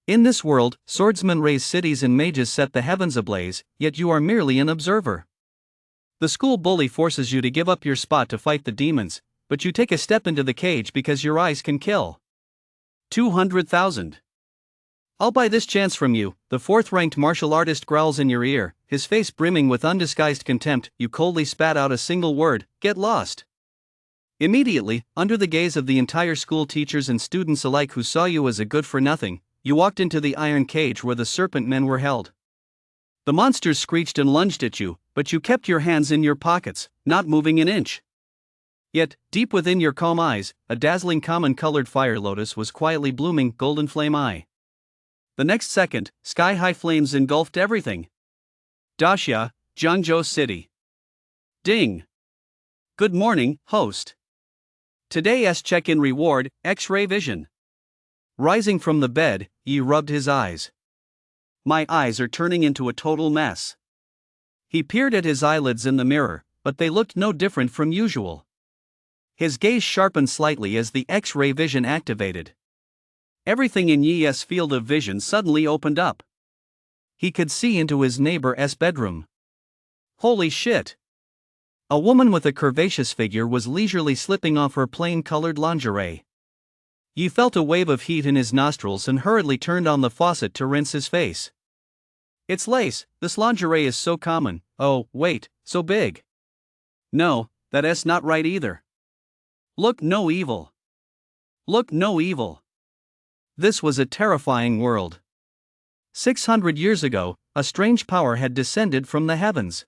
In this world, swordsmen raise cities and mages set the heavens ablaze, yet you are merely an observer. The school bully forces you to give up your spot to fight the demons, but you take a step into the cage because your eyes can kill. 200,000. I'll buy this chance from you, the fourth-ranked martial artist growls in your ear, his face brimming with undisguised contempt. You coldly spat out a single word, get lost. Immediately, under the gaze of the entire school, teachers and students alike who saw you as a good-for-nothing, you walked into the iron cage where the serpent men were held. The monsters screeched and lunged at you, but you kept your hands in your pockets, not moving an inch. Yet, deep within your calm eyes, a dazzling common-colored fire lotus was quietly blooming, golden flame eye. The next second, sky-high flames engulfed everything. Daxia, Jiangzhou City. Ding. Good morning, host. Today's check-in reward, X-ray vision. Rising from the bed, Yi rubbed his eyes. My eyes are turning into a total mess. He peered at his eyelids in the mirror, but they looked no different from usual. His gaze sharpened slightly as the X-ray vision activated. Everything in Yi's field of vision suddenly opened up. He could see into his neighbor's bedroom. Holy shit! A woman with a curvaceous figure was leisurely slipping off her plain-colored lingerie. Yi felt a wave of heat in his nostrils and hurriedly turned on the faucet to rinse his face. It's lace, this lingerie is so common, oh, wait, so big. No, that's not right either. Look no evil. Look no evil. This was a terrifying world. 600 years ago, a strange power had descended from the heavens.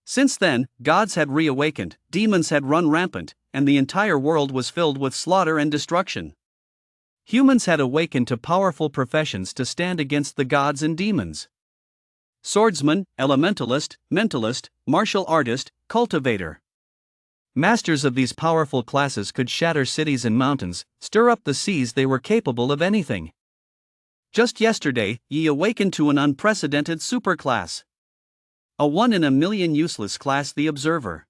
Since then, gods had reawakened, demons had run rampant, and the entire world was filled with slaughter and destruction. Humans had awakened to powerful professions to stand against the gods and demons. Swordsman, elementalist, mentalist, martial artist, cultivator. Masters of these powerful classes could shatter cities and mountains, stir up the seas. They were capable of anything. Just yesterday, Yi awakened to an unprecedented superclass. A 1 in a million useless class, the observer.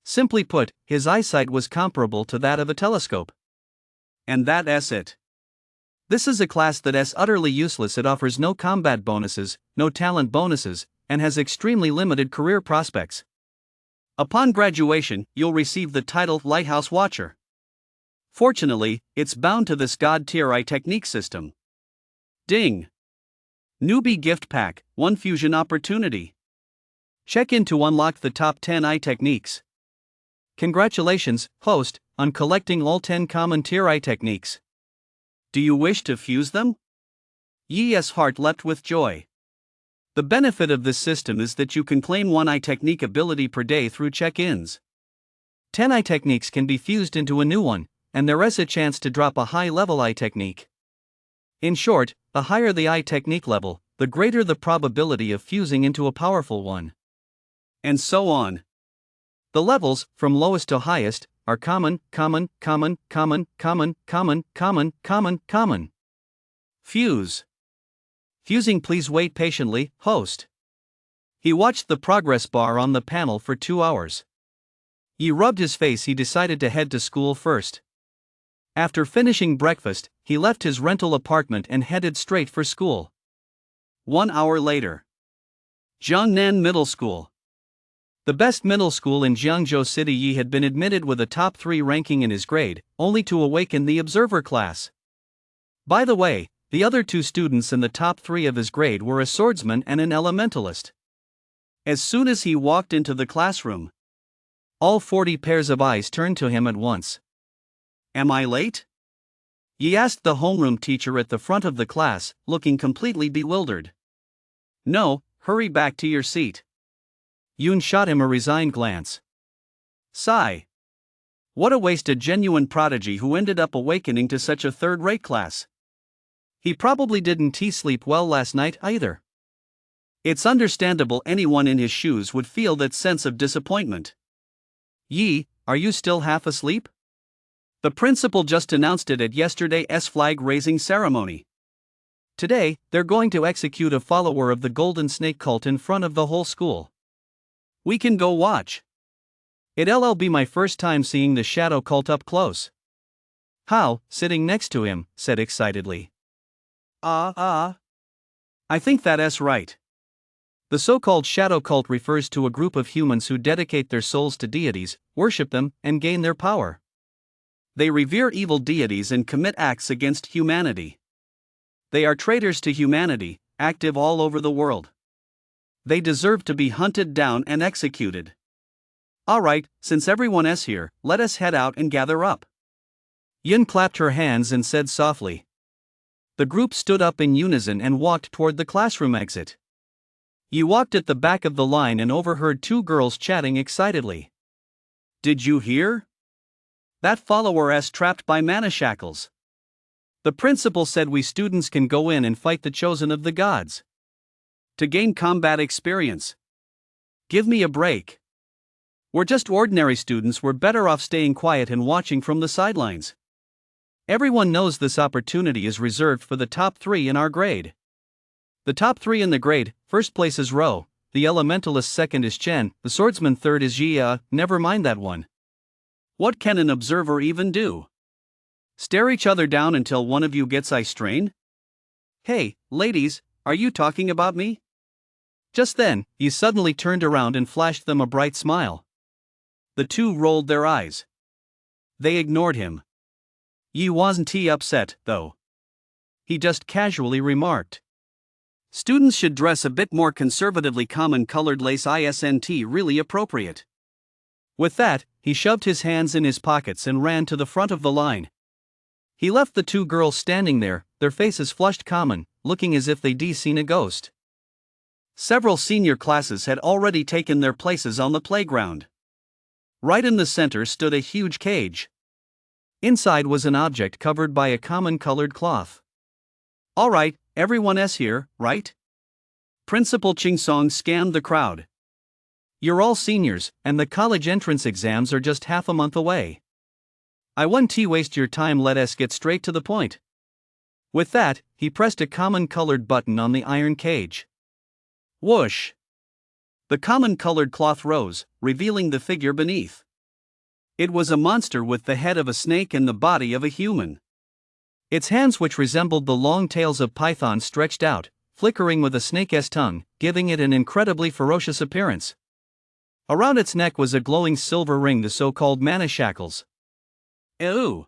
Simply put, his eyesight was comparable to that of a telescope. And that's it. This is a class that's utterly useless. It offers no combat bonuses, no talent bonuses, and has extremely limited career prospects. Upon graduation, you'll receive the title Lighthouse Watcher. Fortunately, it's bound to this god-tier eye technique system. Ding! Newbie gift pack, 1 fusion opportunity. Check in to unlock the top 10 eye techniques. Congratulations, host, on collecting all 10 common tier eye techniques. Do you wish to fuse them? Yi's heart leapt with joy. The benefit of this system is that you can claim 1 eye technique ability per day through check-ins. 10 eye techniques can be fused into a new one, and there is a chance to drop a high-level eye technique. In short, the higher the eye technique level, the greater the probability of fusing into a powerful one. And so on. The levels, from lowest to highest, are common, common, common, common, common, common, common, common, common. Fuse. Fusing, please wait patiently, host. He watched the progress bar on the panel for 2 hours. He rubbed his face. He decided to head to school first. After finishing breakfast, he left his rental apartment and headed straight for school. 1 hour later. Jiangnan Middle School. The best middle school in Jiangzhou City. Yi had been admitted with a top 3 ranking in his grade, only to awaken the observer class. By the way, the other 2 students in the top 3 of his grade were a swordsman and an elementalist. As soon as he walked into the classroom, all 40 pairs of eyes turned to him at once. Am I late? Yi asked the homeroom teacher at the front of the class, looking completely bewildered. No, hurry back to your seat. Yoon shot him a resigned glance. Sigh. What a waste, a genuine prodigy who ended up awakening to such a third-rate class. He probably didn't sleep well last night either. It's understandable anyone in his shoes would feel that sense of disappointment. Yi, are you still half asleep? The principal just announced it at yesterday's flag-raising ceremony. Today, they're going to execute a follower of the Golden Snake cult in front of the whole school. We can go watch. It'll be my first time seeing the shadow cult up close. Hao, sitting next to him, said excitedly. I think that's right. The so-called shadow cult refers to a group of humans who dedicate their souls to deities, worship them, and gain their power. They revere evil deities and commit acts against humanity. They are traitors to humanity, active all over the world. They deserve to be hunted down and executed. Alright, since everyone's here, let us head out and gather up. Yin clapped her hands and said softly. The group stood up in unison and walked toward the classroom exit. Yi walked at the back of the line and overheard two girls chatting excitedly. Did you hear? That follower's trapped by mana shackles. The principal said we students can go in and fight the chosen of the gods. To gain combat experience. Give me a break. We're just ordinary students, we're better off staying quiet and watching from the sidelines. Everyone knows this opportunity is reserved for the top 3 in our grade. The top 3 in the grade, first place is Ro, the elementalist second is Chen, the swordsman third is Yi. Never mind that one. What can an observer even do? Stare each other down until one of you gets eye strain? Hey, ladies, are you talking about me? Just then, he suddenly turned around and flashed them a bright smile. The two rolled their eyes. They ignored him. Yi wasn't upset, though. He just casually remarked. Students should dress a bit more conservatively. Common colored lace isn't really appropriate. With that, he shoved his hands in his pockets and ran to the front of the line. He left the two girls standing there, their faces flushed common, looking as if they'd seen a ghost. Several senior classes had already taken their places on the playground. Right in the center stood a huge cage. Inside was an object covered by a common-colored cloth. Alright, everyone's here, right? Principal Chingsong scanned the crowd. You're all seniors, and the college entrance exams are just half a month away. I won't waste your time, let us get straight to the point. With that, he pressed a common-colored button on the iron cage. Whoosh! The common-colored cloth rose, revealing the figure beneath. It was a monster with the head of a snake and the body of a human. Its hands, which resembled the long tails of pythons, stretched out, flickering with a snake's tongue, giving it an incredibly ferocious appearance. Around its neck was a glowing silver ring, the so-called mana shackles. Ew!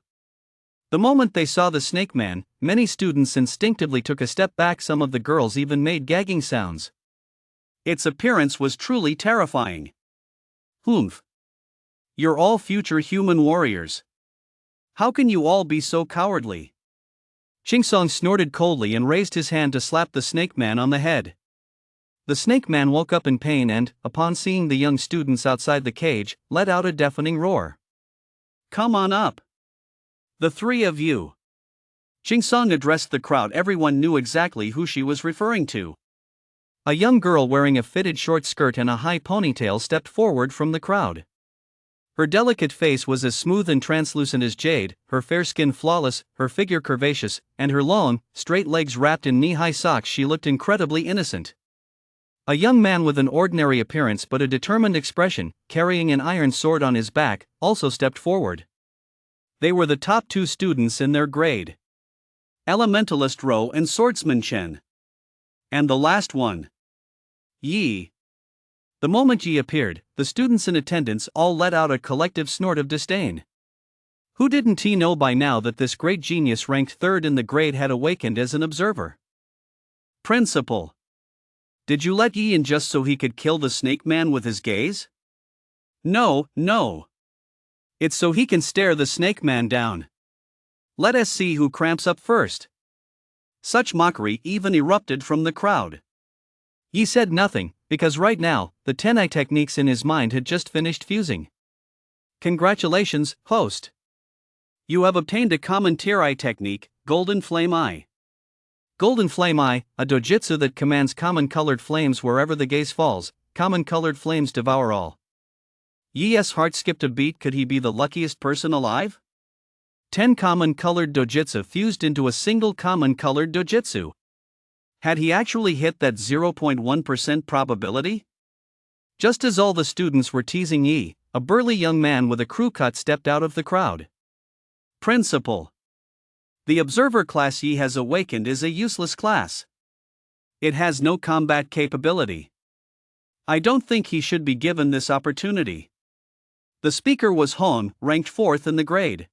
The moment they saw the snake man, many students instinctively took a step back. Some of the girls even made gagging sounds. Its appearance was truly terrifying. Humph! You're all future human warriors. How can you all be so cowardly? Chingsong snorted coldly and raised his hand to slap the snake man on the head. The snake man woke up in pain and, upon seeing the young students outside the cage, let out a deafening roar. Come on up. The three of you. Chingsong addressed the crowd. Everyone knew exactly who she was referring to. A young girl wearing a fitted short skirt and a high ponytail stepped forward from the crowd. Her delicate face was as smooth and translucent as jade, her fair skin flawless, her figure curvaceous, and her long, straight legs wrapped in knee-high socks. She looked incredibly innocent. A young man with an ordinary appearance but a determined expression, carrying an iron sword on his back, also stepped forward. They were the top 2 students in their grade. Elementalist Ro and Swordsman Chen. And the last one. Yi. The moment Yi appeared, the students in attendance all let out a collective snort of disdain. Who didn't know by now that this great genius ranked 3rd in the grade had awakened as an observer? Principal. Did you let Yi in just so he could kill the snake man with his gaze? No. It's so he can stare the snake man down. Let us see who cramps up first. Such mockery even erupted from the crowd. Yi said nothing, because right now, the 10 techniques in his mind had just finished fusing. Congratulations, host. You have obtained a common tier eye technique, Golden Flame Eye. Golden Flame Eye, a dojutsu that commands common-colored flames wherever the gaze falls. Common-colored flames devour all. Yi's heart skipped a beat. Could he be the luckiest person alive? 10 common-colored dojutsu fused into a single common-colored dojutsu. Had he actually hit that 0.1% probability? Just as all the students were teasing Yi, a burly young man with a crew cut stepped out of the crowd. Principal. The observer class Yi has awakened is a useless class. It has no combat capability. I don't think he should be given this opportunity. The speaker was Hong, ranked 4th in the grade.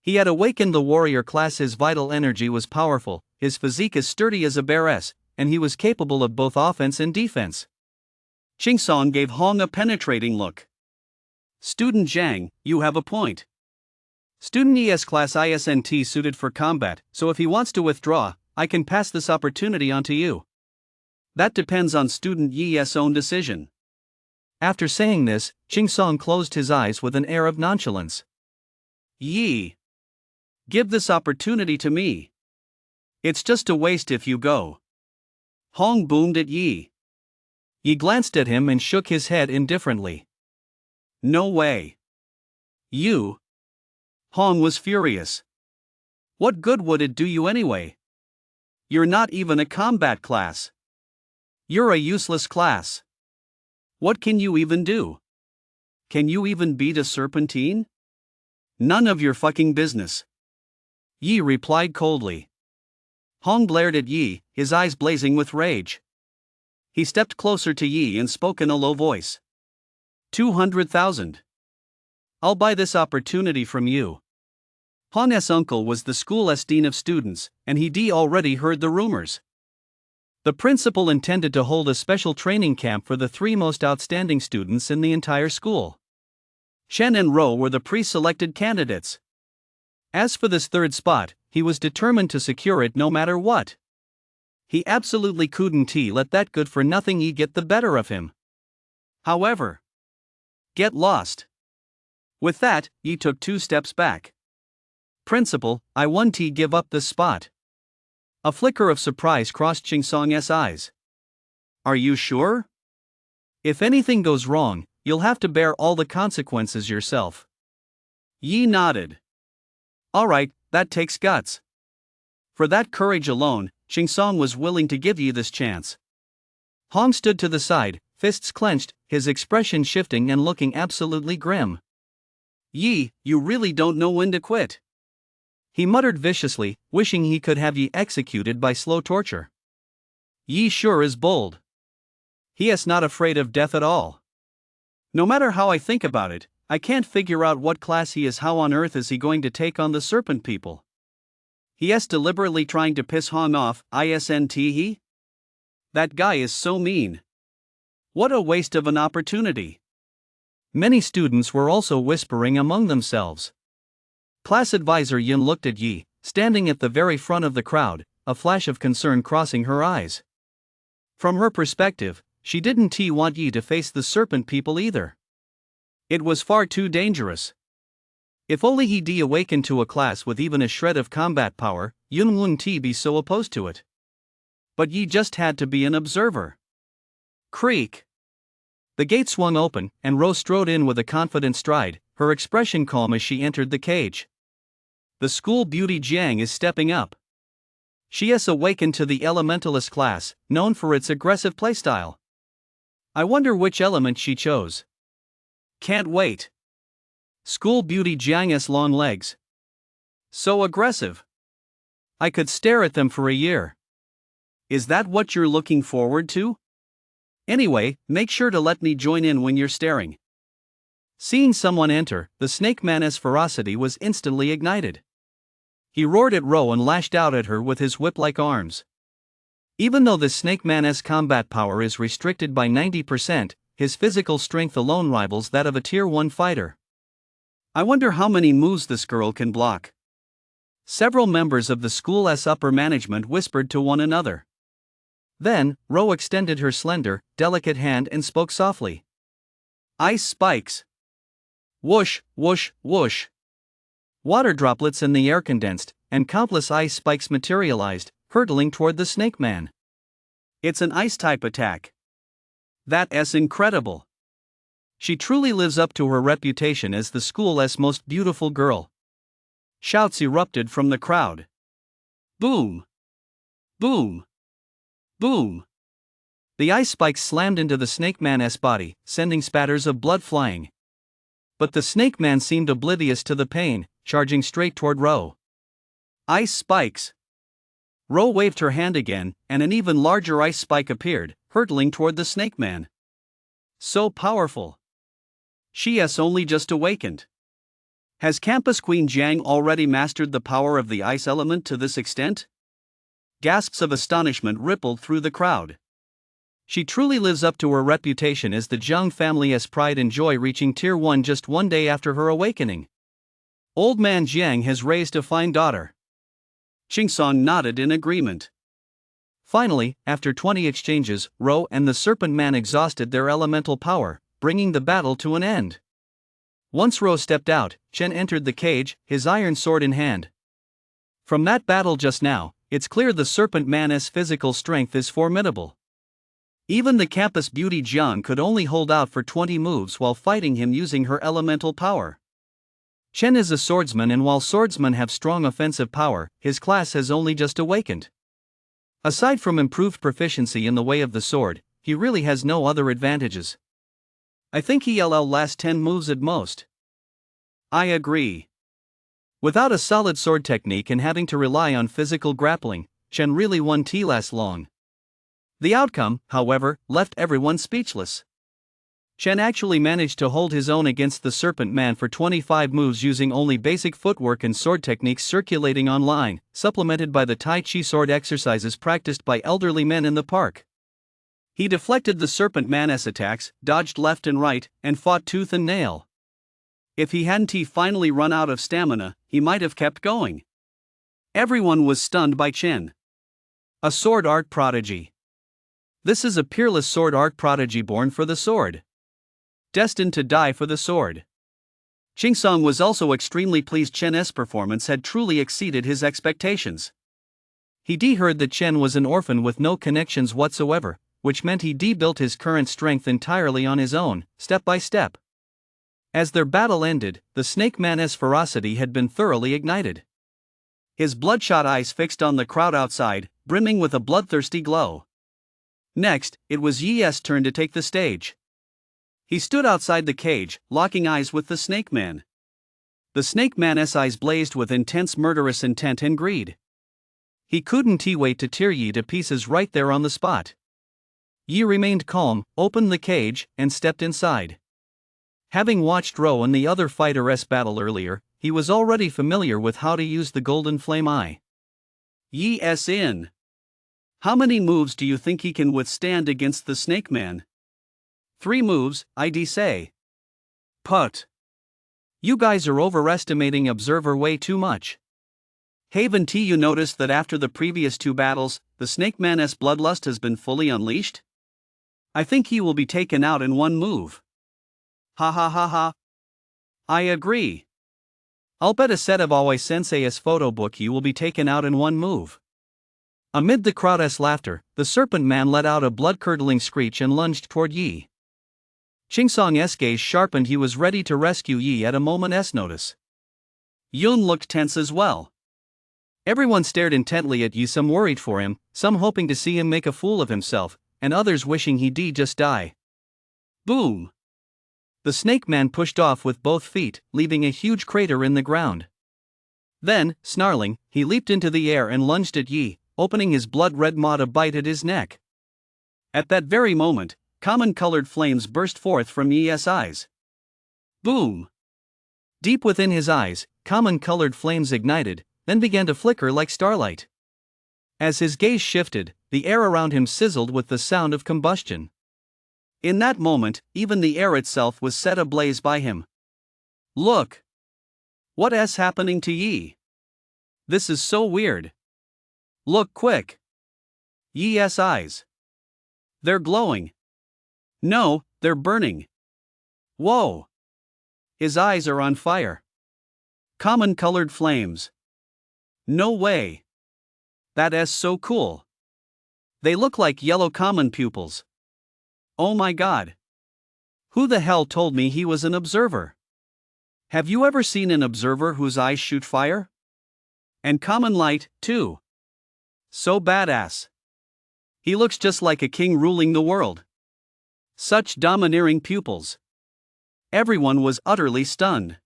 He had awakened the warrior class. His vital energy was powerful, his physique as sturdy as a bear's, and he was capable of both offense and defense. Chingsong gave Hong a penetrating look. Student Zhang, you have a point. Student Yi's class isn't suited for combat, so if he wants to withdraw, I can pass this opportunity on to you. That depends on student Yi's own decision. After saying this, Chingsong closed his eyes with an air of nonchalance. Yi, give this opportunity to me. It's just a waste if you go. Hong boomed at Yi. Yi glanced at him and shook his head indifferently. No way. You. Hong was furious. What good would it do you anyway? You're not even a combat class. You're a useless class. What can you even do? Can you even beat a serpentine? None of your fucking business. Yi replied coldly. Hong glared at Yi, his eyes blazing with rage. He stepped closer to Yi and spoke in a low voice. 200,000. I'll buy this opportunity from you. Hong's uncle was the school's dean of students, and he'd already heard the rumors. The principal intended to hold a special training camp for the 3 most outstanding students in the entire school. Shen and Ro were the pre-selected candidates. As for this 3rd spot, he was determined to secure it no matter what. He absolutely couldn't let that good-for-nothing Yi get the better of him. However, get lost. With that, Yi took 2 steps back. Principal, I want to give up this spot. A flicker of surprise crossed Chingsong's eyes. Are you sure? If anything goes wrong, you'll have to bear all the consequences yourself. Yi nodded. Alright, that takes guts. For that courage alone, Chingsong was willing to give Yi this chance. Hong stood to the side, fists clenched, his expression shifting and looking absolutely grim. Yi, you really don't know when to quit. He muttered viciously, wishing he could have Yi executed by slow torture. Yi sure is bold. He is not afraid of death at all. No matter how I think about it, I can't figure out what class he is. How on earth is he going to take on the serpent people? He is deliberately trying to piss Hong off, isn't he? That guy is so mean. What a waste of an opportunity. Many students were also whispering among themselves. Class advisor Yin looked at Yi, standing at the very front of the crowd, a flash of concern crossing her eyes. From her perspective, she didn't want Yi to face the serpent people either. It was far too dangerous. If only he'd awakened to a class with even a shred of combat power, Yun wouldn't be so opposed to it. But Yi just had to be an observer. Creak. The gate swung open, and Ro strode in with a confident stride, her expression calm as she entered the cage. The school beauty Jiang is stepping up. She has awakened to the elementalist class, known for its aggressive playstyle. I wonder which element she chose. Can't wait. School beauty Jiang's long legs. So aggressive. I could stare at them for a year. Is that what you're looking forward to? Anyway, make sure to let me join in when you're staring. Seeing someone enter, the snake man's ferocity was instantly ignited. He roared at Ro and lashed out at her with his whip-like arms. Even though the snake man's combat power is restricted by 90%, his physical strength alone rivals that of a Tier 1 fighter. I wonder how many moves this girl can block. Several members of the school's upper management whispered to one another. Then, Ro extended her slender, delicate hand and spoke softly. Ice spikes. Whoosh, whoosh, whoosh. Water droplets in the air condensed, and countless ice spikes materialized, hurtling toward the snake man. It's an ice-type attack. That's incredible. She truly lives up to her reputation as the school's most beautiful girl. Shouts erupted from the crowd. Boom! Boom! Boom! The ice spikes slammed into the snake man's body, sending spatters of blood flying. But the snake man seemed oblivious to the pain, charging straight toward Ro. Ice spikes. Ro waved her hand again, and an even larger ice spike appeared, hurtling toward the snake man. So powerful. She has only just awakened. Has Campus Queen Jiang already mastered the power of the ice element to this extent? Gasps of astonishment rippled through the crowd. She truly lives up to her reputation as the Jiang family's pride and joy, reaching Tier 1 just one day after her awakening. Old man Jiang has raised a fine daughter. Qingsong nodded in agreement. Finally, after 20 exchanges, Ro and the Serpent Man exhausted their elemental power, bringing the battle to an end. Once Ro stepped out, Chen entered the cage, his iron sword in hand. From that battle just now, it's clear the Serpent Man's physical strength is formidable. Even the campus beauty Jiang could only hold out for 20 moves while fighting him using her elemental power. Chen is a swordsman, and while swordsmen have strong offensive power, his class has only just awakened. Aside from improved proficiency in the way of the sword, he really has no other advantages. I think he'll last 10 moves at most. I agree. Without a solid sword technique and having to rely on physical grappling, Chen really won't last long. The outcome, however, left everyone speechless. Chen actually managed to hold his own against the Serpent Man for 25 moves using only basic footwork and sword techniques circulating online, supplemented by the Tai Chi sword exercises practiced by elderly men in the park. He deflected the Serpent Man's attacks, dodged left and right, and fought tooth and nail. If he hadn't finally run out of stamina, he might have kept going. Everyone was stunned by Chen. A sword art prodigy. This is a peerless sword art prodigy born for the sword. Destined to die for the sword. Qingsong was also extremely pleased Chen's performance had truly exceeded his expectations. He heard that Chen was an orphan with no connections whatsoever, which meant he built his current strength entirely on his own, step by step. As their battle ended, the Snake Man's ferocity had been thoroughly ignited. His bloodshot eyes fixed on the crowd outside, brimming with a bloodthirsty glow. Next, it was Yi's turn to take the stage. He stood outside the cage, locking eyes with the Snake Man. The Snake Man's eyes blazed with intense murderous intent and greed. He couldn't wait to tear Yi to pieces right there on the spot. Yi remained calm, opened the cage, and stepped inside. Having watched Ro and the other fighter's battle earlier, he was already familiar with how to use the Golden Flame Eye. Yi's in. How many moves do you think he can withstand against the Snake Man? 3 moves, I'd say. Put. You guys are overestimating Observer way too much. Haven't you noticed that after the previous 2 battles, the Snake Man's bloodlust has been fully unleashed? I think he will be taken out in 1 move. Ha ha ha ha. I agree. I'll bet a set of Aoi Sensei's photo book you will be taken out in 1 move. Amid the crowd's laughter, the Serpent Man let out a blood-curdling screech and lunged toward Yi. Qingsong's gaze sharpened. He was ready to rescue Yi at a moment's notice. Yun looked tense as well. Everyone stared intently at Yi, some worried for him, some hoping to see him make a fool of himself, and others wishing he'd just die. Boom! The Snake Man pushed off with both feet, leaving a huge crater in the ground. Then, snarling, he leaped into the air and lunged at Yi, opening his blood-red maw to bite at his neck. At that very moment, common-colored flames burst forth from Yi's eyes. Boom! Deep within his eyes, common-colored flames ignited, then began to flicker like starlight. As his gaze shifted, the air around him sizzled with the sound of combustion. In that moment, even the air itself was set ablaze by him. Look! What's happening to Yi? This is so weird. Look quick! Yi's eyes. They're glowing. No, they're burning. Whoa! His eyes are on fire. Common-colored flames. No way. That's so cool. They look like yellow common pupils. Oh my god. Who the hell told me he was an observer? Have you ever seen an observer whose eyes shoot fire? And common light, too. So badass. He looks just like a king ruling the world. Such domineering pupils. Everyone was utterly stunned.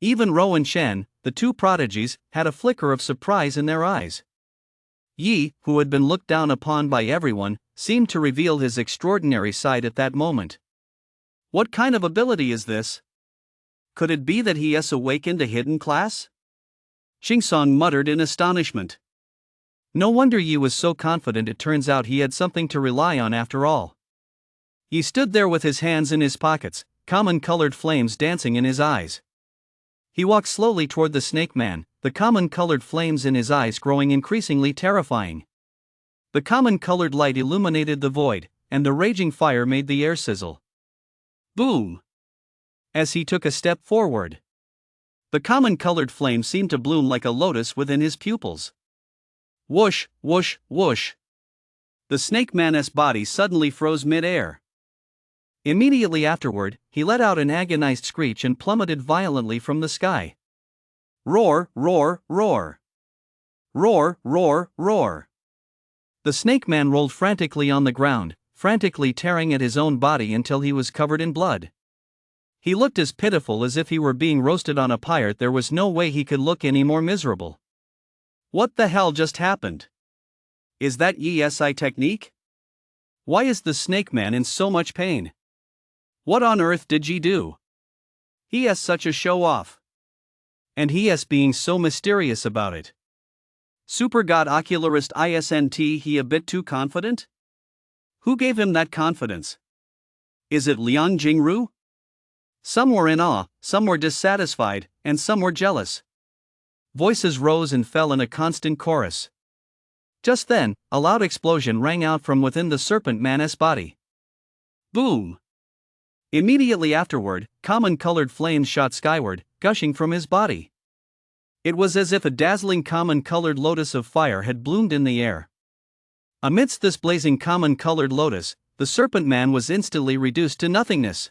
Even Ro and Chen, the two prodigies had a flicker of surprise in their eyes. Yi, who had been looked down upon by everyone, seemed to reveal his extraordinary side at that moment. What kind of ability is this? Could it be that he has awakened a hidden class? Qingsong muttered in astonishment. No wonder Yi was so confident. It turns out he had something to rely on after all. Yi stood there with his hands in his pockets, common-colored flames dancing in his eyes. He walked slowly toward the snake man, the common-colored flames in his eyes growing increasingly terrifying. The common-colored light illuminated the void, and the raging fire made the air sizzle. Boom! As he took a step forward, the common-colored flame seemed to bloom like a lotus within his pupils. Whoosh, whoosh, whoosh. The snake man's body suddenly froze mid-air. Immediately afterward, he let out an agonized screech and plummeted violently from the sky. Roar, roar, roar. Roar, roar, roar. The snake man rolled frantically on the ground, frantically tearing at his own body until he was covered in blood. He looked as pitiful as if he were being roasted on a pyre. There was no way he could look any more miserable. What the hell just happened? Is that Yi-si technique? Why is the snake man in so much pain? What on earth did Yi do? He has such a show-off. And he is being so mysterious about it. Super God Ocularist isn't he a bit too confident? Who gave him that confidence? Is it Liang Jingru? Some were in awe, some were dissatisfied, and some were jealous. Voices rose and fell in a constant chorus. Just then, a loud explosion rang out from within the serpent man's body. Boom! Immediately afterward, common-colored flames shot skyward, gushing from his body. It was as if a dazzling common-colored lotus of fire had bloomed in the air. Amidst this blazing common-colored lotus, the serpent man was instantly reduced to nothingness.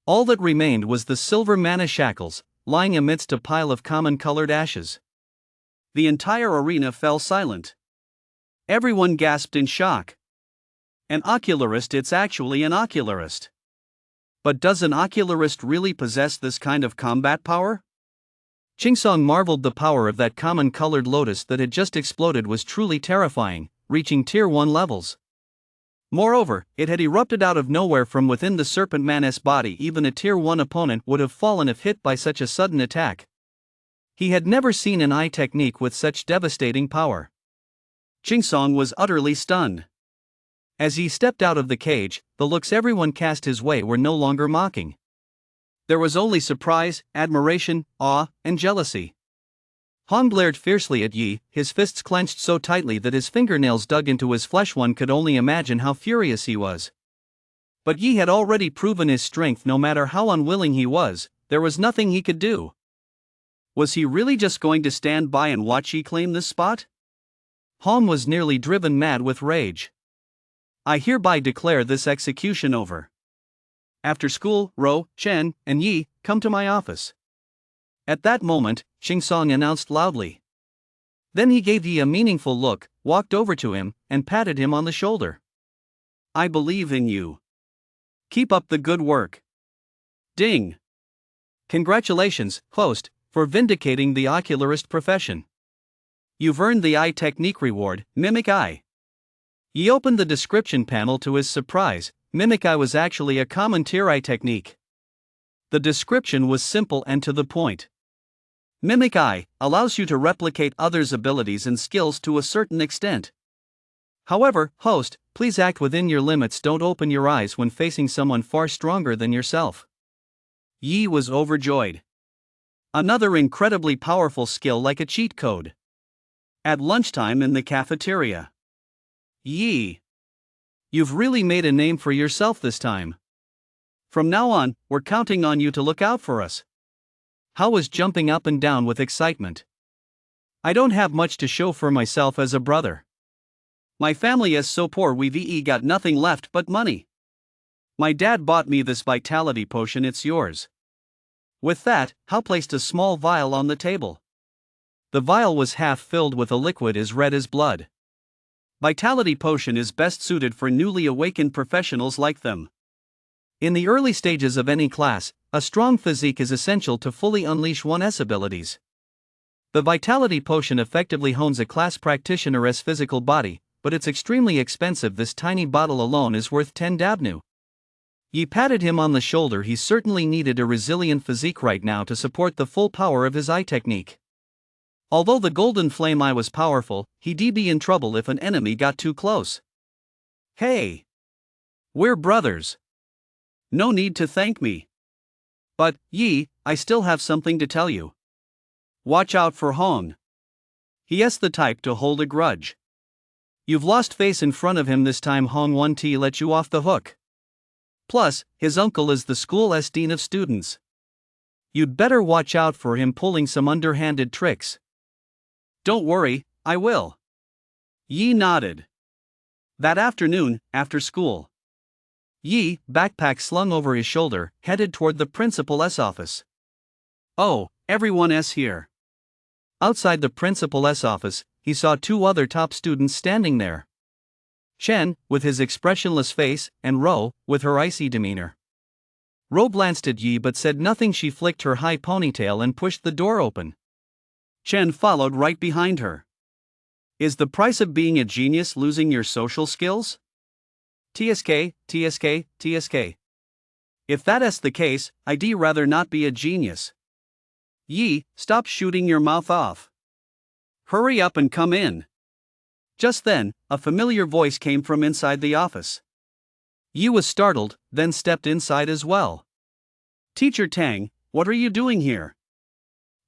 All that remained was the silver mana shackles, lying amidst a pile of common-colored ashes. The entire arena fell silent. Everyone gasped in shock. An ocularist? It's actually an ocularist. But does an ocularist really possess this kind of combat power? Qingsong marveled. The power of that common-colored lotus that had just exploded was truly terrifying, reaching Tier 1 levels. Moreover, it had erupted out of nowhere from within the serpent man's body. Even a Tier 1 opponent would have fallen if hit by such a sudden attack. He had never seen an eye technique with such devastating power. Qingsong was utterly stunned. As he stepped out of the cage, the looks everyone cast his way were no longer mocking. There was only surprise, admiration, awe, and jealousy. Han glared fiercely at Yi, his fists clenched so tightly that his fingernails dug into his flesh. One could only imagine how furious he was. But Yi had already proven his strength. No matter how unwilling he was, there was nothing he could do. Was he really just going to stand by and watch Yi claim this spot? Han was nearly driven mad with rage. I hereby declare this execution over. After school, Ro, Chen, and Yi, come to my office. At that moment, Qingsong announced loudly. Then he gave Yi a meaningful look, walked over to him, and patted him on the shoulder. I believe in you. Keep up the good work. Ding! Congratulations, host, for vindicating the ocularist profession. You've earned the eye technique reward, Mimic Eye. Yi opened the description panel. To his surprise, Mimic Eye was actually a common tier eye technique. The description was simple and to the point. Mimic Eye allows you to replicate others' abilities and skills to a certain extent. However, host, please act within your limits. Don't open your eyes when facing someone far stronger than yourself. Yi was overjoyed. Another incredibly powerful skill, like a cheat code. At lunchtime in the cafeteria. Yi, you've really made a name for yourself this time. From now on, we're counting on you to look out for us. Hao was jumping up and down with excitement. I don't have much to show for myself as a brother. My family is so poor we've got nothing left but money. My dad bought me this vitality potion. It's yours. With that, Hao placed a small vial on the table. The vial was half filled with a liquid as red as blood. Vitality potion is best suited for newly awakened professionals like them. In the early stages of any class, a strong physique is essential to fully unleash one's abilities. The vitality potion effectively hones a class practitioner's physical body, but it's extremely expensive. This tiny bottle alone is worth 10 dabnu. Yi patted him on the shoulder. He certainly needed a resilient physique right now to support the full power of his eye technique. Although the golden flame eye was powerful, he'd be in trouble if an enemy got too close. Hey! We're brothers. No need to thank me. But, Yi, I still have something to tell you. Watch out for Hong. He's the type to hold a grudge. You've lost face in front of him this time. Hong 1T let you off the hook. Plus, his uncle is the school's dean of students. You'd better watch out for him pulling some underhanded tricks. Don't worry, I will. Yi nodded. That afternoon, after school, Yi, backpack slung over his shoulder, headed toward the principal's office. Oh, everyone's here. Outside the principal's office, he saw two other top students standing there. Chen, with his expressionless face, and Ro, with her icy demeanor. Ro glanced at Yi but said nothing. She flicked her high ponytail and pushed the door open. Chen followed right behind her. Is the price of being a genius losing your social skills? TSK, TSK, TSK. If that's the case, I'd rather not be a genius. Yi, stop shooting your mouth off. Hurry up and come in. Just then, a familiar voice came from inside the office. Yi was startled, then stepped inside as well. Teacher Tang, what are you doing here?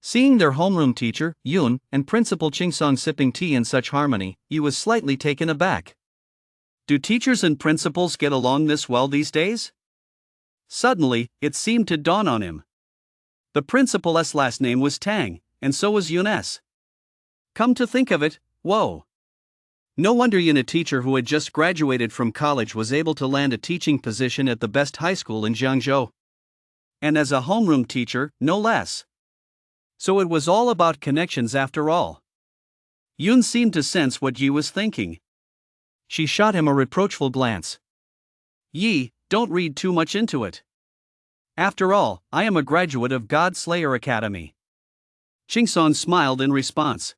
Seeing their homeroom teacher, Yun, and Principal Chingsong sipping tea in such harmony, Yi was slightly taken aback. Do teachers and principals get along this well these days? Suddenly, it seemed to dawn on him. The principal's last name was Tang, and so was Yun's. Come to think of it, whoa. No wonder Yun, a teacher who had just graduated from college, was able to land a teaching position at the best high school in Jiangzhou. And as a homeroom teacher, no less. So it was all about connections after all. Yun seemed to sense what Yi was thinking. She shot him a reproachful glance. Yi, don't read too much into it. After all, I am a graduate of God Slayer Academy. Chingsong smiled in response.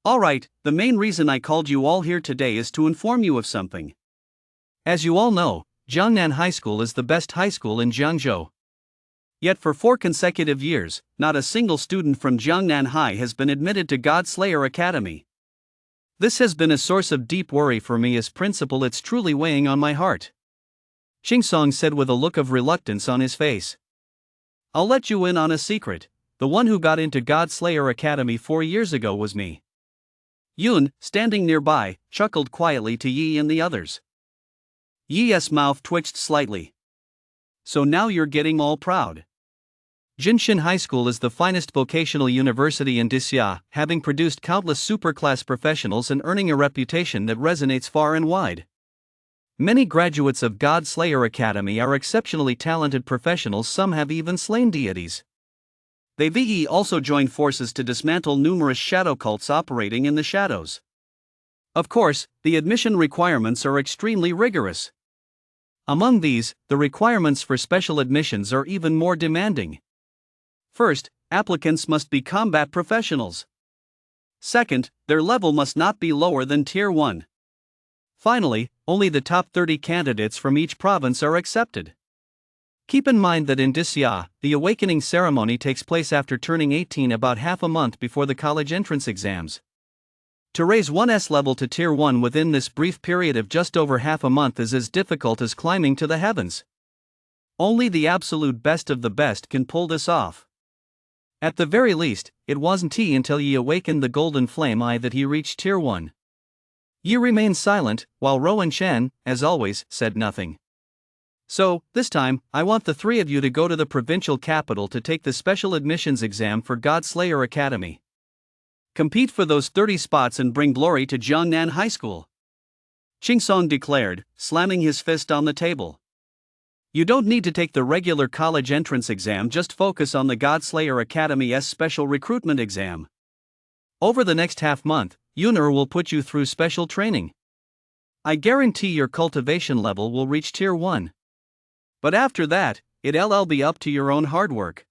Alright, the main reason I called you all here today is to inform you of something. As you all know, Jiangnan High School is the best high school in Jiangzhou. Yet for 4 consecutive years, not a single student from Jiangnan High has been admitted to God Slayer Academy. This has been a source of deep worry for me as principal. It's truly weighing on my heart. Chingsong said with a look of reluctance on his face. I'll let you in on a secret. The one who got into God Slayer Academy 4 years ago was me. Yun, standing nearby, chuckled quietly to Yi and the others. Yi's mouth twitched slightly. So now you're getting all proud. Jinshin High School is the finest vocational university in Disya, having produced countless superclass professionals and earning a reputation that resonates far and wide. Many graduates of God Slayer Academy are exceptionally talented professionals. Some have even slain deities. They've also joined forces to dismantle numerous shadow cults operating in the shadows. Of course, the admission requirements are extremely rigorous. Among these, the requirements for special admissions are even more demanding. First, applicants must be combat professionals. Second, their level must not be lower than Tier 1. Finally, only the top 30 candidates from each province are accepted. Keep in mind that in Disya, the awakening ceremony takes place after turning 18, about half a month before the college entrance exams. To raise one's level to Tier 1 within this brief period of just over half a month is as difficult as climbing to the heavens. Only the absolute best of the best can pull this off. At the very least, it wasn't until Yi awakened the golden flame eye that he reached Tier 1. Yi remained silent, while Ro and Chen, as always, said nothing. So, this time, I want the 3 of you to go to the provincial capital to take the special admissions exam for God Slayer Academy. Compete for those 30 spots and bring glory to Jiangnan High School. Chingsong declared, slamming his fist on the table. You don't need to take the regular college entrance exam, just focus on the God Slayer Academy's special recruitment exam. Over the next half month, Yun'er will put you through special training. I guarantee your cultivation level will reach Tier 1. But after that, it'll be up to your own hard work.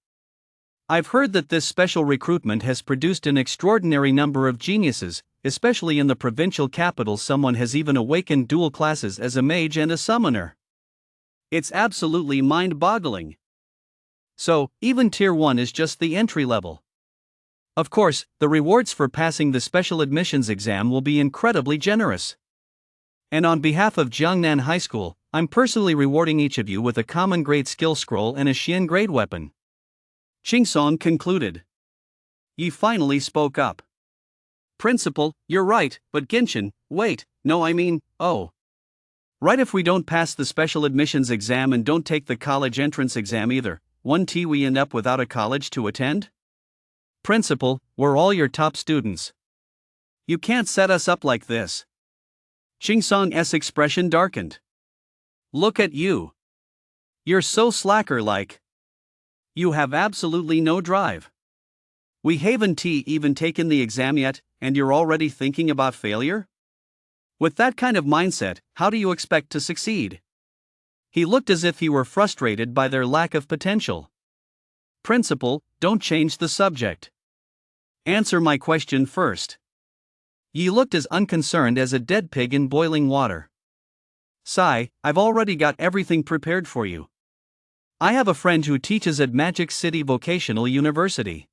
I've heard that this special recruitment has produced an extraordinary number of geniuses, especially in the provincial capital. Someone has even awakened dual classes as a mage and a summoner. It's absolutely mind-boggling. So, even Tier 1 is just the entry level. Of course, the rewards for passing the special admissions exam will be incredibly generous. And on behalf of Jiangnan High School, I'm personally rewarding each of you with a common grade skill scroll and a Xian grade weapon. Qingsong concluded. Yi finally spoke up. Principal, you're right, but Genshin, wait, no I mean, oh. Right, if we don't pass the special admissions exam and don't take the college entrance exam either, we end up without a college to attend? Principal, we're all your top students. You can't set us up like this. Qingsong's expression darkened. Look at you. You're so slacker-like. You have absolutely no drive. We haven't even taken the exam yet, and you're already thinking about failure? With that kind of mindset, how do you expect to succeed? He looked as if he were frustrated by their lack of potential. Principal, don't change the subject. Answer my question first. Yi looked as unconcerned as a dead pig in boiling water. Sigh, I've already got everything prepared for you. I have a friend who teaches at Magic City Vocational University.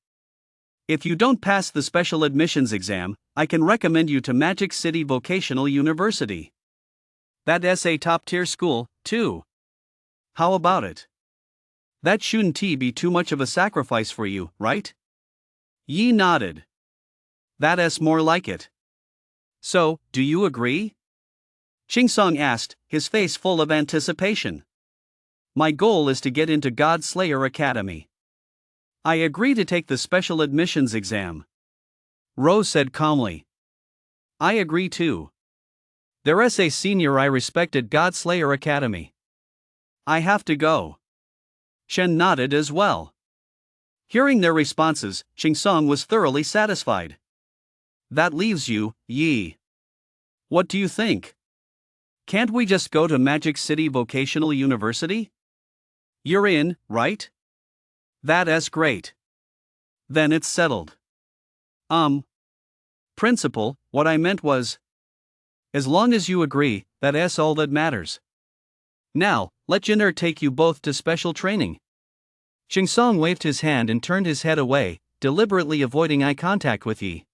If you don't pass the special admissions exam, I can recommend you to Magic City Vocational University. That's a top-tier school, too. How about it? That shouldn't be too much of a sacrifice for you, right? Yi nodded. That's more like it. So, do you agree? Qingsong asked, his face full of anticipation. My goal is to get into God Slayer Academy. I agree to take the special admissions exam. Rose said calmly. I agree too. There's a senior I respect at God Slayer Academy. I have to go. Shen nodded as well. Hearing their responses, Qingsong was thoroughly satisfied. That leaves you, Yi. What do you think? Can't we just go to Magic City Vocational University? You're in, right? That's great. Then it's settled. Principal, what I meant was, as long as you agree, that's all that matters. Now, let Jin'er take you both to special training. Qingsong waved his hand and turned his head away, deliberately avoiding eye contact with Yi.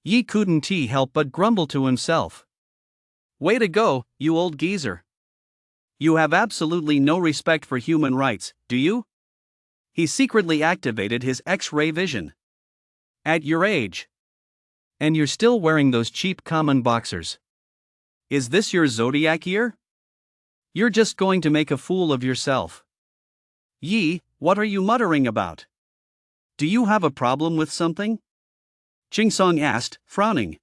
Yi couldn't help but grumble to himself. Way to go, you old geezer. You have absolutely no respect for human rights, do you? He secretly activated his X-ray vision. At your age. And you're still wearing those cheap common boxers. Is this your zodiac year? You're just going to make a fool of yourself. Yi, what are you muttering about? Do you have a problem with something? Qingsong asked, frowning.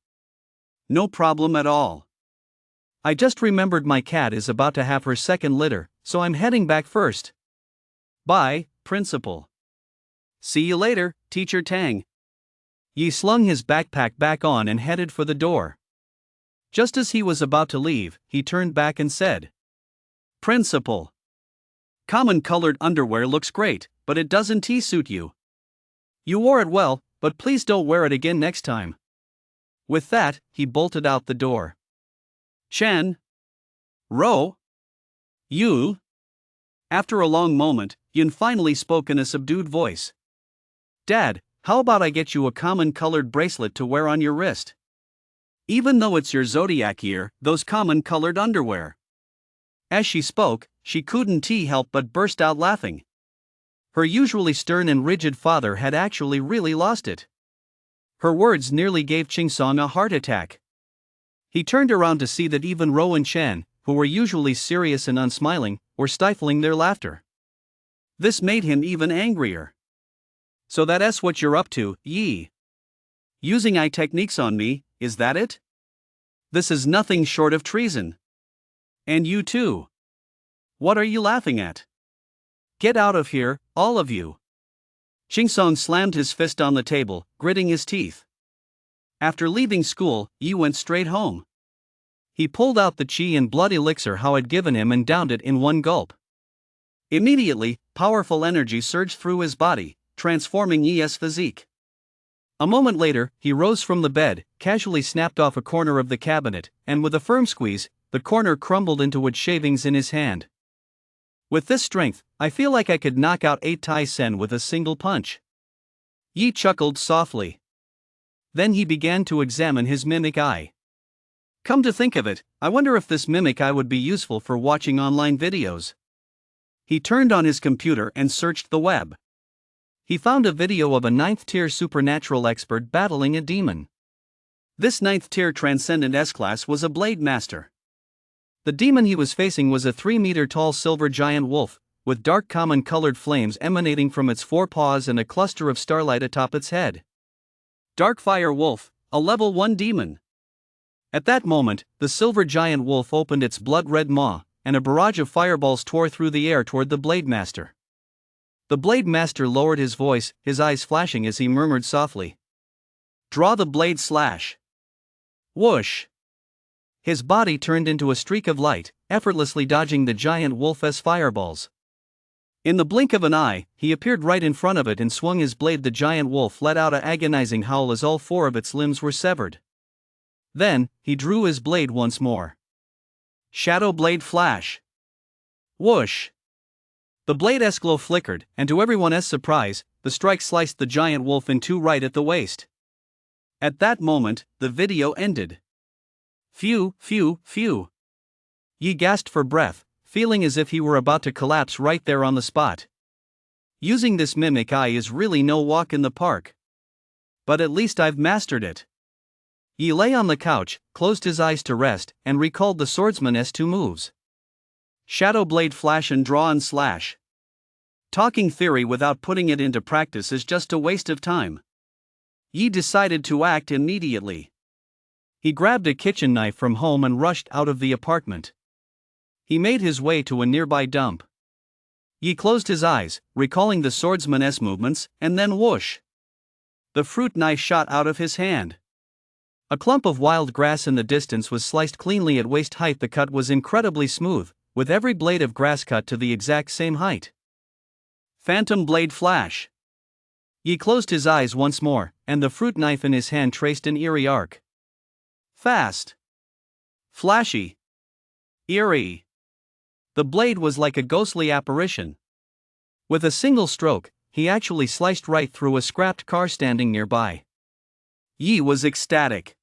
No problem at all. I just remembered my cat is about to have her second litter, so I'm heading back first. Bye, Principal. See you later, Teacher Tang. Yi slung his backpack back on and headed for the door. Just as he was about to leave, he turned back and said, Principal. Common-colored underwear looks great, but it doesn't suit you. You wore it well, but please don't wear it again next time. With that, he bolted out the door. Shen. Ro. You. After a long moment, Yin finally spoke in a subdued voice. Dad, how about I get you a common-colored bracelet to wear on your wrist? Even though it's your zodiac year, those common-colored underwear. As she spoke, she couldn't help but burst out laughing. Her usually stern and rigid father had actually really lost it. Her words nearly gave Qingsong a heart attack. He turned around to see that even Ro and Shen, who were usually serious and unsmiling, were stifling their laughter. This made him even angrier. So that's what you're up to, Yi. Using eye techniques on me, is that it? This is nothing short of treason. And you too. What are you laughing at? Get out of here, all of you. Qingsong slammed his fist on the table, gritting his teeth. After leaving school, Yi went straight home. He pulled out the chi and blood elixir Hao had given him and downed it in one gulp. Immediately, powerful energy surged through his body, transforming Yi's physique. A moment later, he rose from the bed, casually snapped off a corner of the cabinet, and with a firm squeeze, the corner crumbled into wood shavings in his hand. With this strength, I feel like I could knock out 8 Tai Sen with a single punch. Yi chuckled softly. Then he began to examine his mimic eye. Come to think of it, I wonder if this mimic eye would be useful for watching online videos. He turned on his computer and searched the web. He found a video of a 9th-tier supernatural expert battling a demon. This 9th-tier transcendent S-class was a blade master. The demon he was facing was a 3-meter-tall silver giant wolf, with dark common-colored flames emanating from its 4 paws and a cluster of starlight atop its head. Darkfire Wolf, a level 1 demon. At that moment, the silver giant wolf opened its blood-red maw, and a barrage of fireballs tore through the air toward the blade master. The blade master lowered his voice, his eyes flashing as he murmured softly. Draw the blade slash. Whoosh! His body turned into a streak of light, effortlessly dodging the giant wolf as fireballs. In the blink of an eye, he appeared right in front of it and swung his blade. The giant wolf let out an agonizing howl as all 4 of its limbs were severed. Then, he drew his blade once more. Shadow blade flash. Whoosh! The blade's glow flickered, and to everyone's surprise, the strike sliced the giant wolf in 2 right at the waist. At that moment, the video ended. Phew, phew, phew. Yi gasped for breath, feeling as if he were about to collapse right there on the spot. Using this mimic eye is really no walk in the park. But at least I've mastered it. Yi lay on the couch, closed his eyes to rest, and recalled the swordsman's 2 moves. Shadow blade flash and draw and slash. Talking theory without putting it into practice is just a waste of time. Yi decided to act immediately. He grabbed a kitchen knife from home and rushed out of the apartment. He made his way to a nearby dump. Yi closed his eyes, recalling the swordsman's movements, and then whoosh! The fruit knife shot out of his hand. A clump of wild grass in the distance was sliced cleanly at waist height. The cut was incredibly smooth, with every blade of grass cut to the exact same height. Phantom blade flash. Yi closed his eyes once more, and the fruit knife in his hand traced an eerie arc. Fast. Flashy. Eerie. The blade was like a ghostly apparition. With a single stroke, he actually sliced right through a scrapped car standing nearby. Yi was ecstatic.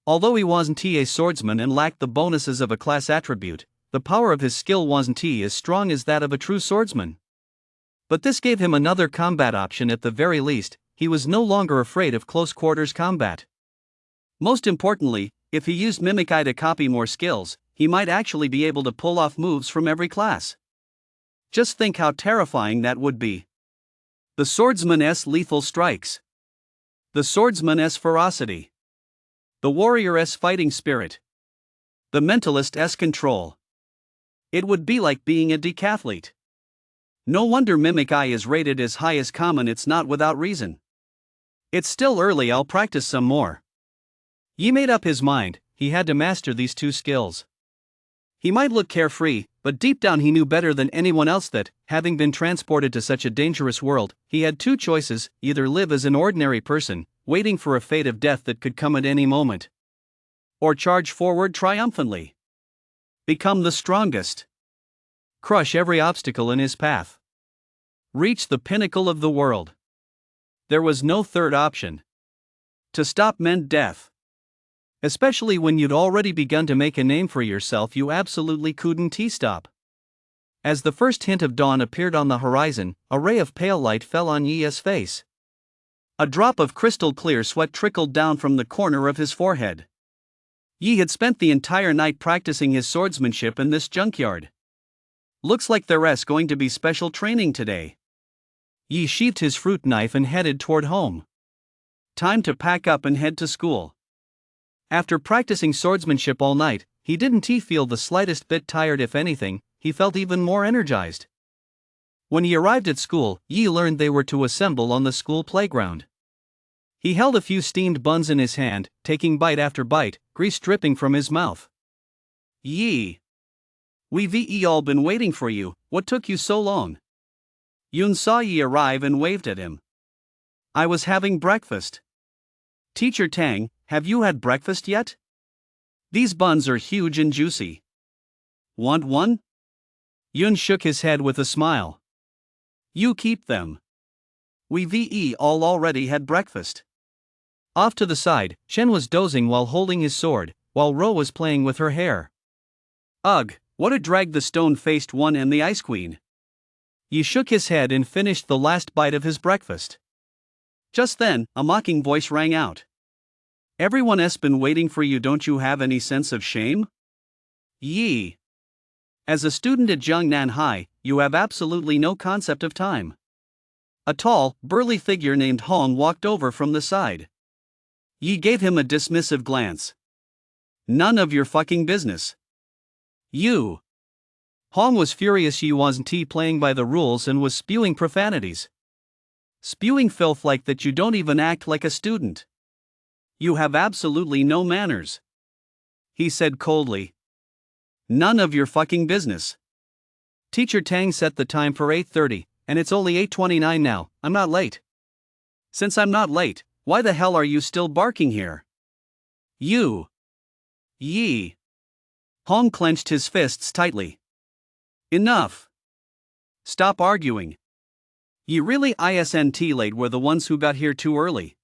Although he wasn't a swordsman and lacked the bonuses of a class attribute, the power of his skill wasn't as strong as that of a true swordsman. But this gave him another combat option. At the very least, he was no longer afraid of close-quarters combat. Most importantly, if he used Mimic Eye to copy more skills, he might actually be able to pull off moves from every class. Just think how terrifying that would be. The swordsman's lethal strikes. The swordsman's ferocity. The warrior's fighting spirit. The mentalist's control. It would be like being a decathlete. No wonder Mimic Eye is rated as high as common. It's not without reason. It's still early. I'll practice some more. Yi made up his mind, he had to master these 2 skills. He might look carefree, but deep down he knew better than anyone else that, having been transported to such a dangerous world, he had 2 choices: either live as an ordinary person, waiting for a fate of death that could come at any moment, or charge forward triumphantly. Become the strongest. Crush every obstacle in his path. Reach the pinnacle of the world. There was no third option. To stop meant death. Especially when you'd already begun to make a name for yourself, you absolutely couldn't stop. As the first hint of dawn appeared on the horizon, a ray of pale light fell on Yi's face. A drop of crystal clear sweat trickled down from the corner of his forehead. Yi had spent the entire night practicing his swordsmanship in this junkyard. Looks like there's going to be special training today. Yi sheathed his fruit knife and headed toward home. Time to pack up and head to school. After practicing swordsmanship all night, he didn't feel the slightest bit tired. If anything, he felt even more energized. When he arrived at school, Yi learned they were to assemble on the school playground. He held a few steamed buns in his hand, taking bite after bite, grease dripping from his mouth. Yi. We've all been waiting for you. What took you so long? Yun saw Yi arrive and waved at him. I was having breakfast. Teacher Tang, have you had breakfast yet? These buns are huge and juicy. Want one? Yun shook his head with a smile. You keep them. We all already had breakfast. Off to the side, Chen was dozing while holding his sword, while Ro was playing with her hair. Ugh, what a drag, the stone-faced one and the ice queen. Yi shook his head and finished the last bite of his breakfast. Just then, a mocking voice rang out. Everyone has been waiting for you, don't you have any sense of shame? Yi. As a student at Jiangnan High, you have absolutely no concept of time. A tall, burly figure named Hong walked over from the side. Yi gave him a dismissive glance. None of your fucking business. You. Hong was furious Yi wasn't playing by the rules and was spewing profanities. Spewing filth like that, you don't even act like a student. You have absolutely no manners. He said coldly. None of your fucking business. Teacher Tang set the time for 8:30, and it's only 8:29 now. I'm not late. Since I'm not late, why the hell are you still barking here? You. Yi. Hong clenched his fists tightly. Enough. Stop arguing. Yi really isn't late, we're the ones who got here too early.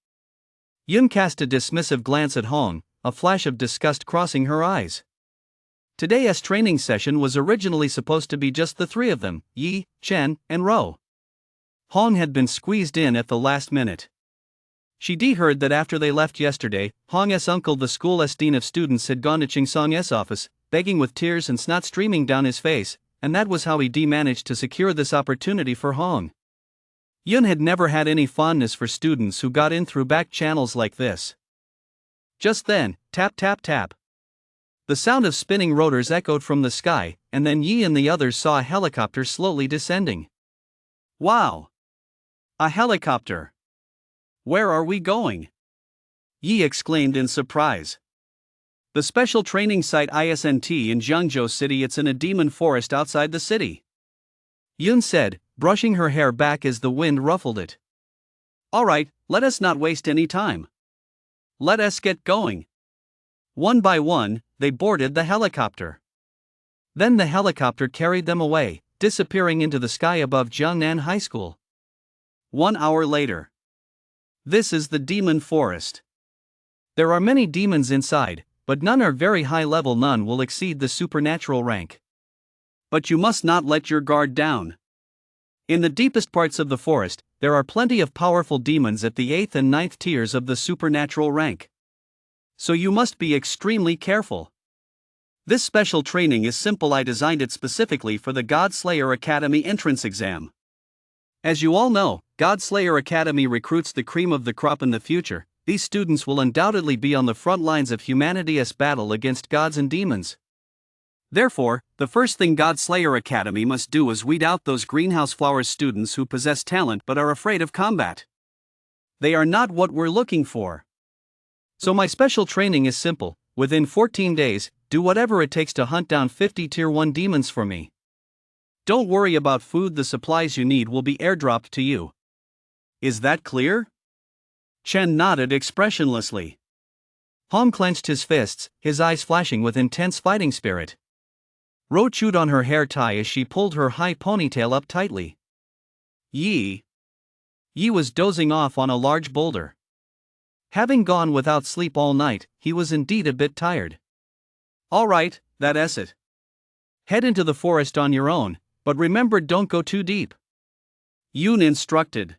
Yun cast a dismissive glance at Hong, a flash of disgust crossing her eyes. Today's training session was originally supposed to be just the three of them, Yi, Chen, and Ro. Hong had been squeezed in at the last minute. She heard that after they left yesterday, Hong's uncle, the school's dean of students, had gone to Chingsong's office, begging with tears and snot streaming down his face, and that was how he managed to secure this opportunity for Hong. Yun had never had any fondness for students who got in through back channels like this. Just then, tap tap tap. The sound of spinning rotors echoed from the sky, and then Yi and the others saw a helicopter slowly descending. Wow! A helicopter! Where are we going? Yi exclaimed in surprise. The special training site ISNT in Jiangzhou City, it's in a demon forest outside the city. Yun said, brushing her hair back as the wind ruffled it. Alright, let us not waste any time. Let us get going. One by one, they boarded the helicopter. Then the helicopter carried them away, disappearing into the sky above Jiangnan High School. 1 hour later. This is the demon forest. There are many demons inside, but none are very high level, none will exceed the supernatural rank. But you must not let your guard down. In the deepest parts of the forest, there are plenty of powerful demons at the 8th and 9th tiers of the supernatural rank. So you must be extremely careful. This special training is simple. I designed it specifically for the Godslayer Academy entrance exam. As you all know, Godslayer Academy recruits the cream of the crop in the future. These students will undoubtedly be on the front lines of humanity's battle against gods and demons. Therefore, the first thing Godslayer Academy must do is weed out those greenhouse flowers students who possess talent but are afraid of combat. They are not what we're looking for. So my special training is simple. Within 14 days, do whatever it takes to hunt down 50 tier 1 demons for me. Don't worry about food, the supplies you need will be airdropped to you. Is that clear? Chen nodded expressionlessly. Hong clenched his fists, his eyes flashing with intense fighting spirit. Ro chewed on her hair tie as she pulled her high ponytail up tightly. Yi was dozing off on a large boulder. Having gone without sleep all night, he was indeed a bit tired. Alright, that's it. Head into the forest on your own, but remember, don't go too deep. Yun instructed.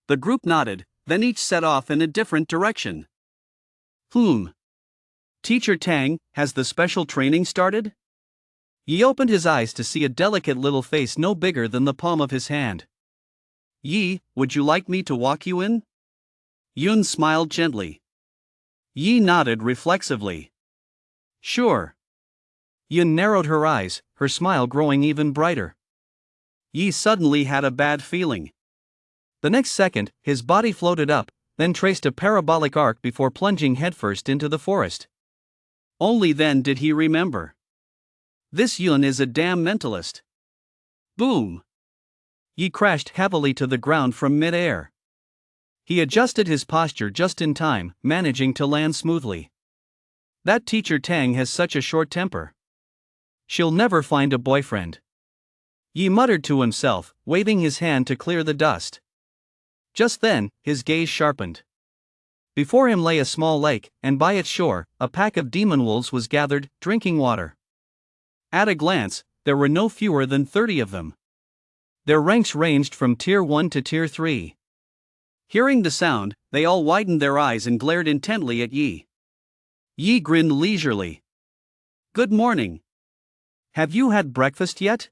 The group nodded, then each set off in a different direction. Teacher Tang, has the special training started? Yi opened his eyes to see a delicate little face no bigger than the palm of his hand. Yi, would you like me to walk you in? Yun smiled gently. Yi nodded reflexively. Sure. Yun narrowed her eyes, her smile growing even brighter. Yi suddenly had a bad feeling. The next second, his body floated up, then traced a parabolic arc before plunging headfirst into the forest. Only then did he remember. This Yun is a damn mentalist. Boom. Yi crashed heavily to the ground from mid-air. He adjusted his posture just in time, managing to land smoothly. That teacher Tang has such a short temper. She'll never find a boyfriend. Yi muttered to himself, waving his hand to clear the dust. Just then, his gaze sharpened. Before him lay a small lake, and by its shore, a pack of demon wolves was gathered, drinking water. At a glance, there were no fewer than 30 of them. Their ranks ranged from Tier 1 to Tier 3. Hearing the sound, they all widened their eyes and glared intently at Yi. Yi grinned leisurely. "Good morning. Have you had breakfast yet?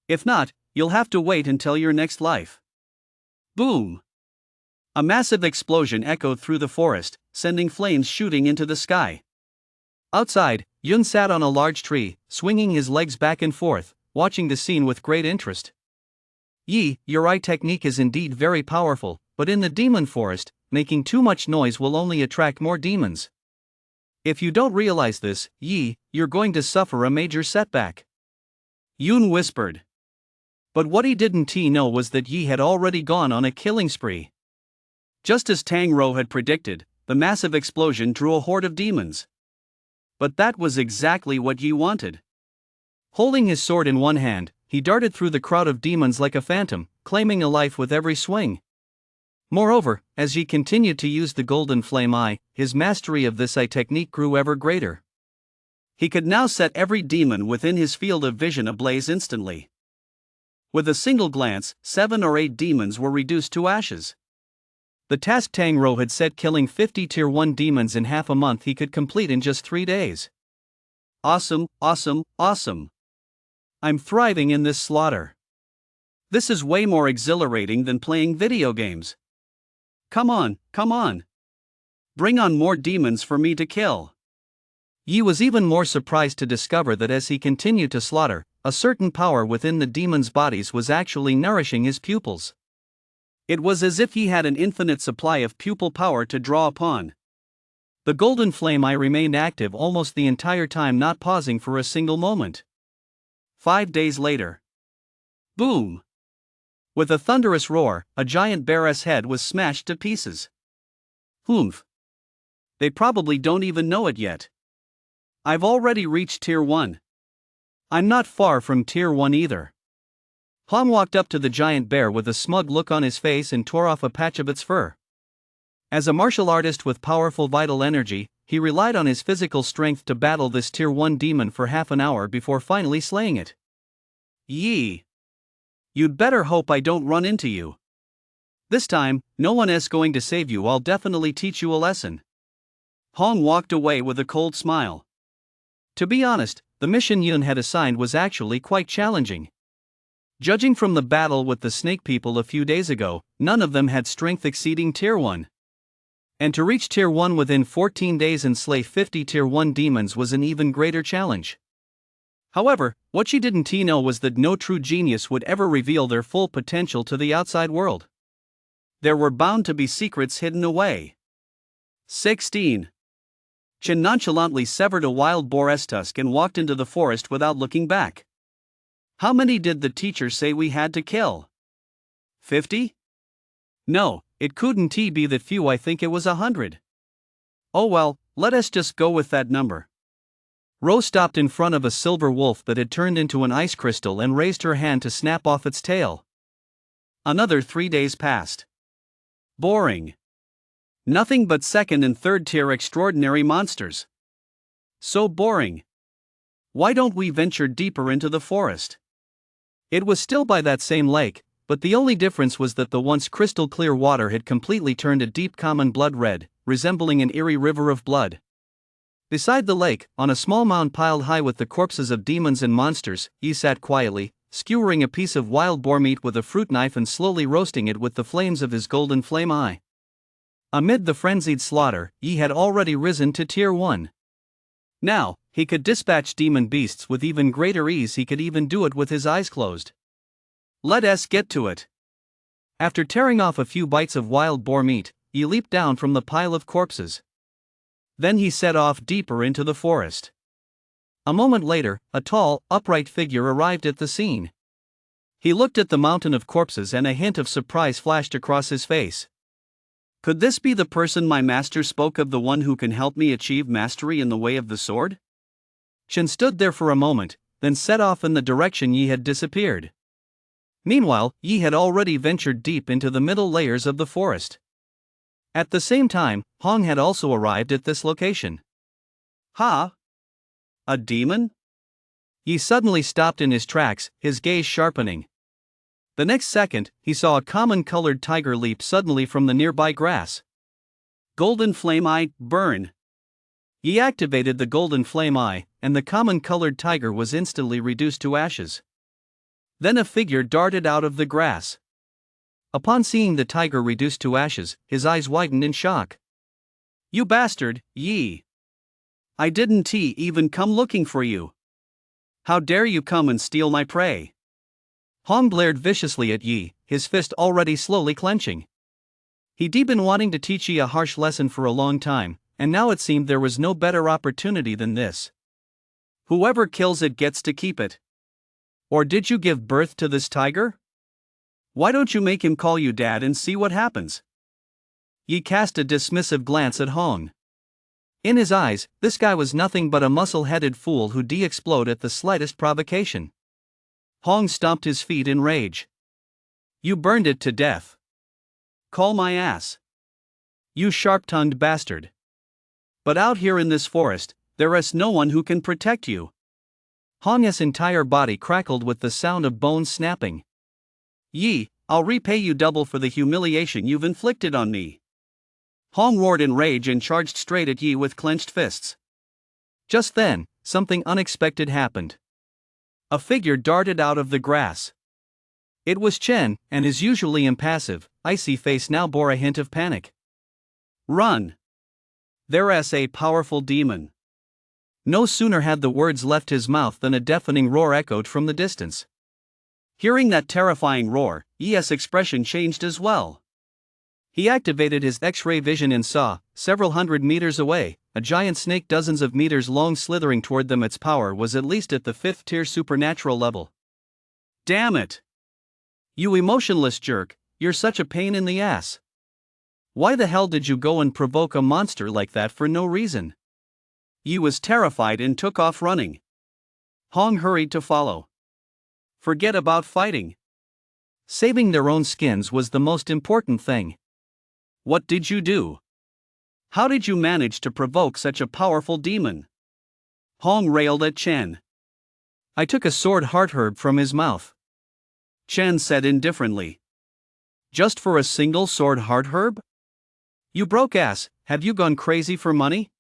If not, you'll have to wait until your next life." Boom! A massive explosion echoed through the forest, sending flames shooting into the sky. Outside, Yun sat on a large tree, swinging his legs back and forth, watching the scene with great interest. "Yi, your eye technique is indeed very powerful, but in the demon forest, making too much noise will only attract more demons. If you don't realize this, Yi, you're going to suffer a major setback," Yun whispered. But what he didn't know was that Yi had already gone on a killing spree. Just as Tang Rou had predicted, the massive explosion drew a horde of demons. But that was exactly what Yi wanted. Holding his sword in one hand, he darted through the crowd of demons like a phantom, claiming a life with every swing. Moreover, as Yi continued to use the golden flame eye, his mastery of this eye technique grew ever greater. He could now set every demon within his field of vision ablaze instantly. With a single glance, 7 or 8 demons were reduced to ashes. The task Tang Rou had set, killing 50 Tier 1 demons in half a month, he could complete in just 3 days. Awesome, awesome, awesome. I'm thriving in this slaughter. This is way more exhilarating than playing video games. Come on, come on. Bring on more demons for me to kill. Yi was even more surprised to discover that as he continued to slaughter, a certain power within the demons' bodies was actually nourishing his pupils. It was as if he had an infinite supply of pupil power to draw upon. The golden flame eye remained active almost the entire time, not pausing for a single moment. 5 days later. Boom! With a thunderous roar, a giant bear's head was smashed to pieces. Humph! They probably don't even know it yet. I've already reached Tier 1. I'm not far from Tier 1 either. Han walked up to the giant bear with a smug look on his face and tore off a patch of its fur. As a martial artist with powerful vital energy, he relied on his physical strength to battle this Tier 1 demon for half an hour before finally slaying it. Yi! You'd better hope I don't run into you. This time, no one is going to save you. I'll definitely teach you a lesson. Han walked away with a cold smile. To be honest, the mission Yun had assigned was actually quite challenging. Judging from the battle with the snake people a few days ago, none of them had strength exceeding Tier 1. And to reach Tier 1 within 14 days and slay 50 Tier 1 demons was an even greater challenge. However, what she didn't know was that no true genius would ever reveal their full potential to the outside world. There were bound to be secrets hidden away. 16. Chen nonchalantly severed a wild boar's tusk and walked into the forest without looking back. How many did the teacher say we had to kill? 50? No, it couldn't be that few. I think it was 100. Oh well, let us just go with that number. Rose stopped in front of a silver wolf that had turned into an ice crystal and raised her hand to snap off its tail. Another 3 days passed. Boring. Nothing but 2nd and 3rd tier extraordinary monsters. So boring. Why don't we venture deeper into the forest? It was still by that same lake, but the only difference was that the once crystal clear water had completely turned a deep common blood red, resembling an eerie river of blood. Beside the lake, on a small mound piled high with the corpses of demons and monsters, Yi sat quietly, skewering a piece of wild boar meat with a fruit knife and slowly roasting it with the flames of his golden flame eye. Amid the frenzied slaughter, Yi had already risen to Tier 1. Now, he could dispatch demon beasts with even greater ease. He could even do it with his eyes closed. Let us get to it. After tearing off a few bites of wild boar meat, Yi leaped down from the pile of corpses. Then he set off deeper into the forest. A moment later, a tall, upright figure arrived at the scene. He looked at the mountain of corpses and a hint of surprise flashed across his face. Could this be the person my master spoke of, the one who can help me achieve mastery in the way of the sword? Chen stood there for a moment, then set off in the direction Yi had disappeared. Meanwhile, Yi had already ventured deep into the middle layers of the forest. At the same time, Hong had also arrived at this location. Ha! A demon? Yi suddenly stopped in his tracks, his gaze sharpening. The next second, he saw a common-colored tiger leap suddenly from the nearby grass. Golden Flame Eye, burn! Yi activated the Golden Flame Eye, and the common-colored tiger was instantly reduced to ashes. Then a figure darted out of the grass. Upon seeing the tiger reduced to ashes, his eyes widened in shock. You bastard, Yi! I didn't even come looking for you. How dare you come and steal my prey? Hong glared viciously at Yi, his fist already slowly clenching. He'd been wanting to teach Yi a harsh lesson for a long time, and now it seemed there was no better opportunity than this. Whoever kills it gets to keep it. Or did you give birth to this tiger? Why don't you make him call you dad and see what happens? Yi cast a dismissive glance at Hong. In his eyes, this guy was nothing but a muscle-headed fool who'd explode at the slightest provocation. Hong stomped his feet in rage. You burned it to death. Call my ass. You sharp-tongued bastard. But out here in this forest, there is no one who can protect you. Hong's entire body crackled with the sound of bones snapping. Yi, I'll repay you double for the humiliation you've inflicted on me. Hong roared in rage and charged straight at Yi with clenched fists. Just then, something unexpected happened. A figure darted out of the grass. It was Chen, and his usually impassive, icy face now bore a hint of panic. Run! There's a powerful demon. No sooner had the words left his mouth than a deafening roar echoed from the distance. Hearing that terrifying roar, Yi's expression changed as well. He activated his X-ray vision and saw, several hundred meters away, a giant snake dozens of meters long slithering toward them. Its power was at least at the 5th tier supernatural level. Damn it! You emotionless jerk, you're such a pain in the ass. Why the hell did you go and provoke a monster like that for no reason? Yi was terrified and took off running. Hong hurried to follow. Forget about fighting. Saving their own skins was the most important thing. What did you do? How did you manage to provoke such a powerful demon? Hong railed at Chen. I took a sword heart herb from his mouth. Chen said indifferently. Just for a single sword heart herb? You broke ass, have you gone crazy for money?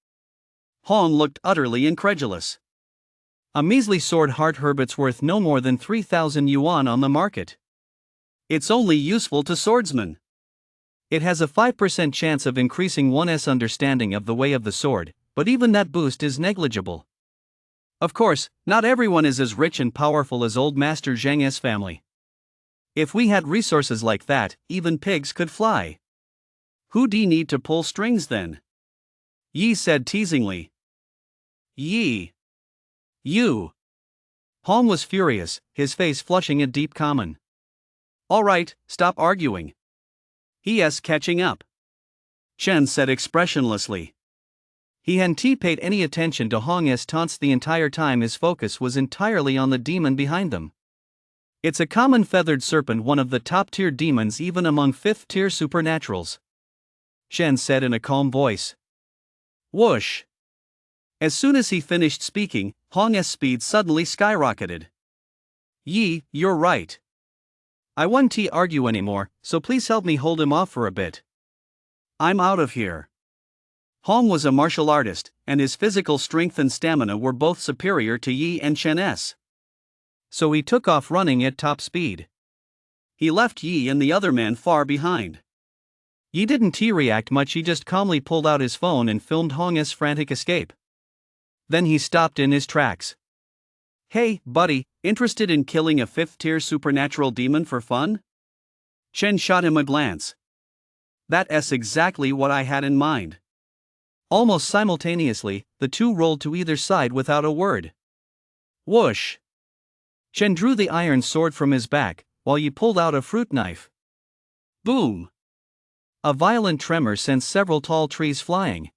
Hong looked utterly incredulous. A measly sword heart herb, it's worth no more than 3,000 yuan on the market. It's only useful to swordsmen. It has a 5% chance of increasing one's understanding of the way of the sword, but even that boost is negligible. Of course, not everyone is as rich and powerful as old Master Zheng's family. If we had resources like that, even pigs could fly. Who'd need to pull strings then? Yi said teasingly. Yi. You. Hong was furious, his face flushing a deep common. All right, stop arguing. He's catching up. Chen said expressionlessly. He hadn't paid any attention to Hong's taunts the entire time. His focus was entirely on the demon behind them. It's a common feathered serpent, one of the top-tier demons even among 5th-tier supernaturals. Shen said in a calm voice. Whoosh! As soon as he finished speaking, Hong's speed suddenly skyrocketed. Yi, you're right. I won't argue anymore, so please help me hold him off for a bit. I'm out of here. Hong was a martial artist, and his physical strength and stamina were both superior to Yi and Chen's. So he took off running at top speed. He left Yi and the other man far behind. Yi didn't react much, he just calmly pulled out his phone and filmed Hong's frantic escape. Then he stopped in his tracks. Hey, buddy, interested in killing a 5th-tier supernatural demon for fun? Chen shot him a glance. That's exactly what I had in mind. Almost simultaneously, the two rolled to either side without a word. Whoosh! Chen drew the iron sword from his back, while Yi pulled out a fruit knife. Boom! A violent tremor sent several tall trees flying.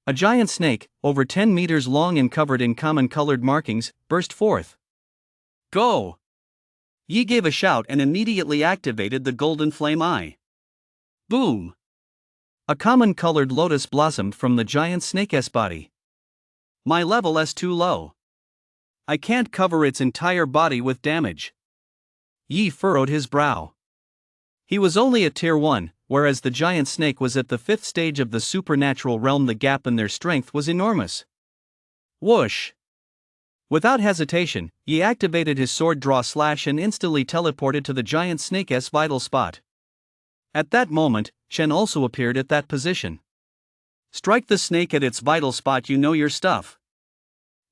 A giant snake, over 10 meters long and covered in common-colored markings, burst forth. Go! Yi gave a shout and immediately activated the golden flame eye. Boom! A common-colored lotus blossomed from the giant snake's body. My level is too low. I can't cover its entire body with damage. Yi furrowed his brow. He was only at Tier 1, whereas the giant snake was at the 5th stage of the supernatural realm. The gap in their strength was enormous. Whoosh! Without hesitation, Yi activated his sword draw slash and instantly teleported to the giant snake's vital spot. At that moment, Chen also appeared at that position. Strike the snake at its vital spot, you know your stuff.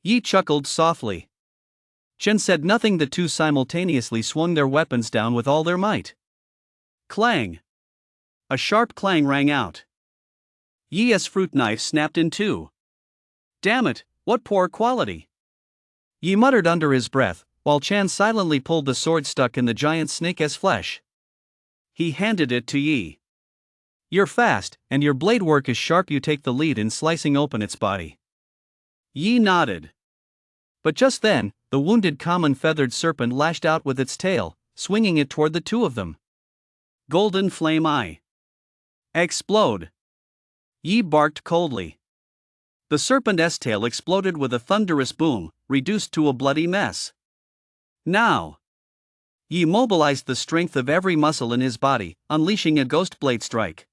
Yi chuckled softly. Chen said nothing. The two simultaneously swung their weapons down with all their might. Clang! A sharp clang rang out. Yi's fruit knife snapped in two. Damn it, what poor quality! Yi muttered under his breath, while Chen silently pulled the sword stuck in the giant snake's flesh. He handed it to Yi. You're fast, and your blade work is sharp. You take the lead in slicing open its body. Yi nodded. But just then, the wounded common feathered serpent lashed out with its tail, swinging it toward the two of them. Golden flame eye. Explode! Yi barked coldly. The serpent's tail exploded with a thunderous boom, reduced to a bloody mess. Now! Yi mobilized the strength of every muscle in his body, unleashing a ghost blade strike.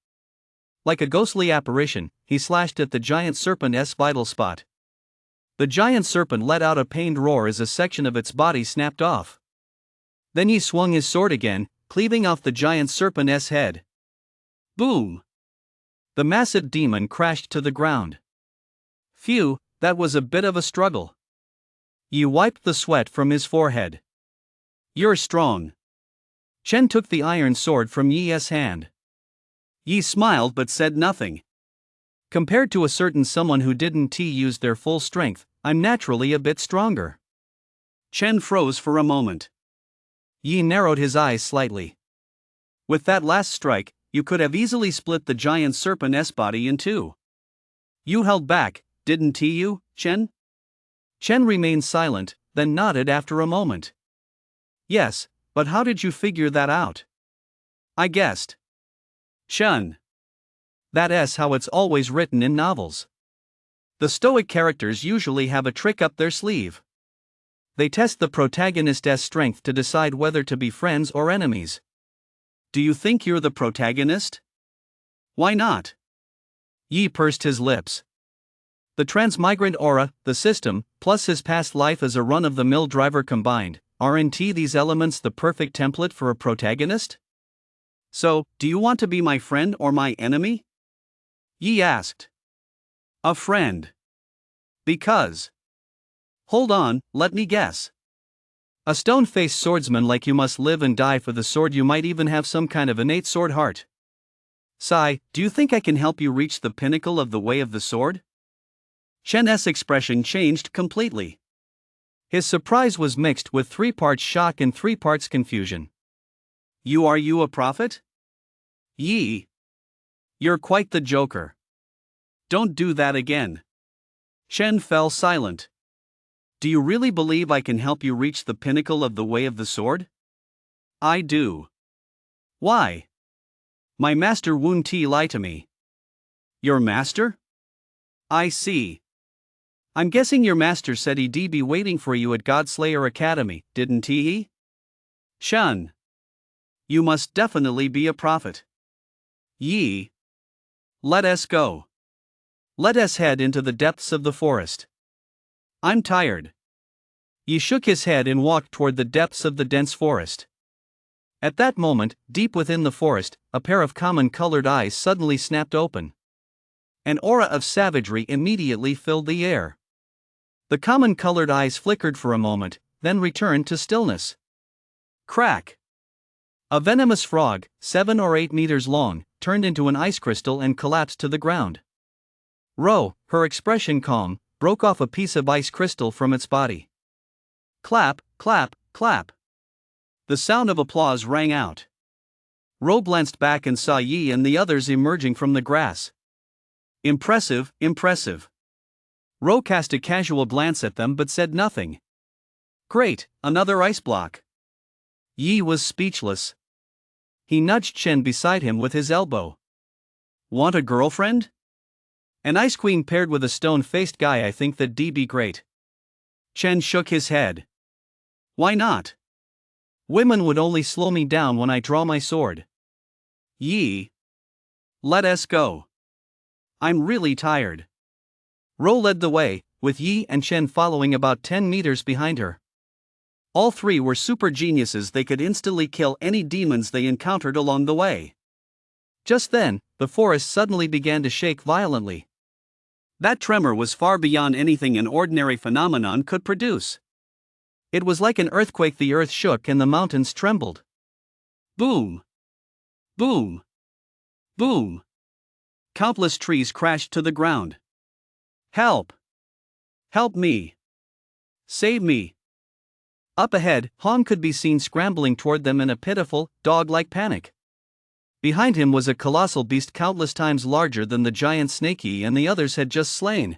Like a ghostly apparition, he slashed at the giant serpent's vital spot. The giant serpent let out a pained roar as a section of its body snapped off. Then Yi swung his sword again, cleaving off the giant serpent's head. Boom! The massive demon crashed to the ground. Phew, that was a bit of a struggle. Yi wiped the sweat from his forehead. You're strong. Chen took the iron sword from Yi's hand. Yi smiled but said nothing. Compared to a certain someone who didn't use their full strength, I'm naturally a bit stronger. Chen froze for a moment. Yi narrowed his eyes slightly. With that last strike, you could have easily split the giant serpent's body in two. You held back, didn't you, Chen? Chen remained silent, then nodded after a moment. Yes, but how did you figure that out? I guessed. Chen. That's how it's always written in novels. The stoic characters usually have a trick up their sleeve. They test the protagonist's strength to decide whether to be friends or enemies. Do you think you're the protagonist? Why not? Yi pursed his lips. The transmigrant aura, the system, plus his past life as a run-of-the-mill driver combined, aren't these elements the perfect template for a protagonist? So, do you want to be my friend or my enemy? Yi asked. A friend. Because. Hold on, let me guess. A stone-faced swordsman like you must live and die for the sword. You might even have some kind of innate sword heart. Sai, do you think I can help you reach the pinnacle of the way of the sword? Chen's expression changed completely. His surprise was mixed with 3 parts shock and 3 parts confusion. Are you a prophet? Yi. You're quite the joker. Don't do that again. Chen fell silent. Do you really believe I can help you reach the pinnacle of the way of the sword? I do. Why? My master Wen Ti lied to me. Your master? I see. I'm guessing your master said he'd be waiting for you at Godslayer Academy, didn't he? Chen. You must definitely be a prophet. Yi. Let us go. Let us head into the depths of the forest. I'm tired. Yi shook his head and walked toward the depths of the dense forest. At that moment, deep within the forest, a pair of common-colored eyes suddenly snapped open. An aura of savagery immediately filled the air. The common-colored eyes flickered for a moment, then returned to stillness. Crack! A venomous frog, 7 or 8 meters long, turned into an ice crystal and collapsed to the ground. Ro, her expression calm, broke off a piece of ice crystal from its body. Clap, clap, clap. The sound of applause rang out. Ro glanced back and saw Yi and the others emerging from the grass. Impressive, impressive. Ro cast a casual glance at them but said nothing. Great, another ice block. Yi was speechless. He nudged Chen beside him with his elbow. Want a girlfriend? An ice queen paired with a stone-faced guy, I think that'd be great. Chen shook his head. Why not? Women would only slow me down when I draw my sword. Yi. Let us go. I'm really tired. Ro led the way, with Yi and Chen following about 10 meters behind her. All three were super geniuses. They could instantly kill any demons they encountered along the way. Just then, the forest suddenly began to shake violently. That tremor was far beyond anything an ordinary phenomenon could produce. It was like an earthquake. The earth shook and the mountains trembled. Boom! Boom! Boom! Countless trees crashed to the ground. Help! Help me! Save me! Up ahead, Han could be seen scrambling toward them in a pitiful, dog-like panic. Behind him was a colossal beast countless times larger than the giant snake he and the others had just slain.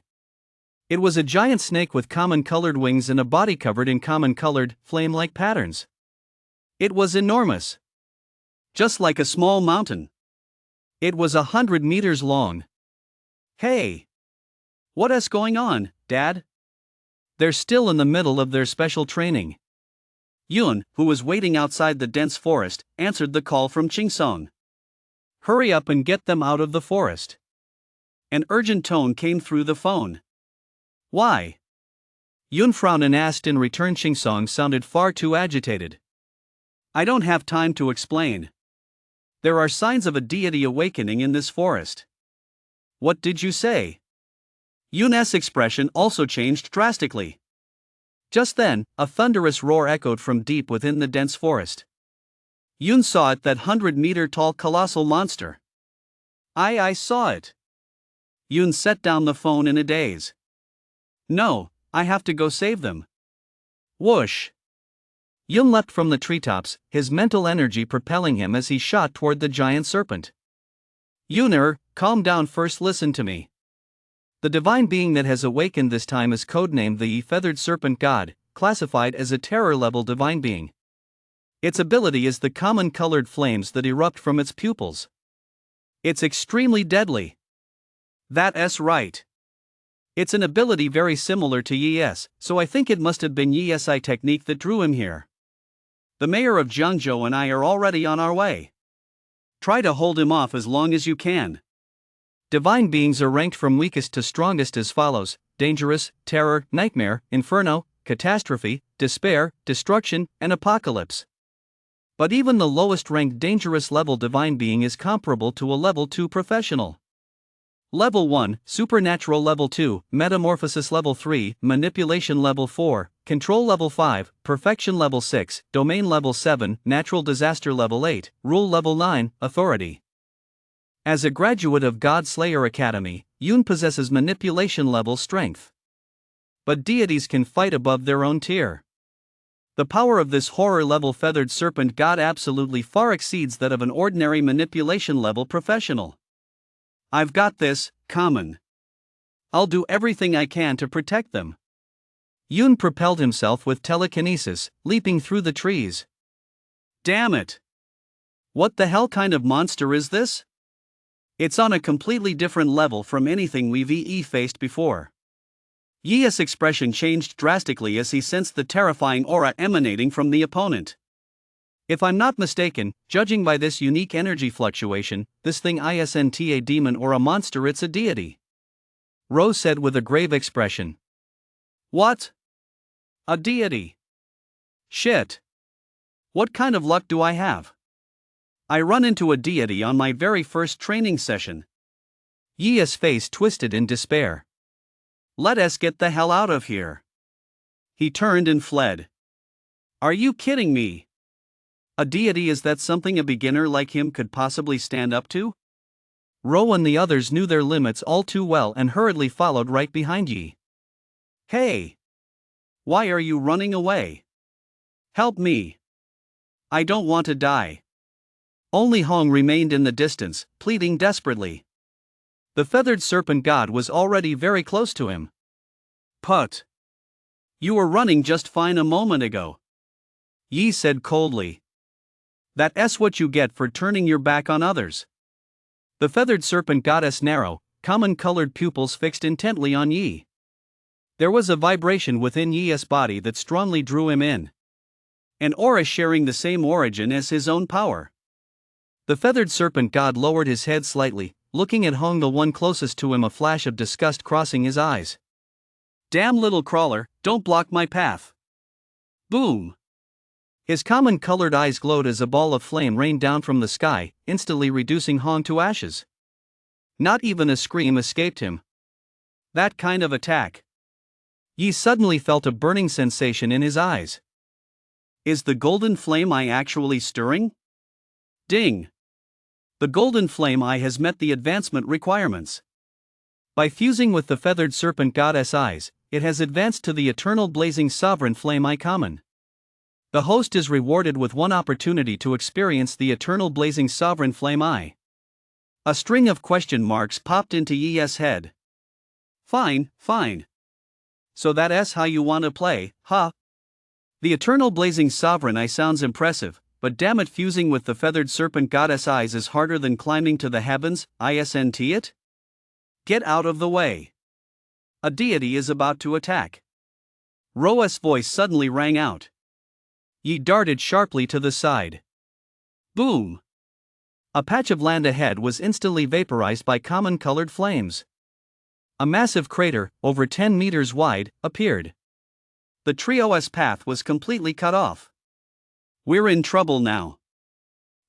It was a giant snake with common-colored wings and a body covered in common-colored, flame-like patterns. It was enormous. Just like a small mountain. It was 100 meters long. Hey! What's going on, Dad? They're still in the middle of their special training. Yun, who was waiting outside the dense forest, answered the call from Chingsong. Hurry up and get them out of the forest. An urgent tone came through the phone. Why? Yun frowned and asked in return. Chingsong sounded far too agitated. I don't have time to explain. There are signs of a deity awakening in this forest. What did you say? Yun's expression also changed drastically. Just then, a thunderous roar echoed from deep within the dense forest. Yun saw it, that 100-meter-tall colossal monster. I saw it. Yun set down the phone in a daze. No, I have to go save them. Whoosh! Yun leapt from the treetops, his mental energy propelling him as he shot toward the giant serpent. Yuner, calm down first, listen to me. The divine being that has awakened this time is codenamed the Feathered Serpent God, classified as a terror-level divine being. Its ability is the common-colored flames that erupt from its pupils. It's extremely deadly. That's right. It's an ability very similar to Yi's, so I think it must have been Yi's technique that drew him here. The mayor of Jiangzhou and I are already on our way. Try to hold him off as long as you can. Divine beings are ranked from weakest to strongest as follows: dangerous, terror, nightmare, inferno, catastrophe, despair, destruction, and apocalypse. But even the lowest ranked dangerous level divine being is comparable to a level 2 professional. Level 1, supernatural level 2, metamorphosis level 3, manipulation level 4, control level 5, perfection level 6, domain level 7, natural disaster level 8, rule level 9, authority. As a graduate of God Slayer Academy, Yun possesses manipulation level strength. But deities can fight above their own tier. The power of this horror-level feathered serpent god absolutely far exceeds that of an ordinary manipulation-level professional. I've got this, common. I'll do everything I can to protect them. Yun propelled himself with telekinesis, leaping through the trees. Damn it! What the hell kind of monster is this? It's on a completely different level from anything we've faced before. Yi's expression changed drastically as he sensed the terrifying aura emanating from the opponent. If I'm not mistaken, judging by this unique energy fluctuation, this thing isn't a demon or a monster, it's a deity. Rose said with a grave expression. What? A deity? Shit. What kind of luck do I have? I run into a deity on my very first training session. Yi's face twisted in despair. Let us get the hell out of here. He turned and fled. Are you kidding me? A deity, is that something a beginner like him could possibly stand up to? Ro and the others knew their limits all too well and hurriedly followed right behind Yi. Hey! Why are you running away? Help me! I don't want to die. Only Hong remained in the distance, pleading desperately. The feathered serpent god was already very close to him. Put. You were running just fine a moment ago. Yi said coldly. That's what you get for turning your back on others. The feathered serpent goddess narrow, common-colored pupils fixed intently on Yi. There was a vibration within Yi's body that strongly drew him in. An aura sharing the same origin as his own power. The feathered serpent god lowered his head slightly, looking at Hong, the one closest to him, a flash of disgust crossing his eyes. Damn little crawler, don't block my path. Boom! His common-colored eyes glowed as a ball of flame rained down from the sky, instantly reducing Hong to ashes. Not even a scream escaped him. That kind of attack. Yi suddenly felt a burning sensation in his eyes. Is the golden flame eye actually stirring? Ding! The golden flame eye has met the advancement requirements. By fusing with the feathered serpent goddess eyes, it has advanced to the eternal blazing sovereign flame eye common. The host is rewarded with one opportunity to experience the eternal blazing sovereign flame eye. A string of question marks popped into Yi's head. Fine. So that's how you want to play, huh? The eternal blazing sovereign eye sounds impressive, but damn it, fusing with the feathered serpent goddess eyes is harder than climbing to the heavens, isn't it? Get out of the way. A deity is about to attack. Roa's voice suddenly rang out. Yi darted sharply to the side. Boom! A patch of land ahead was instantly vaporized by common-colored flames. A massive crater, over 10 meters wide, appeared. The trio's path was completely cut off. We're in trouble now,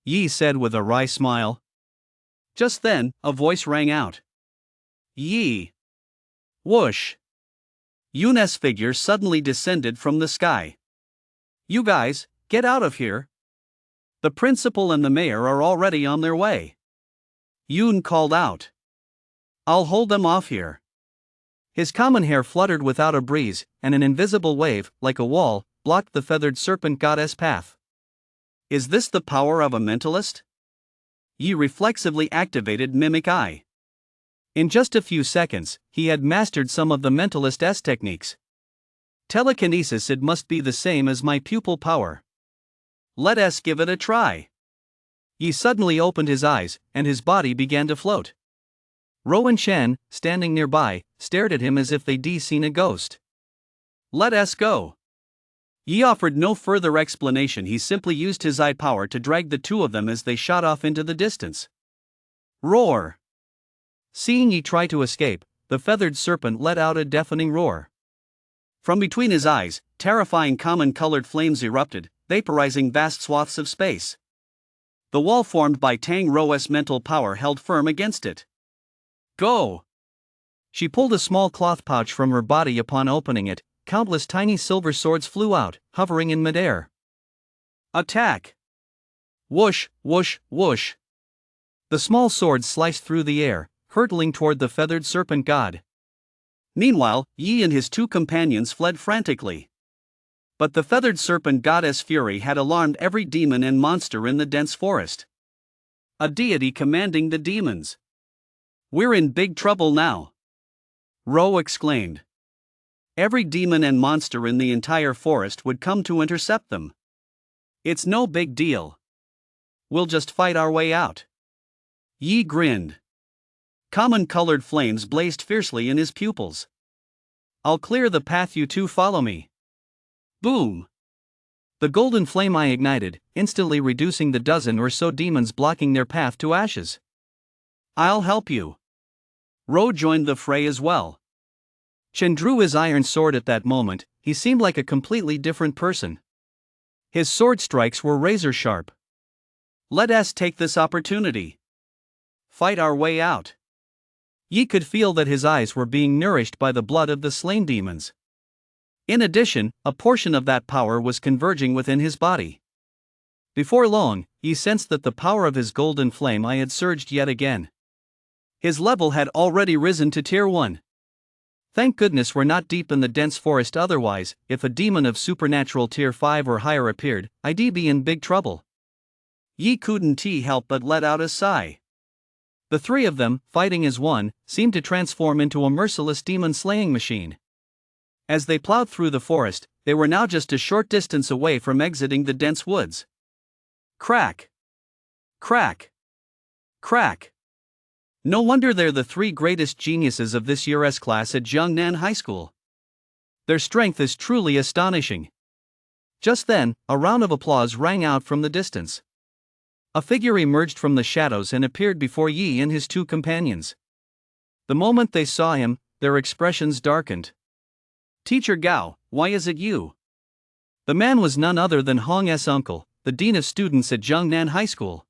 Yi said with a wry smile. Just then, a voice rang out. Yi! Whoosh! Yun's figure suddenly descended from the sky. You guys, get out of here. The principal and the mayor are already on their way. Yun called out. I'll hold them off here. His common hair fluttered without a breeze, and an invisible wave, like a wall, blocked the feathered serpent goddess path. Is this the power of a mentalist? Yi reflexively activated Mimic Eye. In just a few seconds, he had mastered some of the mentalist's techniques. Telekinesis, it must be the same as my pupil power. Let us give it a try. Yi suddenly opened his eyes, and his body began to float. Ro and Chen, standing nearby, stared at him as if they'd seen a ghost. Let us go. Yi offered no further explanation. He simply used his eye power to drag the two of them as they shot off into the distance. Roar! Seeing Yi try to escape, the feathered serpent let out a deafening roar. From between his eyes, terrifying common-colored flames erupted, vaporizing vast swaths of space. The wall formed by Tang Ro's mental power held firm against it. Go! She pulled a small cloth pouch from her body. Upon opening it, countless tiny silver swords flew out, hovering in midair. Attack! Whoosh, whoosh, whoosh! The small swords sliced through the air, hurtling toward the feathered serpent god. Meanwhile, Yi and his two companions fled frantically. But the feathered serpent goddess fury had alarmed every demon and monster in the dense forest. A deity commanding the demons. We're in big trouble now, Ro exclaimed. Every demon and monster in the entire forest would come to intercept them. It's no big deal. We'll just fight our way out. Yi grinned. Common-colored flames blazed fiercely in his pupils. I'll clear the path, you two follow me. Boom! The golden flame eye ignited, instantly reducing the dozen or so demons blocking their path to ashes. I'll help you. Ro joined the fray as well. Chen drew his iron sword at that moment. He seemed like a completely different person. His sword strikes were razor sharp. Let us take this opportunity. Fight our way out. Yi could feel that his eyes were being nourished by the blood of the slain demons. In addition, a portion of that power was converging within his body. Before long, Yi sensed that the power of his golden flame eye had surged yet again. His level had already risen to Tier 1. Thank goodness we're not deep in the dense forest, otherwise, if a demon of supernatural tier 5 or higher appeared, I'd be in big trouble. Yi couldn't help but let out a sigh. The three of them, fighting as one, seemed to transform into a merciless demon-slaying machine. As they plowed through the forest, they were now just a short distance away from exiting the dense woods. Crack! Crack! Crack! No wonder they're the three greatest geniuses of this year's class at Jiangnan High School. Their strength is truly astonishing. Just then, a round of applause rang out from the distance. A figure emerged from the shadows and appeared before Yi and his two companions. The moment they saw him, their expressions darkened. "Teacher Gao, why is it you?" The man was none other than Hong's uncle, the dean of students at Jiangnan High School.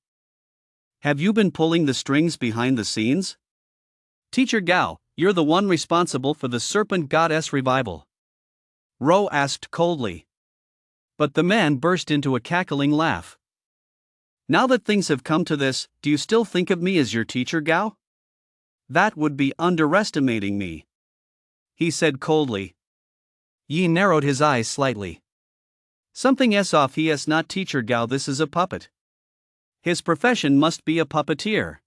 "Have you been pulling the strings behind the scenes? Teacher Gao, you're the one responsible for the serpent goddess revival?" Ro asked coldly. But the man burst into a cackling laugh. "Now that things have come to this, do you still think of me as your teacher, Gao? That would be underestimating me," he said coldly. Yi narrowed his eyes slightly. "Something's off. He is not teacher Gao, this is a puppet. His profession must be a puppeteer."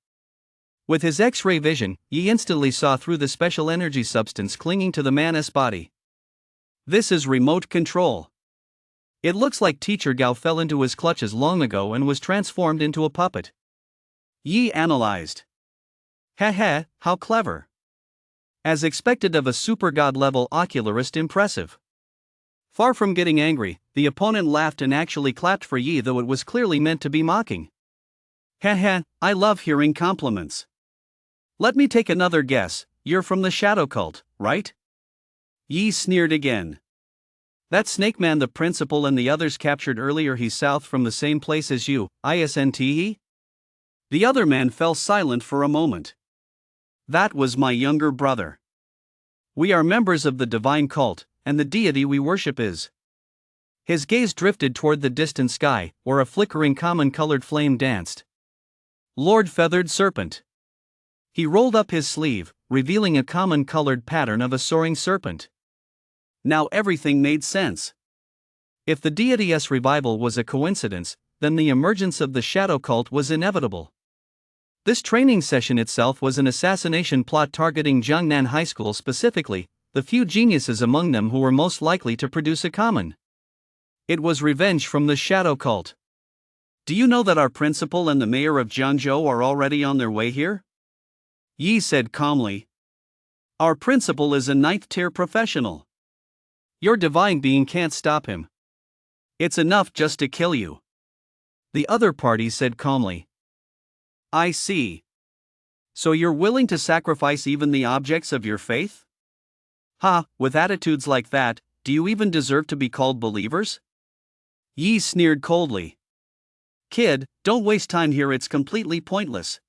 With his X-ray vision, Yi instantly saw through the special energy substance clinging to the man's body. "This is remote control. It looks like teacher Gao fell into his clutches long ago and was transformed into a puppet." Yi analyzed. "Heh, how clever. As expected of a super god-level ocularist, impressive." Far from getting angry, the opponent laughed and actually clapped for Yi, though it was clearly meant to be mocking. "Heh, I love hearing compliments. Let me take another guess, you're from the Shadow Cult, right?" Yi sneered again. "That snake man the principal and the others captured earlier, he's south from the same place as you, isn't he?" The other man fell silent for a moment. "That was my younger brother. We are members of the divine cult, and the deity we worship is..." His gaze drifted toward the distant sky, where a flickering common-colored flame danced. "Lord Feathered Serpent." He rolled up his sleeve, revealing a common-colored pattern of a soaring serpent. Now everything made sense. If the deity's revival was a coincidence, then the emergence of the shadow cult was inevitable. This training session itself was an assassination plot targeting Jiangnan High School, specifically the few geniuses among them who were most likely to produce a common. It was revenge from the shadow cult. "Do you know that our principal and the mayor of Jiangzhou are already on their way here?" Yi said calmly. "Our principal is a 9th-tier professional. Your divine being can't stop him. It's enough just to kill you." The other party said calmly. "I see. So you're willing to sacrifice even the objects of your faith? Ha, with attitudes like that, do you even deserve to be called believers?" Yi sneered coldly. "Kid, don't waste time here, it's completely pointless.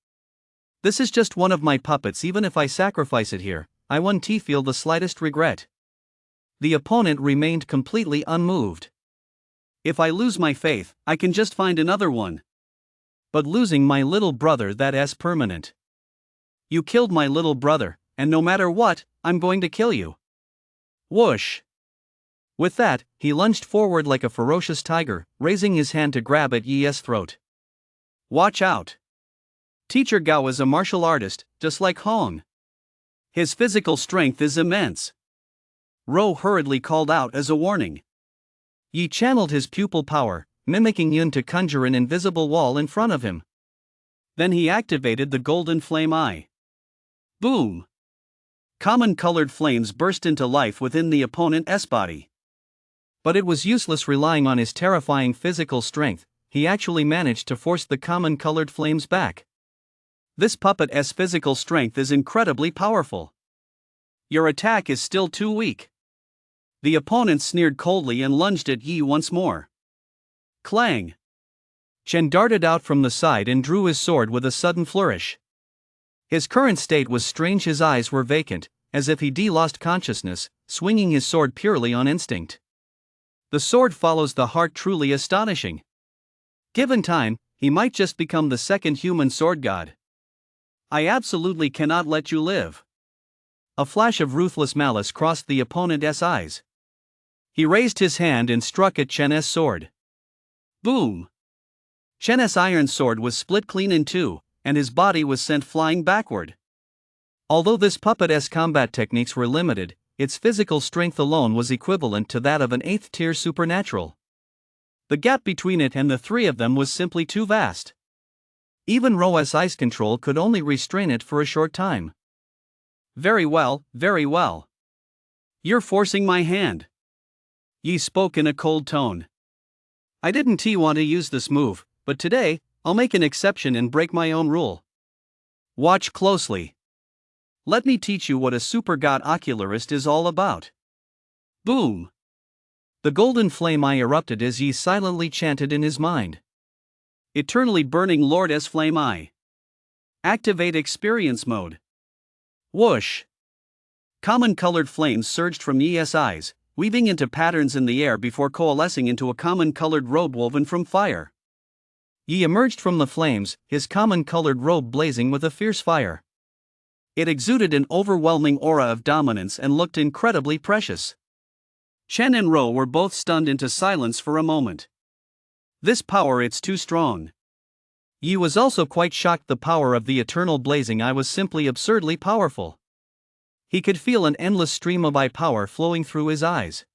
This is just one of my puppets. Even if I sacrifice it here, I won't feel the slightest regret." The opponent remained completely unmoved. "If I lose my faith, I can just find another one. But losing my little brother, that's permanent. You killed my little brother, and no matter what, I'm going to kill you." Whoosh! With that, he lunged forward like a ferocious tiger, raising his hand to grab at Yi's throat. "Watch out! Teacher Gao is a martial artist, just like Hong. His physical strength is immense." Ro hurriedly called out as a warning. Yi channeled his pupil power, mimicking Yun to conjure an invisible wall in front of him. Then he activated the golden flame eye. Boom! Common-colored flames burst into life within the opponent's body. But it was useless relying on his terrifying physical strength. He actually managed to force the common-colored flames back. This puppet's physical strength is incredibly powerful. "Your attack is still too weak." The opponent sneered coldly and lunged at Yi once more. Clang! Chen darted out from the side and drew his sword with a sudden flourish. His current state was strange. His eyes were vacant, as if he'd lost consciousness, swinging his sword purely on instinct. The sword follows the heart, truly astonishing. Given time, he might just become the second human sword god. "I absolutely cannot let you live." A flash of ruthless malice crossed the opponent's eyes. He raised his hand and struck at Chen's sword. Boom! Chen's iron sword was split clean in two, and his body was sent flying backward. Although this puppet's combat techniques were limited, its physical strength alone was equivalent to that of an 8th-tier supernatural. The gap between it and the three of them was simply too vast. Even Ro's ice control could only restrain it for a short time. Very well, very well. You're forcing my hand. Yi spoke in a cold tone. I didn't want to use this move, but today, I'll make an exception and break my own rule. Watch closely. Let me teach you what a super god ocularist is all about. Boom! The golden flame eye erupted as Yi silently chanted in his mind. Eternally burning Lord's flame eye. Activate experience mode. Whoosh! Common colored flames surged from Yi's eyes, weaving into patterns in the air before coalescing into a common colored robe woven from fire. Yi emerged from the flames, his common colored robe blazing with a fierce fire. It exuded an overwhelming aura of dominance and looked incredibly precious. Chen and Ro were both stunned into silence for a moment. This power, it's too strong. Yi was also quite shocked. The power of the eternal blazing eye was simply absurdly powerful. He could feel an endless stream of eye power flowing through his eyes.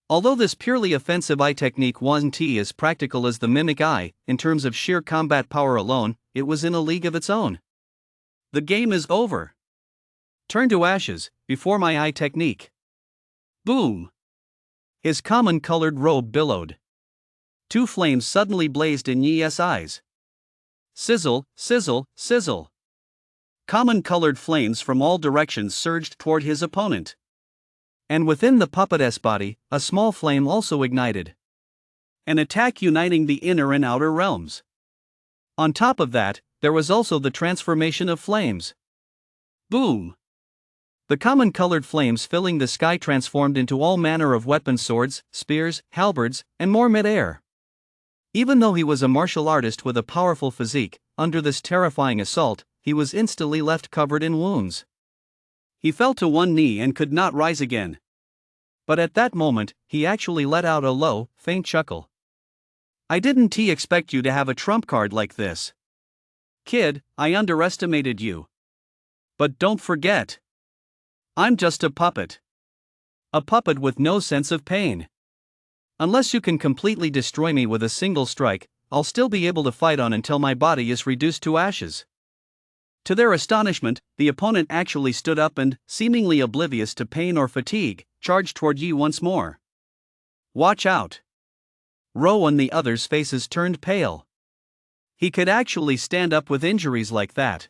Although this purely offensive eye technique wasn't as practical as the mimic eye, in terms of sheer combat power alone, it was in a league of its own. The game is over. Turn to ashes, before my eye technique. Boom! His common colored robe billowed. Two flames suddenly blazed in Yi's eyes. Sizzle, sizzle, sizzle. Common colored flames from all directions surged toward his opponent. And within the puppet's body, a small flame also ignited. An attack uniting the inner and outer realms. On top of that, there was also the transformation of flames. Boom! The common colored flames filling the sky transformed into all manner of weapons, swords, spears, halberds, and more mid-air. Even though he was a martial artist with a powerful physique, under this terrifying assault, he was instantly left covered in wounds. He fell to one knee and could not rise again. But at that moment, he actually let out a low, faint chuckle. I didn't expect you to have a trump card like this. Kid, I underestimated you. But don't forget. I'm just a puppet. A puppet with no sense of pain. Unless you can completely destroy me with a single strike, I'll still be able to fight on until my body is reduced to ashes. To their astonishment, the opponent actually stood up and, seemingly oblivious to pain or fatigue, charged toward Yi once more. Watch out! Ro and the others' faces turned pale. He could actually stand up with injuries like that.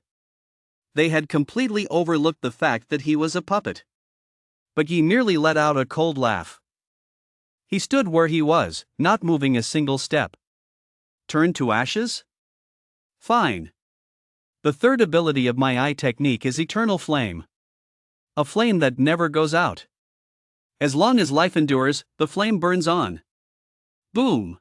They had completely overlooked the fact that he was a puppet. But Yi merely let out a cold laugh. He stood where he was, not moving a single step. Turn to ashes? Fine. The third ability of my eye technique is Eternal Flame. A flame that never goes out. As long as life endures, the flame burns on. Boom!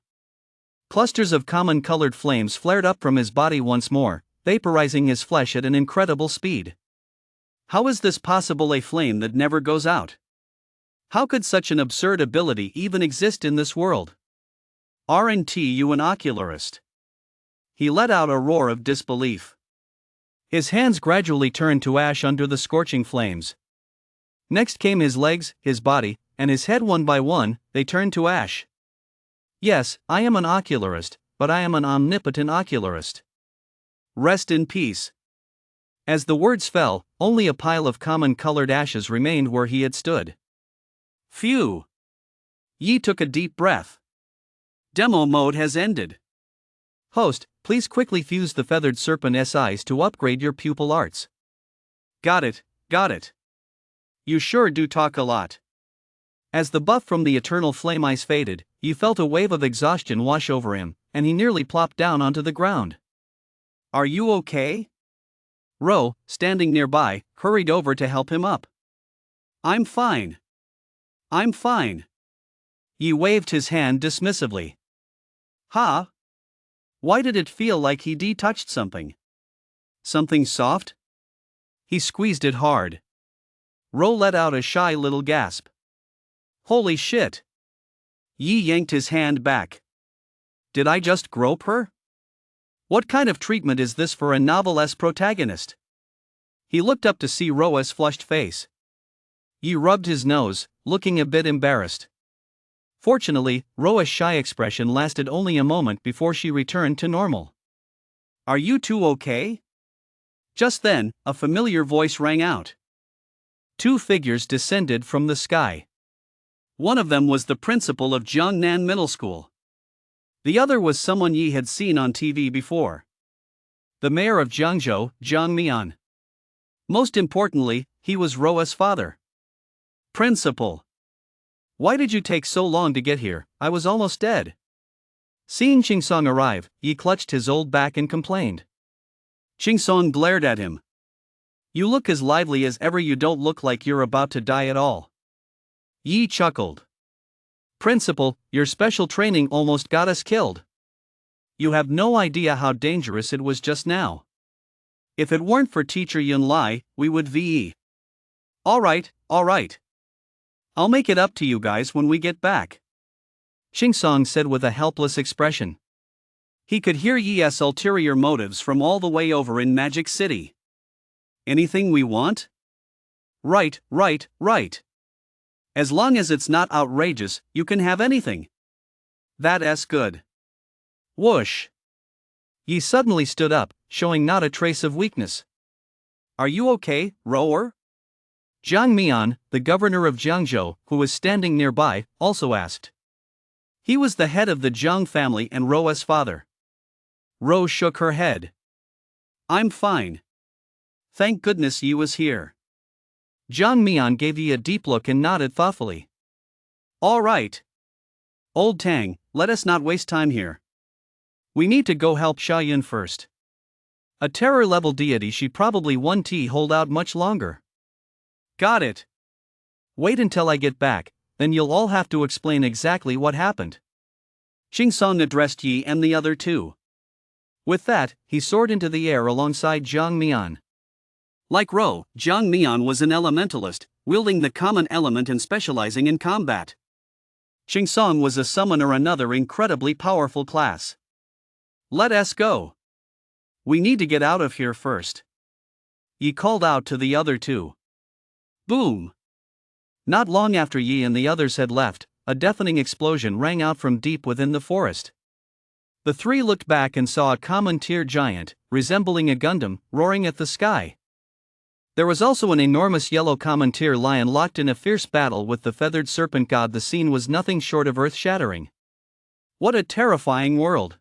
Clusters of common colored flames flared up from his body once more, vaporizing his flesh at an incredible speed. How is this possible, a flame that never goes out? How could such an absurd ability even exist in this world? Aren't you an ocularist? He let out a roar of disbelief. His hands gradually turned to ash under the scorching flames. Next came his legs, his body, and his head. One by one, they turned to ash. Yes, I am an ocularist, but I am an omnipotent ocularist. Rest in peace. As the words fell, only a pile of common-colored ashes remained where he had stood. Phew! Yi took a deep breath. Demo mode has ended. Host, please quickly fuse the feathered serpent's eyes to upgrade your pupil arts. Got it, got it. You sure do talk a lot. As the buff from the eternal flame eyes faded, Yi felt a wave of exhaustion wash over him, and he nearly plopped down onto the ground. Are you okay? Ro, standing nearby, hurried over to help him up. I'm fine. I'm fine. Yi waved his hand dismissively. Huh? Why did it feel like he touched something? Something soft? He squeezed it hard. Ro let out a shy little gasp. Holy shit! Yi yanked his hand back. Did I just grope her? What kind of treatment is this for a novel-esque protagonist? He looked up to see Roa's flushed face. Yi rubbed his nose, looking a bit embarrassed. Fortunately, Roa's shy expression lasted only a moment before she returned to normal. Are you two okay? Just then, a familiar voice rang out. Two figures descended from the sky. One of them was the principal of Jiangnan Middle School. The other was someone Yi had seen on TV before. The mayor of Jiangzhou, Jiang Mian. Most importantly, he was Roa's father. Principal. Why did you take so long to get here? I was almost dead. Seeing Qingsong arrive, Yi clutched his old back and complained. Qingsong glared at him. You look as lively as ever. You don't look like you're about to die at all. Yi chuckled. Principal, your special training almost got us killed. You have no idea how dangerous it was just now. If it weren't for Teacher Yun Lai, we would VE. Alright. I'll make it up to you guys when we get back. Qingsong said with a helpless expression. He could hear Yi's ulterior motives from all the way over in Magic City. Anything we want? Right. As long as it's not outrageous, you can have anything. That's good. Whoosh. Yi suddenly stood up, showing not a trace of weakness. Are you okay, Rower? Jiang Mian, the governor of Jiangzhou, who was standing nearby, also asked. He was the head of the Jiang family and Roa's father. Ro shook her head. I'm fine. Thank goodness Yi was here. Jiang Mian gave Yi a deep look and nodded thoughtfully. All right. Old Tang, let us not waste time here. We need to go help Xiaoyun first. A terror-level deity, she probably won't hold out much longer. Got it. Wait until I get back, then you'll all have to explain exactly what happened. Qingsong addressed Yi and the other two. With that, he soared into the air alongside Jiang Mian. Like Ro, Jiang Mian was an elementalist, wielding the common element and specializing in combat. Qingsong was a summoner, another incredibly powerful class. Let us go. We need to get out of here first. Yi called out to the other two. Boom! Not long after Yi and the others had left, a deafening explosion rang out from deep within the forest. The three looked back and saw a common tier giant, resembling a Gundam, roaring at the sky. There was also an enormous yellow common tier lion locked in a fierce battle with the feathered serpent god. The scene was nothing short of earth-shattering. What a terrifying world!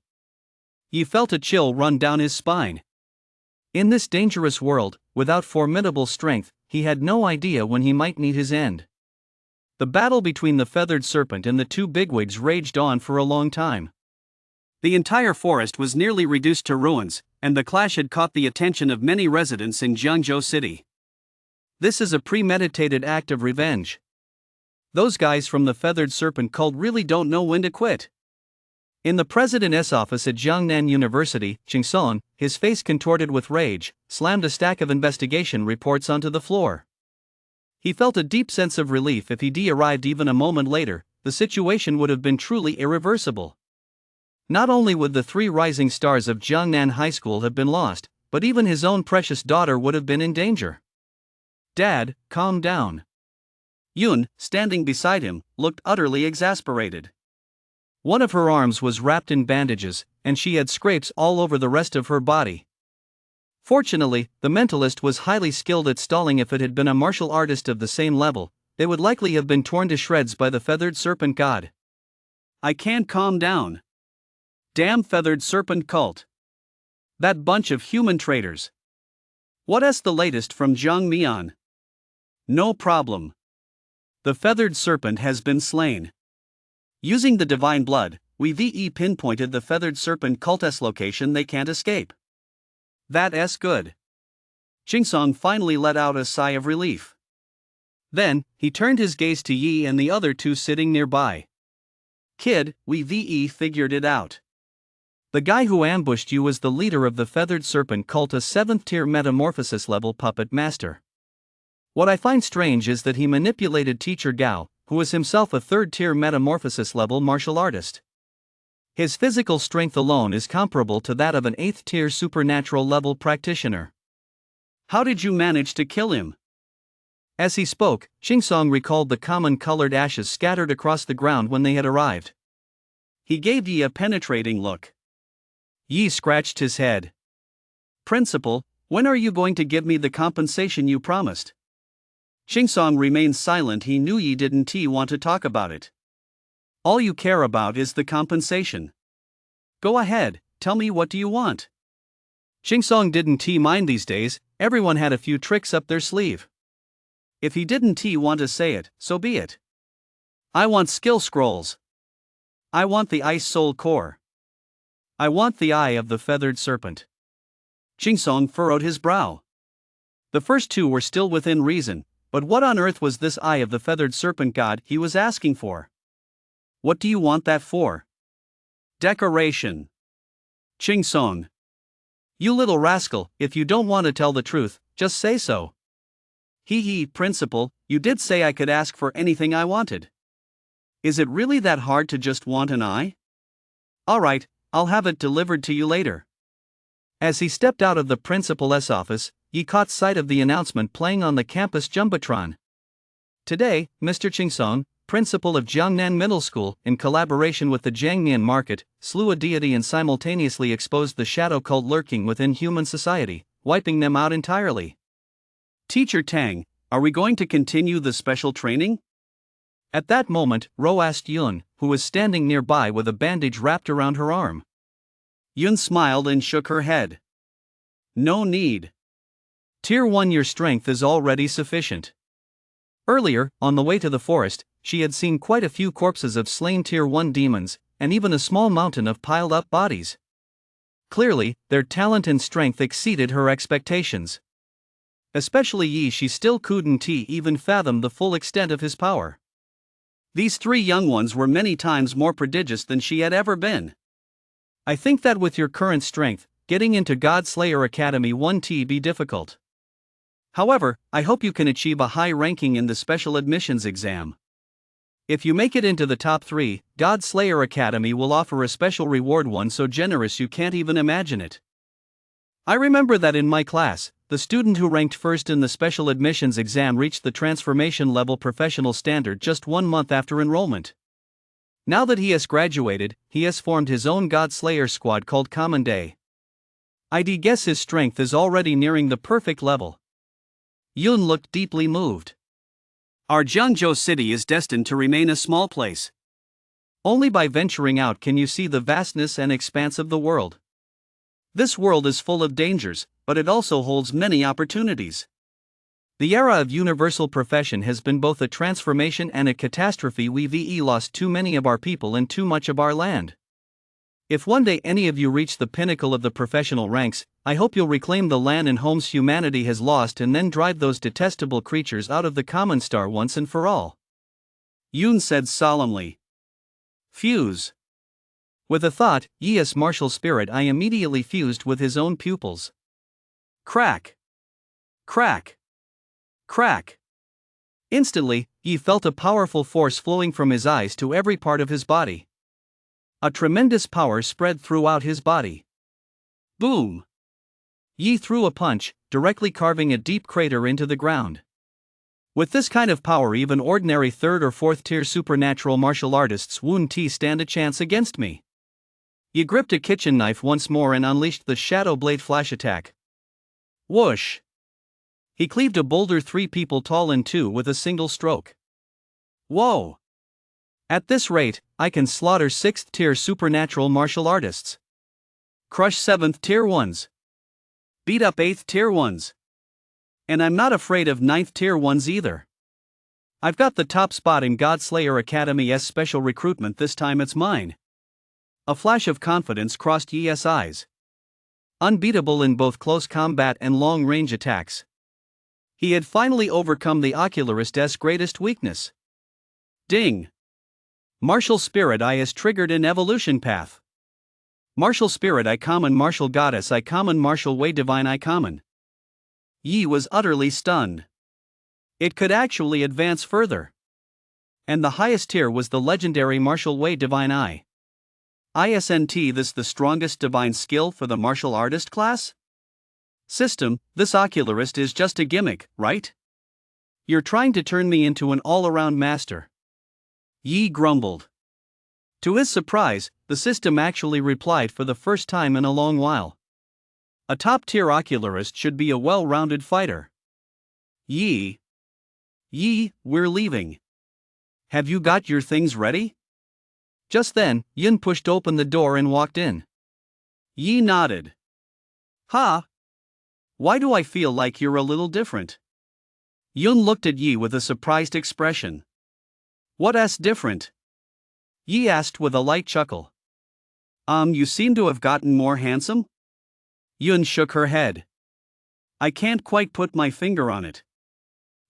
Yi felt a chill run down his spine. In this dangerous world, without formidable strength, he had no idea when he might meet his end. The battle between the feathered serpent and the two bigwigs raged on for a long time. The entire forest was nearly reduced to ruins, and the clash had caught the attention of many residents in Jiangzhou City. This is a premeditated act of revenge. Those guys from the feathered serpent cult really don't know when to quit. In the president's office at Jiangnan University, Qingsong, his face contorted with rage, slammed a stack of investigation reports onto the floor. He felt a deep sense of relief. If he'd arrived even a moment later, the situation would have been truly irreversible. Not only would the three rising stars of Jiangnan High School have been lost, but even his own precious daughter would have been in danger. Dad, calm down. Yun, standing beside him, looked utterly exasperated. One of her arms was wrapped in bandages, and she had scrapes all over the rest of her body. Fortunately, the mentalist was highly skilled at stalling. If it had been a martial artist of the same level, they would likely have been torn to shreds by the feathered serpent god. I can't calm down. Damn feathered serpent cult. That bunch of human traitors. What's the latest from Jiang Mian? No problem. The feathered serpent has been slain. Using the divine blood, we pinpointed the feathered serpent cult's location. They can't escape. That's good. Qingsong finally let out a sigh of relief. Then, he turned his gaze to Yi and the other two sitting nearby. Kid, we figured it out. The guy who ambushed you was the leader of the feathered serpent cult, a 7th tier metamorphosis level puppet master. What I find strange is that he manipulated teacher Gao, who is himself a third-tier metamorphosis-level martial artist. His physical strength alone is comparable to that of an 8th-tier supernatural-level practitioner. How did you manage to kill him? As he spoke, Qingsong recalled the common-colored ashes scattered across the ground when they had arrived. He gave Yi a penetrating look. Yi scratched his head. Principal, when are you going to give me the compensation you promised? Qingsong remained silent. He knew Yi didn't want to talk about it. All you care about is the compensation. Go ahead, tell me, what do you want? Qingsong didn't mind these days. Everyone had a few tricks up their sleeve. If he didn't want to say it, so be it. I want skill scrolls. I want the Ice Soul Core. I want the Eye of the Feathered Serpent. Qingsong furrowed his brow. The first two were still within reason, but what on earth was this Eye of the Feathered Serpent god he was asking for? What do you want that for? Decoration. Qingsong. You little rascal, if you don't want to tell the truth, just say so. Principal, you did say I could ask for anything I wanted. Is it really that hard to just want an eye? Alright, I'll have it delivered to you later. As he stepped out of the principal's office, Yi caught sight of the announcement playing on the campus jumbotron. Today, Mr. Qingsong, principal of Jiangnan Middle School, in collaboration with the Jiangmian market, slew a deity and simultaneously exposed the shadow cult lurking within human society, wiping them out entirely. Teacher Tang, are we going to continue the special training? At that moment, Ro asked Yun, who was standing nearby with a bandage wrapped around her arm. Yun smiled and shook her head. No need. Tier 1, your strength is already sufficient. Earlier, on the way to the forest, she had seen quite a few corpses of slain Tier 1 demons, and even a small mountain of piled-up bodies. Clearly, their talent and strength exceeded her expectations. Especially Yi, she still couldn't even fathom the full extent of his power. These three young ones were many times more prodigious than she had ever been. I think that with your current strength, getting into Godslayer Academy won't be difficult. However, I hope you can achieve a high ranking in the special admissions exam. If you make it into the top 3, Godslayer Academy will offer a special reward, one so generous you can't even imagine it. I remember that in my class, the student who ranked first in the special admissions exam reached the transformation level professional standard just 1 month after enrollment. Now that he has graduated, he has formed his own Godslayer squad called Common Day. I'd guess his strength is already nearing the perfect level. Yun looked deeply moved. Our Jiangzhou city is destined to remain a small place. Only by venturing out can you see the vastness and expanse of the world. This world is full of dangers, but it also holds many opportunities. The era of universal profession has been both a transformation and a catastrophe. We've lost too many of our people and too much of our land. If one day any of you reach the pinnacle of the professional ranks, I hope you'll reclaim the land and homes humanity has lost and then drive those detestable creatures out of the common star once and for all. Yun said solemnly. Fuse. With a thought, Yi's martial spirit I immediately fused with his own pupils. Crack. Crack. Crack. Instantly, Yi felt a powerful force flowing from his eyes to every part of his body. A tremendous power spread throughout his body. Boom! Yi threw a punch, directly carving a deep crater into the ground. With this kind of power, even ordinary 3rd or 4th tier supernatural martial artists wouldn't stand a chance against me. Yi gripped a kitchen knife once more and unleashed the Shadow Blade flash attack. Whoosh! He cleaved a boulder 3 people tall in 2 with a single stroke. Whoa! At this rate, I can slaughter 6th tier supernatural martial artists. Crush 7th tier ones. Beat up 8th tier ones. And I'm not afraid of 9th tier ones either. I've got the top spot in Godslayer Academy's special recruitment. This time it's mine. A flash of confidence crossed Yi's eyes. Unbeatable in both close combat and long-range attacks. He had finally overcome the ocularist's greatest weakness. Ding! Martial Spirit I has triggered an evolution path. Martial Spirit I common, Martial Goddess I common, Martial Way Divine I common. Yi was utterly stunned. It could actually advance further. And the highest tier was the legendary martial way Divine Eye. Isn't this the strongest divine skill for the martial artist class? System, this ocularist is just a gimmick, right? You're trying to turn me into an all-around master. Yi grumbled. To his surprise, the system actually replied for the first time in a long while. A top-tier ocularist should be a well-rounded fighter. Yi, we're leaving. Have you got your things ready? Just then, Yun pushed open the door and walked in. Yi nodded. Ha! Why do I feel like you're a little different? Yun looked at Yi with a surprised expression. What's different? Yi asked with a light chuckle. You seem to have gotten more handsome? Yun shook her head. I can't quite put my finger on it.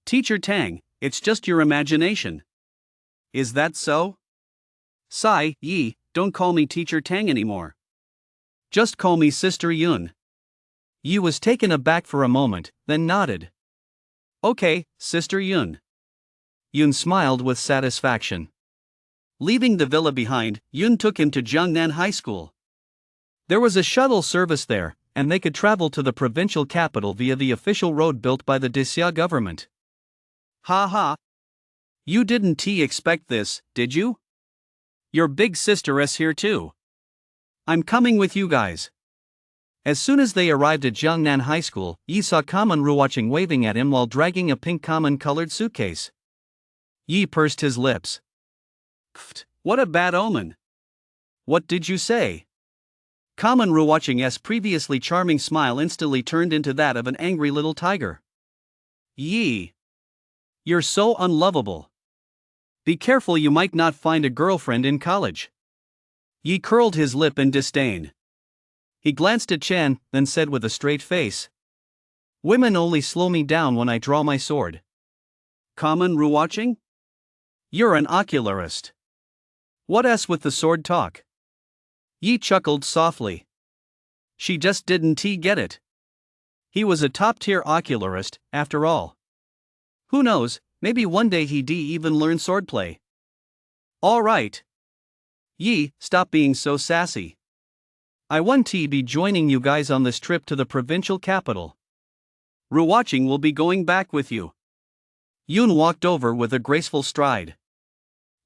Teacher Tang, it's just your imagination. Is that so? Sigh, Yi, don't call me Teacher Tang anymore. Just call me Sister Yun. Yi was taken aback for a moment, then nodded. Okay, Sister Yun. Yun smiled with satisfaction. Leaving the villa behind, Yun took him to Jiangnan High School. There was a shuttle service there, and they could travel to the provincial capital via the official road built by the Xia government. Ha ha. You didn't expect this, did you? Your big sister is here too. I'm coming with you guys. As soon as they arrived at Jiangnan High School, Yi saw Kamen Ruocheng waving at him while dragging a pink Kamen-colored suitcase. Yi pursed his lips. Pfft, what a bad omen. What did you say? Kamen Ruocheng's previously charming smile instantly turned into that of an angry little tiger. Yi. You're so unlovable. Be careful, you might not find a girlfriend in college. Yi curled his lip in disdain. He glanced at Chen, then said with a straight face. Women only slow me down when I draw my sword. Kamen Ruocheng? You're an ocularist. What's with the sword talk? Yi chuckled softly. She just didn't get it. He was a top-tier ocularist, after all. Who knows, maybe one day he'd even learn swordplay. All right. Yi, stop being so sassy. I want to be joining you guys on this trip to the provincial capital. Ruocheng will be going back with you. Yun walked over with a graceful stride.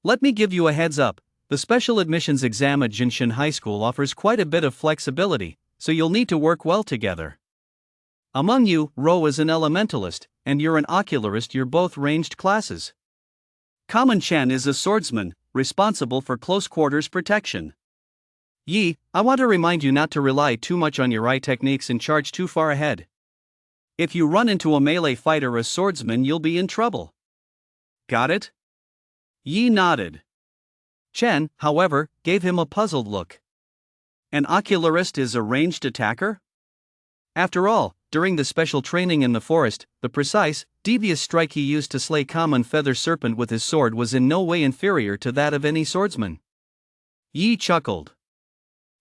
Let me give you a heads up, the special admissions exam at Jinshin High School offers quite a bit of flexibility, so you'll need to work well together. Among you, Ro is an elementalist, and you're an ocularist. You're both ranged classes. Kamen Chan is a swordsman, responsible for close quarters protection. Yi, I want to remind you not to rely too much on your eye techniques and charge too far ahead. If you run into a melee fighter or swordsman, you'll be in trouble. Got it? Yi nodded. Chen, however, gave him a puzzled look. An ocularist is a ranged attacker? After all, during the special training in the forest, the precise, devious strike he used to slay Common Feather Serpent with his sword was in no way inferior to that of any swordsman. Yi chuckled.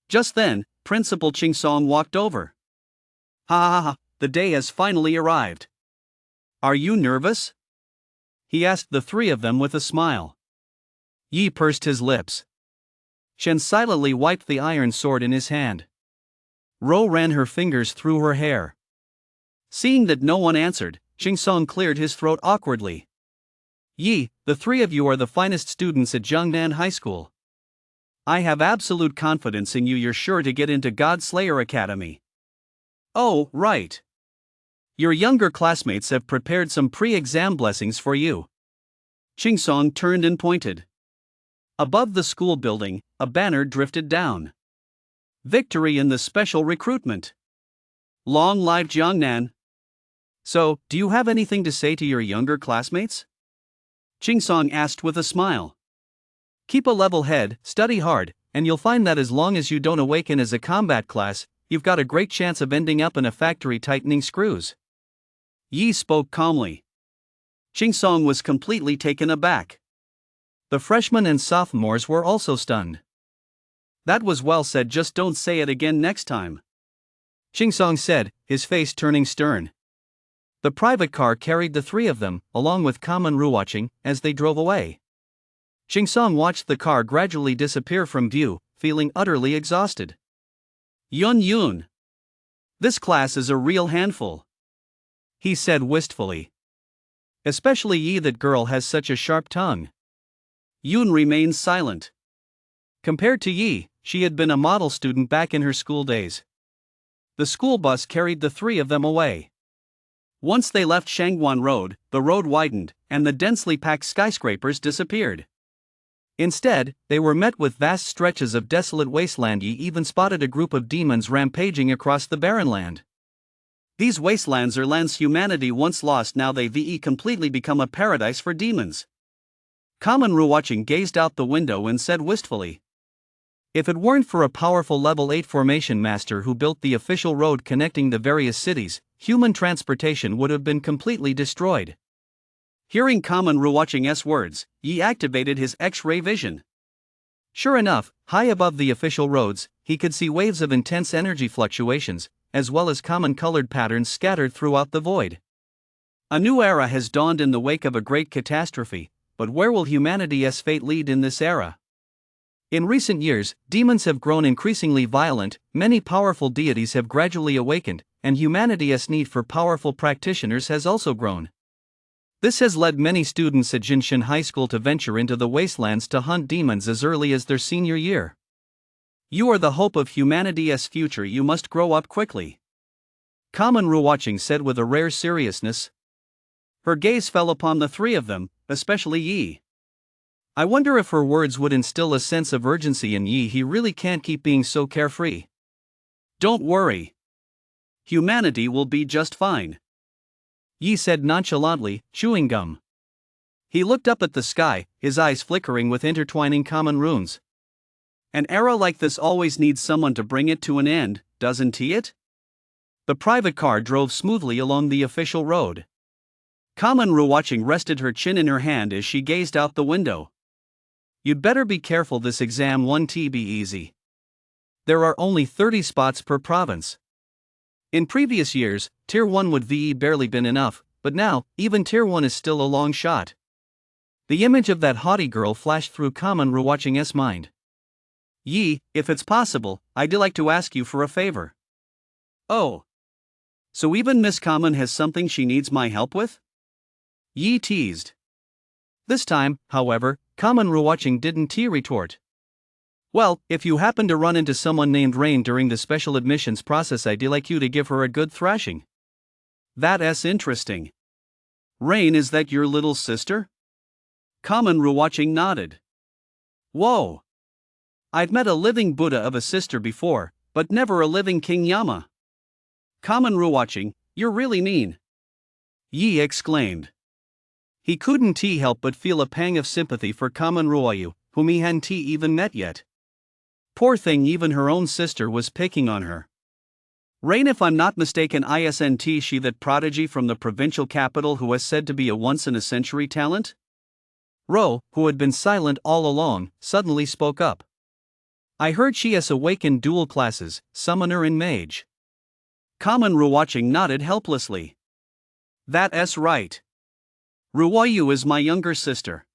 Just then, Principal Chingsong walked over. Ha ha ha, the day has finally arrived. Are you nervous? He asked the three of them with a smile. Yi pursed his lips. Shen silently wiped the iron sword in his hand. Ro ran her fingers through her hair. Seeing that no one answered, Chingsong cleared his throat awkwardly. Yi, the three of you are the finest students at Jiangnan High School. I have absolute confidence in you. You're sure to get into God Slayer Academy. Oh, right. Your younger classmates have prepared some pre-exam blessings for you. Chingsong turned and pointed. Above the school building, a banner drifted down. Victory in the special recruitment. Long live Jiangnan. So, do you have anything to say to your younger classmates? Chingsong asked with a smile. Keep a level head, study hard, and you'll find that as long as you don't awaken as a combat class, you've got a great chance of ending up in a factory tightening screws. Yi spoke calmly. Chingsong was completely taken aback. The freshmen and sophomores were also stunned. That was well said, just don't say it again next time. Chingsong said, his face turning stern. The private car carried the three of them, along with Kamen watching, as they drove away. Shingsong watched the car gradually disappear from view, feeling utterly exhausted. Yun Yun. This class is a real handful, he said wistfully. Especially Yi, that girl has such a sharp tongue. Yun remained silent. Compared to Yi, she had been a model student back in her school days. The school bus carried the three of them away. Once they left Shangguan Road, the road widened, and the densely packed skyscrapers disappeared. Instead, they were met with vast stretches of desolate wasteland. Yi even spotted a group of demons rampaging across the barren land. These wastelands are lands humanity once lost, now they've completely become a paradise for demons. Kamen watching gazed out the window and said wistfully, if it weren't for a powerful level 8 formation master who built the official road connecting the various cities, human transportation would have been completely destroyed. Hearing Kamen watching's words, Yi activated his X-ray vision. Sure enough, high above the official roads, he could see waves of intense energy fluctuations, as well as common-colored patterns scattered throughout the void. A new era has dawned in the wake of a great catastrophe, but where will humanity's fate lead in this era? In recent years, demons have grown increasingly violent, many powerful deities have gradually awakened, and humanity's need for powerful practitioners has also grown. This has led many students at Jinshin High School to venture into the wastelands to hunt demons as early as their senior year. You are the hope of humanity's future, you must grow up quickly, Kamen watching said with a rare seriousness. Her gaze fell upon the three of them, especially Yi. I wonder if her words would instill a sense of urgency in Yi. He really can't keep being so carefree. Don't worry. Humanity will be just fine, Yi said nonchalantly, chewing gum. He looked up at the sky, his eyes flickering with intertwining common runes. An era like this always needs someone to bring it to an end, doesn't it? The private car drove smoothly along the official road. Kamen watching rested her chin in her hand as she gazed out the window. You'd better be careful, this exam won't be easy. There are only 30 spots per province. In previous years, Tier 1 would barely been enough, but now, even Tier 1 is still a long shot. The image of that haughty girl flashed through Kamen watching's mind. Yi, if it's possible, I'd like to ask you for a favor. Oh. So even Miss Kamen has something she needs my help with? Yi teased. This time, however, Kamen watching didn't retort. Well, if you happen to run into someone named Rain during the special admissions process, I'd like you to give her a good thrashing. That's interesting. Rain, is that your little sister? Kamen watching nodded. Whoa. I've met a living Buddha of a sister before, but never a living King Yama. Kamen watching, you're really mean, Yi exclaimed. He couldn't help but feel a pang of sympathy for Kamen Ryu, whom he hadn't even met yet. Poor thing, even her own sister was picking on her. Rain, if I'm not mistaken, isn't she that prodigy from the provincial capital who is said to be a once-in-a-century talent? Ro, who had been silent all along, suddenly spoke up. I heard she has awakened dual classes, summoner and mage. Kamen watching nodded helplessly. That's right. Ruoyu is my younger sister.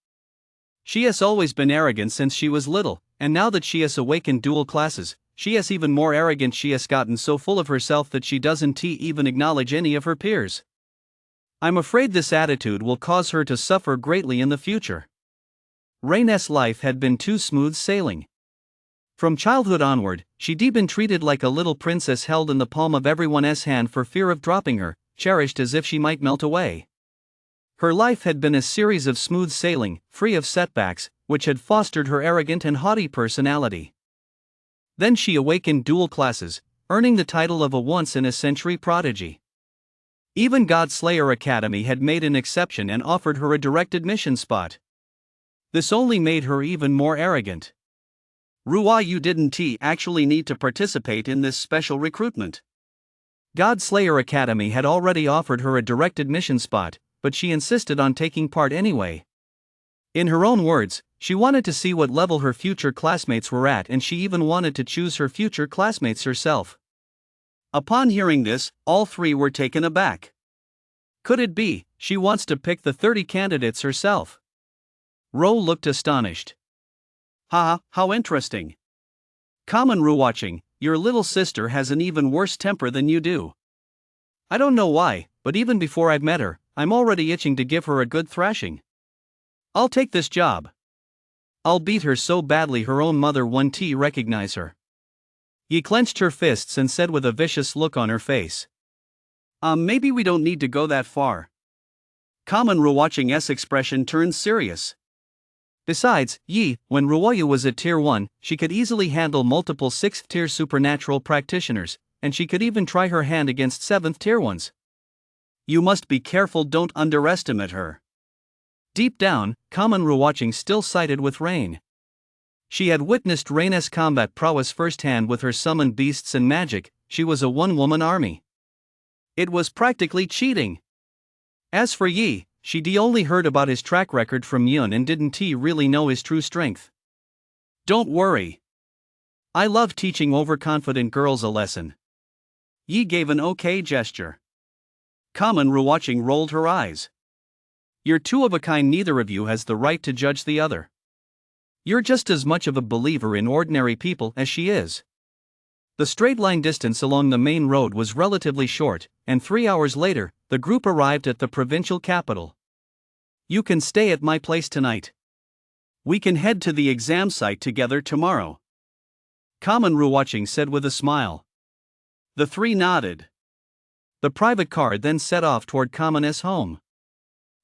She has always been arrogant since she was little, and now that she has awakened dual classes, she is even more arrogant. She has gotten so full of herself that she doesn't even acknowledge any of her peers. I'm afraid this attitude will cause her to suffer greatly in the future. Rain's life had been too smooth sailing. From childhood onward, she'd been treated like a little princess, held in the palm of everyone's hand for fear of dropping her, cherished as if she might melt away. Her life had been a series of smooth sailing, free of setbacks, which had fostered her arrogant and haughty personality. Then she awakened dual classes, earning the title of a once-in-a-century prodigy. Even Godslayer Academy had made an exception and offered her a direct admission spot. This only made her even more arrogant. Ruoyu didn't actually need to participate in this special recruitment. Godslayer Academy had already offered her a direct admission spot, but she insisted on taking part anyway. In her own words, she wanted to see what level her future classmates were at, and she even wanted to choose her future classmates herself. Upon hearing this, all three were taken aback. Could it be she wants to pick the 30 candidates herself? Ro looked astonished. Haha, how interesting. Common watching, your little sister has an even worse temper than you do. I don't know why, but even before I've met her, I'm already itching to give her a good thrashing. I'll take this job. I'll beat her so badly her own mother won't recognize her. Yi clenched her fists and said with a vicious look on her face. Maybe we don't need to go that far. Common Ruwatching's expression turned serious. Besides, Yi, when Ruoyu was at Tier 1, she could easily handle multiple 6th tier supernatural practitioners, and she could even try her hand against 7th tier ones. You must be careful, don't underestimate her. Deep down, Common Ruwatching still sided with Rain. She had witnessed Rain's combat prowess firsthand with her summoned beasts and magic. She was a one-woman army. It was practically cheating. As for Yi, she'd only heard about his track record from Yun and didn't really know his true strength. Don't worry. I love teaching overconfident girls a lesson. Yi gave an okay gesture. Common Ruwatching rolled her eyes. You're two of a kind, neither of you has the right to judge the other. You're just as much of a believer in ordinary people as she is. The straight line distance along the main road was relatively short, and 3 hours later, the group arrived at the provincial capital. You can stay at my place tonight. We can head to the exam site together tomorrow. Common Ruwatching said with a smile. The three nodded. The private car then set off toward Common's home.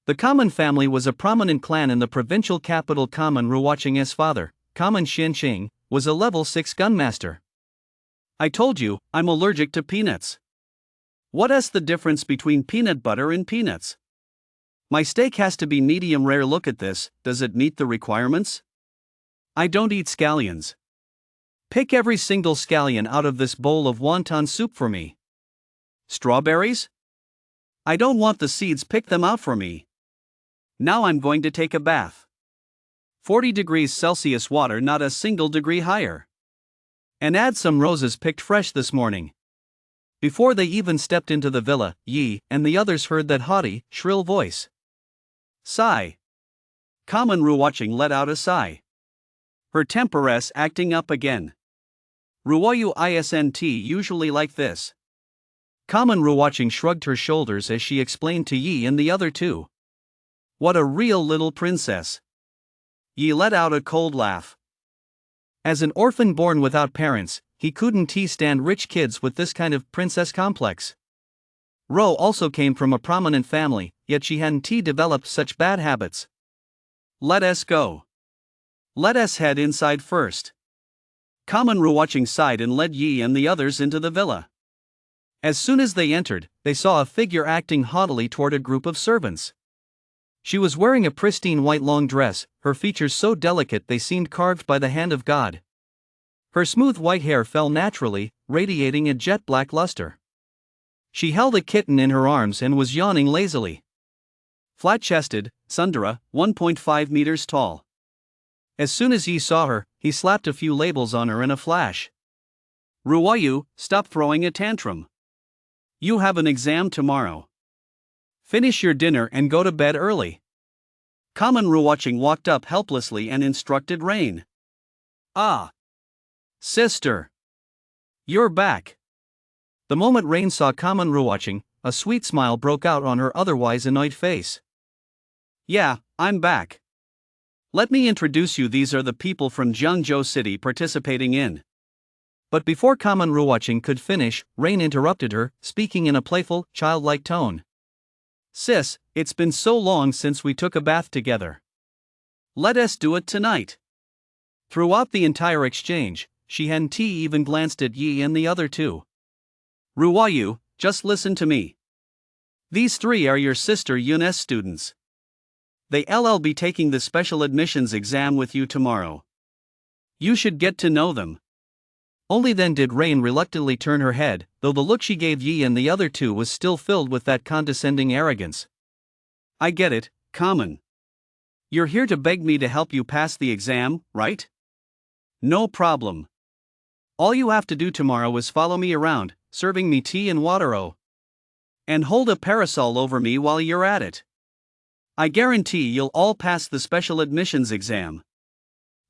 The Common family was a prominent clan in the provincial capital. Common Ruwatching's father, Common Xinqing, was a level 6 gunmaster. I told you, I'm allergic to peanuts. What's the difference between peanut butter and peanuts? My steak has to be medium rare. Look at this, does it meet the requirements? I don't eat scallions. Pick every single scallion out of this bowl of wonton soup for me. Strawberries? I don't want the seeds, pick them out for me. Now I'm going to take a bath. 40 degrees Celsius water, not a single degree higher. And add some roses picked fresh this morning. Before they even stepped into the villa, Yi and the others heard that haughty, shrill voice. Sigh. Common Ruwatching let out a sigh. Her temper's acting up again. Ruoyu isn't usually like this. Common Ruwatching shrugged her shoulders as she explained to Yi and the other two. What a real little princess. Yi let out a cold laugh. As an orphan born without parents, he couldn't stand rich kids with this kind of princess complex. Ro also came from a prominent family, yet she hadn't developed such bad habits. Let us go. Let us head inside first. Common Ruwatching sighed and led Yi and the others into the villa. As soon as they entered, they saw a figure acting haughtily toward a group of servants. She was wearing a pristine white long dress, her features so delicate they seemed carved by the hand of God. Her smooth white hair fell naturally, radiating a jet black luster. She held a kitten in her arms and was yawning lazily. Flat-chested, Sundara, 1.5 meters tall. As soon as he saw her, he slapped a few labels on her in a flash. Ruoyu, stop throwing a tantrum. You have an exam tomorrow. Finish your dinner and go to bed early. Common Ruwatching walked up helplessly and instructed Rain. Ah! Sister! You're back! The moment Rain saw Common Ruwatching, a sweet smile broke out on her otherwise annoyed face. Yeah, I'm back. Let me introduce you, these are the people from Jiangzhou City participating in. But before Common Ruwatching could finish, Rain interrupted her, speaking in a playful, childlike tone. Sis, it's been so long since we took a bath together. Let us do it tonight. Throughout the entire exchange, she hadn't even glanced at Yi and the other two. Ruoyu, just listen to me. These three are your sister Yun's students. They'll be taking the special admissions exam with you tomorrow. You should get to know them. Only then did Rain reluctantly turn her head, though the look she gave Yi and the other two was still filled with that condescending arrogance. I get it, Common. You're here to beg me to help you pass the exam, right? No problem. All you have to do tomorrow is follow me around, serving me tea and water. And hold a parasol over me while you're at it. I guarantee you'll all pass the special admissions exam.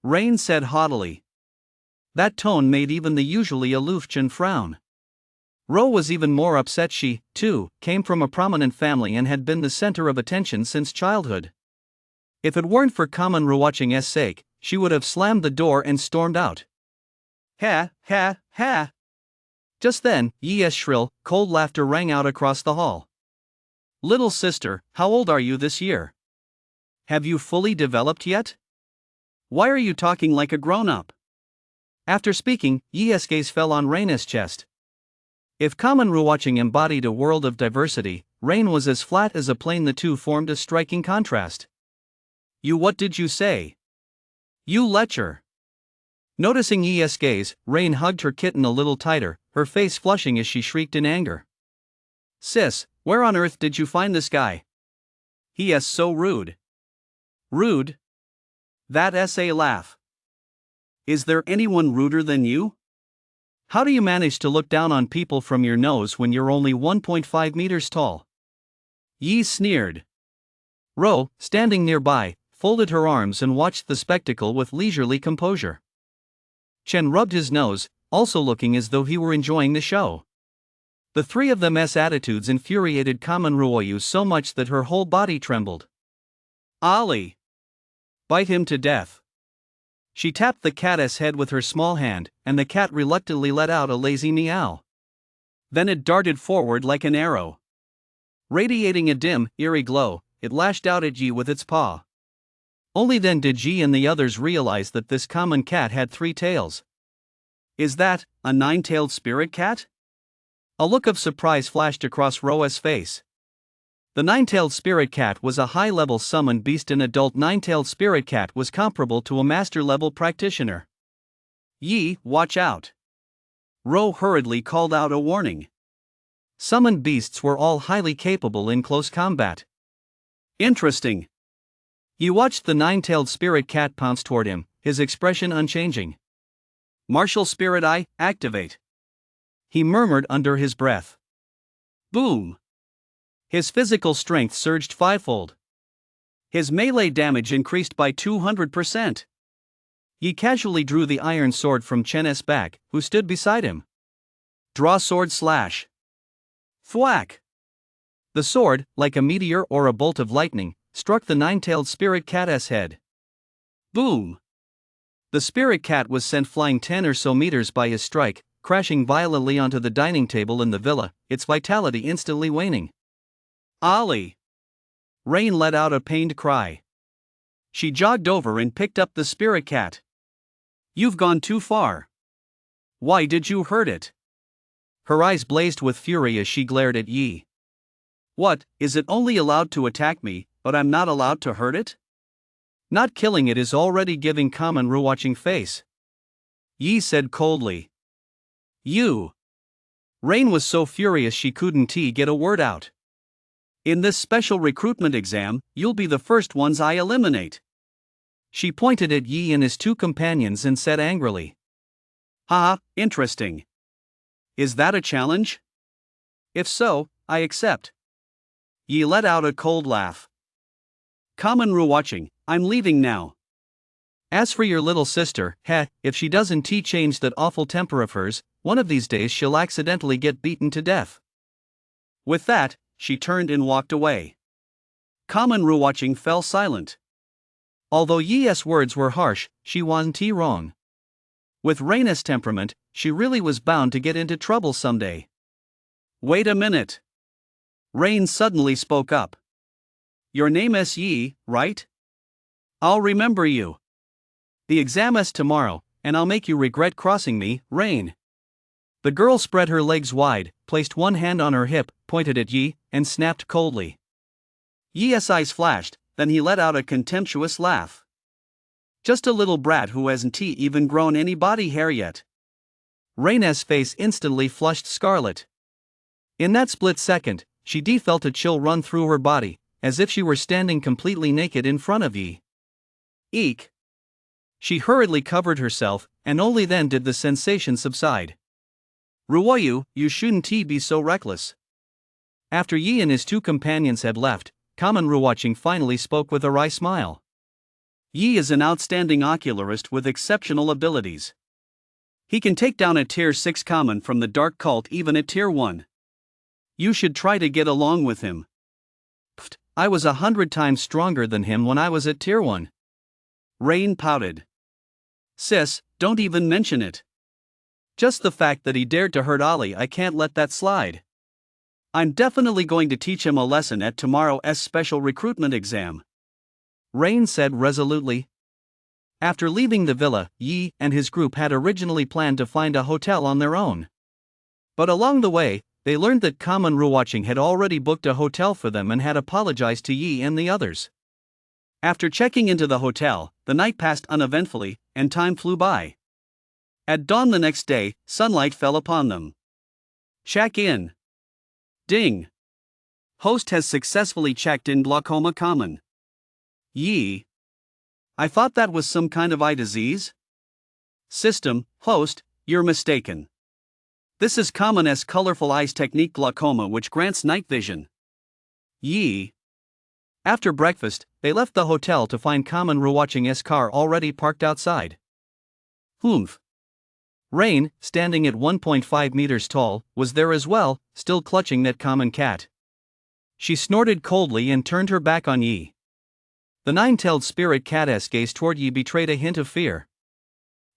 Rain said haughtily. That tone made even the usually aloof Chen frown. Ro was even more upset. She, too, came from a prominent family and had been the center of attention since childhood. If it weren't for common Ruwatching's sake, she would have slammed the door and stormed out. Ha, ha, ha. Just then, Yi's shrill, cold laughter rang out across the hall. Little sister, how old are you this year? Have you fully developed yet? Why are you talking like a grown-up? After speaking, Yi's gaze fell on Rain's chest. If common Ruwatching embodied a world of diversity, Rain was as flat as a plane. The two formed a striking contrast. What did you say? You lecher. Noticing Yi's gaze, Rain hugged her kitten a little tighter, her face flushing as she shrieked in anger. Sis, where on earth did you find this guy? He's so rude. Rude? That's a laugh. Is there anyone ruder than you? How do you manage to look down on people from your nose when you're only 1.5 meters tall? Yi sneered. Ro, standing nearby, folded her arms and watched the spectacle with leisurely composure. Chen rubbed his nose, also looking as though he were enjoying the show. The three of them's attitudes infuriated Kamen Ruoyu so much that her whole body trembled. Ali! Bite him to death. She tapped the cat's head with her small hand, and the cat reluctantly let out a lazy meow. Then it darted forward like an arrow. Radiating a dim, eerie glow, it lashed out at Yi with its paw. Only then did Yi and the others realize that this common cat had 3 tails. Is that a 9-tailed spirit cat? A look of surprise flashed across Roa's face. The 9-tailed spirit cat was a high-level summoned beast. An adult 9-tailed spirit cat was comparable to a master-level practitioner. Yi, watch out! Ro hurriedly called out a warning. Summoned beasts were all highly capable in close combat. Interesting. Yi watched the 9-tailed spirit cat pounce toward him, his expression unchanging. Martial Spirit Eye, activate. He murmured under his breath. Boom! His physical strength surged 5-fold. His melee damage increased by 200%. Yi casually drew the iron sword from Chen's back, who stood beside him. Draw sword slash. Thwack! The sword, like a meteor or a bolt of lightning, struck the 9-tailed spirit cat's head. Boom! The spirit cat was sent flying 10 or so meters by his strike, crashing violently onto the dining table in the villa, its vitality instantly waning. Ali! Rain let out a pained cry. She jogged over and picked up the spirit cat. You've gone too far. Why did you hurt it? Her eyes blazed with fury as she glared at Yi. What, is it only allowed to attack me, but I'm not allowed to hurt it? Not killing it is already giving common Ruwatching face. Yi said coldly. You! Rain was so furious she couldn't get a word out. In this special recruitment exam, you'll be the first ones I eliminate. She pointed at Yi and his 2 companions and said angrily. Haha, interesting. Is that a challenge? If so, I accept. Yi let out a cold laugh. Common Ruwatching, I'm leaving now. As for your little sister, if she doesn't change that awful temper of hers, one of these days she'll accidentally get beaten to death. With that, she turned and walked away. Common Ruwatching fell silent. Although Yi's words were harsh, she wasn't wrong. With Raina's temperament, she really was bound to get into trouble someday. Wait a minute. Rain suddenly spoke up. Your name is Yi, right? I'll remember you. The exam is tomorrow, and I'll make you regret crossing me, Rain. The girl spread her legs wide, placed one hand on her hip, pointed at Yi, and snapped coldly. Yi's eyes flashed, then he let out a contemptuous laugh. Just a little brat who hasn't even grown any body hair yet. Raina's face instantly flushed scarlet. In that split second, she felt a chill run through her body, as if she were standing completely naked in front of Yi. Eek! She hurriedly covered herself, and only then did the sensation subside. Ruoyu, you shouldn't be so reckless. After Yi and his two companions had left, Kamen Ruwaching finally spoke with a wry smile. Yi is an outstanding ocularist with exceptional abilities. He can take down a tier 6 Kamen from the dark cult even at tier 1. You should try to get along with him. Pfft, I was 100 times stronger than him when I was at tier 1. Rain pouted. Sis, don't even mention it. Just the fact that he dared to hurt Ali, I can't let that slide. I'm definitely going to teach him a lesson at tomorrow's special recruitment exam. Rain said resolutely. After leaving the villa, Yi and his group had originally planned to find a hotel on their own. But along the way, they learned that Kamen Ruwaching had already booked a hotel for them and had apologized to Yi and the others. After checking into the hotel, the night passed uneventfully, and time flew by. At dawn the next day, sunlight fell upon them. Check in. Ding. Host has successfully checked in glaucoma Kamen. Yi. I thought that was some kind of eye disease? System, host, you're mistaken. This is Kamen's colorful eyes technique glaucoma, which grants night vision. Yi. After breakfast, they left the hotel to find Kamen Ruwaching's car already parked outside. Humph. Rain, standing at 1.5 meters tall, was there as well, still clutching that common cat. She snorted coldly and turned her back on Yi. The nine-tailed spirit cat's gaze toward Yi betrayed a hint of fear.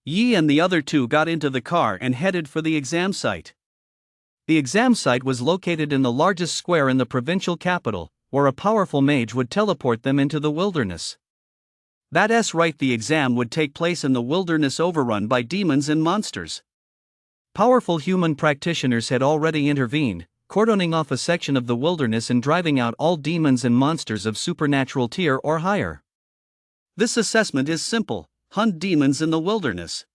Yi and the other two got into the car and headed for the exam site. The exam site was located in the largest square in the provincial capital, where a powerful mage would teleport them into the wilderness. That's right, the exam would take place in the wilderness overrun by demons and monsters. Powerful human practitioners had already intervened, cordoning off a section of the wilderness and driving out all demons and monsters of supernatural tier or higher. This assessment is simple: hunt demons in the wilderness.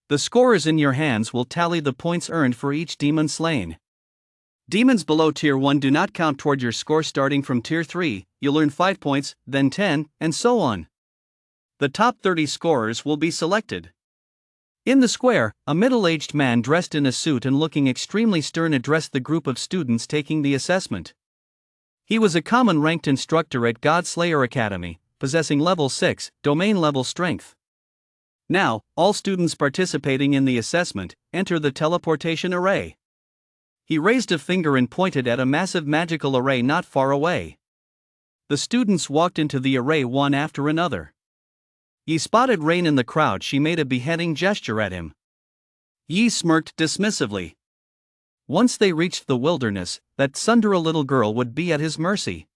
The scorers in your hands will tally the points earned for each demon slain. Demons below tier 1 do not count toward your score. Starting from tier 3, you'll earn 5 points, then 10, and so on. The top 30 scorers will be selected. In the square, a middle-aged man dressed in a suit and looking extremely stern addressed the group of students taking the assessment. He was a common-ranked instructor at Godslayer Academy, possessing level 6, domain level strength. Now, all students participating in the assessment enter the teleportation array. He raised a finger and pointed at a massive magical array not far away. The students walked into the array one after another. Yi spotted Rain in the crowd. She made a beheading gesture at him. Yi smirked dismissively. Once they reached the wilderness, that Sundara little girl would be at his mercy.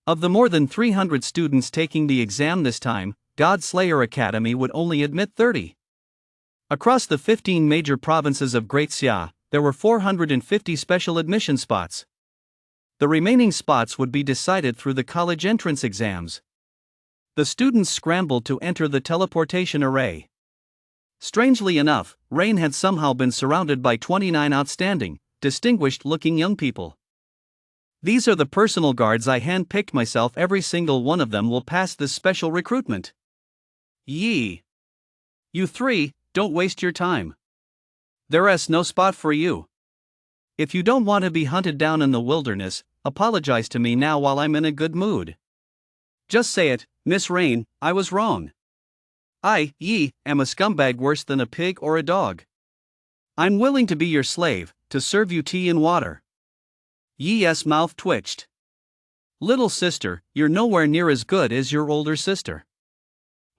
Of the more than 300 students taking the exam this time, Godslayer Academy would only admit 30. Across the 15 major provinces of Great Xia, there were 450 special admission spots. The remaining spots would be decided through the college entrance exams. The students scrambled to enter the teleportation array. Strangely enough, Rain had somehow been surrounded by 29 outstanding, distinguished-looking young people. These are the personal guards I hand-picked myself. Every single one of them will pass this special recruitment. Yi. You three, don't waste your time. There's no spot for you. If you don't want to be hunted down in the wilderness, apologize to me now while I'm in a good mood. Just say it, Miss Rain, I was wrong. I, Yi, am a scumbag worse than a pig or a dog. I'm willing to be your slave, to serve you tea and water. Yi's mouth twitched. Little sister, you're nowhere near as good as your older sister.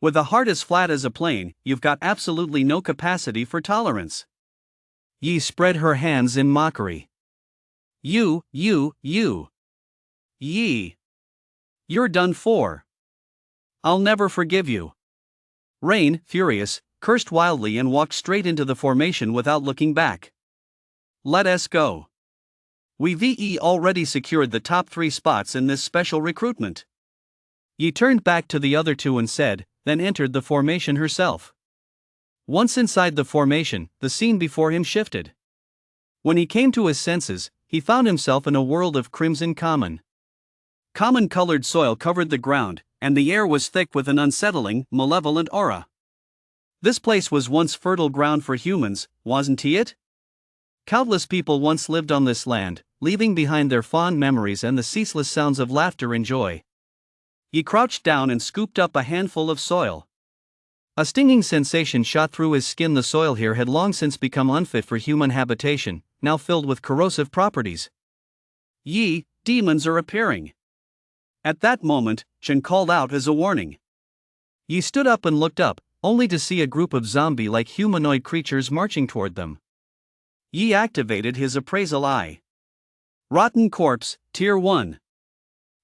With a heart as flat as a plane, you've got absolutely no capacity for tolerance. Yi spread her hands in mockery. You. Yi. You're done for. I'll never forgive you. Rain, furious, cursed wildly and walked straight into the formation without looking back. Let us go. We've already secured the top 3 spots in this special recruitment. Yi turned back to the other two and said, then entered the formation herself. Once inside the formation, the scene before him shifted. When he came to his senses, he found himself in a world of crimson common. Common-colored soil covered the ground, and the air was thick with an unsettling, malevolent aura. This place was once fertile ground for humans, wasn't it? Countless people once lived on this land, leaving behind their fond memories and the ceaseless sounds of laughter and joy. He crouched down and scooped up a handful of soil. A stinging sensation shot through his skin. The soil here had long since become unfit for human habitation, now filled with corrosive properties. Yi, demons are appearing. At that moment, Chen called out as a warning. Yi stood up and looked up, only to see a group of zombie-like humanoid creatures marching toward them. Yi activated his appraisal eye. Rotten corpse, Tier 1.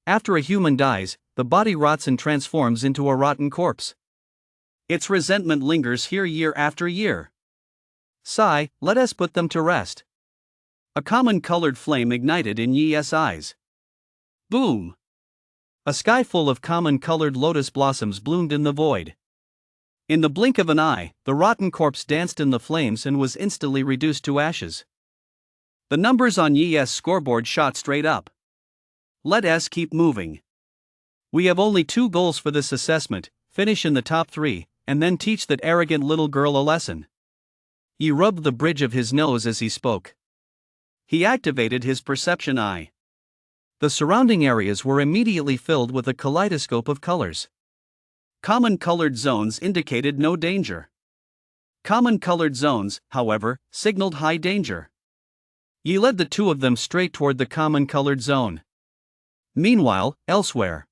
After a human dies, the body rots and transforms into a rotten corpse. Its resentment lingers here year after year. Sigh, let us put them to rest. A common-colored flame ignited in Yi's eyes. Boom! A sky full of common-colored lotus blossoms bloomed in the void. In the blink of an eye, the rotten corpse danced in the flames and was instantly reduced to ashes. The numbers on Yi's scoreboard shot straight up. Let us keep moving. We have only 2 goals for this assessment: finish in the top 3, and then teach that arrogant little girl a lesson. He rubbed the bridge of his nose as he spoke. He activated his perception eye. The surrounding areas were immediately filled with a kaleidoscope of colors. Common-colored zones indicated no danger. Common-colored zones, however, signaled high danger. He led the 2 of them straight toward the common-colored zone. Meanwhile, elsewhere.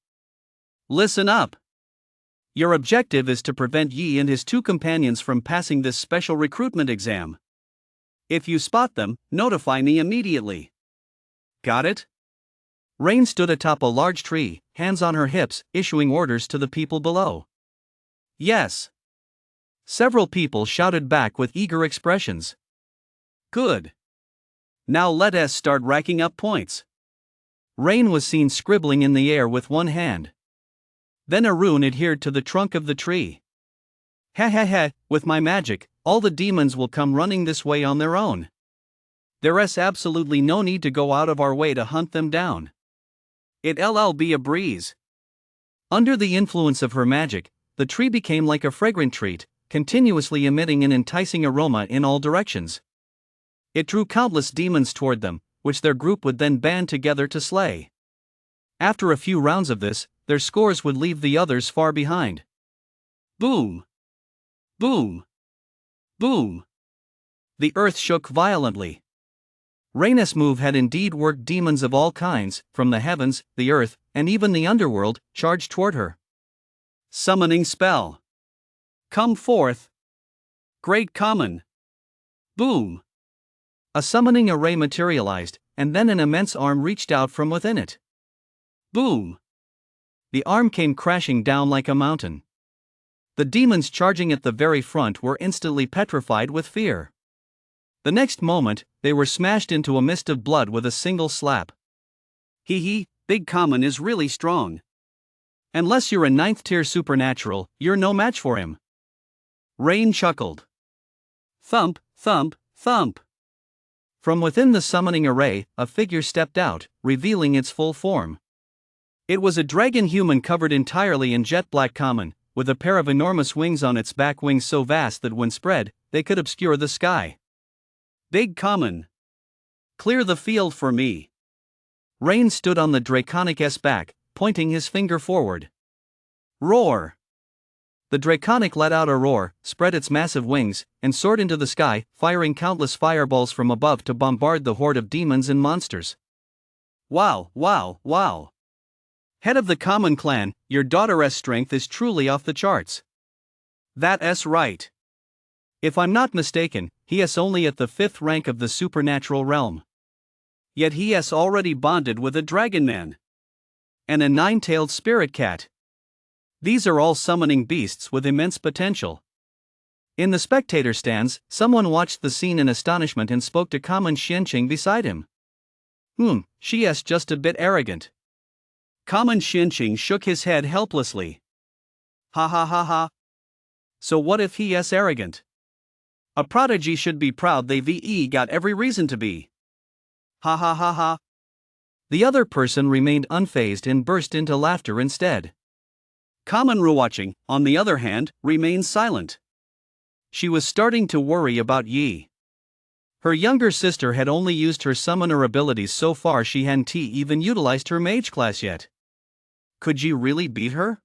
Listen up. Your objective is to prevent Yi and his 2 companions from passing this special recruitment exam. If you spot them, notify me immediately. Got it? Rain stood atop a large tree, hands on her hips, issuing orders to the people below. Yes. Several people shouted back with eager expressions. Good. Now let us start racking up points. Rain was seen scribbling in the air with one hand. Then a rune adhered to the trunk of the tree. Ha ha ha, with my magic, all the demons will come running this way on their own. There's absolutely no need to go out of our way to hunt them down. It'll be a breeze. Under the influence of her magic, the tree became like a fragrant treat, continuously emitting an enticing aroma in all directions. It drew countless demons toward them, which their group would then band together to slay. After a few rounds of this, their scores would leave the others far behind. Boom! Boom! Boom! The earth shook violently. Rain's move had indeed worked. Demons of all kinds, from the heavens, the earth, and even the underworld, charged toward her. Summoning spell. Come forth. Great common. Boom! A summoning array materialized, and then an immense arm reached out from within it. Boom! The arm came crashing down like a mountain. The demons charging at the very front were instantly petrified with fear. The next moment, they were smashed into a mist of blood with a single slap. Hee hee, Big Common is really strong. Unless you're a 9th tier supernatural, you're no match for him. Rain chuckled. Thump, thump, thump. From within the summoning array, a figure stepped out, revealing its full form. It was a dragon human covered entirely in jet black common, with a pair of enormous wings on its back, wings so vast that when spread, they could obscure the sky. Big Common. Clear the field for me. Rain stood on the Draconic's back, pointing his finger forward. Roar! The Draconic let out a roar, spread its massive wings, and soared into the sky, firing countless fireballs from above to bombard the horde of demons and monsters. Wow, wow, wow! Head of the Common Clan, your daughter's strength is truly off the charts. That's right. If I'm not mistaken, he is only at the 5th rank of the supernatural realm. Yet he has already bonded with a dragon man. And a 9-tailed spirit cat. These are all summoning beasts with immense potential. In the spectator stands, someone watched the scene in astonishment and spoke to Common Xianqing beside him. She is just a bit arrogant. Common Xianqing shook his head helplessly. Ha ha ha ha. So what if he is arrogant? A prodigy should be proud. They've got every reason to be. Ha ha ha ha. The other person remained unfazed and burst into laughter instead. Common Ruwatching, on the other hand, remained silent. She was starting to worry about Yi. Her younger sister had only used her summoner abilities so far. She hadn't even utilized her mage class yet. Could Yi really beat her?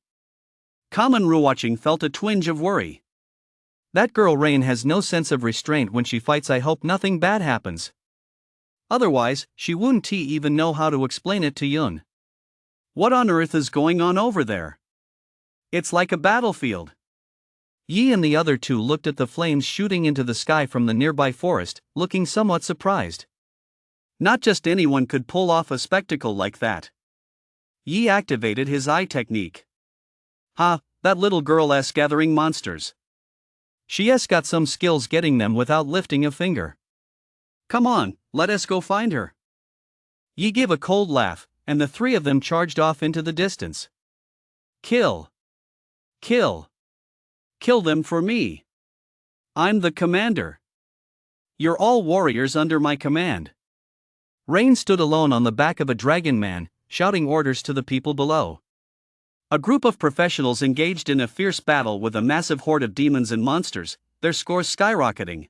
Kamen Ruwatching felt a twinge of worry. That girl Rain has no sense of restraint when she fights. I hope nothing bad happens. Otherwise, she wouldn't even know how to explain it to Yun. What on earth is going on over there? It's like a battlefield. Yi and the other two looked at the flames shooting into the sky from the nearby forest, looking somewhat surprised. Not just anyone could pull off a spectacle like that. Yi activated his eye technique. That little girl's gathering monsters. She's got some skills getting them without lifting a finger. Come on, let us go find her. Yi gave a cold laugh, and the three of them charged off into the distance. Kill. Kill. Kill them for me. I'm the commander. You're all warriors under my command. Rain stood alone on the back of a dragon man, shouting orders to the people below. A group of professionals engaged in a fierce battle with a massive horde of demons and monsters, their scores skyrocketing.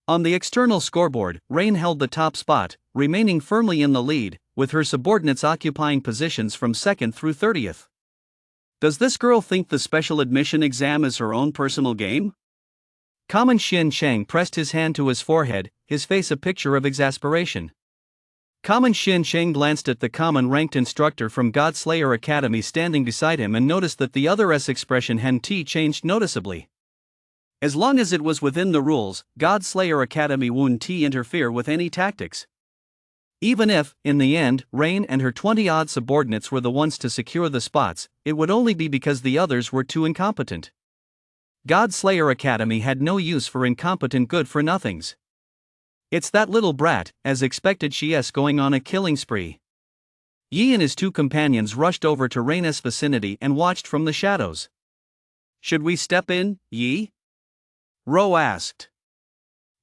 On the external scoreboard, Rain held the top spot, remaining firmly in the lead, with her subordinates occupying positions from 2nd through 30th. Does this girl think the special admission exam is her own personal game? Kamen Xin Cheng pressed his hand to his forehead, his face a picture of exasperation. Kamen Xin Cheng glanced at the common-ranked instructor from Godslayer Academy standing beside him and noticed that the other's expression hadn't changed noticeably. As long as it was within the rules, Godslayer Academy wouldn't interfere with any tactics. Even if, in the end, Rain and her 20-odd subordinates were the ones to secure the spots, it would only be because the others were too incompetent. Godslayer Academy had no use for incompetent good-for-nothings. It's that little brat, as expected. She's going on a killing spree. Yi and his two companions rushed over to Rain's vicinity and watched from the shadows. Should we step in, Yi? Ro asked.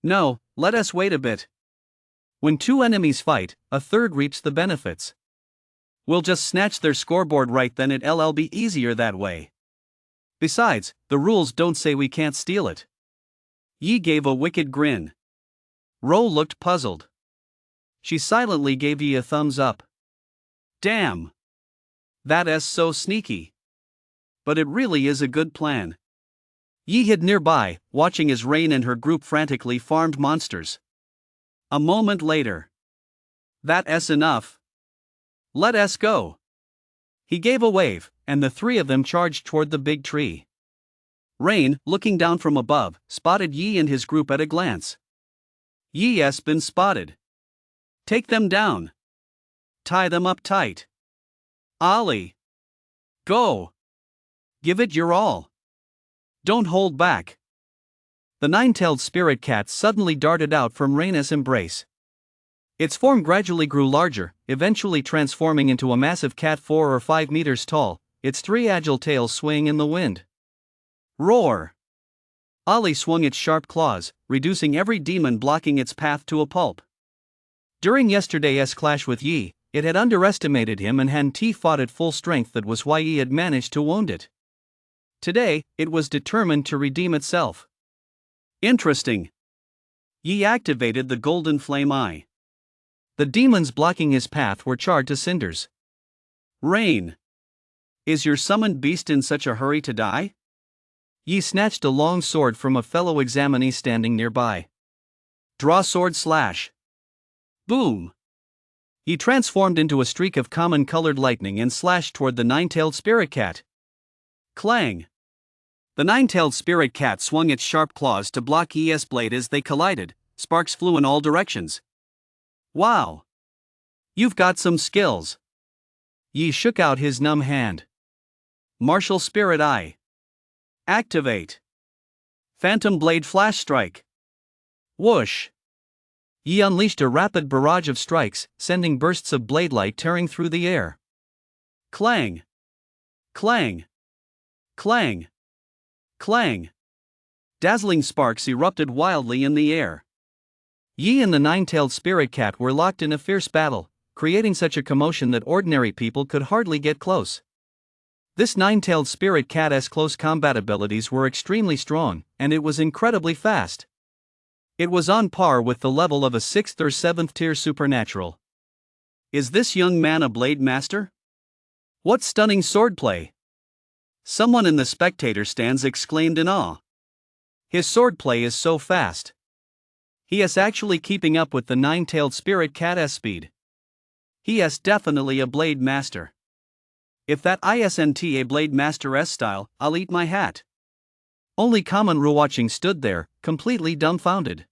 No, let us wait a bit. When two enemies fight, a third reaps the benefits. We'll just snatch their scoreboard right then. It'll be easier that way. Besides, the rules don't say we can't steal it. Yi gave a wicked grin. Ro looked puzzled. She silently gave Yi a thumbs up. Damn! That's so sneaky. But it really is a good plan. Yi hid nearby, watching as Rain and her group frantically farmed monsters. A moment later. That's enough. Let us go. He gave a wave, and the three of them charged toward the big tree. Rain, looking down from above, spotted Yi and his group at a glance. Yi's been spotted. Take them down. Tie them up tight. Ollie. Go. Give it your all. Don't hold back. The nine-tailed spirit cat suddenly darted out from Raina's embrace. Its form gradually grew larger, eventually transforming into a massive cat 4 or 5 meters tall, its three agile tails swaying in the wind. Roar! Ollie swung its sharp claws, reducing every demon blocking its path to a pulp. During yesterday's clash with Yi, it had underestimated him and hadn't fought at full strength. That was why Yi had managed to wound it. Today, it was determined to redeem itself. Interesting. Yi activated the golden flame eye. The demons blocking his path were charred to cinders. Rain. Is your summoned beast in such a hurry to die? Yi snatched a long sword from a fellow examinee standing nearby. Draw sword slash. Boom. He transformed into a streak of common-colored lightning and slashed toward the nine-tailed spirit cat. Clang. The nine-tailed spirit cat swung its sharp claws to block Yi's blade as they collided. Sparks flew in all directions. Wow! You've got some skills. Yi shook out his numb hand. Martial Spirit Eye. Activate. Phantom Blade Flash Strike. Whoosh! Yi unleashed a rapid barrage of strikes, sending bursts of blade light tearing through the air. Clang! Clang! Clang! Clang! Dazzling sparks erupted wildly in the air. Yi and the nine-tailed spirit cat were locked in a fierce battle, creating such a commotion that ordinary people could hardly get close. This nine-tailed spirit cat's close combat abilities were extremely strong, and it was incredibly fast. It was on par with the level of a 6th or 7th tier supernatural. Is this young man a blade master? What stunning swordplay! Someone in the spectator stands exclaimed in awe. His swordplay is so fast. He is actually keeping up with the nine-tailed spirit cat's speed. He is definitely a blade master. If that isn't a blade master style, I'll eat my hat. Only Kamen watching stood there, completely dumbfounded.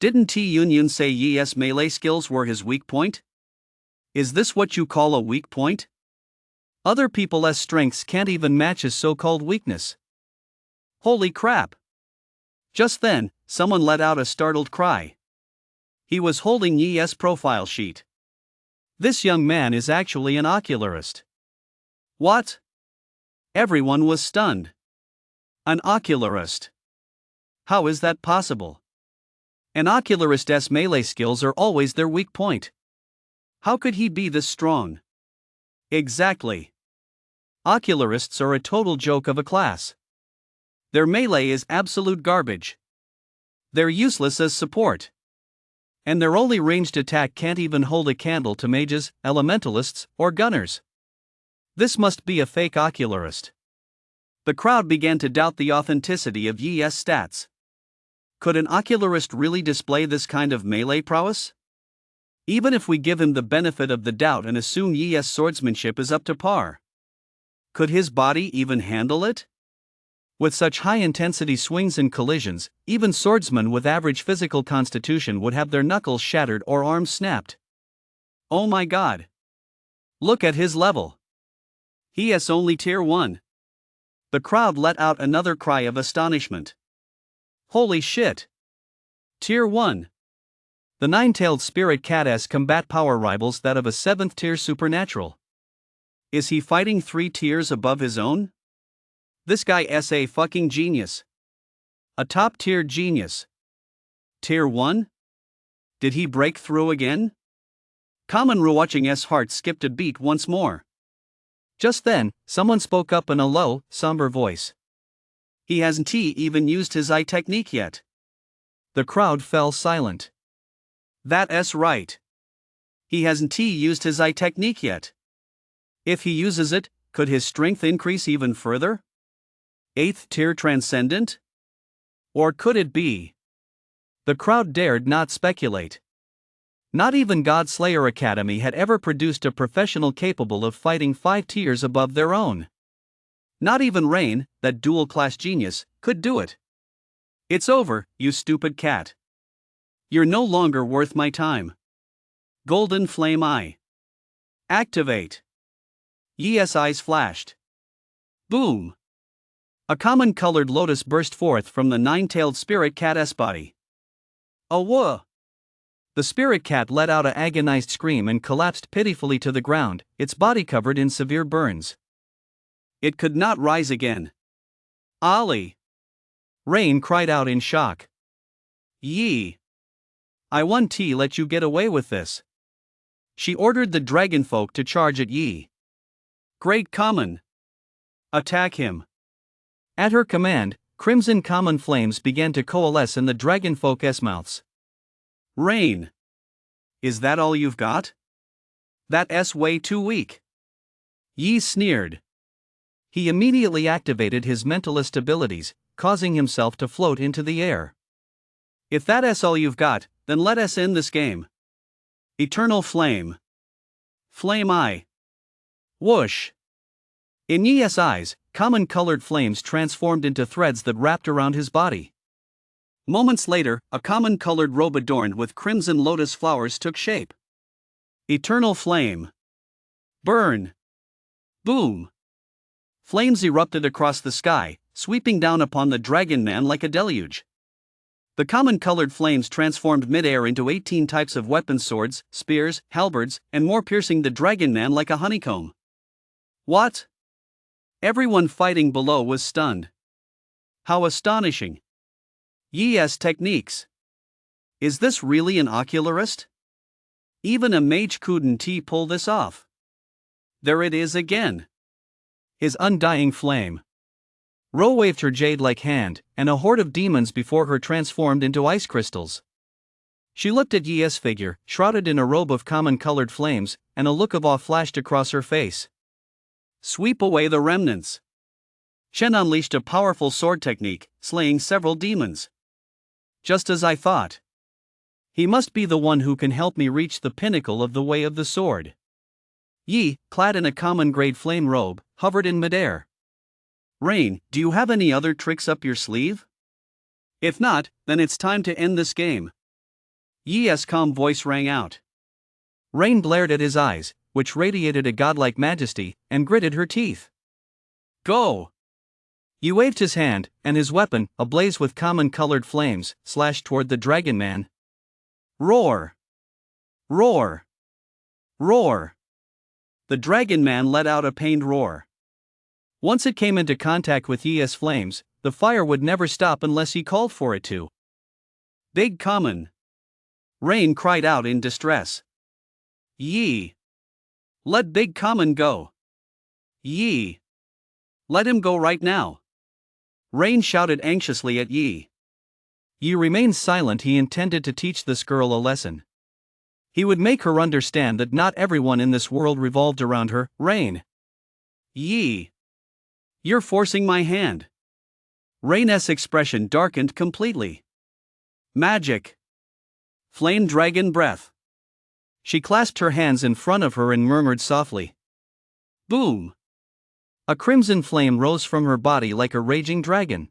Didn't T-Union say yes melee skills were his weak point? Is this what you call a weak point? Other people's strengths can't even match his so-called weakness. Holy crap! Just then, someone let out a startled cry. He was holding Yi's profile sheet. This young man is actually an ocularist. What? Everyone was stunned. An ocularist. How is that possible? An ocularist's melee skills are always their weak point. How could he be this strong? Exactly. Ocularists are a total joke of a class. Their melee is absolute garbage. They're useless as support. And their only ranged attack can't even hold a candle to mages, elementalists, or gunners. This must be a fake ocularist. The crowd began to doubt the authenticity of Yi's stats. Could an ocularist really display this kind of melee prowess? Even if we give him the benefit of the doubt and assume Yi's swordsmanship is up to par, could his body even handle it? With such high-intensity swings and collisions, even swordsmen with average physical constitution would have their knuckles shattered or arms snapped. Oh my god! Look at his level! He is only tier 1. The crowd let out another cry of astonishment. Holy shit! Tier 1. The nine-tailed spirit cat's combat power rivals that of a 7th tier supernatural. Is he fighting 3 tiers above his own? This guy is a fucking genius. A top tier genius. Tier 1? Did he break through again? Kamen watching's heart skipped a beat once more. Just then, someone spoke up in a low, somber voice. He hasn't even used his eye technique yet. The crowd fell silent. That's right. He hasn't used his eye technique yet. If he uses it, could his strength increase even further? 8th tier transcendent? Or could it be? The crowd dared not speculate. Not even Godslayer Academy had ever produced a professional capable of fighting 5 tiers above their own. Not even Rain, that dual-class genius, could do it. It's over, you stupid cat. You're no longer worth my time. Golden Flame Eye. Activate. Yi's eyes flashed. Boom. A common-colored lotus burst forth from the nine-tailed spirit cat's body. Whoa! The spirit cat let out an agonized scream and collapsed pitifully to the ground, its body covered in severe burns. It could not rise again. Ollie! Rain cried out in shock. Yi! I won't let you get away with this. She ordered the dragonfolk to charge at Yi. Great Kamen! Attack him! At her command, crimson common flames began to coalesce in the dragonfolk's mouths. Rain! Is that all you've got? That's way too weak. Yi sneered. He immediately activated his mentalist abilities, causing himself to float into the air. If that's all you've got, then let us end this game. Eternal Flame. Flame Eye. Whoosh. In Yi's eyes, common-colored flames transformed into threads that wrapped around his body. Moments later, a common-colored robe adorned with crimson lotus flowers took shape. Eternal Flame. Burn. Boom. Flames erupted across the sky, sweeping down upon the dragon man like a deluge. The common-colored flames transformed mid-air into 18 types of weapons, swords, spears, halberds, and more, piercing the dragon man like a honeycomb. What? Everyone fighting below was stunned. How astonishing! Yi's techniques. Is this really an ocularist? Even a mage couldn't pull this off. There it is again. His undying flame. Ro waved her jade-like hand, and a horde of demons before her transformed into ice crystals. She looked at Yi's figure, shrouded in a robe of common-colored flames, and a look of awe flashed across her face. Sweep away the remnants. Shen unleashed a powerful sword technique, slaying several demons. Just as I thought. He must be the one who can help me reach the pinnacle of the way of the sword. Yi, clad in a common-grade flame robe, hovered in midair. Rain, do you have any other tricks up your sleeve? If not, then it's time to end this game. Yi's calm voice rang out. Rain blared at his eyes, which radiated a godlike majesty, and gritted her teeth. Go! Yi waved his hand, and his weapon, ablaze with common-colored flames, slashed toward the dragon man. Roar! Roar! Roar! The dragon man let out a pained roar. Once it came into contact with Yi's flames, the fire would never stop unless he called for it to. Big Common! Rain cried out in distress. Yi! Let Big Common go! Yi! Let him go right now! Rain shouted anxiously at Yi. Yi remained silent. He intended to teach this girl a lesson. He would make her understand that not everyone in this world revolved around her. Rain! Yi! You're forcing my hand! Rain's expression darkened completely. Magic! Flame dragon breath! She clasped her hands in front of her and murmured softly. Boom! A crimson flame rose from her body like a raging dragon.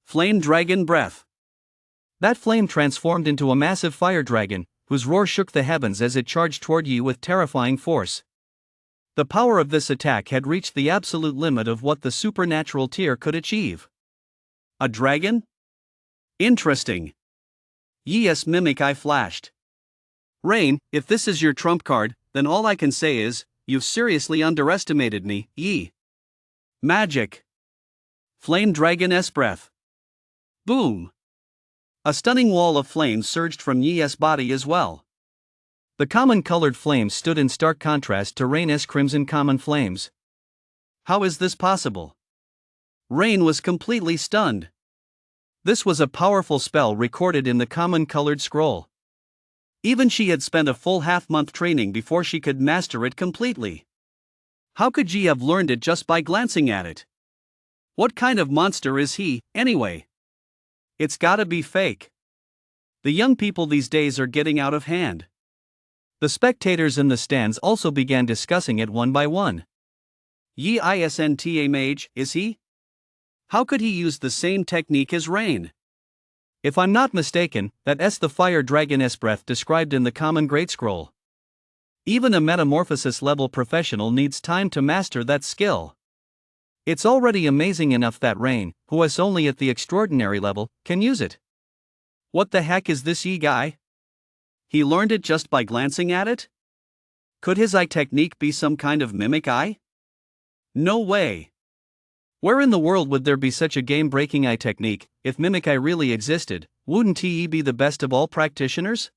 Flame dragon breath! That flame transformed into a massive fire dragon, whose roar shook the heavens as it charged toward Yi with terrifying force. The power of this attack had reached the absolute limit of what the supernatural tier could achieve. A dragon? Interesting. Yi's mimic eye flashed. Rain, if this is your trump card, then all I can say is, you've seriously underestimated me, Yi. Magic! Flame dragon's breath! Boom! A stunning wall of flames surged from Yi's body as well. The common-colored flames stood in stark contrast to Rain's crimson common flames. How is this possible? Rain was completely stunned. This was a powerful spell recorded in the common-colored scroll. Even she had spent a full half-month training before she could master it completely. How could Yi have learned it just by glancing at it? What kind of monster is he, anyway? It's gotta be fake. The young people these days are getting out of hand. The spectators in the stands also began discussing it one by one. Yi isn't a mage, is he? How could he use the same technique as Rain? If I'm not mistaken, that's the fire dragon's breath described in the common great scroll. Even a metamorphosis level professional needs time to master that skill. It's already amazing enough that Rain, who is only at the extraordinary level, can use it. What the heck is this Yi guy? He learned it just by glancing at it? Could his eye technique be some kind of mimic eye? No way. Where in the world would there be such a game-breaking eye technique? If mimic eye really existed, wouldn't he be the best of all practitioners?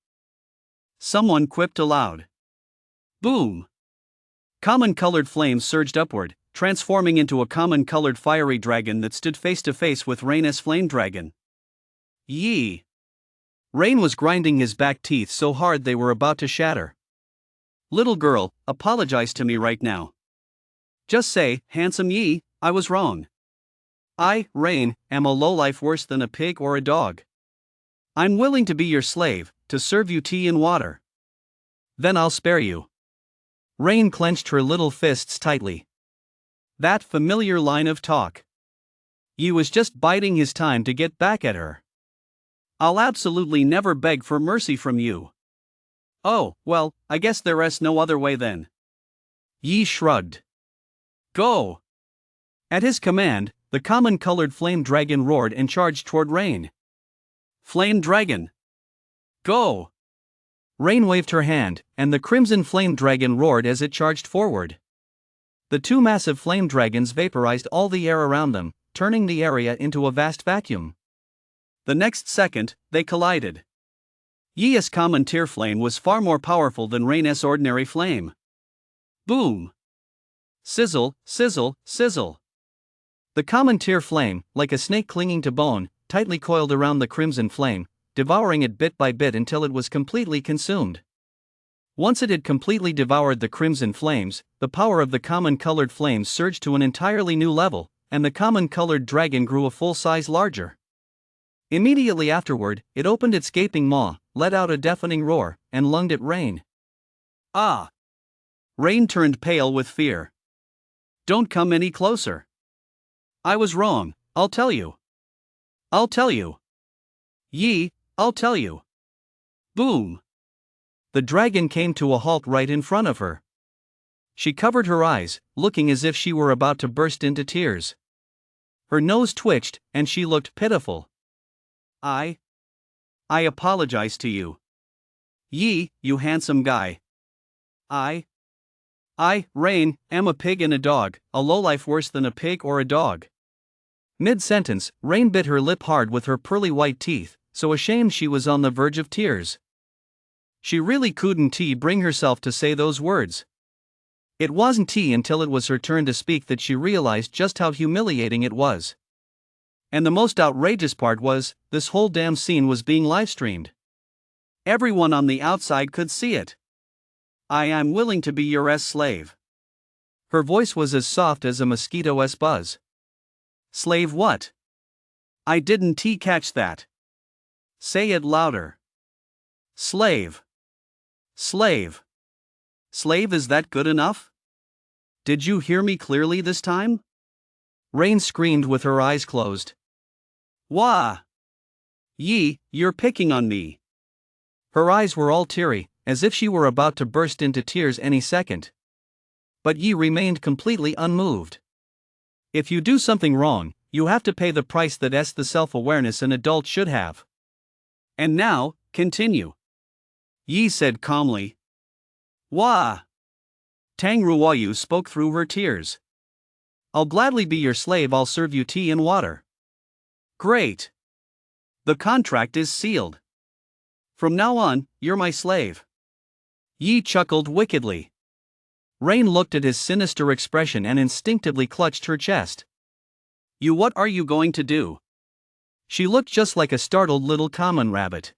Someone quipped aloud. Boom! Common-colored flames surged upward, transforming into a common-colored fiery dragon that stood face-to-face with Rain's flame dragon. Yi! Rain was grinding his back teeth so hard they were about to shatter. Little girl, apologize to me right now. Just say, handsome Yi, I was wrong. I, Rain, am a lowlife worse than a pig or a dog. I'm willing to be your slave, to serve you tea and water. Then I'll spare you. Rain clenched her little fists tightly. That familiar line of talk. Yi was just biding his time to get back at her. I'll absolutely never beg for mercy from you. Oh, well, I guess there's no other way then. Yi shrugged. Go! At his command, the common-colored flame dragon roared and charged toward Rain. Flame dragon! Go! Rain waved her hand, and the crimson flame dragon roared as it charged forward. The two massive flame dragons vaporized all the air around them, turning the area into a vast vacuum. The next second, they collided. Yi's common tier flame was far more powerful than Rain's ordinary flame. Boom! Sizzle, sizzle, sizzle. The common tear flame, like a snake clinging to bone, tightly coiled around the crimson flame, devouring it bit by bit until it was completely consumed. Once it had completely devoured the crimson flames, the power of the common-colored flames surged to an entirely new level, and the common-colored dragon grew a full size larger. Immediately afterward, it opened its gaping maw, let out a deafening roar, and lunged at Rain. Ah! Rain turned pale with fear. Don't come any closer. I was wrong, I'll tell you. I'll tell you. Yi, I'll tell you. Boom! The dragon came to a halt right in front of her. She covered her eyes, looking as if she were about to burst into tears. Her nose twitched, and she looked pitiful. I apologize to you. Yi, you handsome guy. I, Rain, am a pig and a dog, a lowlife worse than a pig or a dog. Mid-sentence, Rain bit her lip hard with her pearly white teeth, so ashamed she was on the verge of tears. She really couldn't bring herself to say those words. It wasn't until it was her turn to speak that she realized just how humiliating it was. And the most outrageous part was, this whole damn scene was being live-streamed. Everyone on the outside could see it. I am willing to be your slave. Her voice was as soft as a mosquito's buzz. Slave what? I didn't catch that. Say it louder. Slave. Slave. Slave, is that good enough? Did you hear me clearly this time? Rain screamed with her eyes closed. Wah! Yi, you're picking on me. Her eyes were all teary, as if she were about to burst into tears any second. But Yi remained completely unmoved. If you do something wrong, you have to pay the price that's the self-awareness an adult should have. And now, continue. Yi said calmly. Wah! Tang Ruoyu spoke through her tears. I'll gladly be your slave, I'll serve you tea and water. Great! The contract is sealed. From now on, you're my slave. Yi chuckled wickedly. Rain looked at his sinister expression and instinctively clutched her chest. What are you going to do? She looked just like a startled little common rabbit.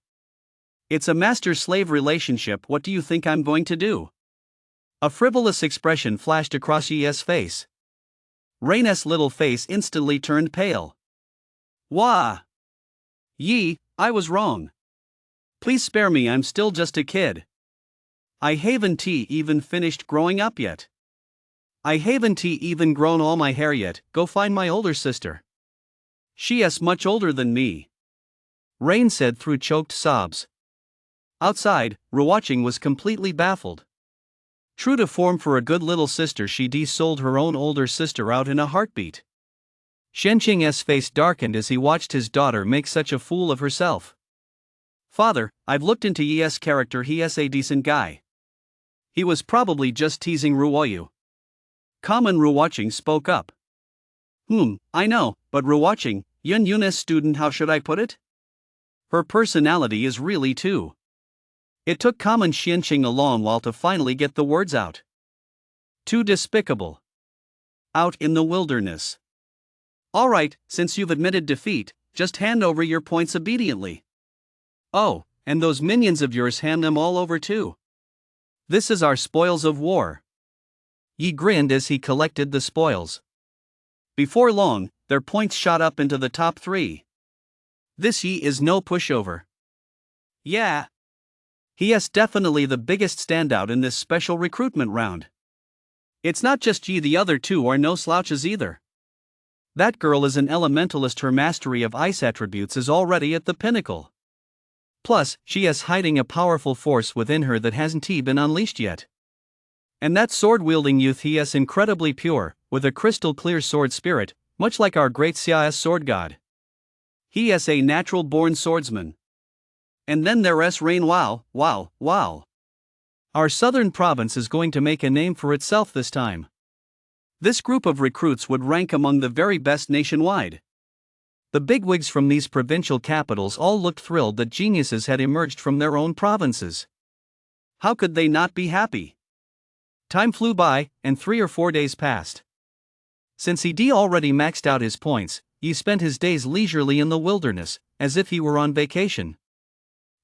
It's a master-slave relationship, what do you think I'm going to do? A frivolous expression flashed across Yi's face. Rain's little face instantly turned pale. Wah! Yi, I was wrong. Please spare me, I'm still just a kid. I haven't even finished growing up yet. I haven't even grown all my hair yet, go find my older sister. She's much older than me. Rain said through choked sobs. Outside, Ruoching was completely baffled. True to form for a good little sister, she sold her own older sister out in a heartbeat. Shenqing's face darkened as he watched his daughter make such a fool of herself. Father, I've looked into Yi's character, he's a decent guy. He was probably just teasing Ruoyu. Common Ruoching spoke up. I know, but Ruoching, Yun Yun's student, how should I put it? Her personality is really too. It took Common Xianqing a long while to finally get the words out. Too despicable. Out in the wilderness. Alright, since you've admitted defeat, just hand over your points obediently. Oh, and those minions of yours, hand them all over too. This is our spoils of war. Yi grinned as he collected the spoils. Before long, their points shot up into the top 3. This Yi is no pushover. Yeah. He is definitely the biggest standout in this special recruitment round. It's not just Yi, the other two are no slouches either. That girl is an elementalist, her mastery of ice attributes is already at the pinnacle. Plus, she is hiding a powerful force within her that hasn't been unleashed yet. And that sword-wielding youth, he is incredibly pure, with a crystal-clear sword spirit, much like our great Xia's sword god. He is a natural-born swordsman. And then there's Rain. Wow. Our southern province is going to make a name for itself this time. This group of recruits would rank among the very best nationwide. The bigwigs from these provincial capitals all looked thrilled that geniuses had emerged from their own provinces. How could they not be happy? Time flew by, and 3 or 4 days passed. Since he'd already maxed out his points, he spent his days leisurely in the wilderness, as if he were on vacation.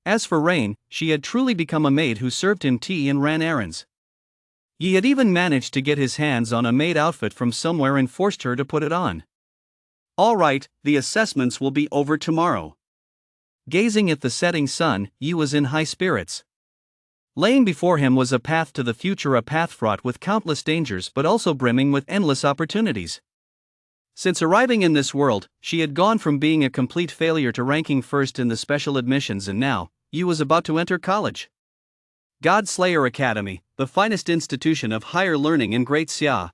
As for Rain, she had truly become a maid who served him tea and ran errands. He had even managed to get his hands on a maid outfit from somewhere and forced her to put it on. All right, the assessments will be over tomorrow. Gazing at the setting sun, Yi was in high spirits. Laying before him was a path to the future, a path fraught with countless dangers but also brimming with endless opportunities. Since arriving in this world, she had gone from being a complete failure to ranking first in the special admissions, and now, Yi was about to enter college. God Slayer Academy, the finest institution of higher learning in Great Xia.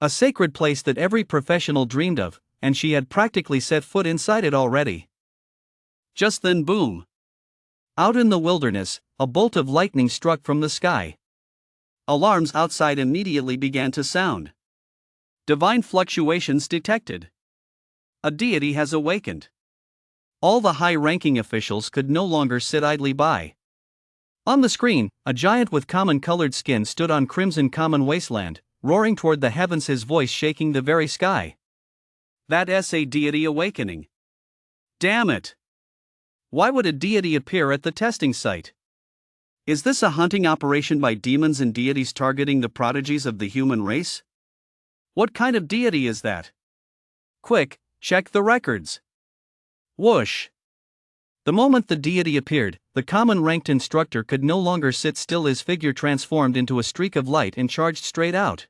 A sacred place that every professional dreamed of, and she had practically set foot inside it already. Just then, boom! Out in the wilderness, a bolt of lightning struck from the sky. Alarms outside immediately began to sound. Divine fluctuations detected. A deity has awakened. All the high-ranking officials could no longer sit idly by. On the screen, a giant with common-colored skin stood on crimson common wasteland, roaring toward the heavens, his voice shaking the very sky. That's a deity awakening. Damn it! Why would a deity appear at the testing site? Is this a hunting operation by demons and deities targeting the prodigies of the human race? What kind of deity is that? Quick, check the records. Whoosh! The moment the deity appeared, the common-ranked instructor could no longer sit still. His figure transformed into a streak of light and charged straight out.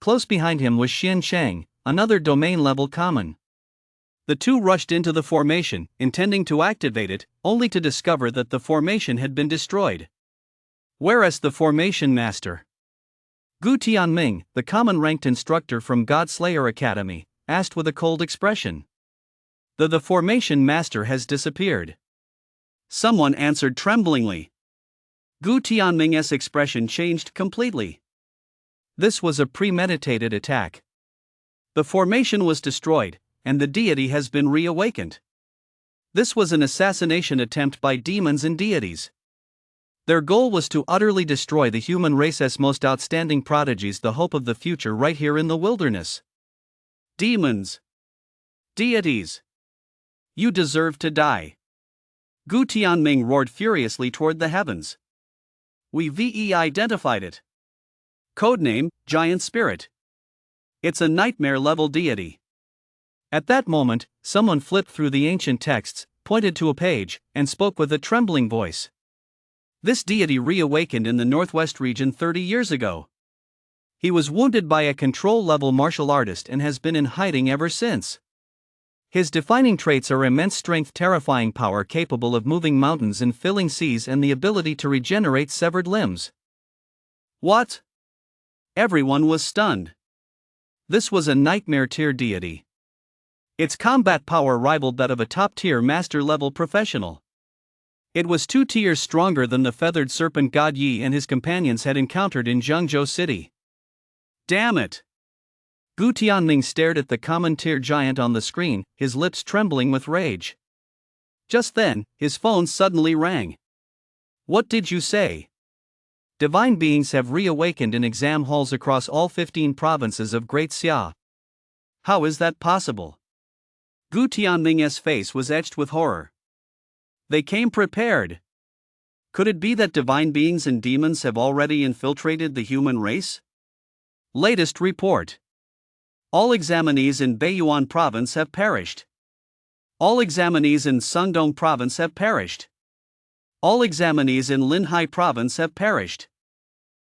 Close behind him was Xian Shang, another domain-level common. The two rushed into the formation, intending to activate it, only to discover that the formation had been destroyed. Whereas the formation master? Gu Tianming, the common-ranked instructor from God Slayer Academy, asked with a cold expression. The formation master has disappeared. Someone answered tremblingly. Gu Tianming's expression changed completely. This was a premeditated attack. The formation was destroyed, and the deity has been reawakened. This was an assassination attempt by demons and deities. Their goal was to utterly destroy the human race's most outstanding prodigies, the hope of the future, right here in the wilderness. Demons! Deities! You deserve to die! Gu Tianming roared furiously toward the heavens. We identified it. Codename, Giant Spirit. It's a nightmare-level deity. At that moment, someone flipped through the ancient texts, pointed to a page, and spoke with a trembling voice. This deity reawakened in the Northwest region 30 years ago. He was wounded by a control-level martial artist and has been in hiding ever since. His defining traits are immense strength, terrifying power capable of moving mountains and filling seas, and the ability to regenerate severed limbs. What? Everyone was stunned. This was a nightmare-tier deity. Its combat power rivaled that of a top-tier master-level professional. It was 2 tiers stronger than the feathered serpent god Yi and his companions had encountered in Zhengzhou City. Damn it! Gu Tianming stared at the common-tier giant on the screen, his lips trembling with rage. Just then, his phone suddenly rang. What did you say? Divine beings have reawakened in exam halls across all 15 provinces of Great Xia. How is that possible? Gu Tianming's face was etched with horror. They came prepared. Could it be that divine beings and demons have already infiltrated the human race? Latest report. All examinees in Beiyuan province have perished. All examinees in Sundong province have perished. All examinees in Linhai province have perished.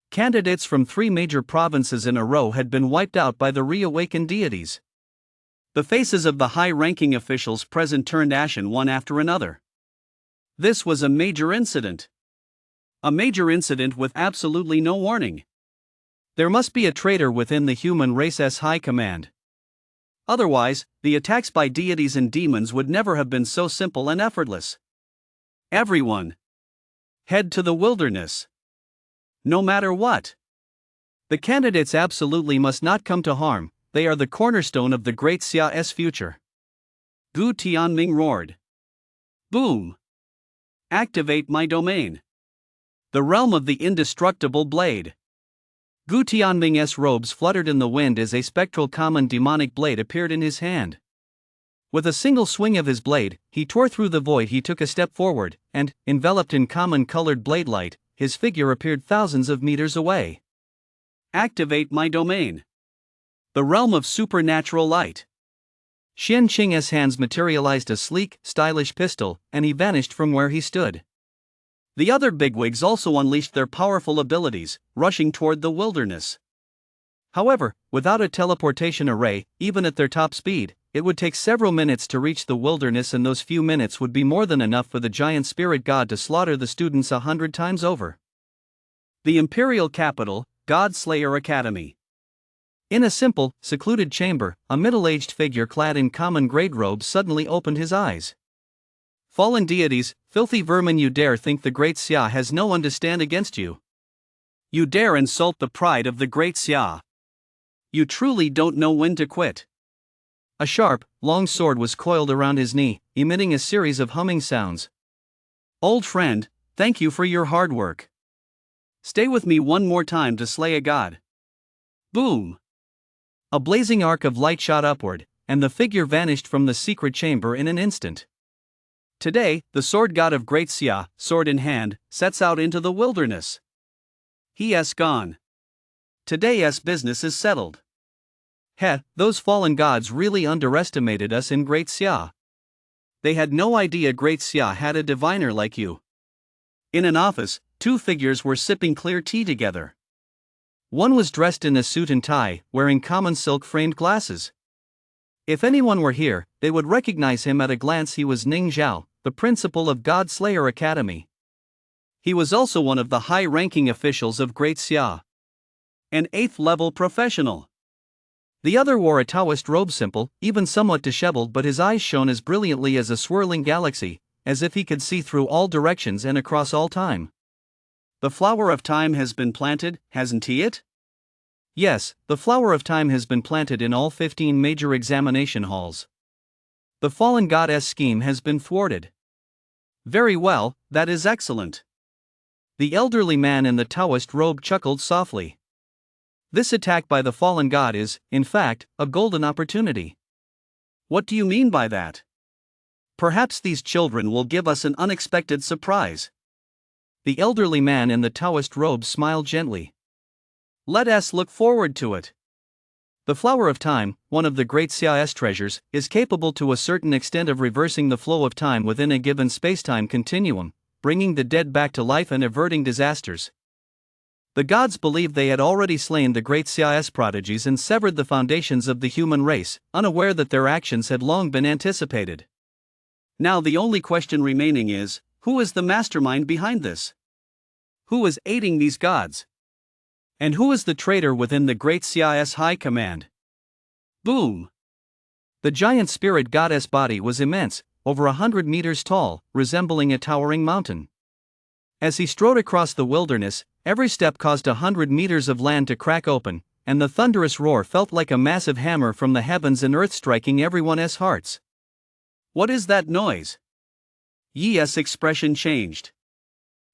Candidates from 3 major provinces in a row had been wiped out by the reawakened deities. The faces of the high-ranking officials present turned ashen one after another. This was a major incident. A major incident with absolutely no warning. There must be a traitor within the human race's high command. Otherwise, the attacks by deities and demons would never have been so simple and effortless. Everyone, head to the wilderness. No matter what. The candidates absolutely must not come to harm. They are the cornerstone of the Great Xia's future. Gu Tianming roared. Boom! Activate my domain. The realm of the indestructible blade. Gu Tianming's robes fluttered in the wind as a spectral common demonic blade appeared in his hand. With a single swing of his blade, he tore through the void. He took a step forward, and, enveloped in common-colored blade light, his figure appeared thousands of meters away. Activate my domain. The realm of supernatural light. Xian Qing's hands materialized a sleek, stylish pistol, and he vanished from where he stood. The other bigwigs also unleashed their powerful abilities, rushing toward the wilderness. However, without a teleportation array, even at their top speed, it would take several minutes to reach the wilderness, and those few minutes would be more than enough for the giant spirit god to slaughter the students 100 times over. The imperial capital, God Slayer Academy. In a simple, secluded chamber, a middle-aged figure clad in common grade robes suddenly opened his eyes. Fallen deities, filthy vermin, you dare think the great Xia has no one to stand against you? You dare insult the pride of the great Xia? You truly don't know when to quit. A sharp, long sword was coiled around his knee, emitting a series of humming sounds. Old friend, thank you for your hard work. Stay with me one more time to slay a god. Boom! A blazing arc of light shot upward, and the figure vanished from the secret chamber in an instant. Today, the sword god of Great Xia, sword in hand, sets out into the wilderness. He has gone. Today's business is settled. Heh, those fallen gods really underestimated us in Great Xia. They had no idea Great Xia had a diviner like you. In an office, two figures were sipping clear tea together. One was dressed in a suit and tie, wearing common silk-framed glasses. If anyone were here, they would recognize him at a glance. He was Ning Zhao, the principal of God Slayer Academy. He was also one of the high-ranking officials of Great Xia. An 8th-level professional. The other wore a Taoist robe, simple, even somewhat disheveled, but his eyes shone as brilliantly as a swirling galaxy, as if he could see through all directions and across all time. The flower of time has been planted, hasn't he it? Yes, the flower of time has been planted in all 15 major examination halls. The fallen goddess scheme has been thwarted. Very well, that is excellent. The elderly man in the Taoist robe chuckled softly. This attack by the fallen god is, in fact, a golden opportunity. What do you mean by that? Perhaps these children will give us an unexpected surprise. The elderly man in the Taoist robe smiled gently. Let us look forward to it. The flower of time, one of the great Xia's treasures, is capable to a certain extent of reversing the flow of time within a given spacetime continuum, bringing the dead back to life and averting disasters. The gods believed they had already slain the great Xia's prodigies and severed the foundations of the human race, unaware that their actions had long been anticipated. Now the only question remaining is, who is the mastermind behind this? Who is aiding these gods? And who is the traitor within the great Xia's high command? Boom! The giant spirit goddess body was immense, over 100 meters tall, resembling a towering mountain. As he strode across the wilderness, every step caused 100 meters of land to crack open, and the thunderous roar felt like a massive hammer from the heavens and earth, striking everyone's hearts. What is that noise? Yi's expression changed.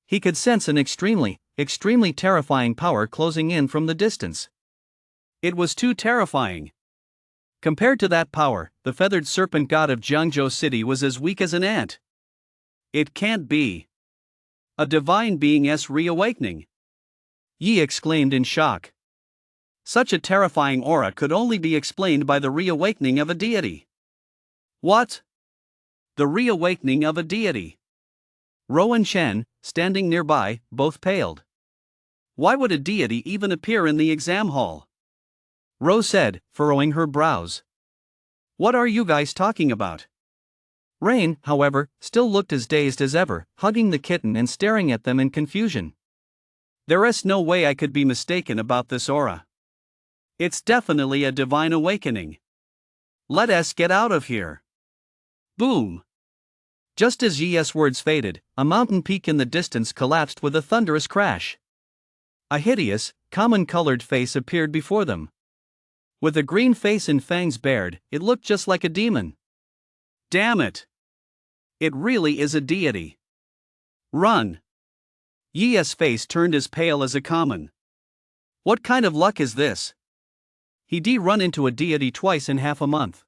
He could sense an extremely terrifying power closing in from the distance. It was too terrifying. Compared to that power, the feathered serpent god of Jiangzhou City was as weak as an ant. It can't be. A divine being's reawakening. Yi exclaimed in shock. Such a terrifying aura could only be explained by the reawakening of a deity. What? The reawakening of a deity. Rou and Shen, standing nearby, both paled. Why would a deity even appear in the exam hall? Rou said, furrowing her brows. What are you guys talking about? Rain, however, still looked as dazed as ever, hugging the kitten and staring at them in confusion. There's no way I could be mistaken about this aura. It's definitely a divine awakening. Let us get out of here. Boom! Just as Yi's words faded, a mountain peak in the distance collapsed with a thunderous crash. A hideous, common-colored face appeared before them. With a green face and fangs bared, it looked just like a demon. Damn it! It really is a deity. Run! Yi's face turned as pale as a common. What kind of luck is this? He'd run into a deity twice in half a month.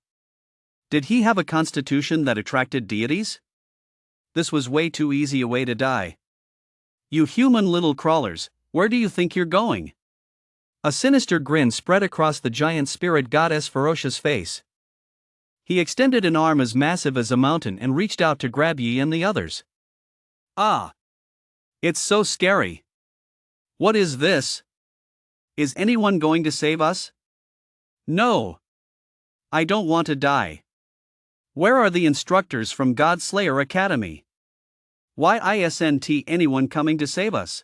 Did he have a constitution that attracted deities? This was way too easy a way to die. You human little crawlers, where do you think you're going? A sinister grin spread across the giant spirit goddess' ferocious face. He extended an arm as massive as a mountain and reached out to grab Yi and the others. Ah! It's so scary. What is this? Is anyone going to save us? No. I don't want to die. Where are the instructors from God Slayer Academy? Why isn't anyone coming to save us?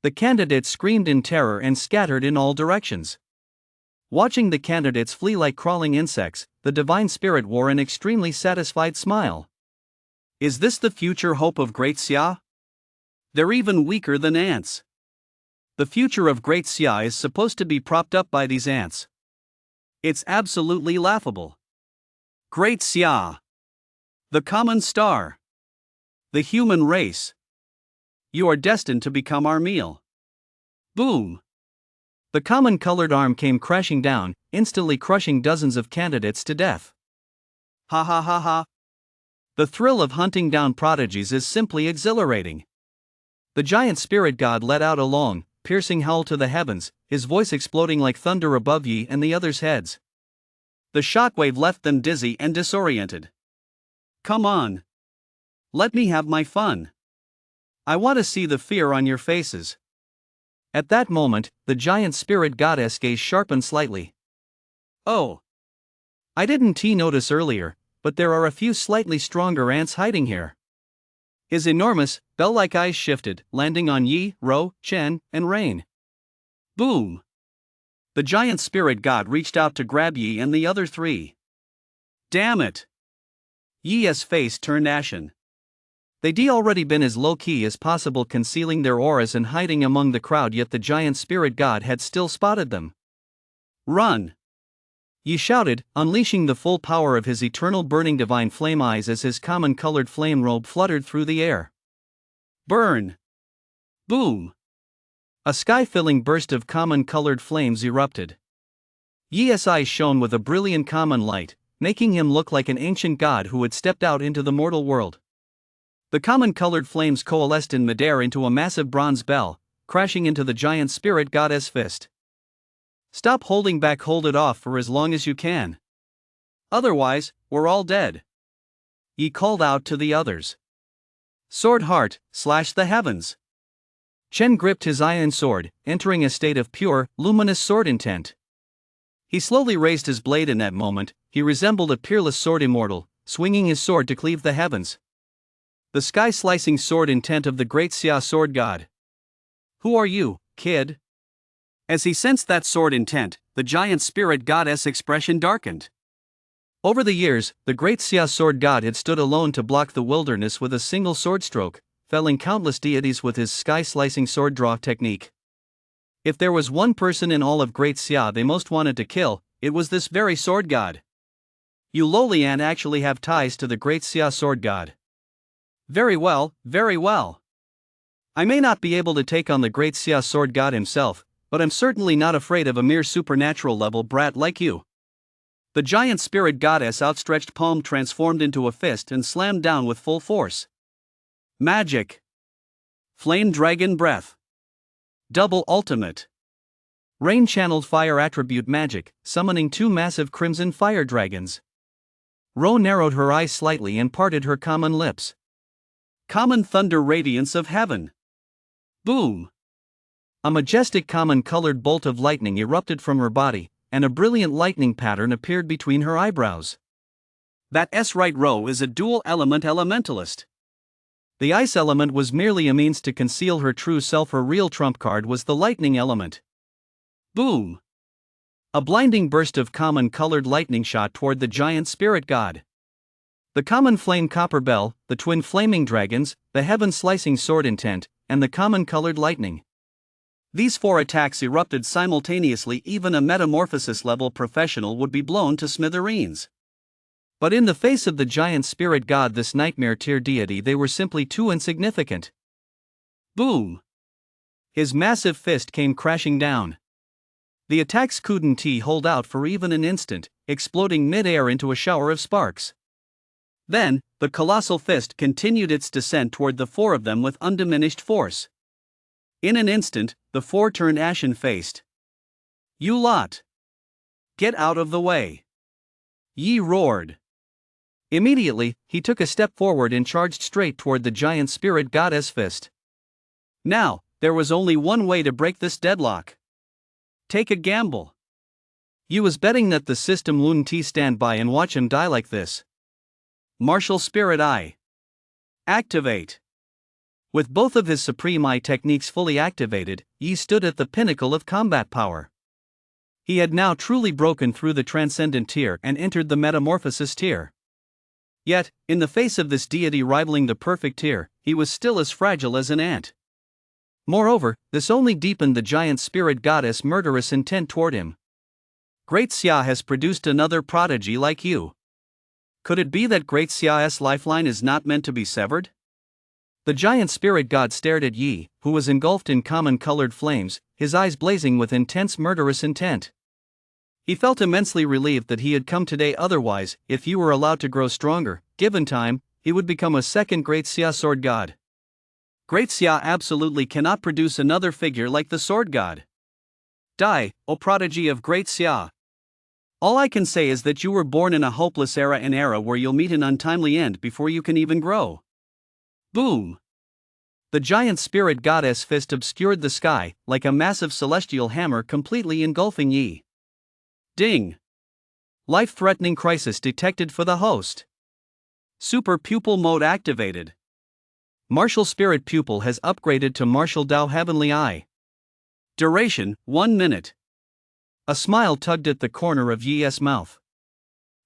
The candidates screamed in terror and scattered in all directions. Watching the candidates flee like crawling insects, the divine spirit wore an extremely satisfied smile. Is this the future hope of Great Xia? They're even weaker than ants. The future of Great Xia is supposed to be propped up by these ants. It's absolutely laughable. Great Xia. The common star. The human race. You are destined to become our meal. Boom. The common-colored arm came crashing down, instantly crushing dozens of candidates to death. Ha ha ha ha. The thrill of hunting down prodigies is simply exhilarating. The giant spirit god let out a long, piercing howl to the heavens, his voice exploding like thunder above Yi and the others' heads. The shockwave left them dizzy and disoriented. Come on. Let me have my fun. I want to see the fear on your faces. At that moment, the giant spirit goddess gaze sharpened slightly. Oh. I didn't notice earlier, but there are a few slightly stronger ants hiding here. His enormous, bell-like eyes shifted, landing on Yi, Ro, Chen, and Rain. Boom! The giant spirit god reached out to grab Yi and the other three. Damn it! Yi's face turned ashen. They'd already been as low-key as possible, concealing their auras and hiding among the crowd, yet the giant spirit god had still spotted them. Run! Yi shouted, unleashing the full power of his eternal burning divine flame eyes as his common-colored flame robe fluttered through the air. Burn! Boom! A sky-filling burst of common-colored flames erupted. Yi's eyes shone with a brilliant common light, making him look like an ancient god who had stepped out into the mortal world. The common-colored flames coalesced in midair into a massive bronze bell, crashing into the giant spirit goddess' fist. Stop holding back, hold it off for as long as you can. Otherwise, we're all dead. Yi called out to the others. Sword heart, slash the heavens. Chen gripped his iron sword, entering a state of pure, luminous sword intent. He slowly raised his blade. In that moment, he resembled a peerless sword immortal, swinging his sword to cleave the heavens. The sky-slicing sword intent of the great Xia sword god. Who are you, kid? As he sensed that sword intent, the giant spirit goddess' expression darkened. Over the years, the great Xia sword god had stood alone to block the wilderness with a single sword stroke, felling countless deities with his sky-slicing sword draw technique. If there was one person in all of Great Xia they most wanted to kill, it was this very sword god. You lowly ant actually have ties to the great Xia sword god. Very well, very well. I may not be able to take on the great Xia sword god himself, but I'm certainly not afraid of a mere supernatural level brat like you. The giant spirit goddess' outstretched palm transformed into a fist and slammed down with full force. Magic. Flame dragon breath. Double ultimate. Rain channeled fire attribute magic, summoning two massive crimson fire dragons. Ro narrowed her eyes slightly and parted her common lips. Common thunder radiance of heaven. Boom. A majestic common-colored bolt of lightning erupted from her body, and a brilliant lightning pattern appeared between her eyebrows. That's right, Ro is a dual-element elementalist. The ice element was merely a means to conceal her true self. Her real trump card was the lightning element. Boom. A blinding burst of common-colored lightning shot toward the giant spirit god. The common flame copper bell, the twin flaming dragons, the heaven-slicing sword intent, and the common-colored lightning. These four attacks erupted simultaneously. Even a metamorphosis-level professional would be blown to smithereens. But in the face of the giant spirit god, this nightmare tier deity, they were simply too insignificant. Boom. His massive fist came crashing down. The attacks couldn't hold out for even an instant, exploding mid-air into a shower of sparks. Then, the colossal fist continued its descent toward the four of them with undiminished force. In an instant, the four turned ashen-faced. "You lot! Get out of the way!" Yi roared. Immediately, he took a step forward and charged straight toward the giant spirit goddess fist. Now, there was only one way to break this deadlock. Take a gamble. Yi was betting that the system wouldn't stand by and watch him die like this. Martial Spirit Eye. Activate. With both of his Supreme Eye techniques fully activated, Yi stood at the pinnacle of combat power. He had now truly broken through the transcendent tier and entered the metamorphosis tier. Yet, in the face of this deity rivaling the perfect tier, he was still as fragile as an ant. Moreover, this only deepened the giant spirit goddess' murderous intent toward him. Great Xia has produced another prodigy like you. Could it be that Great Xia's lifeline is not meant to be severed? The giant spirit god stared at Yi, who was engulfed in common-colored flames, his eyes blazing with intense murderous intent. He felt immensely relieved that he had come today. Otherwise, if Yi were allowed to grow stronger, given time, he would become a second Great Xia sword god. Great Xia absolutely cannot produce another figure like the sword god. Die, O prodigy of Great Xia! All I can say is that you were born in a hopeless era, an era where you'll meet an untimely end before you can even grow. Boom! The giant spirit goddess fist obscured the sky, like a massive celestial hammer completely engulfing Yi. Ding! Life-threatening crisis detected for the host. Super Pupil Mode activated. Martial Spirit Pupil has upgraded to Martial Dao Heavenly Eye. Duration, 1 minute. A smile tugged at the corner of Yi's mouth.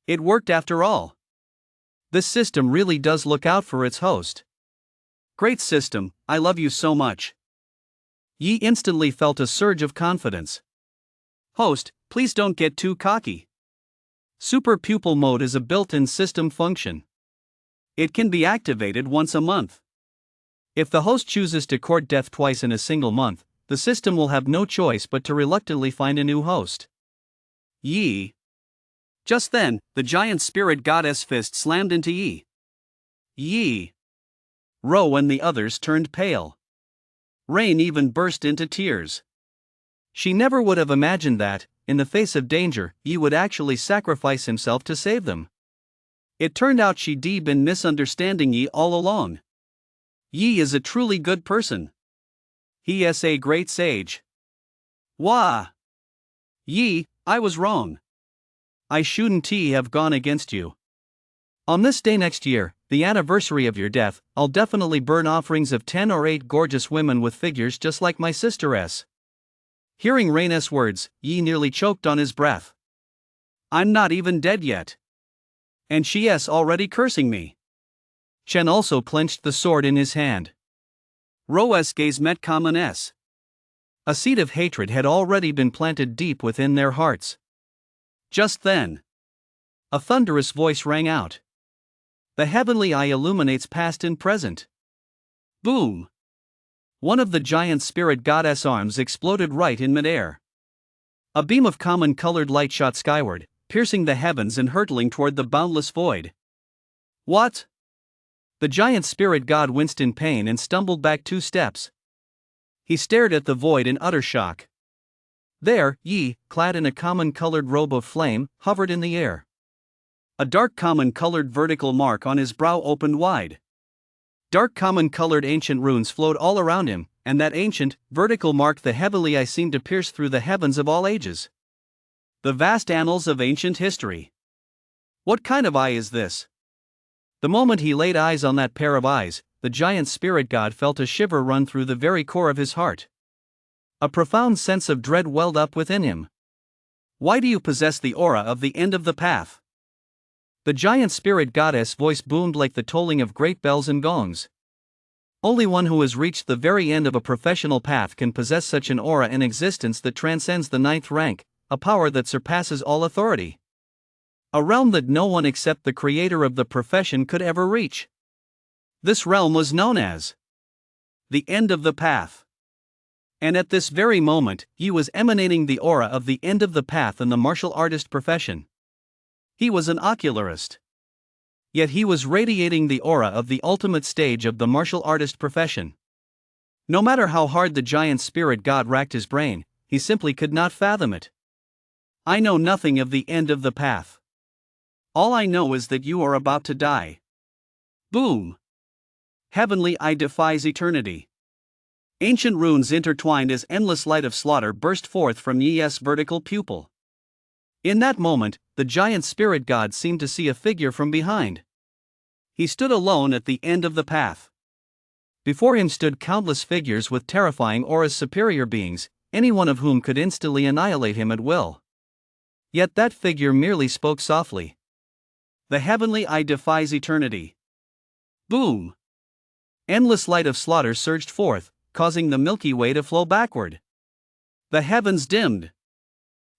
It worked after all. This system really does look out for its host. Great system, I love you so much. Yi instantly felt a surge of confidence. Host, please don't get too cocky. Super Pupil Mode is a built-in system function. It can be activated once a month. If the host chooses to court death twice in a single month, the system will have no choice but to reluctantly find a new host. Yi. Just then, the giant spirit goddess fist slammed into Yi. Yi. Ro and the others turned pale. Rain even burst into tears. She never would have imagined that, in the face of danger, Yi would actually sacrifice himself to save them. It turned out she'd been misunderstanding Yi all along. Yi is a truly good person. He is a great sage. Wah! Yi, I was wrong. I shouldn't have gone against you. On this day next year, the anniversary of your death, I'll definitely burn offerings of 10 or 8 gorgeous women with figures just like my sister S. Hearing Rain's words, Yi nearly choked on his breath. I'm not even dead yet. And she's already cursing me. Chen also clenched the sword in his hand. Ro's gaze met Common S. A seed of hatred had already been planted deep within their hearts. Just then, a thunderous voice rang out. The heavenly eye illuminates past and present. Boom! One of the giant spirit goddess arms exploded right in midair. A beam of common-colored light shot skyward, piercing the heavens and hurtling toward the boundless void. What? The giant spirit god winced in pain and stumbled back 2 steps. He stared at the void in utter shock. There, Yi, clad in a common-colored robe of flame, hovered in the air. A dark common-colored vertical mark on his brow opened wide. Dark common-colored ancient runes flowed all around him, and that ancient, vertical mark the heavenly eye seemed to pierce through the heavens of all ages. The vast annals of ancient history. What kind of eye is this? The moment he laid eyes on that pair of eyes, the giant spirit god felt a shiver run through the very core of his heart. A profound sense of dread welled up within him. Why do you possess the aura of the end of the path? The giant spirit goddess' voice boomed like the tolling of great bells and gongs. Only one who has reached the very end of a professional path can possess such an aura in existence that transcends the 9th rank, a power that surpasses all authority. A realm that no one except the creator of the profession could ever reach. This realm was known as the end of the path. And at this very moment, Yi was emanating the aura of the end of the path in the martial artist profession. He was an ocularist. Yet he was radiating the aura of the ultimate stage of the martial artist profession. No matter how hard the giant spirit god racked his brain, he simply could not fathom it. I know nothing of the end of the path. All I know is that you are about to die. Boom! Heavenly eye defies eternity. Ancient runes intertwined as endless light of slaughter burst forth from Yi's vertical pupil. In that moment, the giant spirit god seemed to see a figure from behind. He stood alone at the end of the path. Before him stood countless figures with terrifying auras, superior beings, any one of whom could instantly annihilate him at will. Yet that figure merely spoke softly. The heavenly eye defies eternity. Boom! Endless light of slaughter surged forth, causing the Milky Way to flow backward. The heavens dimmed.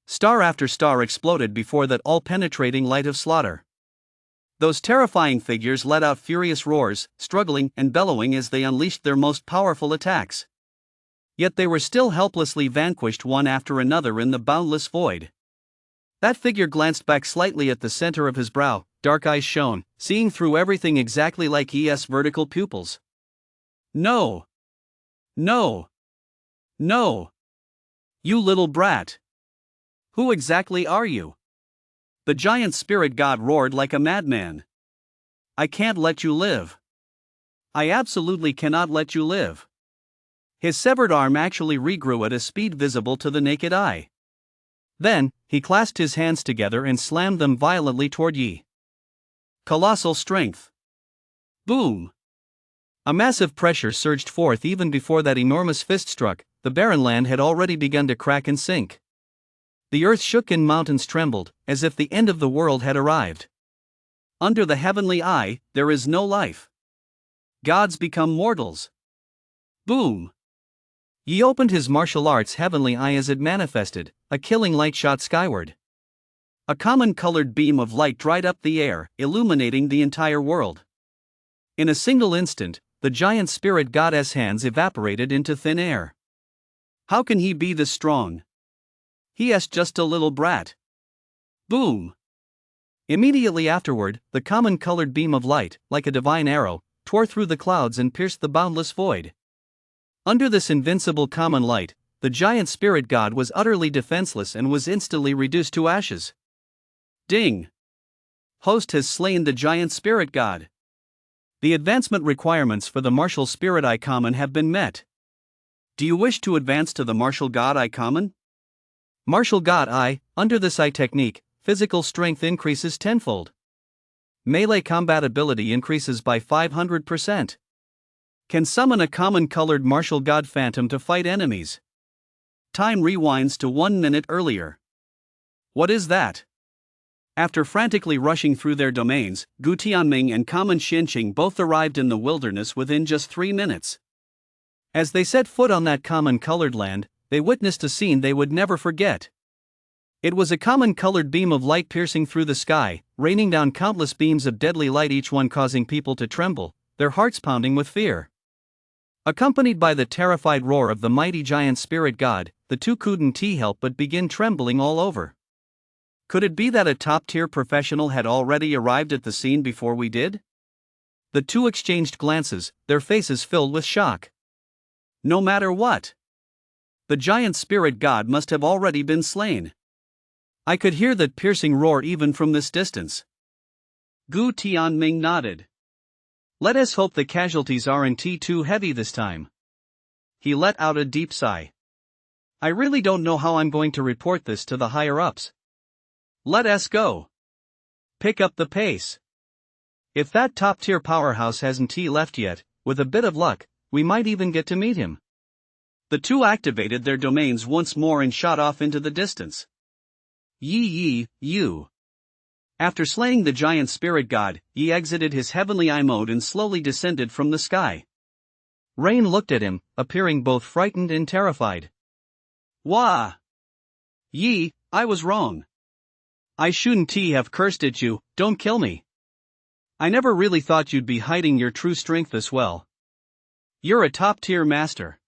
Star after star exploded before that all-penetrating light of slaughter. Those terrifying figures let out furious roars, struggling and bellowing as they unleashed their most powerful attacks. Yet they were still helplessly vanquished one after another in the boundless void. That figure glanced back slightly at the center of his brow, dark eyes shone, seeing through everything exactly like Yi's vertical pupils. No! No! No! You little brat! Who exactly are you? The giant spirit god roared like a madman. I can't let you live. I absolutely cannot let you live. His severed arm actually regrew at a speed visible to the naked eye. Then, he clasped his hands together and slammed them violently toward Yi. Colossal strength. Boom! A massive pressure surged forth even before that enormous fist struck. The barren land had already begun to crack and sink. The earth shook and mountains trembled, as if the end of the world had arrived. Under the heavenly eye, there is no life. Gods become mortals. Boom! Yi opened his martial arts heavenly eye as it manifested, a killing light shot skyward. A common-colored beam of light dried up the air, illuminating the entire world. In a single instant, the giant spirit god's hands evaporated into thin air. How can he be this strong? He is just a little brat. Boom! Immediately afterward, the common-colored beam of light, like a divine arrow, tore through the clouds and pierced the boundless void. Under this invincible common light, the giant spirit god was utterly defenseless and was instantly reduced to ashes. Ding! Host has slain the giant spirit god. The advancement requirements for the martial spirit eye common have been met. Do you wish to advance to the martial god eye common? Martial god eye, under this eye technique, physical strength increases tenfold. Melee combat ability increases by 500%. Can summon a common-colored martial god phantom to fight enemies. Time rewinds to 1 minute earlier. What is that? After frantically rushing through their domains, Gu Tianming and Common Xinqing both arrived in the wilderness within just 3 minutes. As they set foot on that common-colored land, they witnessed a scene they would never forget. It was a common-colored beam of light piercing through the sky, raining down countless beams of deadly light, each one causing people to tremble, their hearts pounding with fear. Accompanied by the terrified roar of the mighty giant spirit god, the two couldn't help but begin trembling all over. Could it be that a top-tier professional had already arrived at the scene before we did? The two exchanged glances, their faces filled with shock. No matter what, the giant spirit god must have already been slain. I could hear that piercing roar even from this distance. Gu Tianming nodded. Let us hope the casualties aren't too heavy this time. He let out a deep sigh. I really don't know how I'm going to report this to the higher-ups. Let us go. Pick up the pace. If that top-tier powerhouse hasn't left yet, with a bit of luck, we might even get to meet him. The two activated their domains once more and shot off into the distance. You. After slaying the giant spirit god, Yi exited his heavenly eye mode and slowly descended from the sky. Rain looked at him, appearing both frightened and terrified. Wah! Yi, I was wrong. I shouldn't have cursed at you, don't kill me. I never really thought you'd be hiding your true strength this well. You're a top-tier master.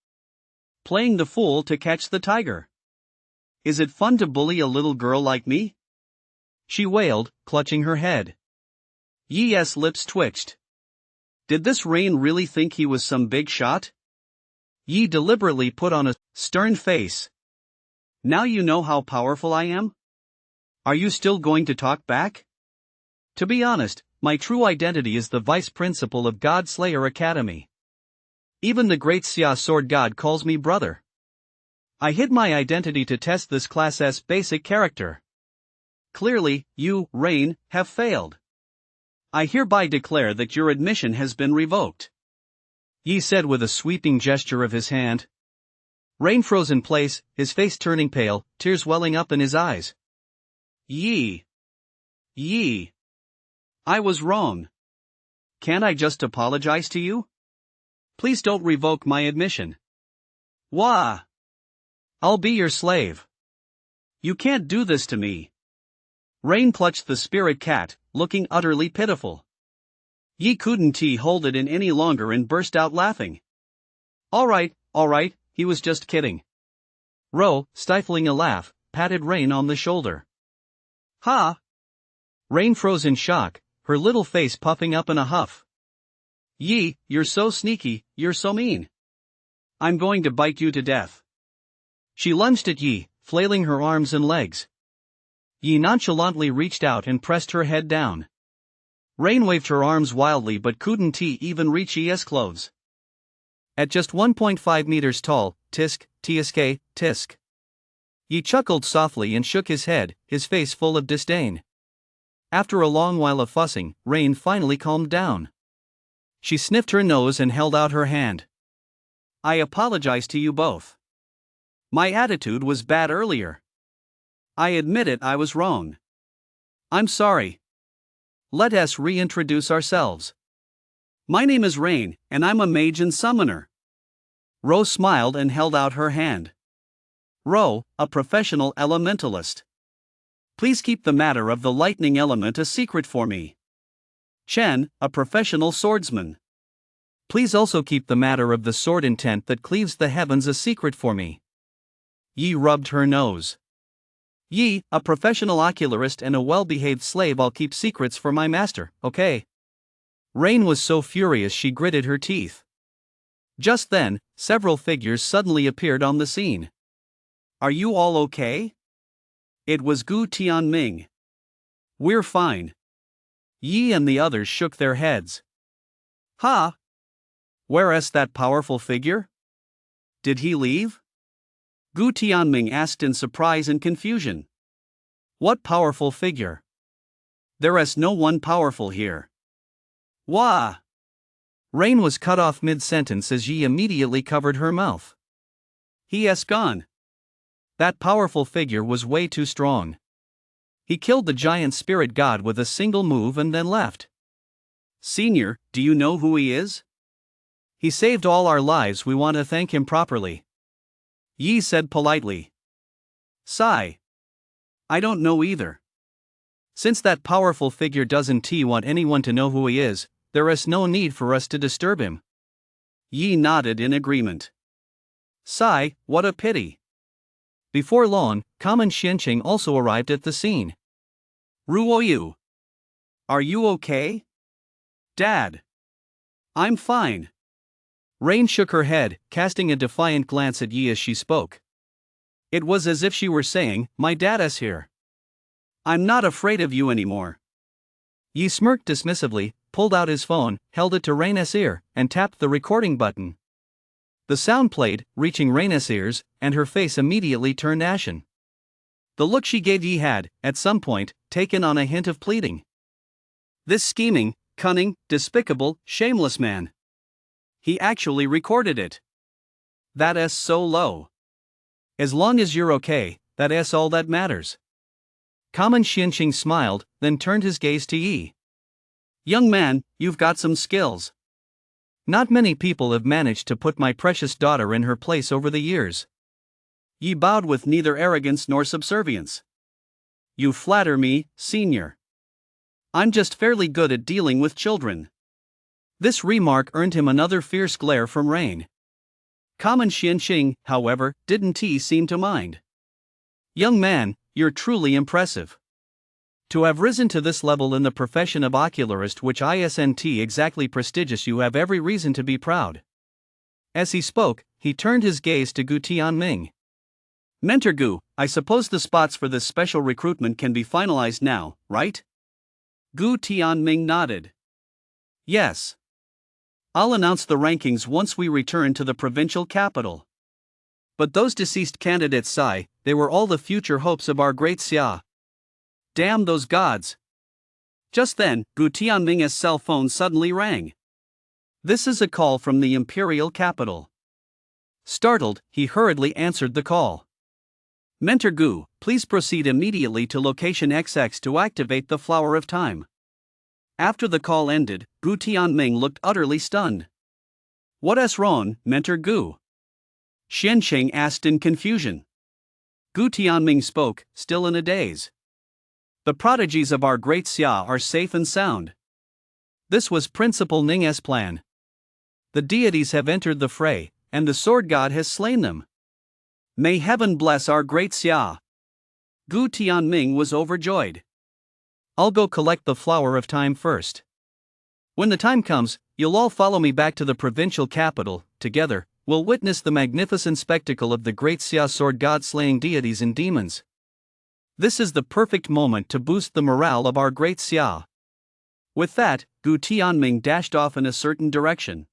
playing the fool to catch the tiger. Is it fun to bully a little girl like me? She wailed, clutching her head. Yi's lips twitched. Did this Rain really think he was some big shot? Yi deliberately put on a stern face. Now you know how powerful I am? Are you still going to talk back? To be honest, my true identity is the vice principal of God Slayer Academy. Even the great Xia sword god calls me brother. I hid my identity to test this class's basic character. Clearly, you, Rain, have failed. I hereby declare that your admission has been revoked. Yi said with a sweeping gesture of his hand. Rain froze in place, his face turning pale, tears welling up in his eyes. Yi. I was wrong. Can't I just apologize to you? Please don't revoke my admission. Wah! I'll be your slave. You can't do this to me. Rain clutched the spirit cat, looking utterly pitiful. Yi couldn't hold it in any longer and burst out laughing. All right, he was just kidding. Ro, stifling a laugh, patted Rain on the shoulder. Ha! Rain froze in shock, her little face puffing up in a huff. Yi, you're so sneaky, you're so mean. I'm going to bite you to death. She lunged at Yi, flailing her arms and legs. Yi nonchalantly reached out and pressed her head down. Rain waved her arms wildly but couldn't even reach Yi's clothes. At just 1.5 meters tall, tisk, tisk. Yi chuckled softly and shook his head, his face full of disdain. After a long while of fussing, Rain finally calmed down. She sniffed her nose and held out her hand. I apologize to you both. My attitude was bad earlier. I admit it, I was wrong. I'm sorry. Let us reintroduce ourselves. My name is Rain, and I'm a mage and summoner. Ro smiled and held out her hand. Ro, a professional elementalist. Please keep the matter of the lightning element a secret for me. Chen, a professional swordsman. Please also keep the matter of the sword intent that cleaves the heavens a secret for me. Yi rubbed her nose. Yi, a professional ocularist and a well-behaved slave. I'll keep secrets for my master, okay? Rain was so furious she gritted her teeth. Just then, several figures suddenly appeared on the scene. Are you all okay? It was Gu Tianming. We're fine. Yi and the others shook their heads. Ha! Where's that powerful figure? Did he leave? Gu Tianming asked in surprise and confusion. What powerful figure? There is no one powerful here. Wah! Rain was cut off mid-sentence as Yi immediately covered her mouth. He has gone. That powerful figure was way too strong. He killed the giant spirit god with a single move and then left. Senior, do you know who he is? He saved all our lives, we want to thank him properly. Yi said politely. Sigh. I don't know either. Since that powerful figure doesn't want anyone to know who he is, there is no need for us to disturb him. Yi nodded in agreement. Sigh, what a pity. Before long, Kamen Xianqing also arrived at the scene. Ruoyu. Are you okay? Dad. I'm fine. Rain shook her head, casting a defiant glance at Yi as she spoke. It was as if she were saying, my dad is here. I'm not afraid of you anymore. Yi smirked dismissively, pulled out his phone, held it to Rain's ear, and tapped the recording button. The sound played, reaching Rain's ears, and her face immediately turned ashen. The look she gave Yi had, at some point, taken on a hint of pleading. This scheming, cunning, despicable, shameless man. He actually recorded it. That is so low. As long as you're okay, that is all that matters. Kamen Xianqing smiled, then turned his gaze to Yi. Young man, you've got some skills. Not many people have managed to put my precious daughter in her place over the years. Yi bowed with neither arrogance nor subservience. You flatter me, senior. I'm just fairly good at dealing with children. This remark earned him another fierce glare from Rain. Common Xianxing, however, didn't seem to mind. Young man, you're truly impressive. To have risen to this level in the profession of ocularist, which isn't exactly prestigious, you have every reason to be proud. As he spoke, he turned his gaze to Gu Tianming. Mentor Gu, I suppose the spots for this special recruitment can be finalized now, right? Gu Tianming nodded. Yes. I'll announce the rankings once we return to the provincial capital. But those deceased candidates sigh, they were all the future hopes of our great Xia. Damn those gods! Just then, Gu Tianming's cell phone suddenly rang. This is a call from the imperial capital. Startled, he hurriedly answered the call. Mentor Gu, please proceed immediately to location XX to activate the Flower of Time. After the call ended, Gu Tianming looked utterly stunned. What's wrong, Mentor Gu? Xianxing asked in confusion. Gu Tianming spoke, still in a daze. The prodigies of our great Xia are safe and sound. This was Principal Ning's plan. The deities have entered the fray, and the sword god has slain them. May heaven bless our great Xia. Gu Tianming was overjoyed. I'll go collect the Flower of Time first. When the time comes, you'll all follow me back to the provincial capital. Together, we'll witness the magnificent spectacle of the great Xia sword god slaying deities and demons. This is the perfect moment to boost the morale of our great Xia. With that, Gu Tianming dashed off in a certain direction.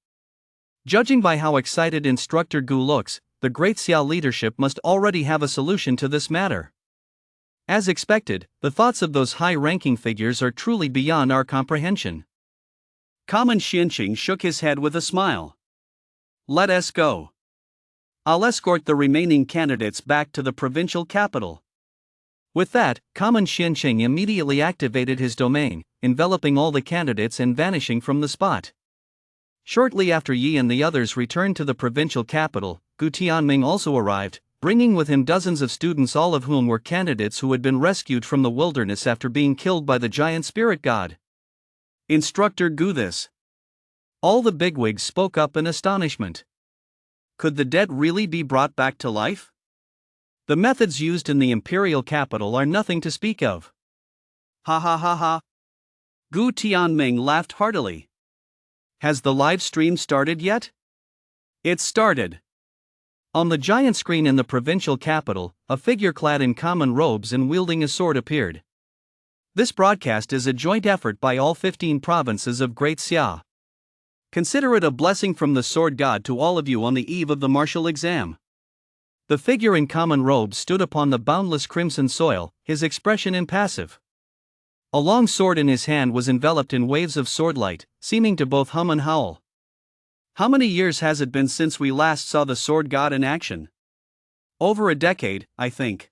Judging by how excited Instructor Gu looks, the great Xia leadership must already have a solution to this matter. As expected, the thoughts of those high-ranking figures are truly beyond our comprehension. Common Xianxing shook his head with a smile. Let us go. I'll escort the remaining candidates back to the provincial capital. With that, Common Xianxing immediately activated his domain, enveloping all the candidates and vanishing from the spot. Shortly after Yi and the others returned to the provincial capital, Gu Tianming also arrived, bringing with him dozens of students, all of whom were candidates who had been rescued from the wilderness after being killed by the giant spirit god. Instructor Gu, this. All the bigwigs spoke up in astonishment. Could the dead really be brought back to life? The methods used in the imperial capital are nothing to speak of. Ha ha ha ha. Gu Tianming laughed heartily. Has the live stream started yet? It started. On the giant screen in the provincial capital, a figure clad in common robes and wielding a sword appeared. This broadcast is a joint effort by all 15 provinces of Great Xia. Consider it a blessing from the sword god to all of you on the eve of the martial exam. The figure in common robes stood upon the boundless crimson soil, his expression impassive. A long sword in his hand was enveloped in waves of swordlight, seeming to both hum and howl. How many years has it been since we last saw the sword god in action? Over a decade, I think.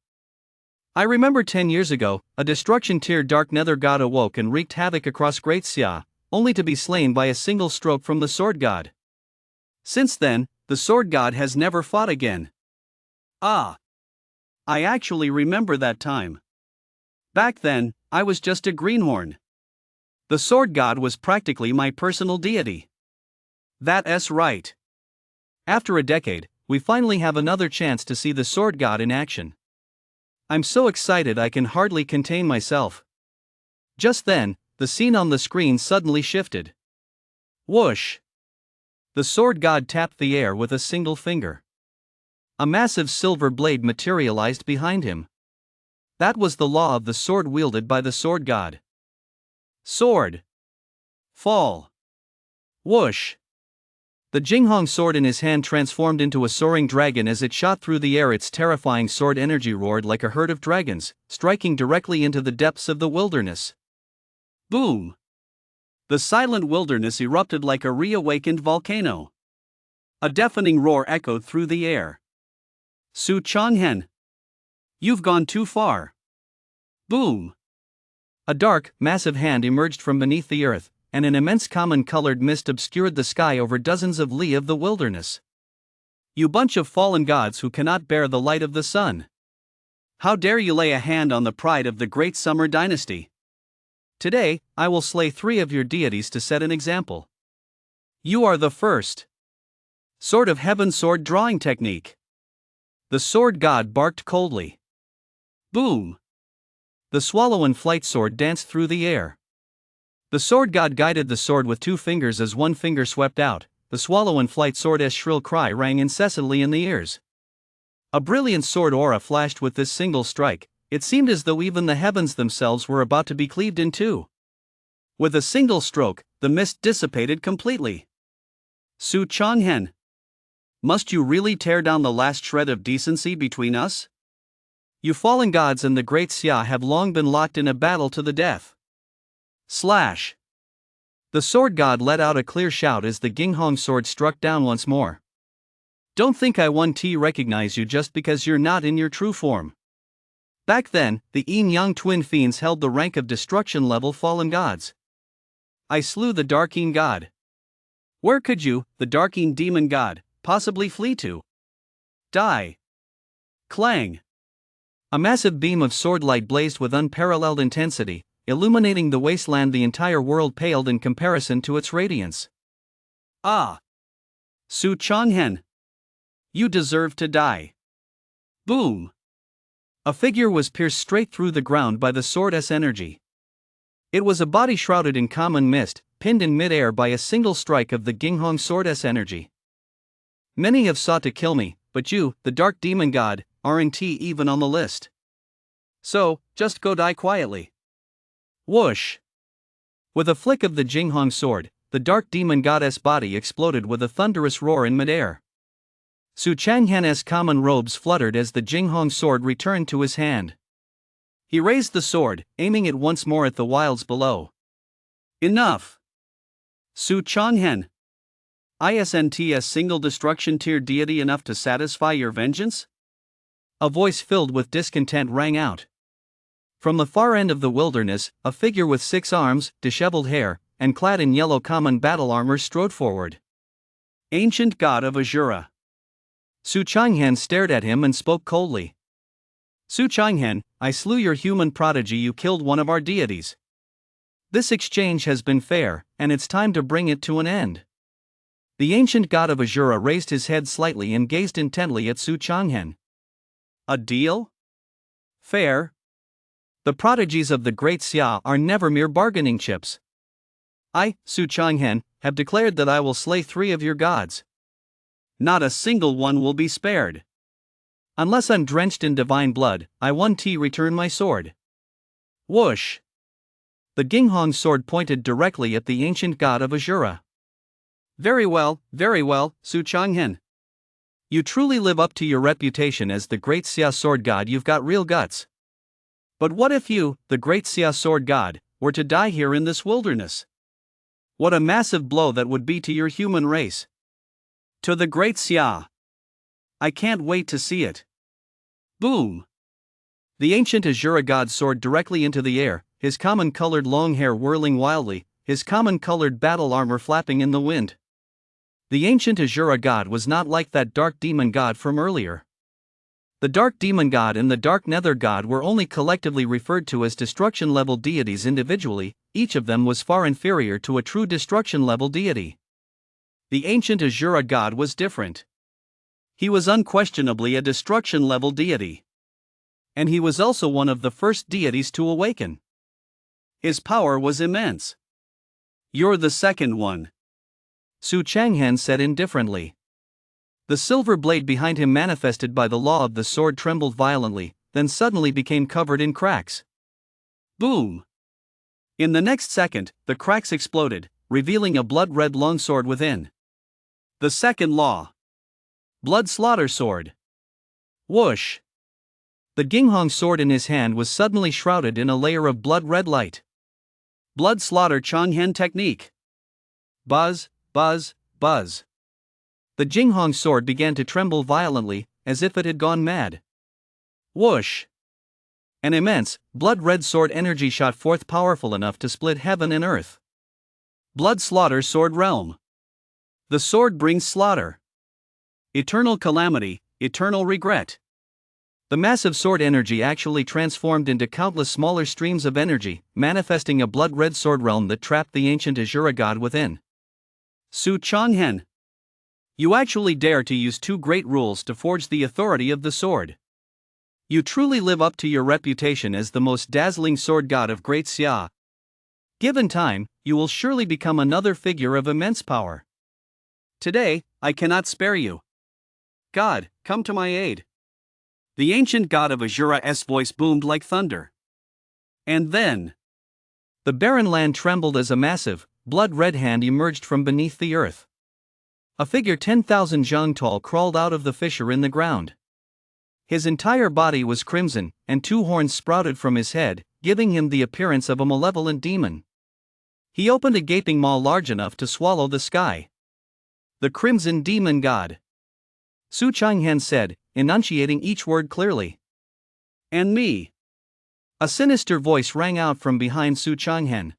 I remember 10 years ago, a destruction tier dark nether god awoke and wreaked havoc across Great Xia, only to be slain by a single stroke from the sword god. Since then, the sword god has never fought again. Ah! I actually remember that time. Back then, I was just a greenhorn. The sword god was practically my personal deity. That's right. After a decade, we finally have another chance to see the sword god in action. I'm so excited I can hardly contain myself. Just then, the scene on the screen suddenly shifted. Whoosh! The sword god tapped the air with a single finger. A massive silver blade materialized behind him. That was the law of the sword wielded by the sword god. Sword! Fall! Whoosh! The Jinghong sword in his hand transformed into a soaring dragon as it shot through the air. Its terrifying sword energy roared like a herd of dragons, striking directly into the depths of the wilderness. Boom! The silent wilderness erupted like a reawakened volcano. A deafening roar echoed through the air. Su Changhen! You've gone too far. Boom! A dark, massive hand emerged from beneath the earth, and an immense common-colored mist obscured the sky over dozens of li of the wilderness. You bunch of fallen gods who cannot bear the light of the sun! How dare you lay a hand on the pride of the great summer dynasty? Today, I will slay 3 of your deities to set an example. You are the first. Sword of Heaven sword drawing technique. The sword god barked coldly. Boom! The swallow and flight sword danced through the air. The sword god guided the sword with 2 fingers as one finger swept out. The swallow and flight sword's shrill cry rang incessantly in the ears. A brilliant sword aura flashed with this single strike. It seemed as though even the heavens themselves were about to be cleaved in two. With a single stroke, the mist dissipated completely. Su Changhen. Must you really tear down the last shred of decency between us? You fallen gods and the great Xia have long been locked in a battle to the death. Slash. The sword god let out a clear shout as the Ginghong sword struck down once more. Don't think I won't recognize you just because you're not in your true form. Back then, the Yin-Yang twin fiends held the rank of destruction-level fallen gods. I slew the Dark-Yin god. Where could you, the Dark-Yin demon god, possibly flee to? Die. Clang. A massive beam of sword light blazed with unparalleled intensity, illuminating the wasteland. The entire world paled in comparison to its radiance. Ah! Su Changhen. You deserve to die. Boom! A figure was pierced straight through the ground by the sword's energy. It was a body shrouded in common mist, pinned in mid-air by a single strike of the Ginghong sword's energy. Many have sought to kill me, but you, the dark demon god, aren't even on the list. So, just go die quietly. Whoosh! With a flick of the Ginghong sword, the dark demon goddess body exploded with a thunderous roar in midair. Su Changhen's common robes fluttered as the Ginghong sword returned to his hand. He raised the sword, aiming it once more at the wilds below. Enough! Su Changhen. Isn't a single destruction tier deity enough to satisfy your vengeance? A voice filled with discontent rang out. From the far end of the wilderness, a figure with 6 arms, disheveled hair, and clad in yellow common battle armor strode forward. Ancient god of Azura. Su Changhen stared at him and spoke coldly. Su Changhen, I slew your human prodigy. You killed one of our deities. This exchange has been fair, and it's time to bring it to an end. The ancient god of Azura raised his head slightly and gazed intently at Su Changhen. A deal? Fair? The prodigies of the great Xia are never mere bargaining chips. I, Su Changhen, have declared that I will slay 3 of your gods. Not a single one will be spared. Unless I'm drenched in divine blood, I won't return my sword. Whoosh! The Ginghong sword pointed directly at the ancient god of Azura. Very well, Su Changhen. You truly live up to your reputation as the great Xia sword god. You've got real guts. But what if you, the great Xia sword god, were to die here in this wilderness? What a massive blow that would be to your human race. To the great Xia. I can't wait to see it. Boom! The ancient Azura god soared directly into the air, his common-colored long hair whirling wildly, his common-colored battle armor flapping in the wind. The ancient Azura god was not like that dark demon god from earlier. The dark demon god and the dark nether god were only collectively referred to as destruction-level deities individually. Each of them was far inferior to a true destruction-level deity. The ancient Azura god was different. He was unquestionably a destruction-level deity. And he was also one of the first deities to awaken. His power was immense. You're the second one, Su Changhen said indifferently. The silver blade behind him, manifested by the law of the sword, trembled violently, then suddenly became covered in cracks. Boom! In the next second, the cracks exploded, revealing a blood-red longsword within. The second law. Blood slaughter sword. Whoosh! The Ginghong sword in his hand was suddenly shrouded in a layer of blood-red light. Blood slaughter Changhen technique. Buzz, buzz, buzz. The Ginghong sword began to tremble violently, as if it had gone mad. Whoosh! An immense, blood-red sword energy shot forth, powerful enough to split heaven and earth. Blood slaughter sword realm. The sword brings slaughter. Eternal calamity, eternal regret. The massive sword energy actually transformed into countless smaller streams of energy, manifesting a blood-red sword realm that trapped the ancient Azura god within. Su Changhen. You actually dare to use two great rules to forge the authority of the sword. You truly live up to your reputation as the most dazzling sword god of Great Xia. Given time, you will surely become another figure of immense power. Today, I cannot spare you. God, come to my aid. The ancient god of Azura's voice boomed like thunder. And then, the barren land trembled as a massive, blood-red hand emerged from beneath the earth. A figure 10,000 zhang tall crawled out of the fissure in the ground. His entire body was crimson, and two horns sprouted from his head, giving him the appearance of a malevolent demon. He opened a gaping maw large enough to swallow the sky. The Crimson Demon God, Su Changhan said, enunciating each word clearly. And me. A sinister voice rang out from behind Su Changhan.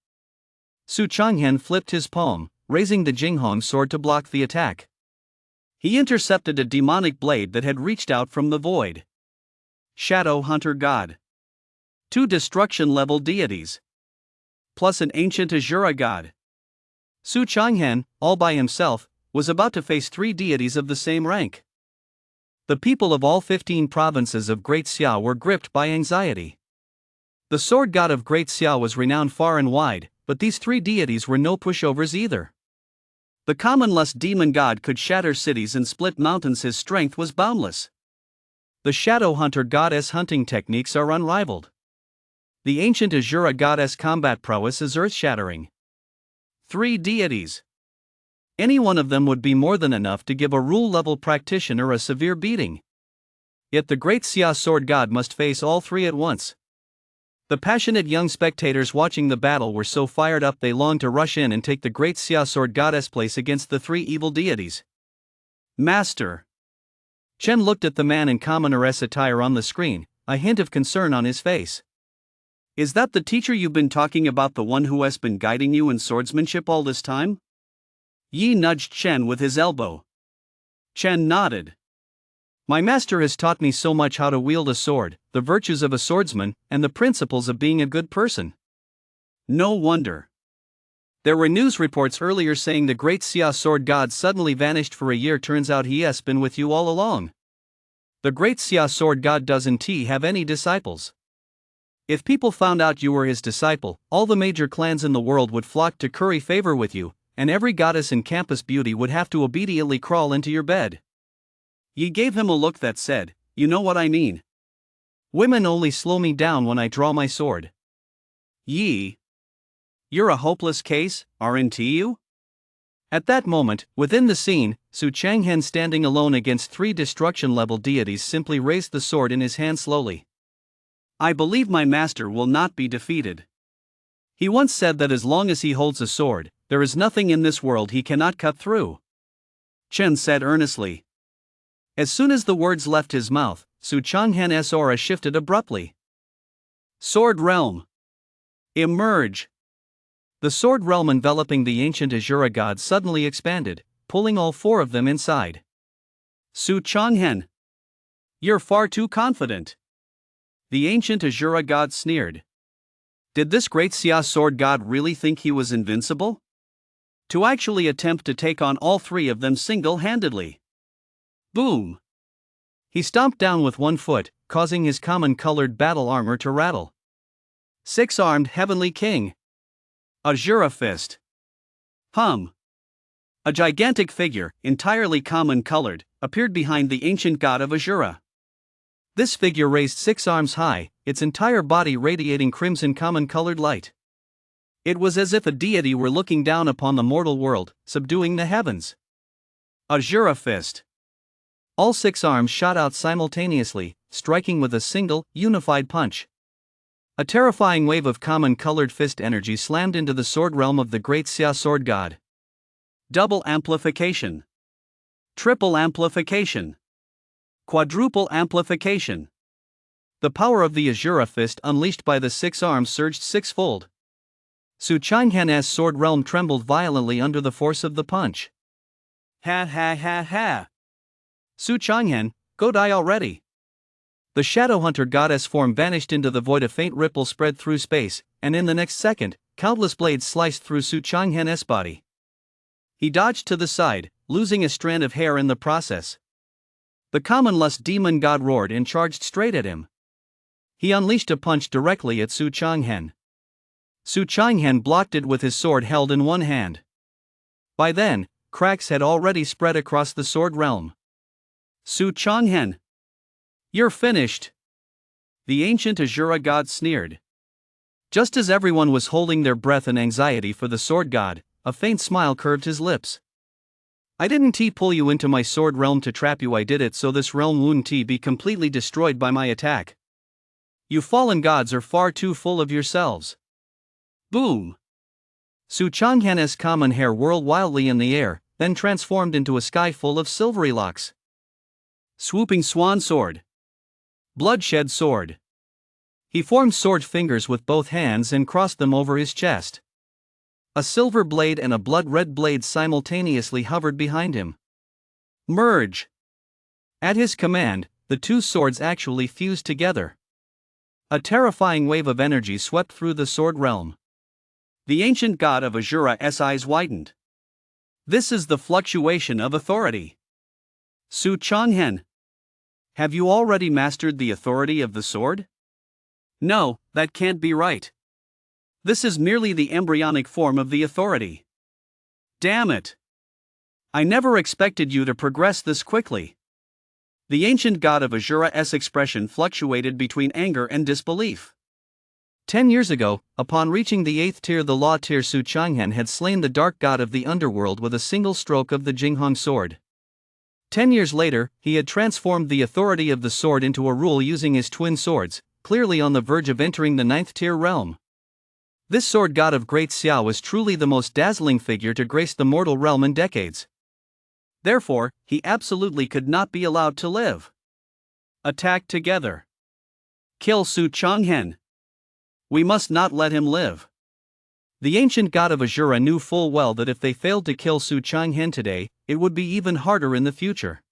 Su Changhan flipped his palm, raising the Jinghong sword to block the attack. He intercepted a demonic blade that had reached out from the void. Shadow Hunter God. Two destruction-level deities. Plus an ancient Azura god. Su Changhan, all by himself, was about to face three deities of the same rank. The people of all 15 provinces of Great Xia were gripped by anxiety. The sword god of Great Xia was renowned far and wide, but these three deities were no pushovers either. The common lust demon god could shatter cities and split mountains. His strength was boundless. The Shadow Hunter goddess hunting techniques are unrivaled. The ancient Azura goddess combat prowess is earth-shattering. Three deities. Any one of them would be more than enough to give a rule-level practitioner a severe beating. Yet the Great Xia sword god must face all three at once. The passionate young spectators watching the battle were so fired up they longed to rush in and take the Great Xia sword goddess place against the three evil deities. Master. Chen looked at the man in commoner's attire on the screen, a hint of concern on his face. Is that the teacher you've been talking about, the one who has been guiding you in swordsmanship all this time? Yi nudged Chen with his elbow. Chen nodded. My master has taught me so much: how to wield a sword, the virtues of a swordsman, and the principles of being a good person. No wonder. There were news reports earlier saying the Great Xia sword god suddenly vanished for a year. Turns out he has been with you all along. The Great Xia sword god doesn't have any disciples. If people found out you were his disciple, all the major clans in the world would flock to curry favor with you, and every goddess in campus beauty would have to obediently crawl into your bed. Yi gave him a look that said, "You know what I mean." Women only slow me down when I draw my sword. Yi, you're a hopeless case, aren't you? At that moment, within the scene, Su Changhan, standing alone against three destruction-level deities, simply raised the sword in his hand slowly. I believe my master will not be defeated. He once said that as long as he holds a sword, there is nothing in this world he cannot cut through. Chen said earnestly. As soon as the words left his mouth, Su Changhan's aura shifted abruptly. Sword Realm. Emerge. The sword realm enveloping the ancient Azura god suddenly expanded, pulling all four of them inside. Su Changhan, you're far too confident. The ancient Azura god sneered. Did this Great Xia sword god really think he was invincible? To actually attempt to take on all three of them single-handedly. Boom! He stomped down with one foot, causing his common-colored battle armor to rattle. Six-armed Heavenly King. Azura Fist. Hum. A gigantic figure, entirely common-colored, appeared behind the ancient god of Azura. This figure raised 6 arms high, its entire body radiating crimson common-colored light. It was as if a deity were looking down upon the mortal world, subduing the heavens. Azura Fist. All 6 arms shot out simultaneously, striking with a single, unified punch. A terrifying wave of common-colored fist energy slammed into the sword realm of the Great Xia sword god. Double amplification. Triple amplification. Quadruple amplification. The power of the Azura fist unleashed by the 6 arms surged 6-fold. Su Changhan's sword realm trembled violently under the force of the punch. Ha ha ha ha. Su Changhan, go die already. The Shadow Hunter goddess form vanished into the void. A faint ripple spread through space, and in the next second, countless blades sliced through Su Changhan's body. He dodged to the side, losing a strand of hair in the process. The common lust demon god roared and charged straight at him. He unleashed a punch directly at Su Changhen. Su Changhen blocked it with his sword held in one hand. By then, cracks had already spread across the sword realm. Su Changhen, you're finished. The ancient Asura god sneered. Just as everyone was holding their breath in anxiety for the sword god, a faint smile curved his lips. I didn't pull you into my sword realm to trap you, I did it so this realm wouldn't be completely destroyed by my attack. You fallen gods are far too full of yourselves. Boom! Su Changhen's common hair whirled wildly in the air, then transformed into a sky full of silvery locks. Swooping swan sword. Bloodshed sword. He formed sword fingers with both hands and crossed them over his chest. A silver blade and a blood-red blade simultaneously hovered behind him. Merge! At his command, the two swords actually fused together. A terrifying wave of energy swept through the sword realm. The ancient god of Asura's eyes widened. This is the fluctuation of authority. Su Changhen, have you already mastered the authority of the sword? No, that can't be right. This is merely the embryonic form of the authority. Damn it! I never expected you to progress this quickly. The ancient god of Asura's expression fluctuated between anger and disbelief. 10 years ago, upon reaching the 8th tier, the law tier, Su Changhen had slain the dark god of the underworld with a single stroke of the Jinghong sword. 10 years later, he had transformed the authority of the sword into a rule using his twin swords, clearly on the verge of entering the 9th tier realm. This sword god of Great Xia was truly the most dazzling figure to grace the mortal realm in decades. Therefore, he absolutely could not be allowed to live. Attack together. Kill Su Changhen. We must not let him live. The ancient god of Asura knew full well that if they failed to kill Su Changhen today, it would be even harder in the future.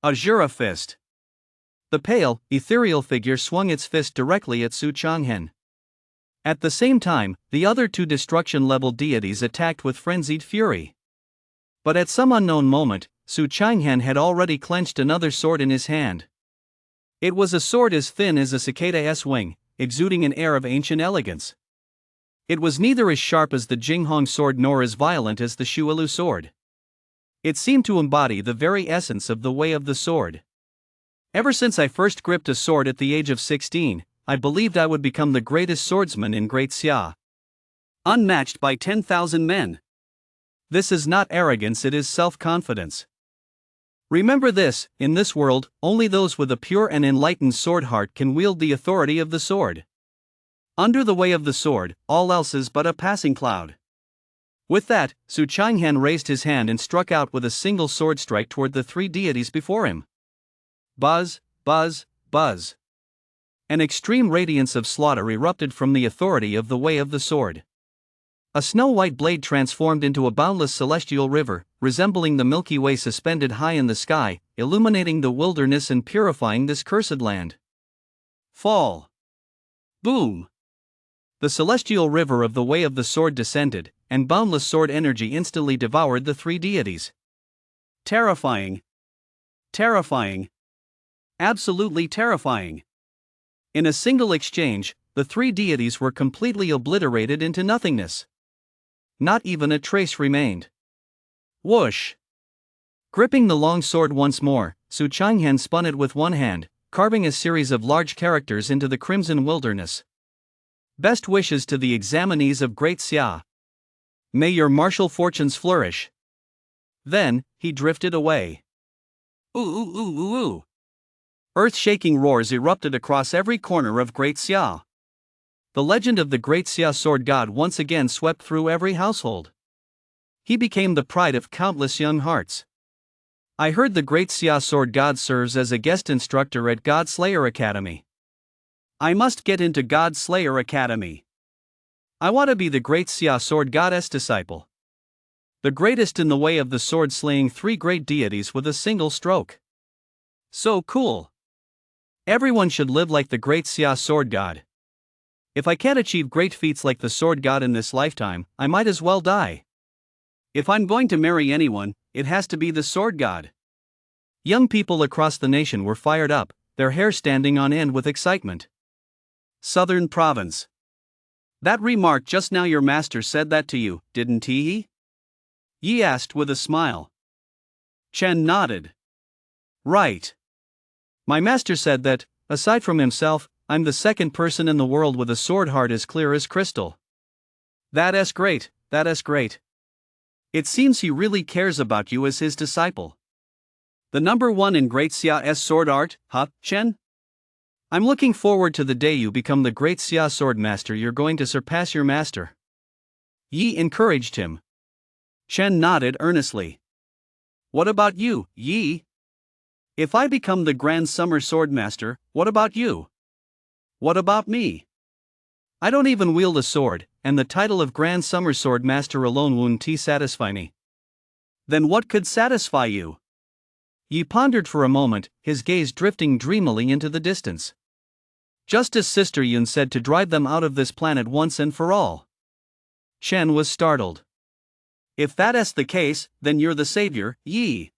Asura fist. The pale, ethereal figure swung its fist directly at Su Changhen. At the same time, the other two destruction-level deities attacked with frenzied fury. But at some unknown moment, Su Changhen had already clenched another sword in his hand. It was a sword as thin as a cicada's wing, exuding an air of ancient elegance. It was neither as sharp as the Jinghong sword nor as violent as the Shuilu sword. It seemed to embody the very essence of the way of the sword. Ever since I first gripped a sword at the age of 16, I believed I would become the greatest swordsman in Great Xia. Unmatched by 10,000 men. This is not arrogance, it is self-confidence. Remember this, in this world, only those with a pure and enlightened sword heart can wield the authority of the sword. Under the way of the sword, all else is but a passing cloud. With that, Su Changhen raised his hand and struck out with a single sword strike toward the three deities before him. Buzz, buzz, buzz. An extreme radiance of slaughter erupted from the authority of the way of the sword. A snow-white blade transformed into a boundless celestial river, resembling the Milky Way suspended high in the sky, illuminating the wilderness and purifying this cursed land. Fall. Boom. The celestial river of the way of the sword descended, and boundless sword energy instantly devoured the three deities. Terrifying. Terrifying. Absolutely terrifying. In a single exchange, the three deities were completely obliterated into nothingness. Not even a trace remained. Whoosh! Gripping the long sword once more, Su Changhen spun it with one hand, carving a series of large characters into the crimson wilderness. Best wishes to the examinees of Great Xia. May your martial fortunes flourish. Then, he drifted away. Ooh ooh ooh ooh ooh. Earth-shaking roars erupted across every corner of Great Xia. The legend of the Great Xia sword god once again swept through every household. He became the pride of countless young hearts. I heard the Great Xia sword god serves as a guest instructor at God Slayer Academy. I must get into God Slayer Academy. I want to be the Great Xia sword goddess disciple. The greatest in the way of the sword, slaying three great deities with a single stroke. So cool. Everyone should live like the Great Xia sword god. If I can't achieve great feats like the sword god in this lifetime, I might as well die. If I'm going to marry anyone, it has to be the sword god. Young people across the nation were fired up, their hair standing on end with excitement. Southern Province. That remark just now, your master said that to you, didn't he? Yi asked with a smile. Chen nodded. Right. My master said that, aside from himself, I'm the second person in the world with a sword heart as clear as crystal. That's great, that's great. It seems he really cares about you as his disciple. The number one in Great Xia's sword art, huh, Chen? I'm looking forward to the day you become the great Xia sword master. You're going to surpass your master. Yi encouraged him. Chen nodded earnestly. What about you, Yi? If I become the Grand Summer Sword Master, what about you? What about me? I don't even wield a sword, and the title of Grand Summer Sword Master alone won't satisfy me. Then what could satisfy you? Yi pondered for a moment, his gaze drifting dreamily into the distance. Just as Sister Yun said to drive them out of this planet once and for all. Chen was startled. If that's the case, then you're the savior, Yi.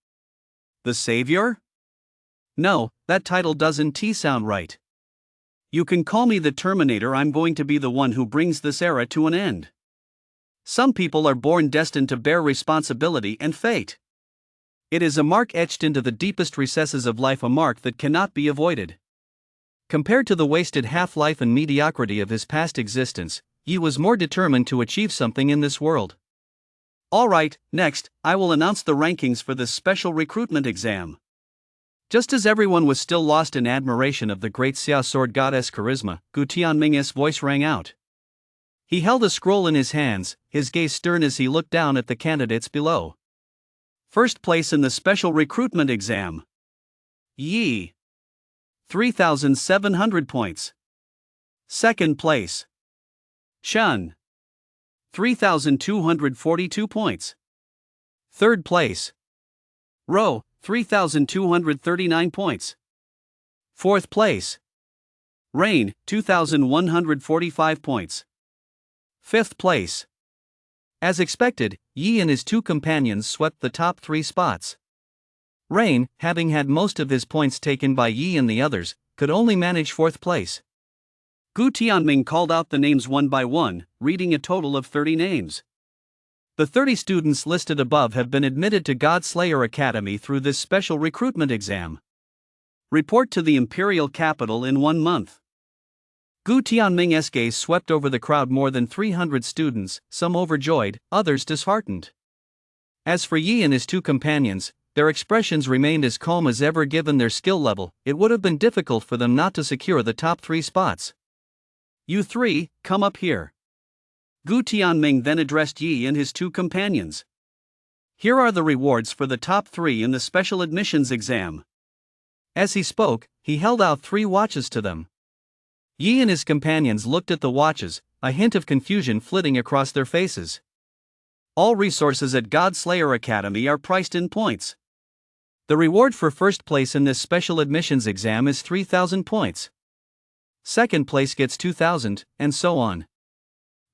The savior? No, that title doesn't sound right. You can call me the Terminator. I'm going to be the one who brings this era to an end. Some people are born destined to bear responsibility and fate. It is a mark etched into the deepest recesses of life, a mark that cannot be avoided. Compared to the wasted half-life and mediocrity of his past existence, Yi was more determined to achieve something in this world. Alright, next, I will announce the rankings for this special recruitment exam. Just as everyone was still lost in admiration of the great Xia sword goddess charisma, Gu Tianming's voice rang out. He held a scroll in his hands, his gaze stern as he looked down at the candidates below. First place in the special recruitment exam. Yi. 3,700 points. Second place. Chen. 3,242 points. Third place. Rou, 3,239 points. Fourth place. Rain, 2,145 points. Fifth place. As expected, Yi and his two companions swept the top 3 spots. Rain, having had most of his points taken by Yi and the others, could only manage 4th place. Gu Tianming called out the names one by one, reading a total of 30 names. The 30 students listed above have been admitted to Godslayer Academy through this special recruitment exam. Report to the imperial capital in 1 month. Gu Tianming's gaze swept over the crowd, more than 300 students, some overjoyed, others disheartened. As for Yi and his two companions, their expressions remained as calm as ever. Given their skill level, it would have been difficult for them not to secure the top 3 spots. You 3, come up here. Gu Tianming then addressed Yi and his two companions. Here are the rewards for the top 3 in the special admissions exam. As he spoke, he held out 3 watches to them. Yi and his companions looked at the watches, a hint of confusion flitting across their faces. All resources at Godslayer Academy are priced in points. The reward for first place in this special admissions exam is 3,000 points. Second place gets 2,000, and so on.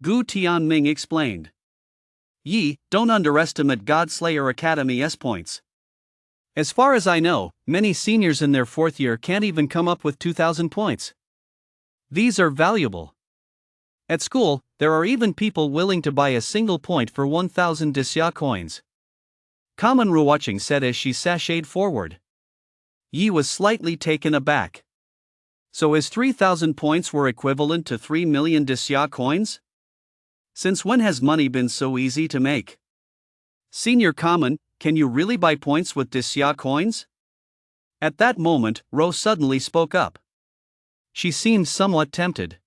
Gu Tianming explained. Yi, don't underestimate Godslayer Academy's points. As far as I know, many seniors in their 4th year can't even come up with 2,000 points. These are valuable. At school, there are even people willing to buy a single point for 1,000 Xia coins. Common Ruoqing said as she sashayed forward. Yi was slightly taken aback. So his 3,000 points were equivalent to 3 million Xia coins? Since when has money been so easy to make? Senior Common, can you really buy points with Xia coins? At that moment, Rou suddenly spoke up. She seemed somewhat tempted.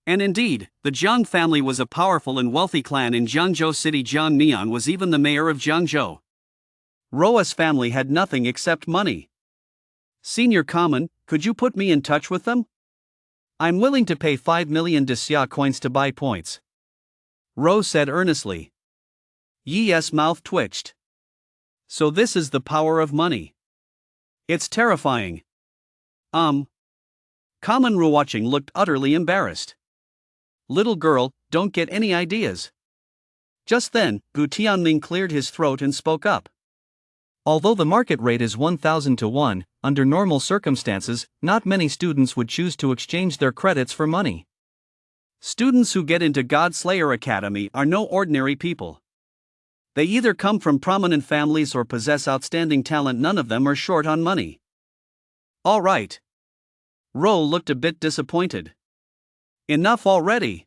And indeed, the Jiang family was a powerful and wealthy clan in Jiangzhou City. Jiang Mian was even the mayor of Jiangzhou. Rou's family had nothing except money. Senior Common, could you put me in touch with them? I'm willing to pay 5 million Xia coins to buy points. Rou said earnestly. Yi's mouth twitched. So this is the power of money. It's terrifying. Common Ruoqing looked utterly embarrassed. Little girl, don't get any ideas. Just then, Gu Tianming cleared his throat and spoke up. Although the market rate is 1,000 to 1, under normal circumstances, not many students would choose to exchange their credits for money. Students who get into Godslayer Academy are no ordinary people. They either come from prominent families or possess outstanding talent. None of them are short on money. All right. Ro looked a bit disappointed. Enough already.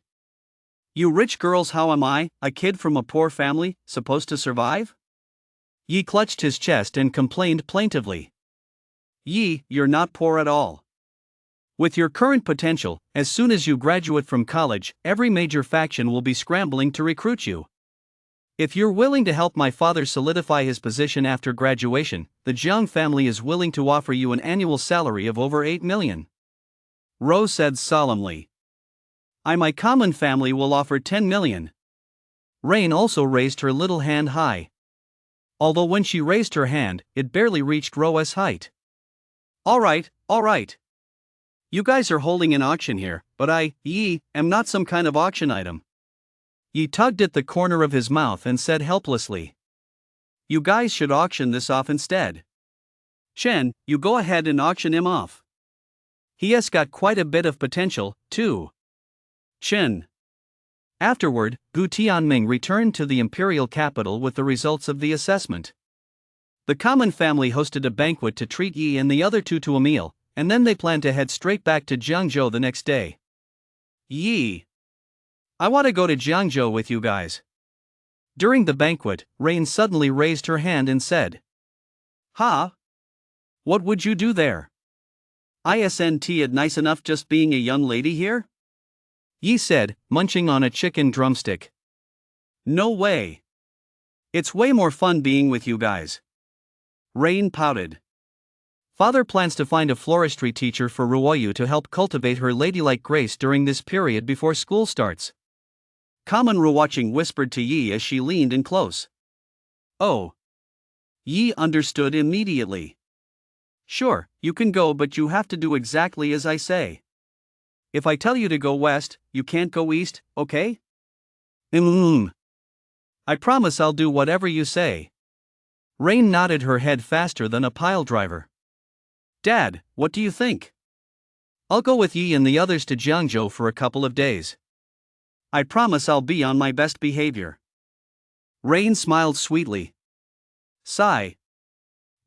You rich girls, how am I, a kid from a poor family, supposed to survive? Yi clutched his chest and complained plaintively. Yi, you're not poor at all. With your current potential, as soon as you graduate from college, every major faction will be scrambling to recruit you. If you're willing to help my father solidify his position after graduation, the Jiang family is willing to offer you an annual salary of over 8 million. Ro said solemnly. My common family will offer 10 million. Rain also raised her little hand high. Although when she raised her hand, it barely reached Ro's height. All right. You guys are holding an auction here, but I, Yi, am not some kind of auction item. Yi tugged at the corner of his mouth and said helplessly. You guys should auction this off instead. Chen, you go ahead and auction him off. He has got quite a bit of potential, too. Chen. Afterward, Gu Tianming returned to the imperial capital with the results of the assessment. The common family hosted a banquet to treat Yi and the other two to a meal, and then they planned to head straight back to Jiangzhou the next day. Yi. I want to go to Jiangzhou with you guys. During the banquet, Rain suddenly raised her hand and said, Huh? What would you do there? Isn't it nice enough just being a young lady here? Yi said, munching on a chicken drumstick. No way. It's way more fun being with you guys. Rain pouted. Father plans to find a floristry teacher for Ruoyu to help cultivate her ladylike grace during this period before school starts. Common Ruoching whispered to Yi as she leaned in close. Oh. Yi understood immediately. Sure, you can go, but you have to do exactly as I say. If I tell you to go west, you can't go east, okay? I promise I'll do whatever you say. Rain nodded her head faster than a pile driver. Dad, what do you think? I'll go with Yi and the others to Jiangzhou for a couple of days. I promise I'll be on my best behavior. Rain smiled sweetly. Sigh.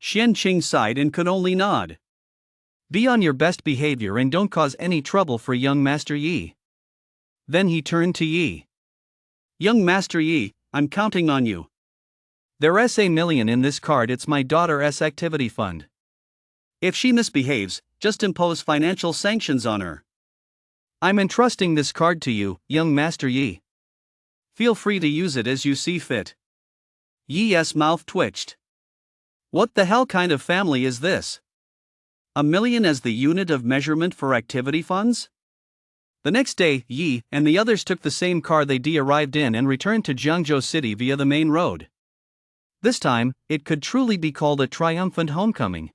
Xianqing sighed and could only nod. Be on your best behavior and don't cause any trouble for young Master Yi. Then he turned to Yi. Young Master Yi, I'm counting on you. There's a million in this card. It's my daughter's activity fund. If she misbehaves, just impose financial sanctions on her. I'm entrusting this card to you, young Master Yi. Feel free to use it as you see fit. Yi's mouth twitched. What the hell kind of family is this? $1 million as the unit of measurement for activity funds? The next day, Yi and the others took the same car they arrived in and returned to Jiangzhou City via the main road. This time, it could truly be called a triumphant homecoming.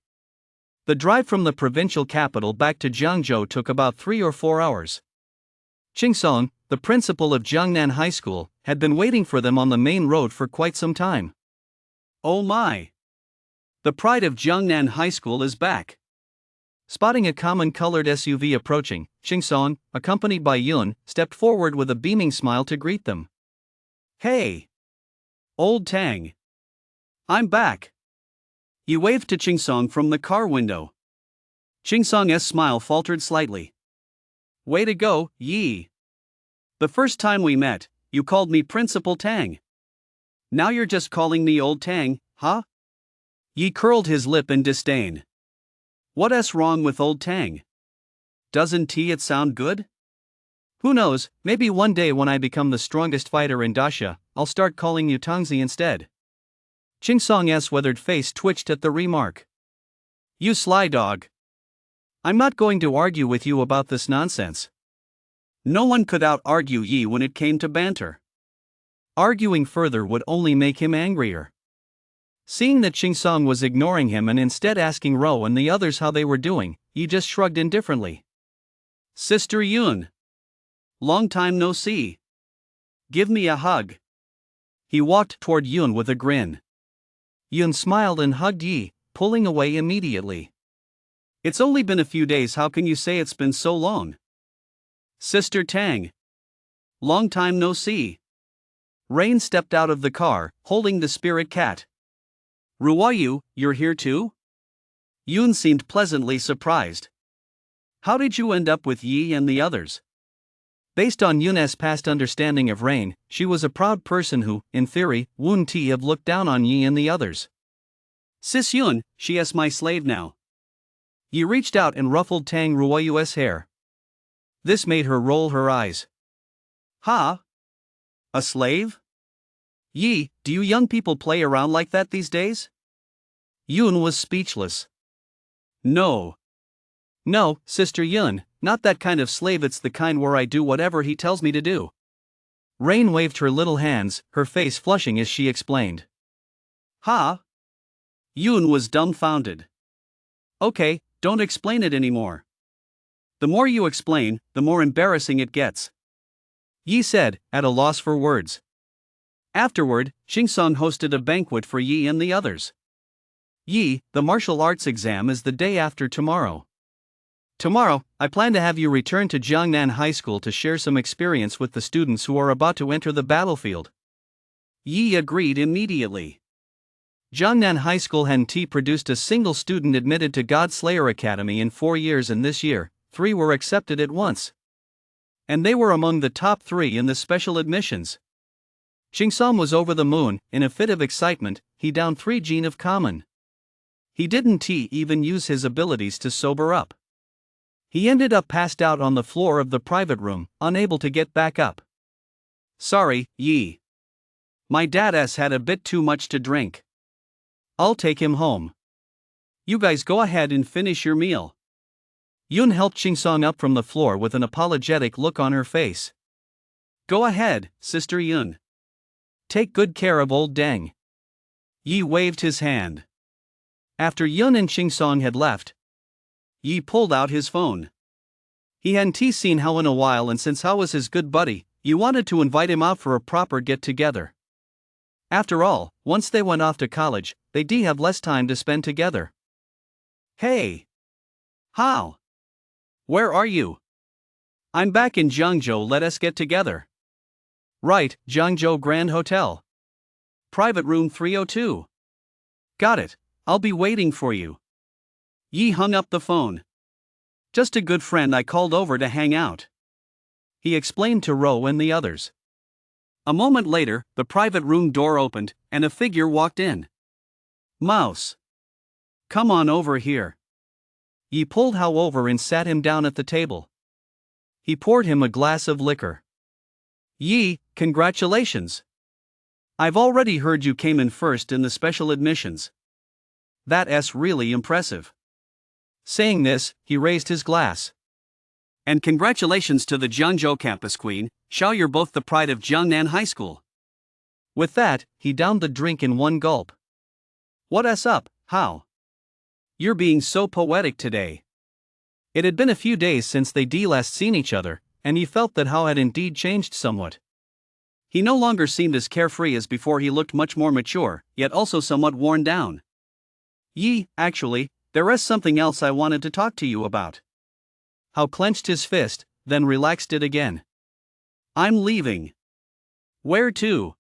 The drive from the provincial capital back to Jiangzhou took about 3 or 4 hours. Qingsong, the principal of Jiangnan High School, had been waiting for them on the main road for quite some time. Oh my! The pride of Jiangnan High School is back. Spotting a common-colored SUV approaching, Qingsong, accompanied by Yun, stepped forward with a beaming smile to greet them. Hey! Old Tang! I'm back! He waved to Qingsong from the car window. Qingsong's smile faltered slightly. Way to go, Yi! The first time we met, you called me Principal Tang. Now you're just calling me Old Tang, huh? Yi curled his lip in disdain. What's wrong with Old Tang? Doesn't it sound good? Who knows, maybe one day when I become the strongest fighter in Dasha, I'll start calling you Tangzi instead. Qingsong's weathered face twitched at the remark. You sly dog. I'm not going to argue with you about this nonsense. No one could out-argue Yi when it came to banter. Arguing further would only make him angrier. Seeing that Qingsong was ignoring him and instead asking Ro and the others how they were doing, Yi just shrugged indifferently. Sister Yun. Long time no see. Give me a hug. He walked toward Yun with a grin. Yun smiled and hugged Yi, pulling away immediately. It's only been a few days, how can you say it's been so long? Sister Tang. Long time no see. Rain stepped out of the car, holding the spirit cat. Ruoyu, you're here too? Yun seemed pleasantly surprised. How did you end up with Yi and the others? Based on Yun's past understanding of Rain, she was a proud person who, in theory, wouldn't have looked down on Yi and the others. Sis Yun, she is my slave now. Yi reached out and ruffled Tang Ruoyu's hair. This made her roll her eyes. Ha? A slave? Yi, do you young people play around like that these days? Yun was speechless. No. No, Sister Yun, not that kind of slave, it's the kind where I do whatever he tells me to do. Rain waved her little hands, her face flushing as she explained. Ha? Yun was dumbfounded. Okay, don't explain it anymore. The more you explain, the more embarrassing it gets. Yi said, at a loss for words. Afterward, Xingsong hosted a banquet for Yi and the others. Yi, the martial arts exam is the day after tomorrow. Tomorrow, I plan to have you return to Jiangnan High School to share some experience with the students who are about to enter the battlefield. Yi agreed immediately. Jiangnan High School hadn't produced a single student admitted to God Slayer Academy in 4 years, and this year, 3 were accepted at once. And they were among the top 3 in the special admissions. Xingsong was over the moon. In a fit of excitement, he downed 3 gene of common. He didn't even use his abilities to sober up. He ended up passed out on the floor of the private room, unable to get back up. Sorry, Yi. My dad's had a bit too much to drink. I'll take him home. You guys go ahead and finish your meal. Yun helped Xingsong up from the floor with an apologetic look on her face. Go ahead, Sister Yun. Take good care of old Deng. Yi waved his hand. After Yun and Xingsong had left, Yi pulled out his phone. He hadn't seen Hao in a while, and since Hao was his good buddy, Yi wanted to invite him out for a proper get-together. After all, once they went off to college, they'd have less time to spend together. Hey! Hao! Where are you? I'm back in Jiangzhou, let us get together. Right, Jiangzhou Grand Hotel. Private room 302. Got it, I'll be waiting for you. Yi hung up the phone. Just a good friend I called over to hang out, he explained to Ro and the others. A moment later, the private room door opened, and a figure walked in. Mouse. Come on over here. Yi pulled Hao over and sat him down at the table. He poured him a glass of liquor. Yi, congratulations. I've already heard you came in first in the special admissions. That's really impressive. Saying this, he raised his glass. And congratulations to the Jiangzhou campus queen, Xiao, you're both the pride of Jiangnan High School. With that, he downed the drink in one gulp. What's up, Hao? You're being so poetic today. It had been a few days since they'd last seen each other, and he felt that Hao had indeed changed somewhat. He no longer seemed as carefree as before, he looked much more mature, yet also somewhat worn down. Yi, actually, there is something else I wanted to talk to you about. Hao clenched his fist, then relaxed it again. I'm leaving. Where to?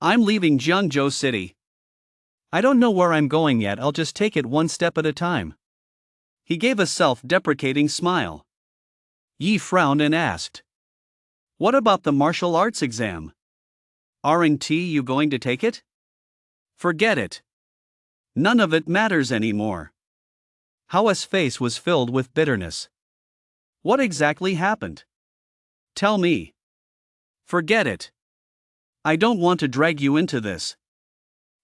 I'm leaving Jiangzhou City. I don't know where I'm going yet, I'll just take it one step at a time. He gave a self-deprecating smile. Yi frowned and asked, what about the martial arts exam? Aren't you going to take it? Forget it. None of it matters anymore. Hao's face was filled with bitterness. What exactly happened? Tell me. Forget it. I don't want to drag you into this.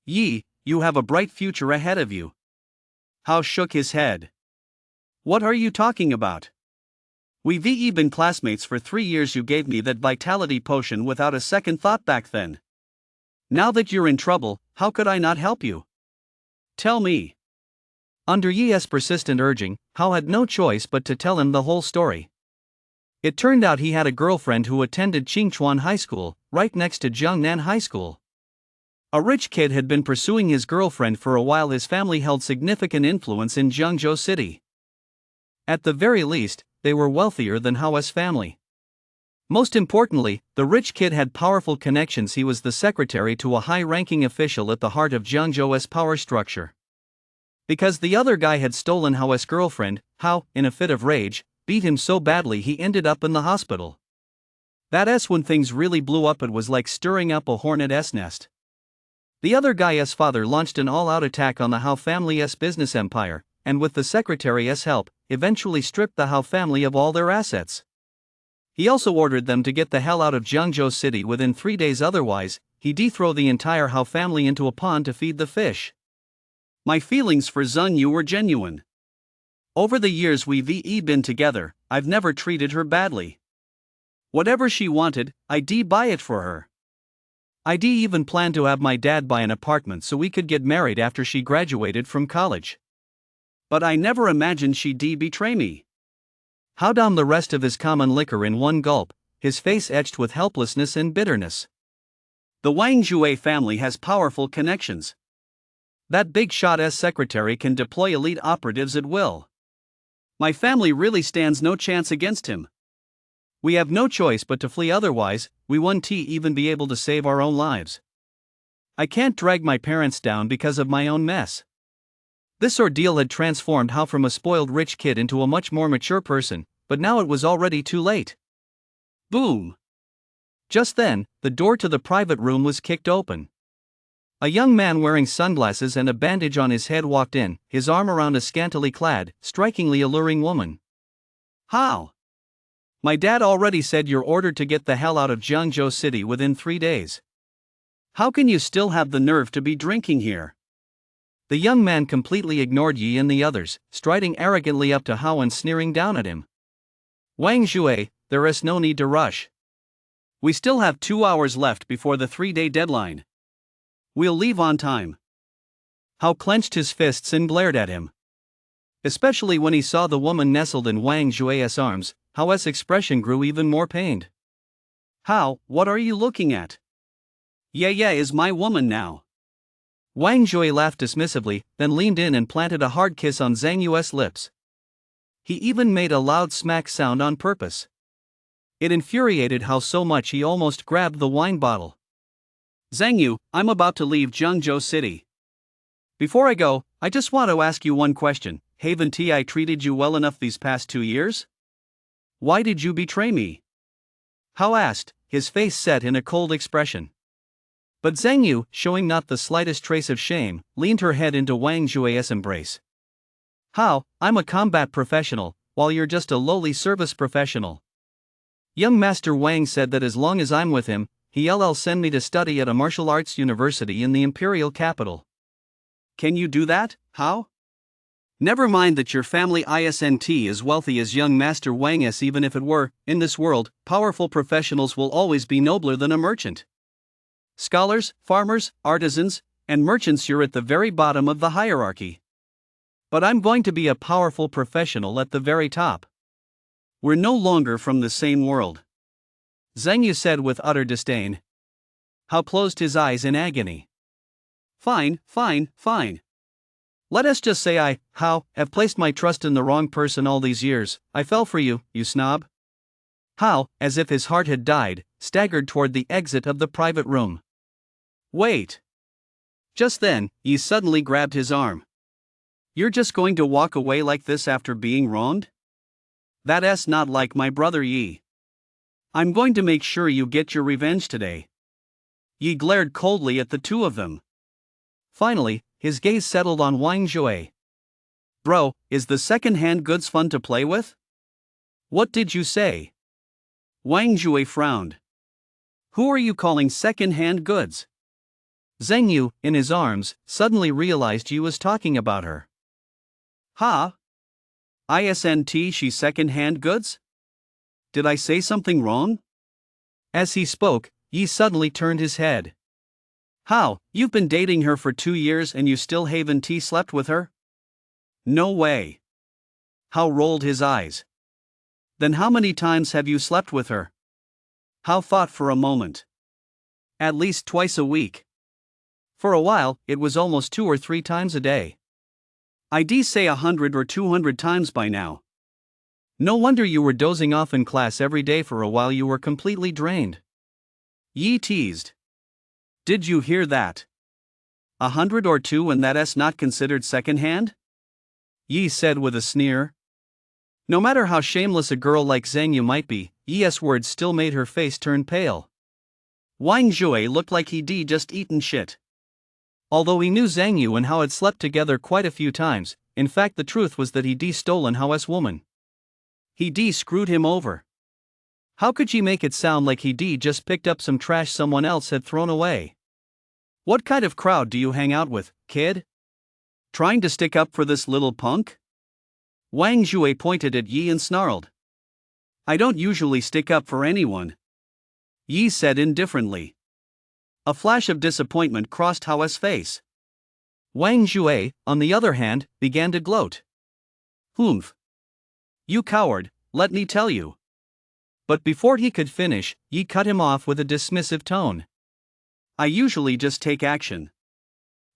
Yi, you have a bright future ahead of you. Hao shook his head. What are you talking about? We've been classmates for 3 years. You gave me that vitality potion without a second thought back then. Now that you're in trouble, how could I not help you? Tell me. Under Yi's persistent urging, Hao had no choice but to tell him the whole story. It turned out he had a girlfriend who attended Qingchuan High School, right next to Jiangnan High School. A rich kid had been pursuing his girlfriend for a while. His family held significant influence in Jiangzhou City. At the very least, they were wealthier than Hao's family. Most importantly, the rich kid had powerful connections. He was the secretary to a high-ranking official at the heart of Jiangzhou's power structure. Because the other guy had stolen Hao's girlfriend, Hao, in a fit of rage, beat him so badly he ended up in the hospital. That's when things really blew up. It was like stirring up a hornet's nest. The other guy's father launched an all-out attack on the Hao family's business empire, and with the secretary's help, eventually stripped the Hao family of all their assets. He also ordered them to get the hell out of Jiangzhou City within 3 days, otherwise, he'd throw the entire Hao family into a pond to feed the fish. My feelings for Zheng Yu were genuine. Over the years we've been together, I've never treated her badly. Whatever she wanted, I'd buy it for her. I'd even planned to have my dad buy an apartment so we could get married after she graduated from college. But I never imagined she'd betray me. Hao downed the rest of his common liquor in one gulp, his face etched with helplessness and bitterness. The Wang Jue family has powerful connections. That big shot secretary can deploy elite operatives at will. My family really stands no chance against him. We have no choice but to flee, otherwise, we won't even be able to save our own lives. I can't drag my parents down because of my own mess. This ordeal had transformed Hao from a spoiled rich kid into a much more mature person, but now it was already too late. Boom! Just then, the door to the private room was kicked open. A young man wearing sunglasses and a bandage on his head walked in, his arm around a scantily clad, strikingly alluring woman. How? My dad already said you're ordered to get the hell out of Jiangzhou City within 3 days. How can you still have the nerve to be drinking here? The young man completely ignored Yi and the others, striding arrogantly up to Hao and sneering down at him. Wang Jue, there is no need to rush. We still have 2 hours left before the 3-day deadline. We'll leave on time. Hao clenched his fists and glared at him. Especially when he saw the woman nestled in Wang Jue's arms, Hao's expression grew even more pained. Hao, what are you looking at? Yeah, is my woman now. Wang Jue laughed dismissively, then leaned in and planted a hard kiss on Zhang Yu's lips. He even made a loud smack sound on purpose. It infuriated Hao so much he almost grabbed the wine bottle. Zhang Yu, I'm about to leave Jiangzhou City. Before I go, I just want to ask you one question. Haven't I treated you well enough these past 2 years? Why did you betray me? Hao asked, his face set in a cold expression. But Zhang Yu, showing not the slightest trace of shame, leaned her head into Wang Jue's embrace. Hao, I'm a combat professional, while you're just a lowly service professional. Young Master Wang said that as long as I'm with him, he'll send me to study at a martial arts university in the imperial capital. Can you do that, Hao? Never mind that your family isn't as wealthy as young Master Wang's. Even if it were, in this world, powerful professionals will always be nobler than a merchant. Scholars, farmers, artisans, and merchants, you're at the very bottom of the hierarchy. But I'm going to be a powerful professional at the very top. We're no longer from the same world. Zhang Yu said with utter disdain. Hao closed his eyes in agony. Fine. Let us just say Hao, have placed my trust in the wrong person all these years. I fell for you, you snob. Hao, as if his heart had died, staggered toward the exit of the private room. Wait. Just then, Yi suddenly grabbed his arm. You're just going to walk away like this after being wronged? That's not like my brother Yi. I'm going to make sure you get your revenge today. Yi glared coldly at the two of them. Finally, his gaze settled on Wang Jue. Bro, is the second-hand goods fun to play with? What did you say? Wang Jue frowned. Who are you calling second-hand goods? Zhang Yu, in his arms, suddenly realized Yi was talking about her. Ha? Isn't she second-hand goods? Did I say something wrong? As he spoke, Yi suddenly turned his head. How, you've been dating her for 2 years and you still haven't slept with her? No way. Hao rolled his eyes. Then how many times have you slept with her? Hao thought for a moment. At least twice a week. For a while, it was almost 2 or 3 times a day. I'd say 100 or 200 times by now. No wonder you were dozing off in class every day for a while. You were completely drained. Yi teased. Did you hear that? 100 or 2 and that's not considered secondhand? Yi said with a sneer. No matter how shameless a girl like Zhang Yu might be, Yi's words still made her face turn pale. Wang Jue looked like he'd just eaten shit. Although he knew Zhang Yu and Hao had slept together quite a few times, in fact the truth was that he'd stolen Hao's woman. He'd screwed him over. How could she make it sound like he'd just picked up some trash someone else had thrown away? What kind of crowd do you hang out with, kid? Trying to stick up for this little punk? Wang Jue pointed at Yi and snarled. I don't usually stick up for anyone, Yi said indifferently. A flash of disappointment crossed Hao's face. Wang Jue, on the other hand, began to gloat. Humph. You coward, let me tell you. But before he could finish, Yi cut him off with a dismissive tone. I usually just take action.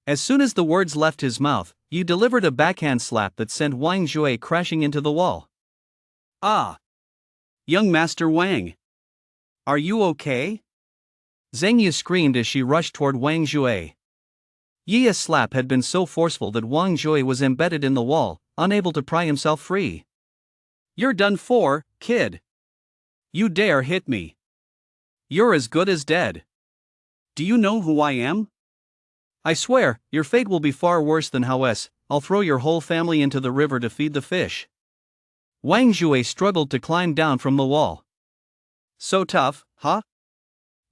As soon as the words left his mouth, Yi delivered a backhand slap that sent Wang Jue crashing into the wall. Ah! Young Master Wang. Are you okay? Zhang Yu screamed as she rushed toward Wang Jue. Yi's slap had been so forceful that Wang Jue was embedded in the wall, unable to pry himself free. You're done for, kid. You dare hit me. You're as good as dead. Do you know who I am? I swear, your fate will be far worse than Hao's. I'll throw your whole family into the river to feed the fish. Wang Jue struggled to climb down from the wall. So tough, huh?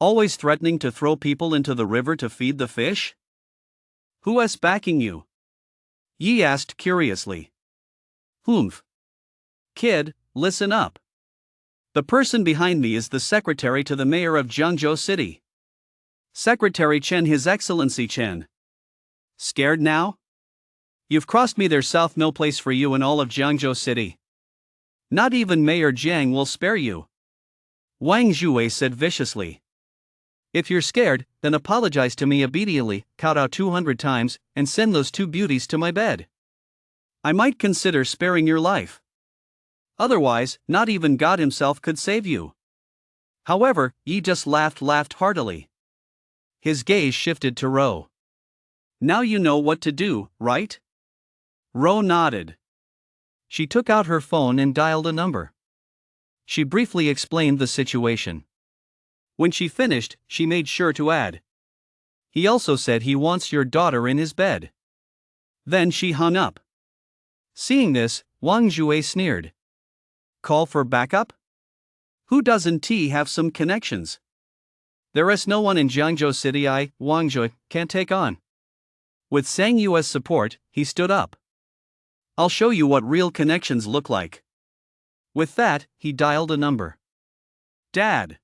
Always threatening to throw people into the river to feed the fish? Who's backing you? Yi asked curiously. Humph. Kid, listen up. The person behind me is the secretary to the mayor of Jiangzhou City. Secretary Chen, His Excellency Chen. Scared now? You've crossed me. There's no place for you in all of Jiangzhou City. Not even Mayor Jiang will spare you. Wang Jue said viciously. If you're scared, then apologize to me immediately, kowtow 200 times, and send those 2 beauties to my bed. I might consider sparing your life. Otherwise, not even God himself could save you. However, Yi just laughed heartily. His gaze shifted to Ro. Now you know what to do, right? Ro nodded. She took out her phone and dialed a number. She briefly explained the situation. When she finished, she made sure to add. He also said he wants your daughter in his bed. Then she hung up. Seeing this, Wang Jue sneered. Call for backup? Who doesn't have some connections? There is no one in Jiangzhou City Wang Jue, can't take on. With Zhang Yu's support, he stood up. I'll show you what real connections look like. With that, he dialed a number. Dad.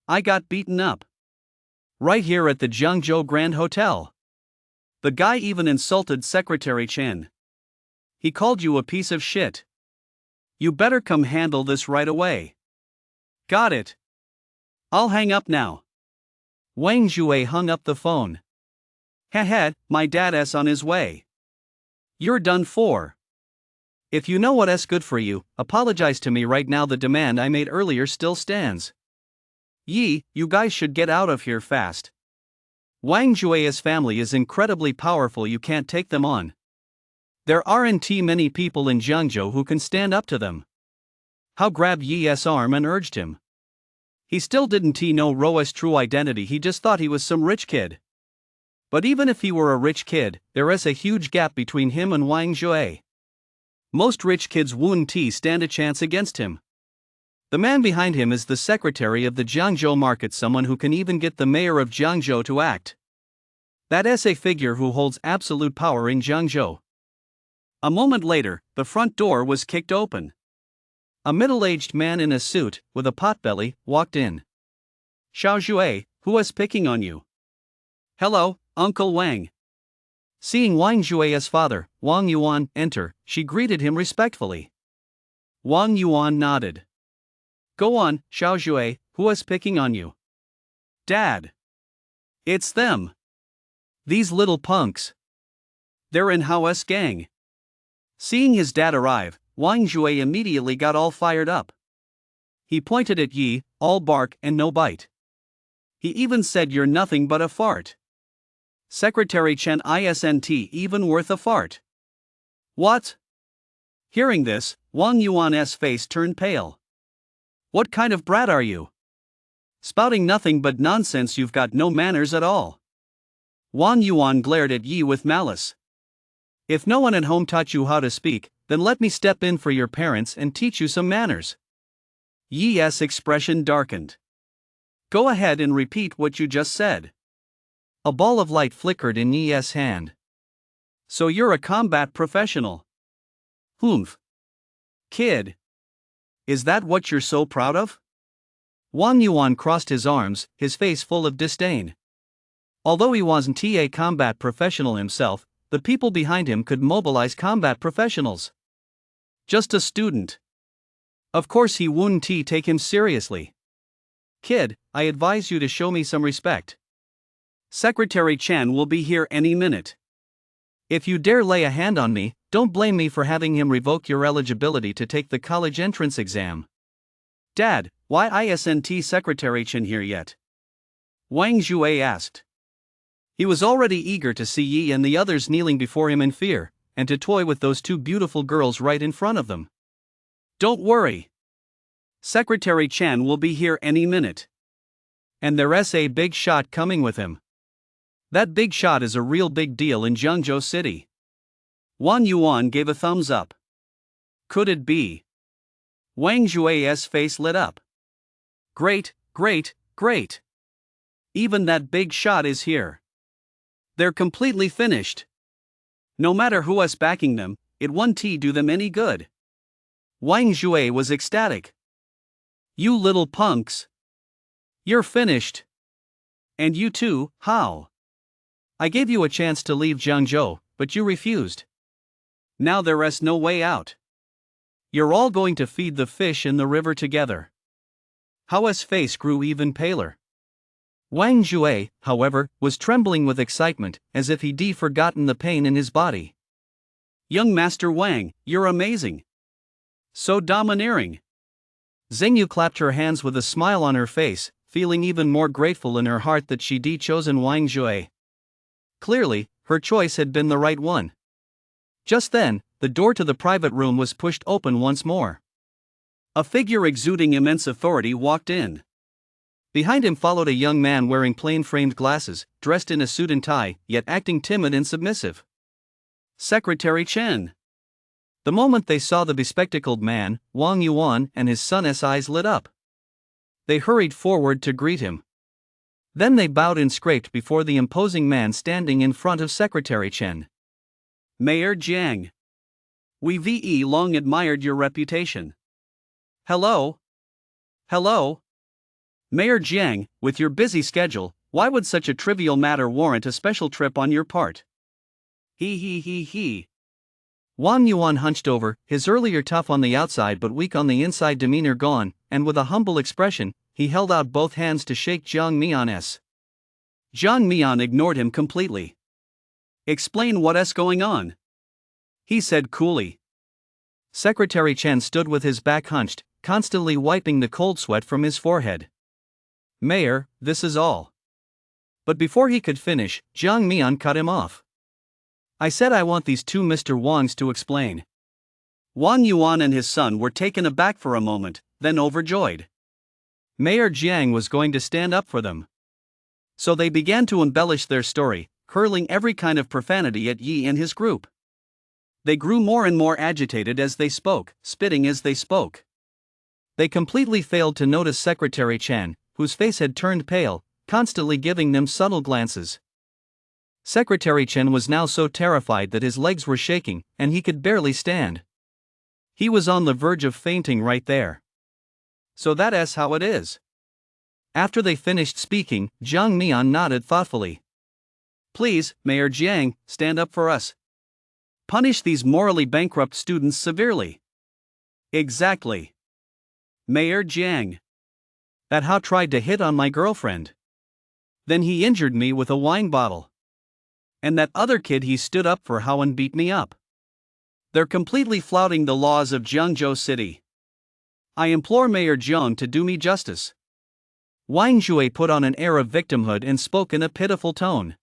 I got beaten up. Right here at the Jiangzhou Grand Hotel. The guy even insulted Secretary Chen. He called you a piece of shit. You better come handle this right away. Got it. I'll hang up now. Wang Jue hung up the phone. Heh, my dad's on his way. You're done for. If you know what's good for you, apologize to me right now. The demand I made earlier still stands. Yi, you guys should get out of here fast. Wang Jue's family is incredibly powerful. You can't take them on. There aren't many people in Jiangzhou who can stand up to them. Hao grabbed Yi's arm and urged him. He still didn't know Roa's true identity. He just thought he was some rich kid. But even if he were a rich kid, there is a huge gap between him and Wang Jue. Most rich kids wouldn't stand a chance against him. The man behind him is the secretary of the Jiangzhou market, someone who can even get the mayor of Jiangzhou to act. That is a figure who holds absolute power in Jiangzhou. A moment later, the front door was kicked open. A middle-aged man in a suit, with a potbelly, walked in. Xiao Jue, who is picking on you? Hello, Uncle Wang. Seeing Wang Jue's father, Wang Yuan, enter, she greeted him respectfully. Wang Yuan nodded. Go on, Xiao Jue, who is picking on you? Dad. It's them. These little punks. They're in Hao's gang. Seeing his dad arrive, Wang Jue immediately got all fired up. He pointed at Yi, all bark and no bite. He even said, "You're nothing but a fart." Secretary Chen isn't even worth a fart. What? Hearing this, Wang Yuan's face turned pale. What kind of brat are you? Spouting nothing but nonsense, you've got no manners at all. Wang Yuan glared at Yi with malice. If no one at home taught you how to speak, then let me step in for your parents and teach you some manners. Yi's expression darkened. Go ahead and repeat what you just said. A ball of light flickered in Yi's hand. So you're a combat professional. Humph. Kid. Is that what you're so proud of? Wang Yuan crossed his arms, his face full of disdain. Although he wasn't a combat professional himself, the people behind him could mobilize combat professionals. Just a student. Of course he wouldn't take him seriously. Kid, I advise you to show me some respect. Secretary Chen will be here any minute. If you dare lay a hand on me, don't blame me for having him revoke your eligibility to take the college entrance exam. Dad, why isn't Secretary Chen here yet? Wang Jue asked. He was already eager to see Yi and the others kneeling before him in fear, and to toy with those two beautiful girls right in front of them. Don't worry. Secretary Chen will be here any minute. And there's a big shot coming with him. That big shot is a real big deal in Jiangzhou City. Wang Yuan gave a thumbs up. Could it be? Wang Jue's face lit up. Great, great, great. Even that big shot is here. They're completely finished. No matter who's backing them, it won't do them any good. Wang Jue was ecstatic. You little punks. You're finished. And you too, how? I gave you a chance to leave Jiangzhou, but you refused. Now there's no way out. You're all going to feed the fish in the river together. Hao's face grew even paler. Wang Jue, however, was trembling with excitement, as if he'd forgotten the pain in his body. Young Master Wang, you're amazing. So domineering. Xingyu clapped her hands with a smile on her face, feeling even more grateful in her heart that she'd chosen Wang Jue. Clearly, her choice had been the right one. Just then, the door to the private room was pushed open once more. A figure exuding immense authority walked in. Behind him followed a young man wearing plain-framed glasses, dressed in a suit and tie, yet acting timid and submissive. Secretary Chen. The moment they saw the bespectacled man, Wang Yuan and his son's eyes lit up. They hurried forward to greet him. Then they bowed and scraped before the imposing man standing in front of Secretary Chen. Mayor Jiang. We've long admired your reputation. Hello? Hello? Mayor Jiang, with your busy schedule, why would such a trivial matter warrant a special trip on your part? He. Wang Yuan hunched over, his earlier tough on the outside but weak on the inside demeanor gone, and with a humble expression, he held out both hands to shake Jiang Mian's. Jiang Mian ignored him completely. Explain what's going on, he said coolly. Secretary Chen stood with his back hunched, constantly wiping the cold sweat from his forehead. Mayor, this is all. But before he could finish, Jiang Mian cut him off. I said I want these two Mr. Wangs to explain. Wang Yuan and his son were taken aback for a moment, then overjoyed. Mayor Jiang was going to stand up for them. So they began to embellish their story, hurling every kind of profanity at Yi and his group. They grew more and more agitated as they spoke, spitting as they spoke. They completely failed to notice Secretary Chen, whose face had turned pale, constantly giving them subtle glances. Secretary Chen was now so terrified that his legs were shaking, and he could barely stand. He was on the verge of fainting right there. So that's how it is. After they finished speaking, Jiang Mian nodded thoughtfully. Please, Mayor Jiang, stand up for us. Punish these morally bankrupt students severely. Exactly. Mayor Jiang. That Hao tried to hit on my girlfriend. Then he injured me with a wine bottle. And that other kid he stood up for how and beat me up. They're completely flouting the laws of Jiangzhou City. I implore Mayor Jiang to do me justice. Wang Jue put on an air of victimhood and spoke in a pitiful tone.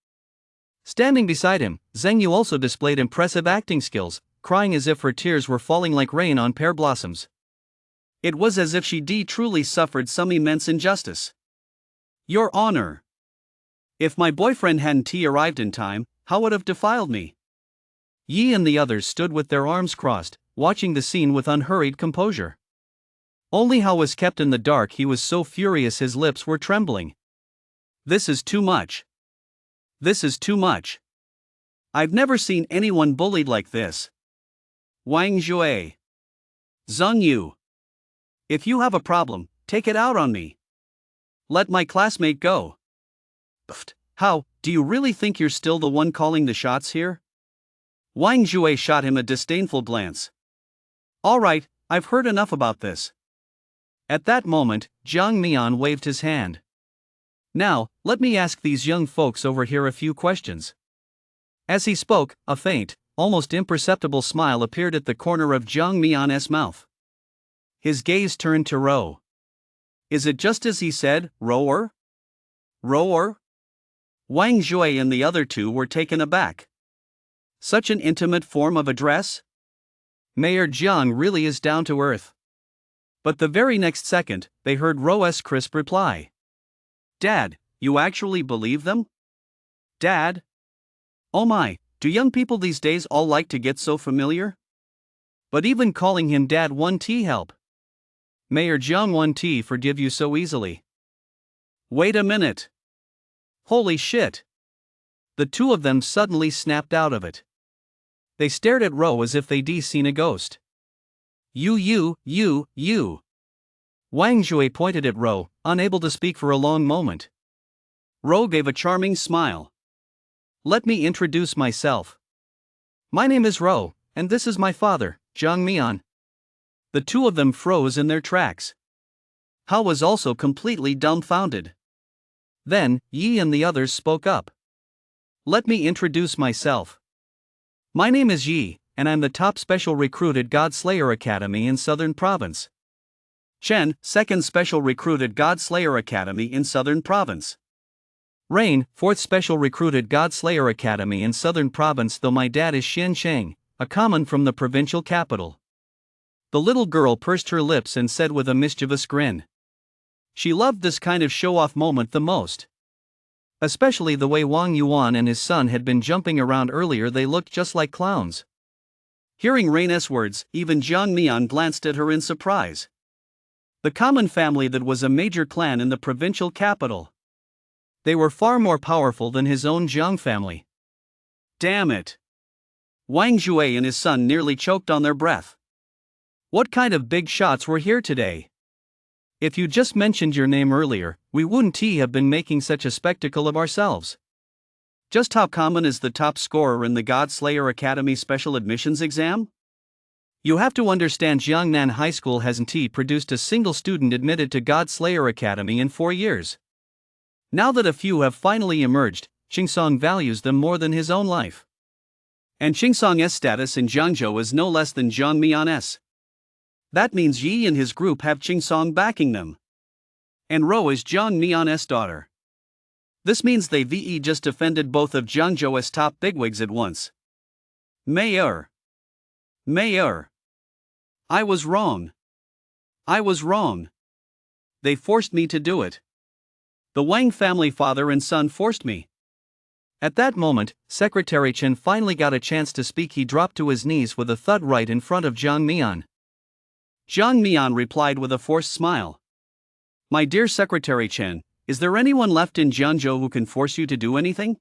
Standing beside him, Zheng Yu also displayed impressive acting skills, crying as if her tears were falling like rain on pear blossoms. It was as if she truly suffered some immense injustice. Your Honor. If my boyfriend hadn't arrived in time, how would have defiled me? Yi and the others stood with their arms crossed, watching the scene with unhurried composure. Only Hao was kept in the dark. He was so furious his lips were trembling. This is too much. This is too much. I've never seen anyone bullied like this. Wang Jue. Zheng Yu. If you have a problem, take it out on me. Let my classmate go. Pfft, Hao, do you really think you're still the one calling the shots here? Wang Jue shot him a disdainful glance. All right, I've heard enough about this. At that moment, Jiang Mian waved his hand. Now, let me ask these young folks over here a few questions. As he spoke, a faint, almost imperceptible smile appeared at the corner of Jiang Mian's mouth. His gaze turned to Ro. Is it just as he said, rower? Rower? Wang Jue and the other two were taken aback. Such an intimate form of address? Mayor Jiang really is down to earth. But the very next second, they heard Ro's crisp reply. Dad, you actually believe them? Dad? Oh my, do young people these days all like to get so familiar? But even calling him Dad won't help. Mayor Jiang won't forgive you so easily. Wait a minute. Holy shit. The two of them suddenly snapped out of it. They stared at Ro as if they'd seen a ghost. You. Wang Jue pointed at Ro, unable to speak for a long moment. Ro gave a charming smile. Let me introduce myself. My name is Ro, and this is my father, Jiang Mian. The two of them froze in their tracks. Hao was also completely dumbfounded. Then, Yi and the others spoke up. Let me introduce myself. My name is Yi, and I'm the top special recruit at Godslayer Academy in Southern Province. Chen, second special recruit at Godslayer Academy in Southern Province. Rain, fourth special recruit at Godslayer Academy in Southern Province, though my dad is Xian Sheng, a common from the provincial capital. The little girl pursed her lips and said with a mischievous grin. She loved this kind of show-off moment the most. Especially the way Wang Yuan and his son had been jumping around earlier. They looked just like clowns. Hearing Rain's words, even Jiang Mian glanced at her in surprise. The common family that was a major clan in the provincial capital. They were far more powerful than his own Jiang family. Damn it. Wang Jue and his son nearly choked on their breath. What kind of big shots were here today? If you just mentioned your name earlier, we wouldn't have been making such a spectacle of ourselves. Just how common is the top scorer in the Godslayer Academy special admissions exam? You have to understand Jiangnan High School hasn't produced a single student admitted to Godslayer Academy in 4 years. Now that a few have finally emerged, Qingsong values them more than his own life. And Qingsong's status in Jiangzhou is no less than Jiang Mian's. That means Yi and his group have Qingsong backing them. And Ro is Jiang Mian's daughter. This means they just defended both of Jiangzhou's top bigwigs at once. Mayor. I was wrong. They forced me to do it. The Wang family father and son forced me. At that moment, Secretary Chen finally got a chance to speak. He dropped to his knees with a thud right in front of Jiang Mian. Jiang Mian replied with a forced smile. My dear Secretary Chen, is there anyone left in Jiangzhou who can force you to do anything?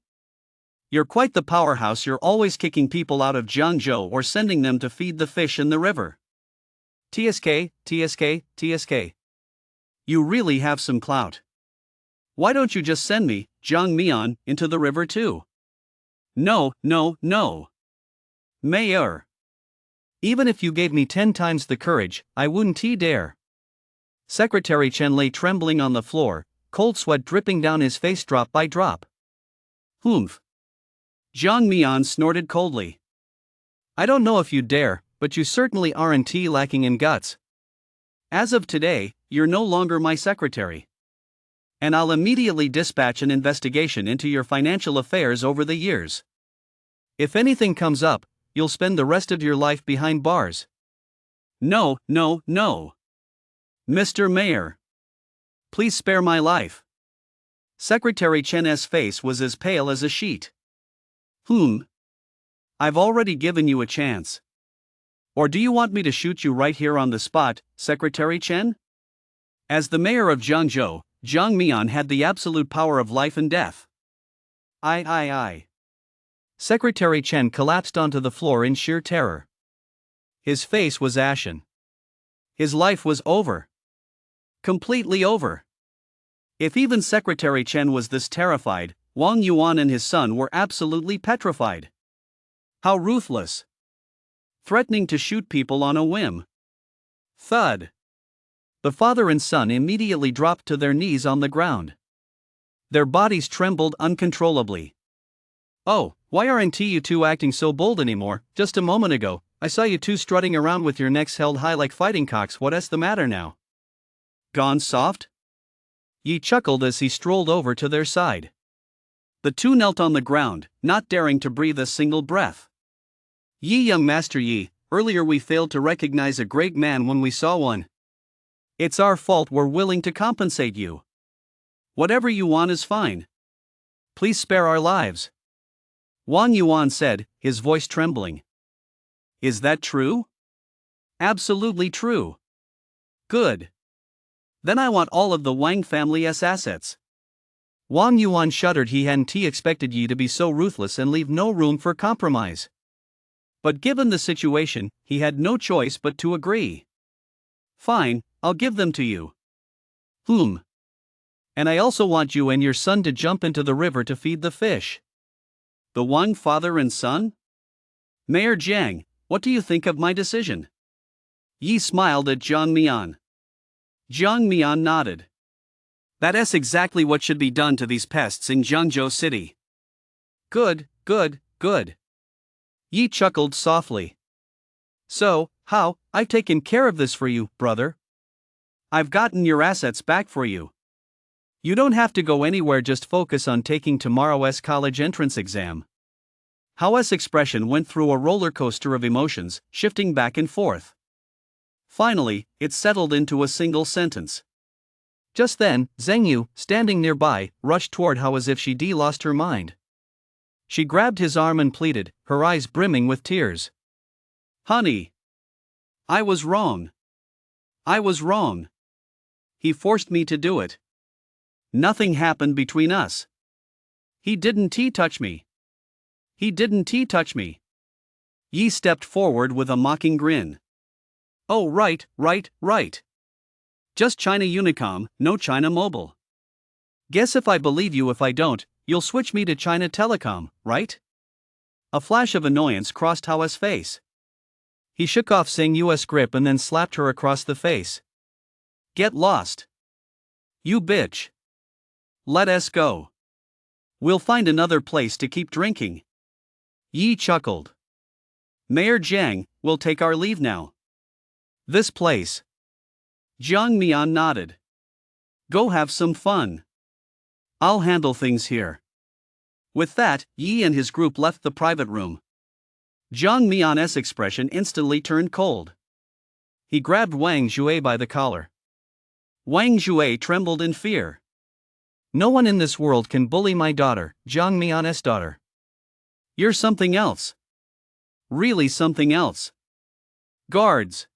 You're quite the powerhouse. You're always kicking people out of Jiangzhou or sending them to feed the fish in the river. TSK. You really have some clout. Why don't you just send me, Jiang Mian, into the river too? No. Mayor. Even if you gave me 10 times the courage, I wouldn't dare. Secretary Chen lay trembling on the floor, cold sweat dripping down his face drop by drop. Humph. Jiang Mian snorted coldly. I don't know if you dare, but you certainly aren't lacking in guts. As of today, you're no longer my secretary. And I'll immediately dispatch an investigation into your financial affairs over the years. If anything comes up, you'll spend the rest of your life behind bars. No, no, no. Mr. Mayor. Please spare my life. Secretary Chen's face was as pale as a sheet. I've already given you a chance. Or do you want me to shoot you right here on the spot, Secretary Chen? As the mayor of Zhangzhou, Jiang Mian had the absolute power of life and death. I. Secretary Chen collapsed onto the floor in sheer terror. His face was ashen. His life was over. Completely over. If even Secretary Chen was this terrified, Wang Yuan and his son were absolutely petrified. How ruthless! Threatening to shoot people on a whim. Thud. The father and son immediately dropped to their knees on the ground. Their bodies trembled uncontrollably. Oh, why aren't you two acting so bold anymore? Just a moment ago, I saw you two strutting around with your necks held high like fighting cocks. What's the matter now? Gone soft? Yi chuckled as he strolled over to their side. The two knelt on the ground, not daring to breathe a single breath. Yi, young Master Yi, earlier we failed to recognize a great man when we saw one. It's our fault. We're willing to compensate you. Whatever you want is fine. Please spare our lives. Wang Yuan said, his voice trembling. Is that true? Absolutely true. Good. Then I want all of the Wang family's assets. Wang Yuan shuddered. He hadn't expected Yi to be so ruthless and leave no room for compromise. But given the situation, he had no choice but to agree. Fine, I'll give them to you. And I also want you and your son to jump into the river to feed the fish. The Wang father and son? Mayor Jiang, what do you think of my decision? Yi smiled at Jiang Mian. Jiang Mian nodded. That's exactly what should be done to these pests in Zhangzhou City. Good. Yi chuckled softly. So, how? I've taken care of this for you, brother. I've gotten your assets back for you. You don't have to go anywhere, just focus on taking tomorrow's college entrance exam. How's expression went through a roller coaster of emotions, shifting back and forth. Finally, it settled into a single sentence. Just then, Zheng Yu, standing nearby, rushed toward Hao as if she'd lost her mind. She grabbed his arm and pleaded, her eyes brimming with tears. Honey. I was wrong. He forced me to do it. Nothing happened between us. He didn't touch me. Yi stepped forward with a mocking grin. Oh, right. Just China Unicom, no China Mobile. Guess if I believe you, if I don't, you'll switch me to China Telecom, right? A flash of annoyance crossed Hao's face. He shook off Zheng Yu's grip and then slapped her across the face. Get lost. You bitch. Let us go. We'll find another place to keep drinking. Yi chuckled. Mayor Jiang, we'll take our leave now. This place. Jiang Mian nodded. Go have some fun. I'll handle things here. With that, Yi and his group left the private room. Jiang Mian's expression instantly turned cold. He grabbed Wang Jue by the collar. Wang Jue trembled in fear. No one in this world can bully my daughter, Jiang Mian's daughter. You're something else. Really something else. Guards.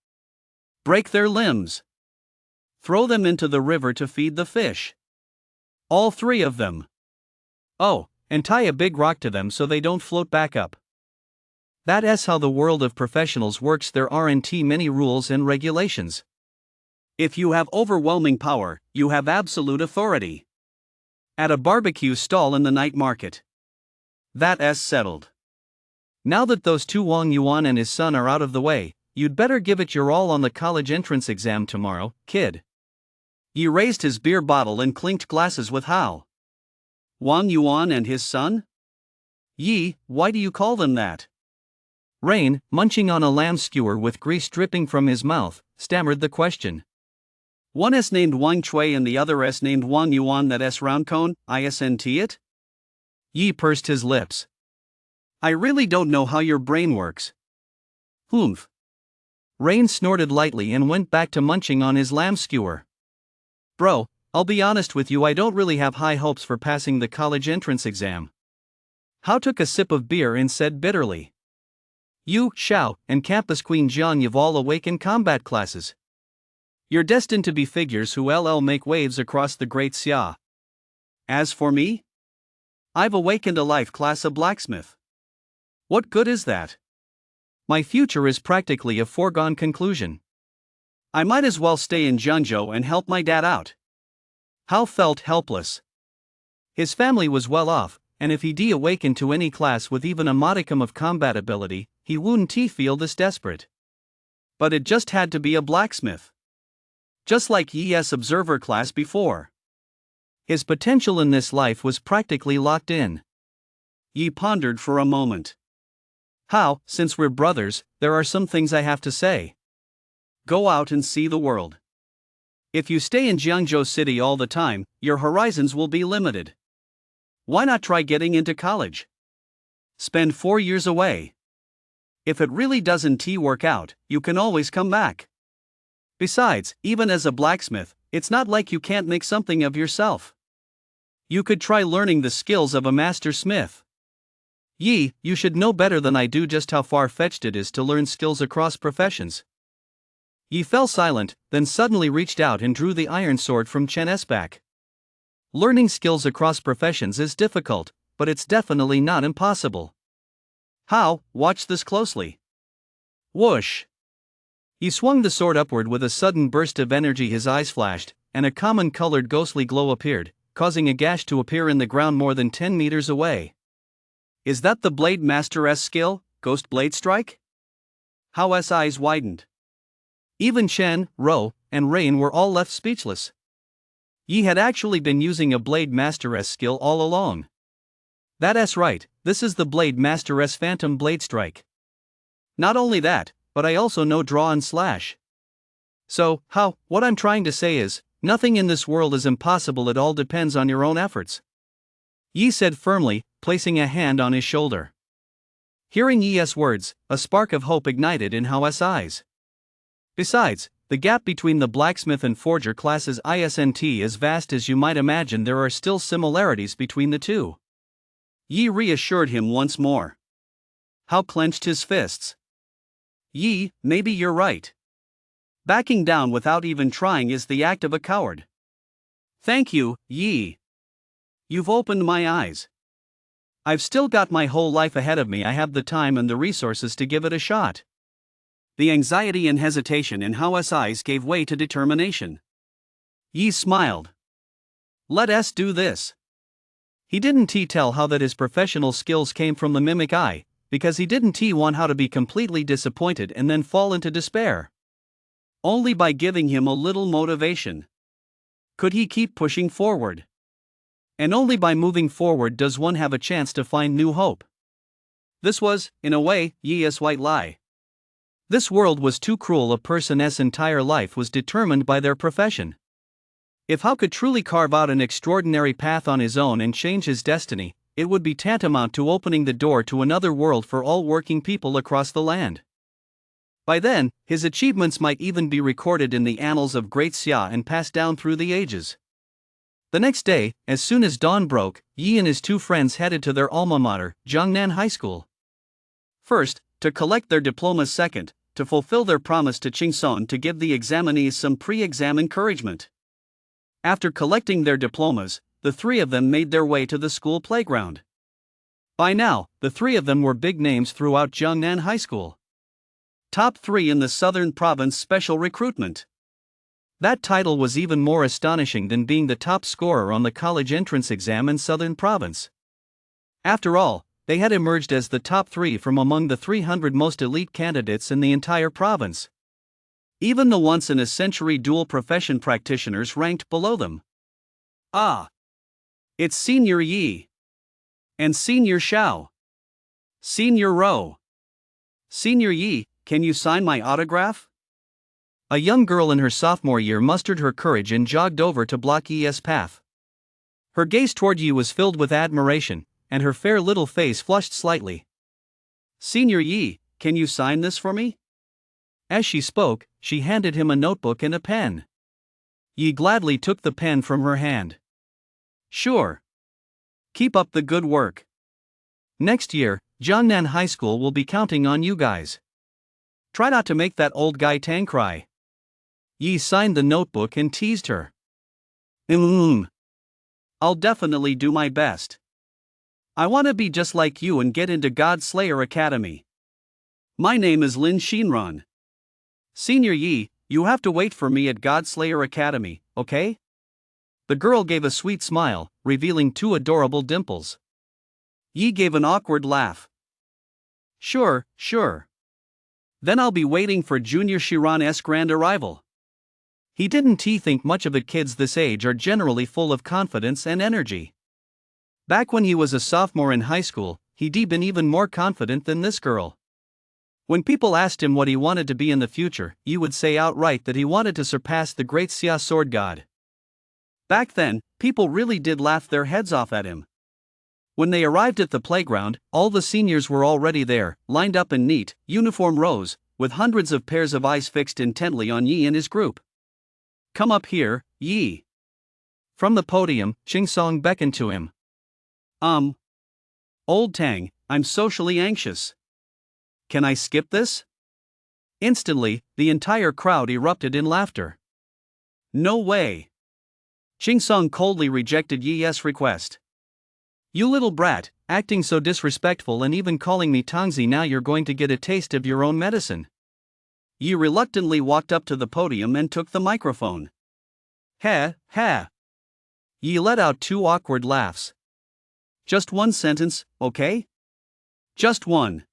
Break their limbs. Throw them into the river to feed the fish. All three of them. Oh, and tie a big rock to them so they don't float back up. That's how the world of professionals works. There aren't many rules and regulations. If you have overwhelming power, you have absolute authority. At a barbecue stall in the night market. That's settled. Now that those two Wang Yuan and his son are out of the way, you'd better give it your all on the college entrance exam tomorrow, kid. He raised his beer bottle and clinked glasses with Hao. Wang Yuan and his son? Yi, why do you call them that? Rain, munching on a lamb skewer with grease dripping from his mouth, stammered the question. One is named Wang Chui and the other is named Wang Yuan, that S round cone, isn't it? Yi pursed his lips. I really don't know how your brain works. Humph. Rain snorted lightly and went back to munching on his lamb skewer. Bro, I'll be honest with you, I don't really have high hopes for passing the college entrance exam. Hao took a sip of beer and said bitterly. You, Xiao, and campus queen Jiang, you've all awakened combat classes. You're destined to be figures who'll make waves across the Great Xia. As for me? I've awakened a life class of blacksmith. What good is that? My future is practically a foregone conclusion. I might as well stay in Zhengzhou and help my dad out. Hao felt helpless. His family was well off, and if he'd awakened to any class with even a modicum of combat ability, he wouldn't feel this desperate. But it just had to be a blacksmith. Just like Yi's observer class before. His potential in this life was practically locked in. Yi pondered for a moment. Hao, since we're brothers, there are some things I have to say. Go out and see the world. If you stay in Jiangzhou City all the time, your horizons will be limited. Why not try getting into college? Spend 4 years away. If it really doesn't work out, you can always come back. Besides, even as a blacksmith, it's not like you can't make something of yourself. You could try learning the skills of a master smith. Yi, you should know better than I do just how far-fetched it is to learn skills across professions. Yi fell silent, then suddenly reached out and drew the iron sword from Chen's back. Learning skills across professions is difficult, but it's definitely not impossible. Hao, watch this closely. Whoosh! He swung the sword upward with a sudden burst of energy. His eyes flashed, and a common-colored ghostly glow appeared, causing a gash to appear in the ground more than 10 meters away. Is that the Blade Master's skill, Ghost Blade Strike? Hao's eyes widened. Even Chen, Rou, and Rain were all left speechless. Yi had actually been using a Blade Master's skill all along. That's right, this is the Blade Master's Phantom Blade Strike. Not only that, but I also know draw and slash. So, Hao, what I'm trying to say is, nothing in this world is impossible, it all depends on your own efforts. Yi said firmly, placing a hand on his shoulder. Hearing Yi's words, a spark of hope ignited in Hao's eyes. Besides, the gap between the blacksmith and forger classes isn't as vast as you might imagine. There are still similarities between the two. Yi reassured him once more. Hao clenched his fists. Yi, maybe you're right. Backing down without even trying is the act of a coward. Thank you, Yi. You've opened my eyes. I've still got my whole life ahead of me. I have the time and the resources to give it a shot. The anxiety and hesitation in Hao's eyes gave way to determination. Yi smiled. Let us do this. He didn't tell Hao that his professional skills came from the mimic eye, because he didn't want Hao to be completely disappointed and then fall into despair. Only by giving him a little motivation could he keep pushing forward. And only by moving forward does one have a chance to find new hope. This was, in a way, Yi's white lie. This world was too cruel. A person's entire life was determined by their profession. If Hao could truly carve out an extraordinary path on his own and change his destiny, it would be tantamount to opening the door to another world for all working people across the land. By then, his achievements might even be recorded in the annals of Great Xia and passed down through the ages. The next day, as soon as dawn broke, Yi and his two friends headed to their alma mater, Jiangnan High School. First, to collect their diplomas. Second, to fulfill their promise to Qingson to give the examinees some pre-exam encouragement. After collecting their diplomas, the three of them made their way to the school playground. By now, the three of them were big names throughout Jiangnan High School. Top 3 in the Southern Province Special Recruitment. That title was even more astonishing than being the top scorer on the college entrance exam in Southern Province. After all, they had emerged as the top 3 from among the 300 most elite candidates in the entire province. Even the once-in-a-century dual profession practitioners ranked below them. Ah! It's Senior Yi and Senior Xiao. Senior Row. Senior Yi, can you sign my autograph? A young girl in her sophomore year mustered her courage and jogged over to block Yi's path. Her gaze toward Yi was filled with admiration, and her fair little face flushed slightly. Senior Yi, can you sign this for me? As she spoke, she handed him a notebook and a pen. Yi gladly took the pen from her hand. Sure. Keep up the good work. Next year, Jiangnan High School will be counting on you guys. Try not to make that old guy Tang cry. Yi signed the notebook and teased her. I'll definitely do my best. I want to be just like you and get into God Slayer Academy. My name is Lin Shinran. Senior Yi, you have to wait for me at God Slayer Academy, okay? The girl gave a sweet smile, revealing 2 adorable dimples. Yi gave an awkward laugh. Sure. Then I'll be waiting for Junior Shiran's grand arrival. He didn't think much of it. Kids this age are generally full of confidence and energy. Back when he was a sophomore in high school, he'd been even more confident than this girl. When people asked him what he wanted to be in the future, he would say outright that he wanted to surpass the great Xia sword god. Back then, people really did laugh their heads off at him. When they arrived at the playground, all the seniors were already there, lined up in neat, uniform rows, with hundreds of pairs of eyes fixed intently on Yi and his group. Come up here, Yi. From the podium, Qingsong beckoned to him. Old Tang, I'm socially anxious. Can I skip this? Instantly, the entire crowd erupted in laughter. No way. Qingsong coldly rejected Yi's request. You little brat, acting so disrespectful and even calling me Tangzi. Now you're going to get a taste of your own medicine. Yi reluctantly walked up to the podium and took the microphone. Ha. Yi let out 2 awkward laughs. Just one sentence, okay? Just one.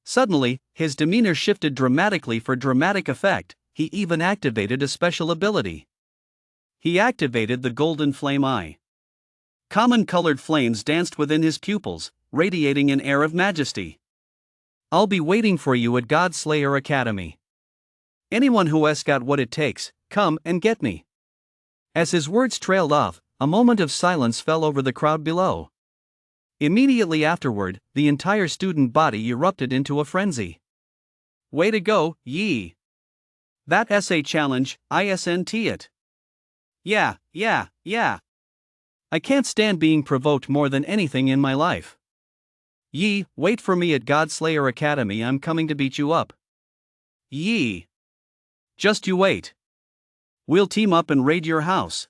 Suddenly, his demeanor shifted dramatically. For dramatic effect, he even activated a special ability. He activated the golden flame eye. Common-colored flames danced within his pupils, radiating an air of majesty. I'll be waiting for you at God Slayer Academy. Anyone who has got what it takes, come and get me. As his words trailed off, a moment of silence fell over the crowd below. Immediately afterward, the entire student body erupted into a frenzy. Way to go, Yi. That essay challenge, isn't it? Yeah. I can't stand being provoked more than anything in my life. Yi, wait for me at God Slayer Academy. I'm coming to beat you up. Yi. Just you wait. We'll team up and raid your house.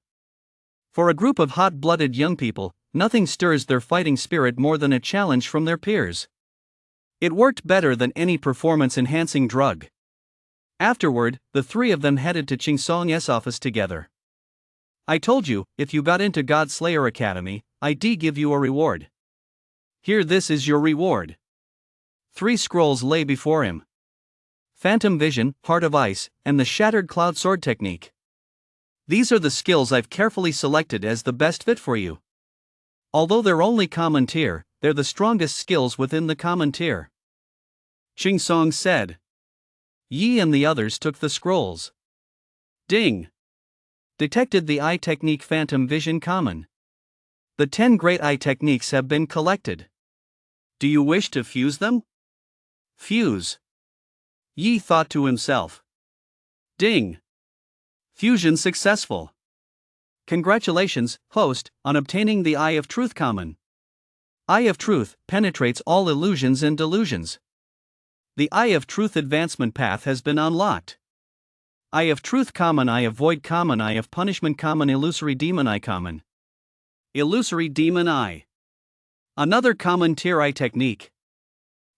For a group of hot-blooded young people, nothing stirs their fighting spirit more than a challenge from their peers. It worked better than any performance-enhancing drug. Afterward, the 3 of them headed to Qingsong's office together. I told you, if you got into God Slayer Academy, I'd give you a reward. Here, this is your reward. 3 scrolls lay before him. Phantom Vision, Heart of Ice, and the Shattered Cloud Sword Technique. These are the skills I've carefully selected as the best fit for you. Although they're only common tier, they're the strongest skills within the common tier. Qingsong said. Yi and the others took the scrolls. Ding. Detected the eye technique Phantom Vision Common. The 10 great eye techniques have been collected. Do you wish to fuse them? Fuse. Yi thought to himself. Ding. Fusion successful. Congratulations, host, on obtaining the Eye of Truth Common. Eye of Truth penetrates all illusions and delusions. The Eye of Truth advancement path has been unlocked. Eye of Truth Common, Eye of Void Common, Eye of Punishment Common, Illusory Demon Eye Common. Illusory Demon Eye. Another common tier eye technique.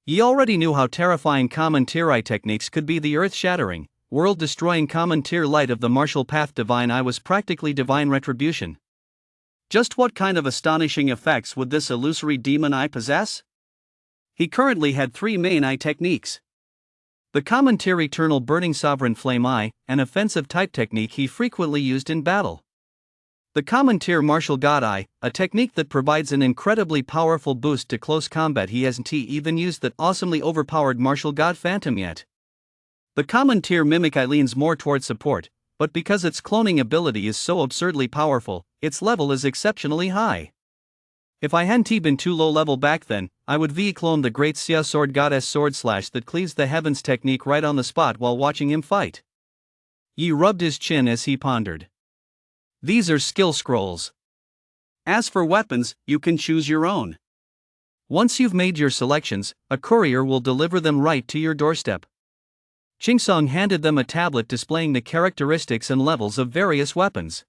Ye already knew how terrifying common tier eye techniques could be. The earth-shattering, world-destroying common tier light of the martial path Divine Eye was practically divine retribution. Just what kind of astonishing effects would this illusory demon eye possess? He currently had 3 main eye techniques. The common tier Eternal Burning Sovereign Flame Eye, an offensive type technique he frequently used in battle. The common tier martial god eye, a technique that provides an incredibly powerful boost to close combat. He hasn't even used that awesomely overpowered martial god phantom yet. The common tier mimic eye leans more towards support, but because its cloning ability is so absurdly powerful, its level is exceptionally high. If I hadn't been too low level back then, I would clone the great Xia sword goddess sword slash that cleaves the heavens technique right on the spot while watching him fight. Yi rubbed his chin as he pondered. These are skill scrolls. As for weapons, you can choose your own. Once you've made your selections, a courier will deliver them right to your doorstep. Qingsong handed them a tablet displaying the characteristics and levels of various weapons.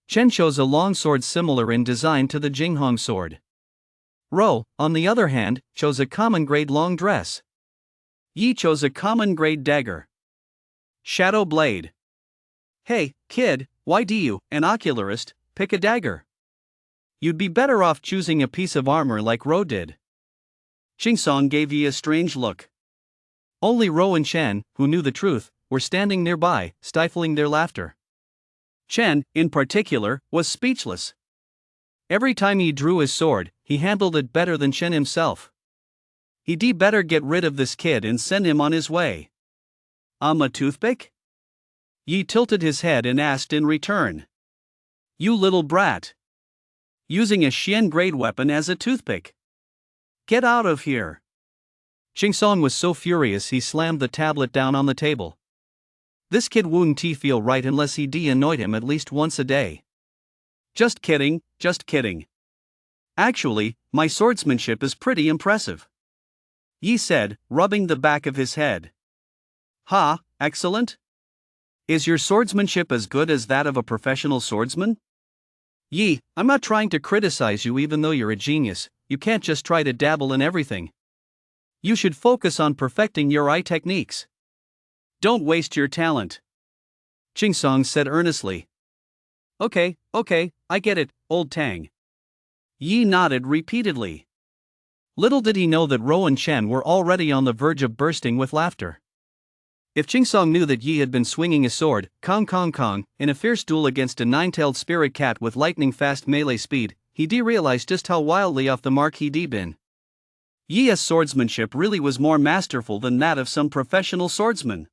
Chen chose a long sword similar in design to the Jinghong sword. Ro, on the other hand, chose a common grade long dress. Yi chose a common grade dagger. Shadow blade. Hey, kid, why do you, an ocularist, pick a dagger? You'd be better off choosing a piece of armor like Ro did. Qingsong gave Yi a strange look. Only Ro and Chen, who knew the truth, were standing nearby, stifling their laughter. Chen, in particular, was speechless. Every time he drew his sword, he handled it better than Chen himself. He'd better get rid of this kid and send him on his way. A toothpick? Yi tilted his head and asked in return. You little brat. Using a Xian grade weapon as a toothpick. Get out of here. Qingsong was so furious he slammed the tablet down on the table. This kid wouldn't feel right unless he'd annoyed him at least once a day. Just kidding, just kidding. Actually, my swordsmanship is pretty impressive. Yi said, rubbing the back of his head. Ha, excellent? Is your swordsmanship as good as that of a professional swordsman? Yi, I'm not trying to criticize you even though you're a genius. You can't just try to dabble in everything. You should focus on perfecting your eye techniques. Don't waste your talent. Qingsong said earnestly. Okay, I get it, old Tang. Yi nodded repeatedly. Little did he know that Ro and Chen were already on the verge of bursting with laughter. If Qingsong knew that Yi had been swinging his sword, Kong, in a fierce duel against a nine-tailed spirit cat with lightning-fast melee speed, he'd realized just how wildly off the mark he'd been. Yi's swordsmanship really was more masterful than that of some professional swordsman.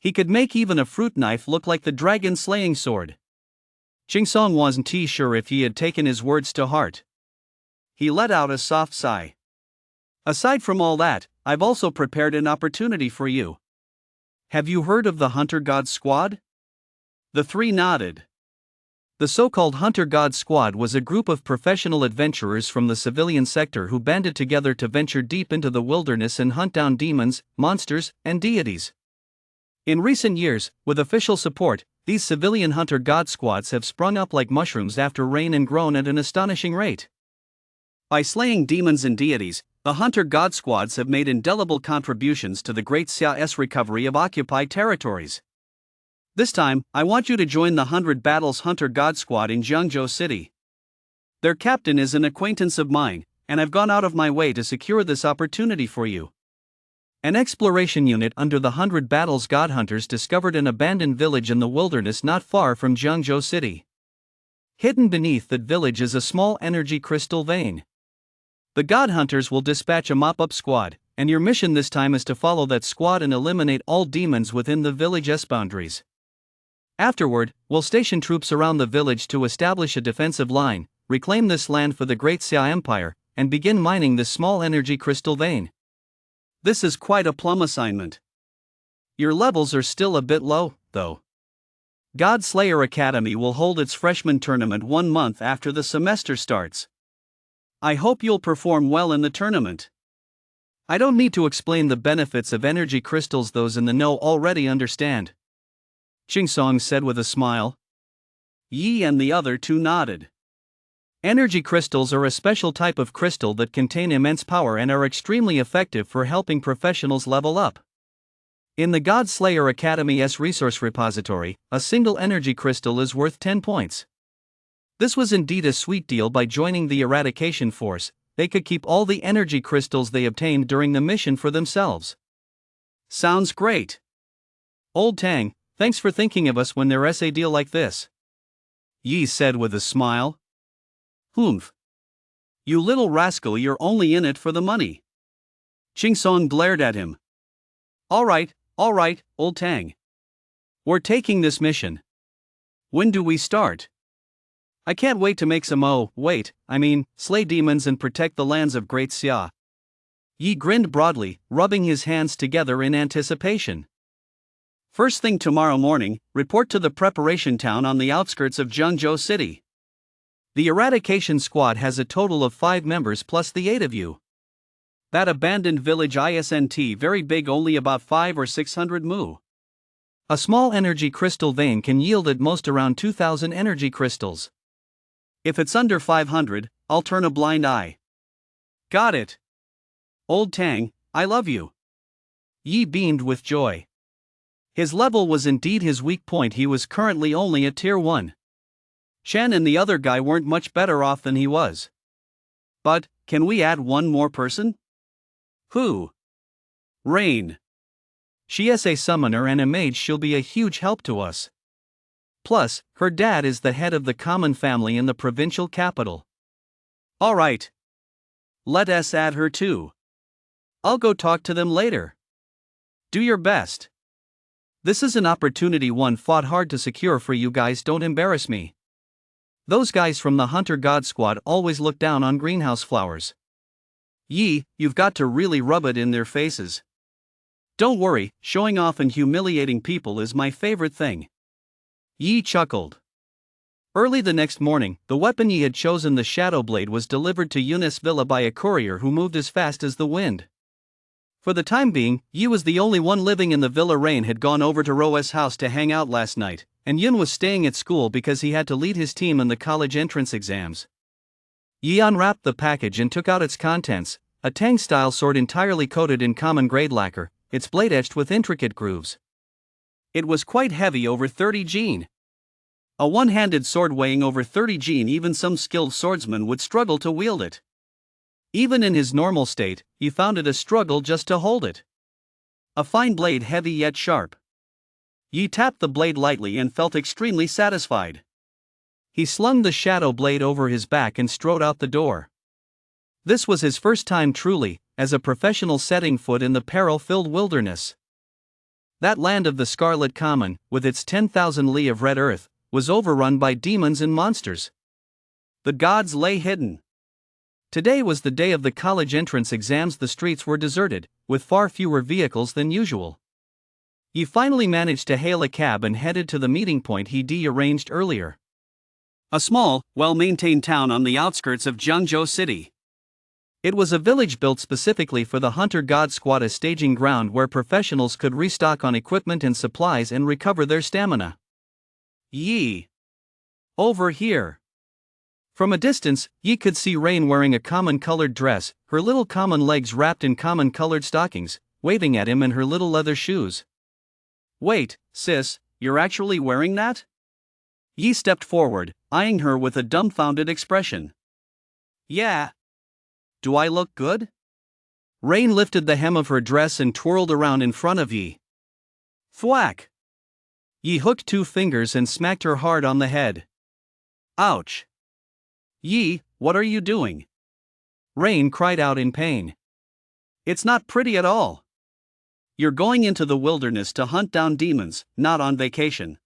He could make even a fruit knife look like the dragon-slaying sword. Qingsong wasn't sure if he had taken his words to heart. He let out a soft sigh. Aside from all that, I've also prepared an opportunity for you. Have you heard of the Hunter God Squad? The three nodded. The so-called Hunter God Squad was a group of professional adventurers from the civilian sector who banded together to venture deep into the wilderness and hunt down demons, monsters, and deities. In recent years, with official support, these civilian Hunter God Squads have sprung up like mushrooms after rain and grown at an astonishing rate. By slaying demons and deities, the Hunter God Squads have made indelible contributions to the Great Xia's recovery of occupied territories. This time, I want you to join the 100 Battles Hunter God Squad in Jiangzhou City. Their captain is an acquaintance of mine, and I've gone out of my way to secure this opportunity for you. An exploration unit under the 100 Battles God Hunters discovered an abandoned village in the wilderness not far from Jiangzhou City. Hidden beneath that village is a small energy crystal vein. The God Hunters will dispatch a mop-up squad, and your mission this time is to follow that squad and eliminate all demons within the village's boundaries. Afterward, we'll station troops around the village to establish a defensive line, reclaim this land for the Great Xia Empire, and begin mining this small energy crystal vein. This is quite a plum assignment. Your levels are still a bit low, though. God Slayer Academy will hold its freshman tournament 1 month after the semester starts. I hope you'll perform well in the tournament. I don't need to explain the benefits of energy crystals, those in the know already understand. Qingsong said with a smile. Yi and the other two nodded. Energy crystals are a special type of crystal that contain immense power and are extremely effective for helping professionals level up. In the God Slayer Academy's resource repository, a single energy crystal is worth 10 points. This was indeed a sweet deal. By joining the eradication force, they could keep all the energy crystals they obtained during the mission for themselves. Sounds great. Old Tang, thanks for thinking of us when there's a deal like this. Yi said with a smile. Humph. You little rascal, you're only in it for the money. Chingsong glared at him. All right, old Tang. We're taking this mission. When do we start? I can't wait to make some slay demons and protect the lands of Great Xia. Yi grinned broadly, rubbing his hands together in anticipation. First thing tomorrow morning, report to the preparation town on the outskirts of Zhengzhou City. The eradication squad has a total of 5 members plus the 8 of you. That abandoned village isn't very big, only about 5 or 600 mu. A small energy crystal vein can yield at most around 2,000 energy crystals. If it's under 500, I'll turn a blind eye. Got it. Old Tang, I love you. Yi beamed with joy. His level was indeed his weak point. He was currently only at tier 1. Shan and the other guy weren't much better off than he was. But, can we add one more person? Who? Rain. She is a summoner and a mage, she'll be a huge help to us. Plus, her dad is the head of the common family in the provincial capital. Alright. Let us add her too. I'll go talk to them later. Do your best. This is an opportunity one fought hard to secure for you guys, don't embarrass me. Those guys from the Hunter God Squad always look down on greenhouse flowers. Yi, you've got to really rub it in their faces. Don't worry, showing off and humiliating people is my favorite thing. Yi chuckled. Early the next morning, the weapon Yi had chosen, the Shadow Blade, was delivered to Yunus Villa by a courier who moved as fast as the wind. For the time being, Yi was the only one living in the villa. Rain had gone over to Roe's house to hang out last night, and Yun was staying at school because he had to lead his team in the college entrance exams. Yi unwrapped the package and took out its contents, a Tang-style sword entirely coated in common grade lacquer, its blade etched with intricate grooves. It was quite heavy, over 30 jin. A one-handed sword weighing over 30 jin, even some skilled swordsman would struggle to wield it. Even in his normal state, he found it a struggle just to hold it. A fine blade, heavy yet sharp. Yi tapped the blade lightly and felt extremely satisfied. He slung the Shadow Blade over his back and strode out the door. This was his first time truly, as a professional, setting foot in the peril-filled wilderness. That land of the Scarlet Common, with its 10,000 li of red earth, was overrun by demons and monsters. The gods lay hidden. Today was the day of the college entrance exams. The streets were deserted, with far fewer vehicles than usual. He finally managed to hail a cab and headed to the meeting point he arranged earlier. A small, well-maintained town on the outskirts of Zhengzhou City. It was a village built specifically for the Hunter God Squad, a staging ground where professionals could restock on equipment and supplies and recover their stamina. Yi. Over here. From a distance, Yi could see Rain wearing a common-colored dress, her little common legs wrapped in common-colored stockings, waving at him in her little leather shoes. Wait, sis, you're actually wearing that? Yi stepped forward, eyeing her with a dumbfounded expression. Yeah. Do I look good? Rain lifted the hem of her dress and twirled around in front of Yi. Thwack! Yi hooked 2 fingers and smacked her hard on the head. Ouch! Yi, what are you doing? Rain cried out in pain. It's not pretty at all. You're going into the wilderness to hunt down demons, not on vacation.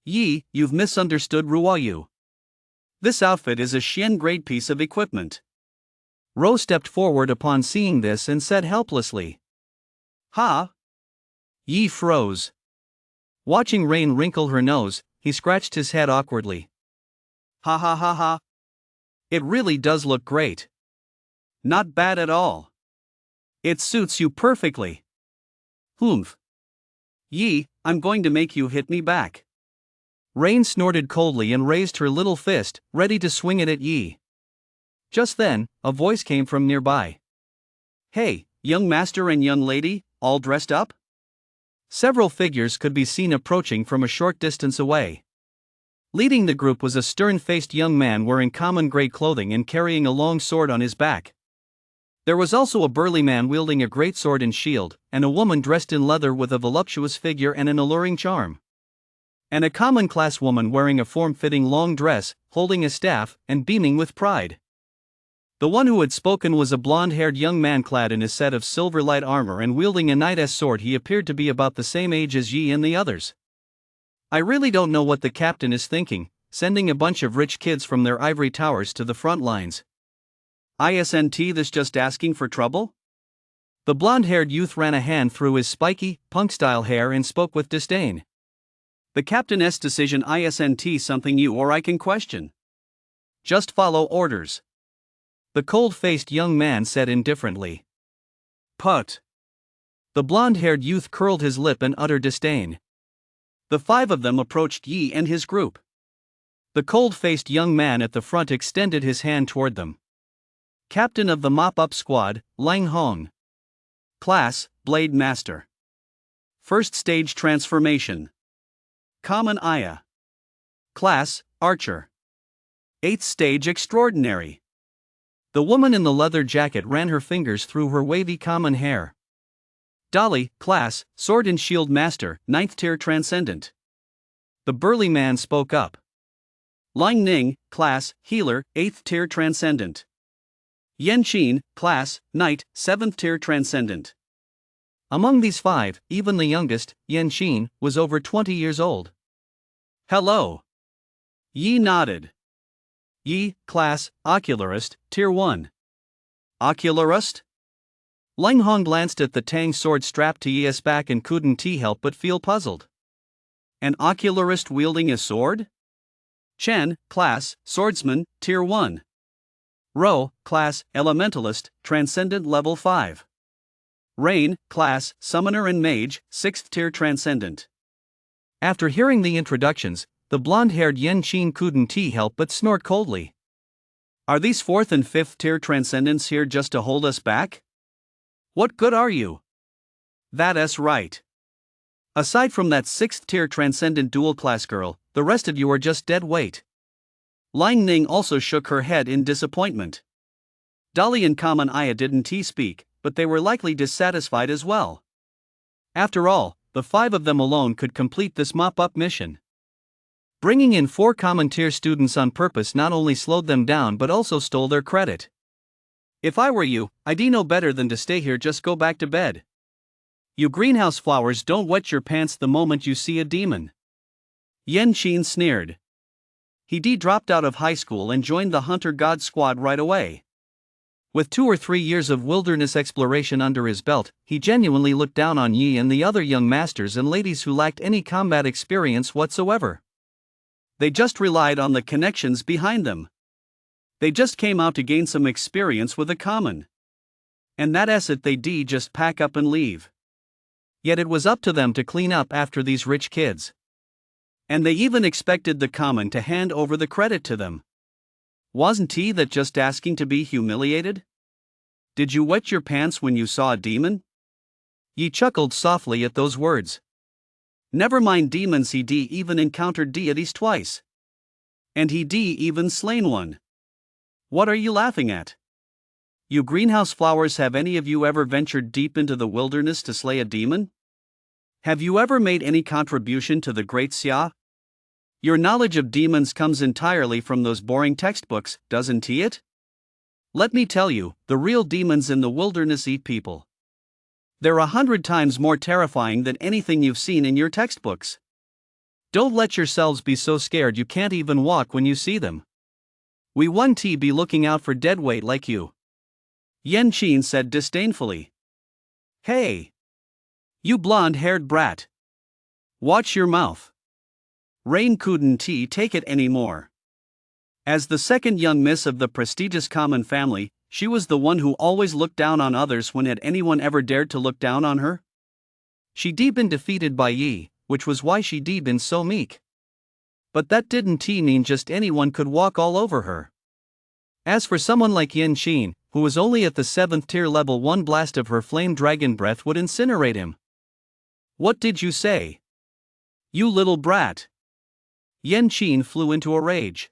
Yi, you've misunderstood Ruoyu. This outfit is a Xian-grade piece of equipment. Ro stepped forward upon seeing this and said helplessly. Ha! Yi froze. Watching Rain wrinkle her nose, he scratched his head awkwardly. Ha ha ha ha. It really does look great. Not bad at all. It suits you perfectly. Humph. Yi, I'm going to make you hit me back. Rain snorted coldly and raised her little fist, ready to swing it at Yi. Just then, a voice came from nearby. Hey, young master and young lady, all dressed up? Several figures could be seen approaching from a short distance away. Leading the group was a stern-faced young man wearing common gray clothing and carrying a long sword on his back. There was also a burly man wielding a great sword and shield, and a woman dressed in leather with a voluptuous figure and an alluring charm. and a common class woman wearing a form-fitting long dress, holding a staff, and beaming with pride. The one who had spoken was a blonde-haired young man clad in a set of silver light armor and wielding a knight's sword. He appeared to be about the same age as Yi and the others. I really don't know what the captain is thinking, sending a bunch of rich kids from their ivory towers to the front lines. Isn't this just asking for trouble? The blonde-haired youth ran a hand through his spiky, punk-style hair and spoke with disdain. The captain's decision isn't something you or I can question. Just follow orders. The cold-faced young man said indifferently. Put. The blonde-haired youth curled his lip in utter disdain. The five of them approached Yi and his group. The cold-faced young man at the front extended his hand toward them. Captain of the mop-up squad, Lang Hong. Class, Blade Master. First stage transformation. Common Aya. Class, Archer. 8th stage extraordinary. The woman in the leather jacket ran her fingers through her wavy common hair. Dolly, class, Sword and Shield Master, 9th tier transcendent. The burly man spoke up. Lang Ning, class, Healer, 8th tier transcendent. Yan Qin, class, Knight, 7th tier transcendent. Among these five, even the youngest, Yan Qin, was over 20 years old. Hello. Yi nodded. Yi, class, Ocularist, tier 1. Ocularist? Lang Hong glanced at the Tang sword strapped to Yi's back and couldn't help but feel puzzled. An ocularist wielding a sword? Chen, class, Swordsman, tier 1. Ro, class, Elementalist, Transcendent level 5. Rain, class, Summoner and Mage, 6th tier Transcendent. After hearing the introductions, the blonde-haired Yan Qin couldn't help but snort coldly. Are these 4th and 5th tier Transcendents here just to hold us back? What good are you? That's right. Aside from that 6th tier Transcendent dual-class girl, the rest of you are just dead weight. Lang Ning also shook her head in disappointment. Dolly and Common Aya didn't speak, but they were likely dissatisfied as well. After all, the five of them alone could complete this mop-up mission. Bringing in 4 common tier students on purpose not only slowed them down but also stole their credit. If I were you, I'd know better than to stay here. Just go back to bed. You greenhouse flowers don't wet your pants the moment you see a demon. Yan Qin sneered. He dropped out of high school and joined the Hunter God Squad right away. With 2 or 3 years of wilderness exploration under his belt, he genuinely looked down on Yi and the other young masters and ladies who lacked any combat experience whatsoever. They just relied on the connections behind them. They just came out to gain some experience with a common. And that asset they just pack up and leave. Yet it was up to them to clean up after these rich kids. And they even expected the common to hand over the credit to them. Wasn't that just asking to be humiliated? Did you wet your pants when you saw a demon? Yi chuckled softly at those words. Never mind demons, he even encountered deities twice. And he even slain one. What are you laughing at? You greenhouse flowers, have any of you ever ventured deep into the wilderness to slay a demon? Have you ever made any contribution to the Great Xia? Your knowledge of demons comes entirely from those boring textbooks, doesn't it? Let me tell you, the real demons in the wilderness eat people. They're 100 times more terrifying than anything you've seen in your textbooks. Don't let yourselves be so scared you can't even walk when you see them. We won't be looking out for deadweight like you. Yan Qin said disdainfully. Hey! You blonde-haired brat. Watch your mouth. Rain couldn't take it anymore. As the second young miss of the prestigious common family, she was the one who always looked down on others. When had anyone ever dared to look down on her? She'd been defeated by Yi, which was why she'd been so meek. But that didn't mean just anyone could walk all over her. As for someone like Yan Qin, who was only at the 7th tier level, one blast of her flame dragon breath would incinerate him. What did you say? You little brat! Yan Qin flew into a rage.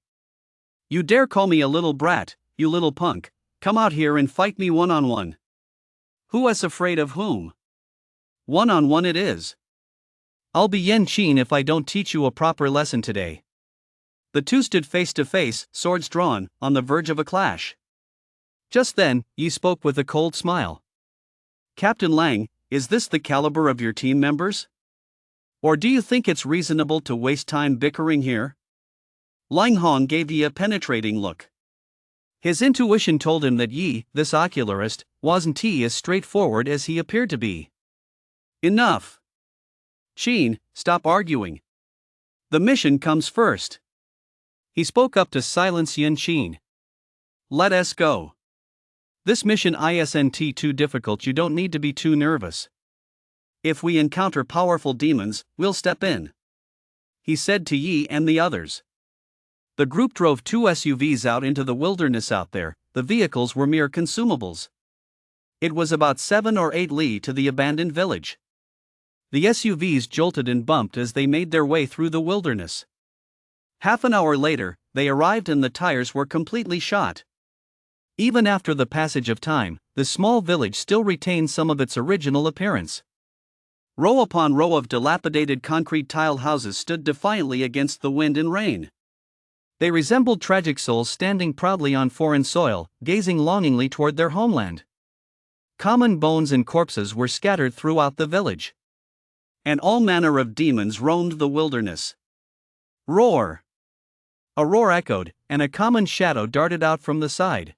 You dare call me a little brat, you little punk? Come out here and fight me one-on-one. Who is afraid of whom? One-on-one it is. I'll be Yen Qin if I don't teach you a proper lesson today. The two stood face to face, swords drawn, on the verge of a clash. Just then, Yi spoke with a cold smile. Captain Lang, is this the caliber of your team members? Or do you think it's reasonable to waste time bickering here? Lang Hong gave Yi a penetrating look. His intuition told him that Yi, this ocularist, wasn't as straightforward as he appeared to be. Enough. Qin, stop arguing. The mission comes first. He spoke up to silence Yen Qin. Let us go. This mission isn't too difficult, you don't need to be too nervous. If we encounter powerful demons, we'll step in, he said to Yi and the others. The group drove 2 SUVs out into the wilderness out there. The vehicles were mere consumables. It was about 7 or 8 li to the abandoned village. The SUVs jolted and bumped as they made their way through the wilderness. Half an hour later, they arrived and the tires were completely shot. Even after the passage of time, the small village still retained some of its original appearance. Row upon row of dilapidated concrete tile houses stood defiantly against the wind and rain. They resembled tragic souls standing proudly on foreign soil, gazing longingly toward their homeland. Common bones and corpses were scattered throughout the village. And all manner of demons roamed the wilderness. Roar! A roar echoed, and a common shadow darted out from the side.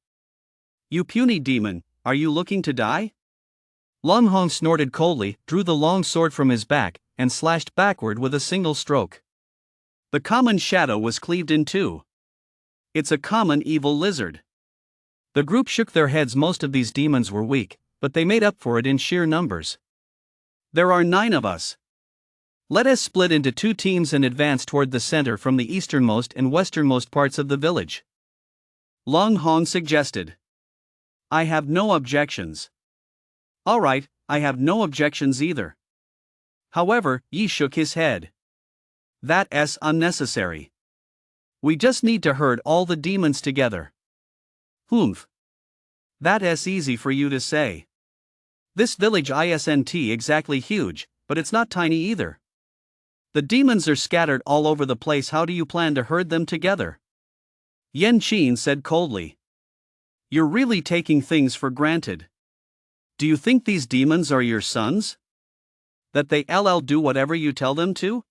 You puny demon, are you looking to die? Lang Hong snorted coldly, drew the long sword from his back, and slashed backward with a single stroke. The common shadow was cleaved in two. It's a common evil lizard. The group shook their heads. Most of these demons were weak, but they made up for it in sheer numbers. There are 9 of us. Let us split into 2 teams and advance toward the center from the easternmost and westernmost parts of the village, Lang Hong suggested. I have no objections. All right, I have no objections either. However, Yi shook his head. That's unnecessary. We just need to herd all the demons together. Humph. That's easy for you to say. This village isn't exactly huge, but it's not tiny either. The demons are scattered all over the place. How do you plan to herd them together? Yen Qin said coldly. You're really taking things for granted. Do you think these demons are your sons? That they'll do whatever you tell them to?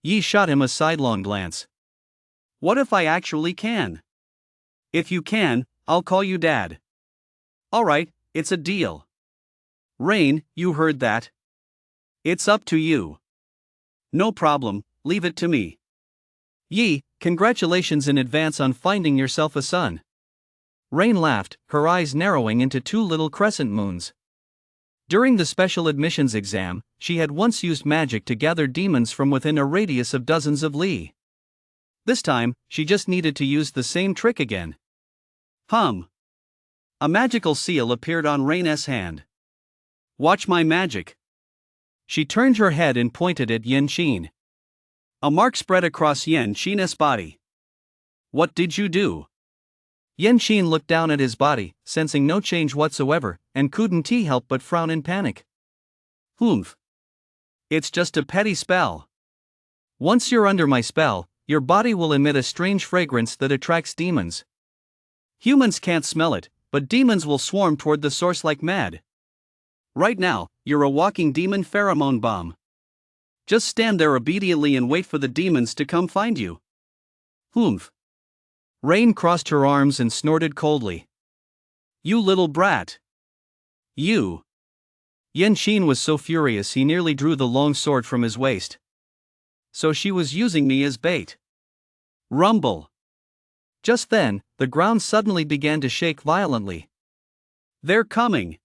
Yi shot him a sidelong glance. What if I actually can? If you can, I'll call you Dad. All right, it's a deal. Rain, you heard that. It's up to you. No problem, leave it to me. Yi, congratulations in advance on finding yourself a son. Rain laughed, her eyes narrowing into 2 little crescent moons. During the special admissions exam, she had once used magic to gather demons from within a radius of dozens of li. This time, she just needed to use the same trick again. A magical seal appeared on Rain's hand. Watch my magic. She turned her head and pointed at Yen Qin. A mark spread across Yen Qin's body. What did you do? Yen Qin looked down at his body, sensing no change whatsoever, and couldn't help but frown in panic. Humph. It's just a petty spell. Once you're under my spell, your body will emit a strange fragrance that attracts demons. Humans can't smell it, but demons will swarm toward the source like mad. Right now, you're a walking demon pheromone bomb. Just stand there obediently and wait for the demons to come find you. Humph. Rain crossed her arms and snorted coldly. You little brat. You. Yen Qin was so furious he nearly drew the long sword from his waist. So she was using me as bait. Rumble. Just then, the ground suddenly began to shake violently. They're coming.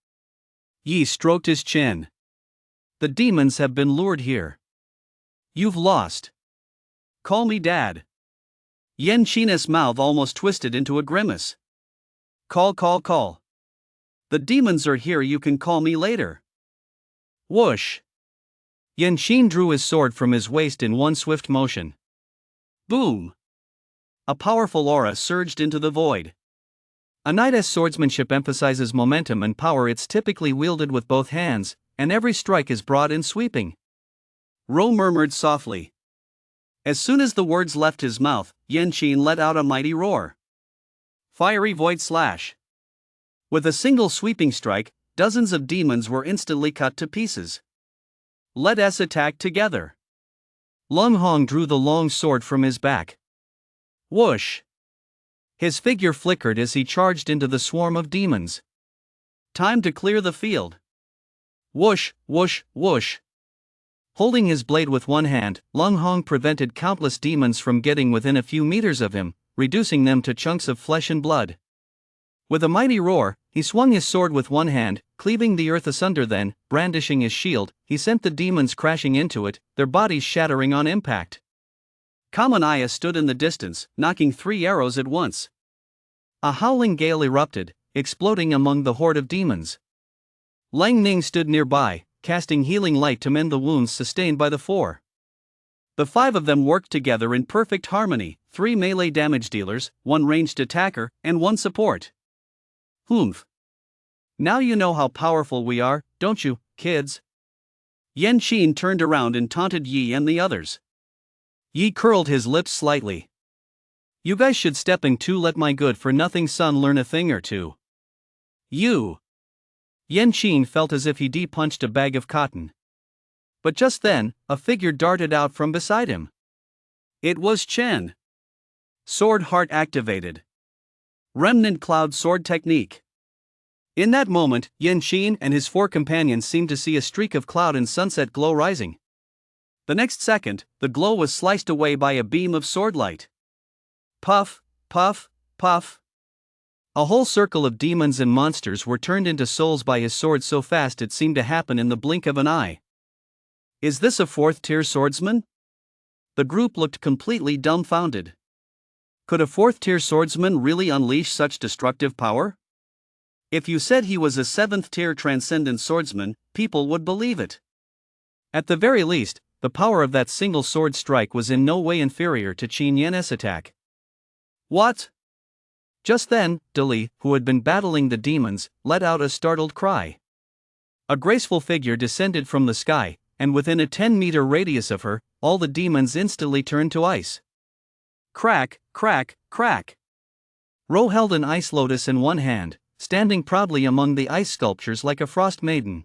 Yi stroked his chin. The demons have been lured here. You've lost. Call me Dad. Yen Qin's mouth almost twisted into a grimace. Call. The demons are here, you can call me later. Whoosh. Yen Qin drew his sword from his waist in one swift motion. Boom. A powerful aura surged into the void. A knight's swordsmanship emphasizes momentum and power. It's typically wielded with both hands, and every strike is broad and sweeping. Ro murmured softly. As soon as the words left his mouth, Yan Qin let out a mighty roar. Fiery void slash. With a single sweeping strike, dozens of demons were instantly cut to pieces. Let us attack together. Lung Hong drew the long sword from his back. Whoosh! His figure flickered as he charged into the swarm of demons. Time to clear the field. Whoosh, whoosh, whoosh. Holding his blade with one hand, Lung Hong prevented countless demons from getting within a few meters of him, reducing them to chunks of flesh and blood. With a mighty roar, he swung his sword with one hand, cleaving the earth asunder. Then, brandishing his shield, he sent the demons crashing into it, their bodies shattering on impact. Kamanaya stood in the distance, knocking 3 arrows at once. A howling gale erupted, exploding among the horde of demons. Lang Ning stood nearby, casting healing light to mend the wounds sustained by the 4. The 5 of them worked together in perfect harmony, 3 melee damage dealers, 1 ranged attacker, and 1 support. Humph. Now you know how powerful we are, don't you, kids? Yan Qin turned around and taunted Yi and the others. Yi curled his lips slightly. You guys should step in to let my good-for-nothing son learn a thing or two. You. Yan Qin felt as if he de-punched a bag of cotton. But just then, a figure darted out from beside him. It was Chen. Sword heart activated. Remnant cloud sword technique. In that moment, Yan Qin and his 4 companions seemed to see a streak of cloud and sunset glow rising. The next second, the glow was sliced away by a beam of sword light. Puff, puff, puff. A whole circle of demons and monsters were turned into souls by his sword so fast it seemed to happen in the blink of an eye. Is this a 4th-tier swordsman? The group looked completely dumbfounded. Could a 4th-tier swordsman really unleash such destructive power? If you said he was a 7th-tier transcendent swordsman, people would believe it. At the very least, the power of that single sword strike was in no way inferior to Qin Yan's attack. What? Just then, Dali, who had been battling the demons, let out a startled cry. A graceful figure descended from the sky, and within a 10-meter radius of her, all the demons instantly turned to ice. Crack, crack, crack. Ro held an ice lotus in one hand, standing proudly among the ice sculptures like a frost maiden.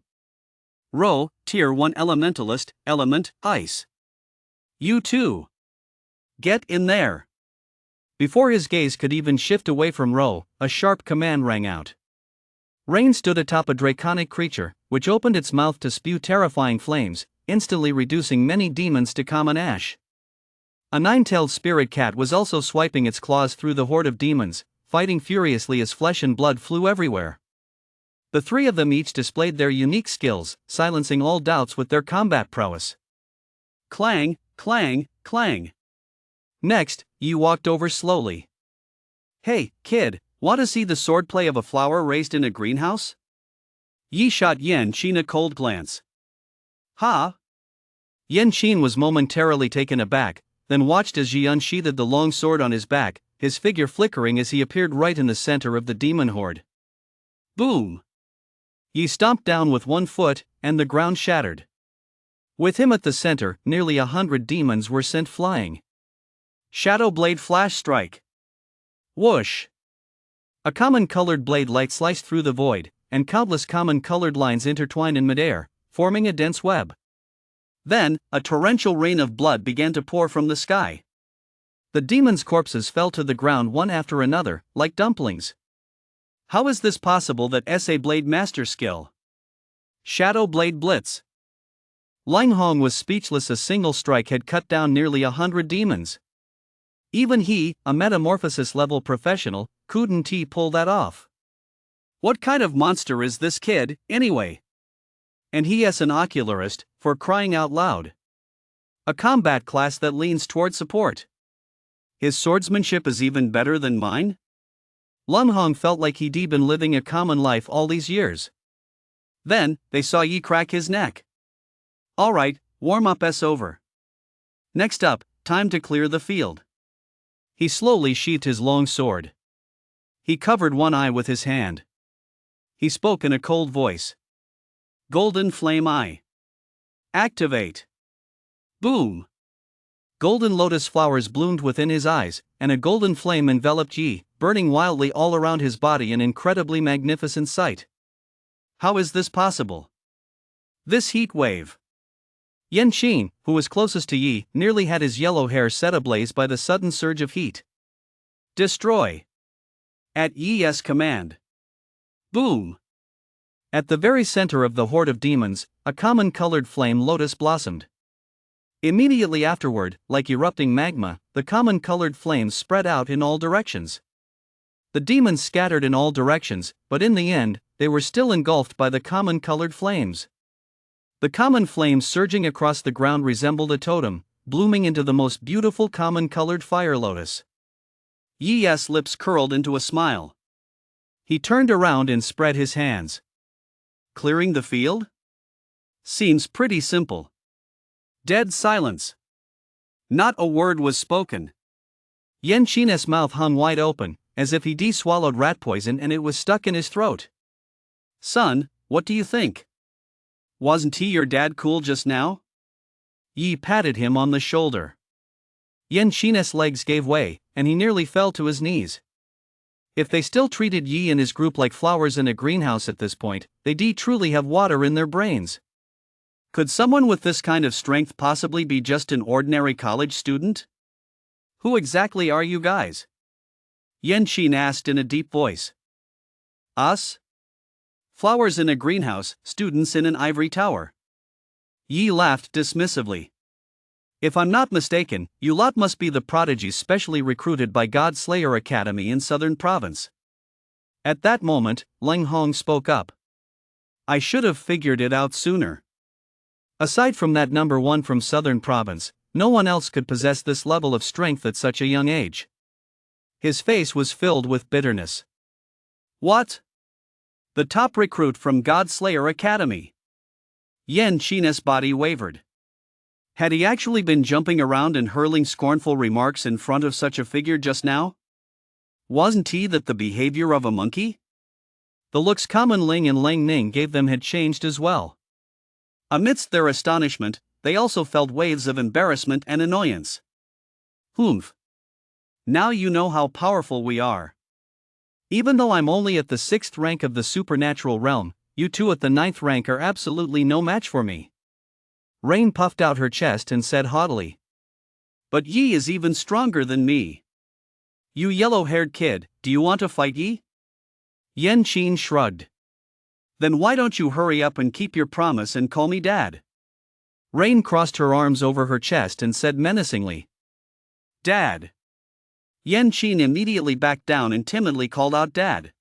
Ro, Tier 1 Elementalist, Element, Ice. You too. Get in there. Before his gaze could even shift away from Ro, a sharp command rang out. Rain stood atop a draconic creature, which opened its mouth to spew terrifying flames, instantly reducing many demons to common ash. A 9-tailed spirit cat was also swiping its claws through the horde of demons, fighting furiously as flesh and blood flew everywhere. The 3 of them each displayed their unique skills, silencing all doubts with their combat prowess. Clang, clang, clang. Next, Yi walked over slowly. Hey, kid, want to see the swordplay of a flower raised in a greenhouse? Yi shot Yan Qin a cold glance. Ha! Yan Qin was momentarily taken aback, then watched as Yi unsheathed the long sword on his back, his figure flickering as he appeared right in the center of the demon horde. Boom! Yi stomped down with 1 foot, and the ground shattered. With him at the center, nearly 100 demons were sent flying. Shadow blade flash strike. Whoosh! A common-colored blade light sliced through the void, and countless common-colored lines intertwined in midair, forming a dense web. Then, a torrential rain of blood began to pour from the sky. The demons' corpses fell to the ground one after another, like dumplings. How is this possible that SA Blade Master Skill? Shadow Blade Blitz. Lang Hong was speechless. A single strike had cut down nearly 100 demons. Even he, a metamorphosis-level professional, couldn't pull that off. What kind of monster is this kid, anyway? And he is an ocularist, for crying out loud. A combat class that leans toward support. His swordsmanship is even better than mine? Lung Hong felt like he'd been living a common life all these years. Then, they saw Yi crack his neck. Alright, warm-up's over. Next up, time to clear the field. He slowly sheathed his long sword. He covered one eye with his hand. He spoke in a cold voice. Golden Flame Eye. Activate. Boom! Golden lotus flowers bloomed within his eyes, and a golden flame enveloped Yi, burning wildly all around his body, an incredibly magnificent sight. How is this possible? This heat wave. Yan Qin, who was closest to Yi, nearly had his yellow hair set ablaze by the sudden surge of heat. Destroy! At Yi's command. Boom! At the very center of the horde of demons, a common-colored flame lotus blossomed. Immediately afterward, like erupting magma, the common-colored flames spread out in all directions. The demons scattered in all directions, but in the end, they were still engulfed by the common-colored flames. The common flames surging across the ground resembled a totem, blooming into the most beautiful common-colored fire lotus. Yi's lips curled into a smile. He turned around and spread his hands. Clearing the field? Seems pretty simple. Dead silence. Not a word was spoken. Yan Qin's mouth hung wide open, as if he de-swallowed rat poison and it was stuck in his throat. Son, what do you think? Wasn't he your dad cool just now? Yi patted him on the shoulder. Yan Qin's legs gave way, and he nearly fell to his knees. If they still treated Yi and his group like flowers in a greenhouse at this point, they truly have water in their brains. Could someone with this kind of strength possibly be just an ordinary college student? Who exactly are you guys? Yan Qin asked in a deep voice. Us? Flowers in a greenhouse, students in an ivory tower. Yi laughed dismissively. If I'm not mistaken, you lot must be the prodigies specially recruited by God Slayer Academy in Southern Province. At that moment, Leng Hong spoke up. I should have figured it out sooner. Aside from that number one from Southern Province, no one else could possess this level of strength at such a young age. His face was filled with bitterness. What? The top recruit from God Slayer Academy. Yan Qin's body wavered. Had he actually been jumping around and hurling scornful remarks in front of such a figure just now? Wasn't he that the behavior of a monkey? The looks Common Ling and Lang Ning gave them had changed as well. Amidst their astonishment, they also felt waves of embarrassment and annoyance. Humph. Now you know how powerful we are. Even though I'm only at the 6th rank of the supernatural realm, you two at the 9th rank are absolutely no match for me. Rain puffed out her chest and said haughtily. But Yi is even stronger than me. You yellow-haired kid, do you want to fight Yi? Yan Qin shrugged. Then why don't you hurry up and keep your promise and call me Dad? Rain crossed her arms over her chest and said menacingly. Dad. Yan Qin immediately backed down and timidly called out Dad.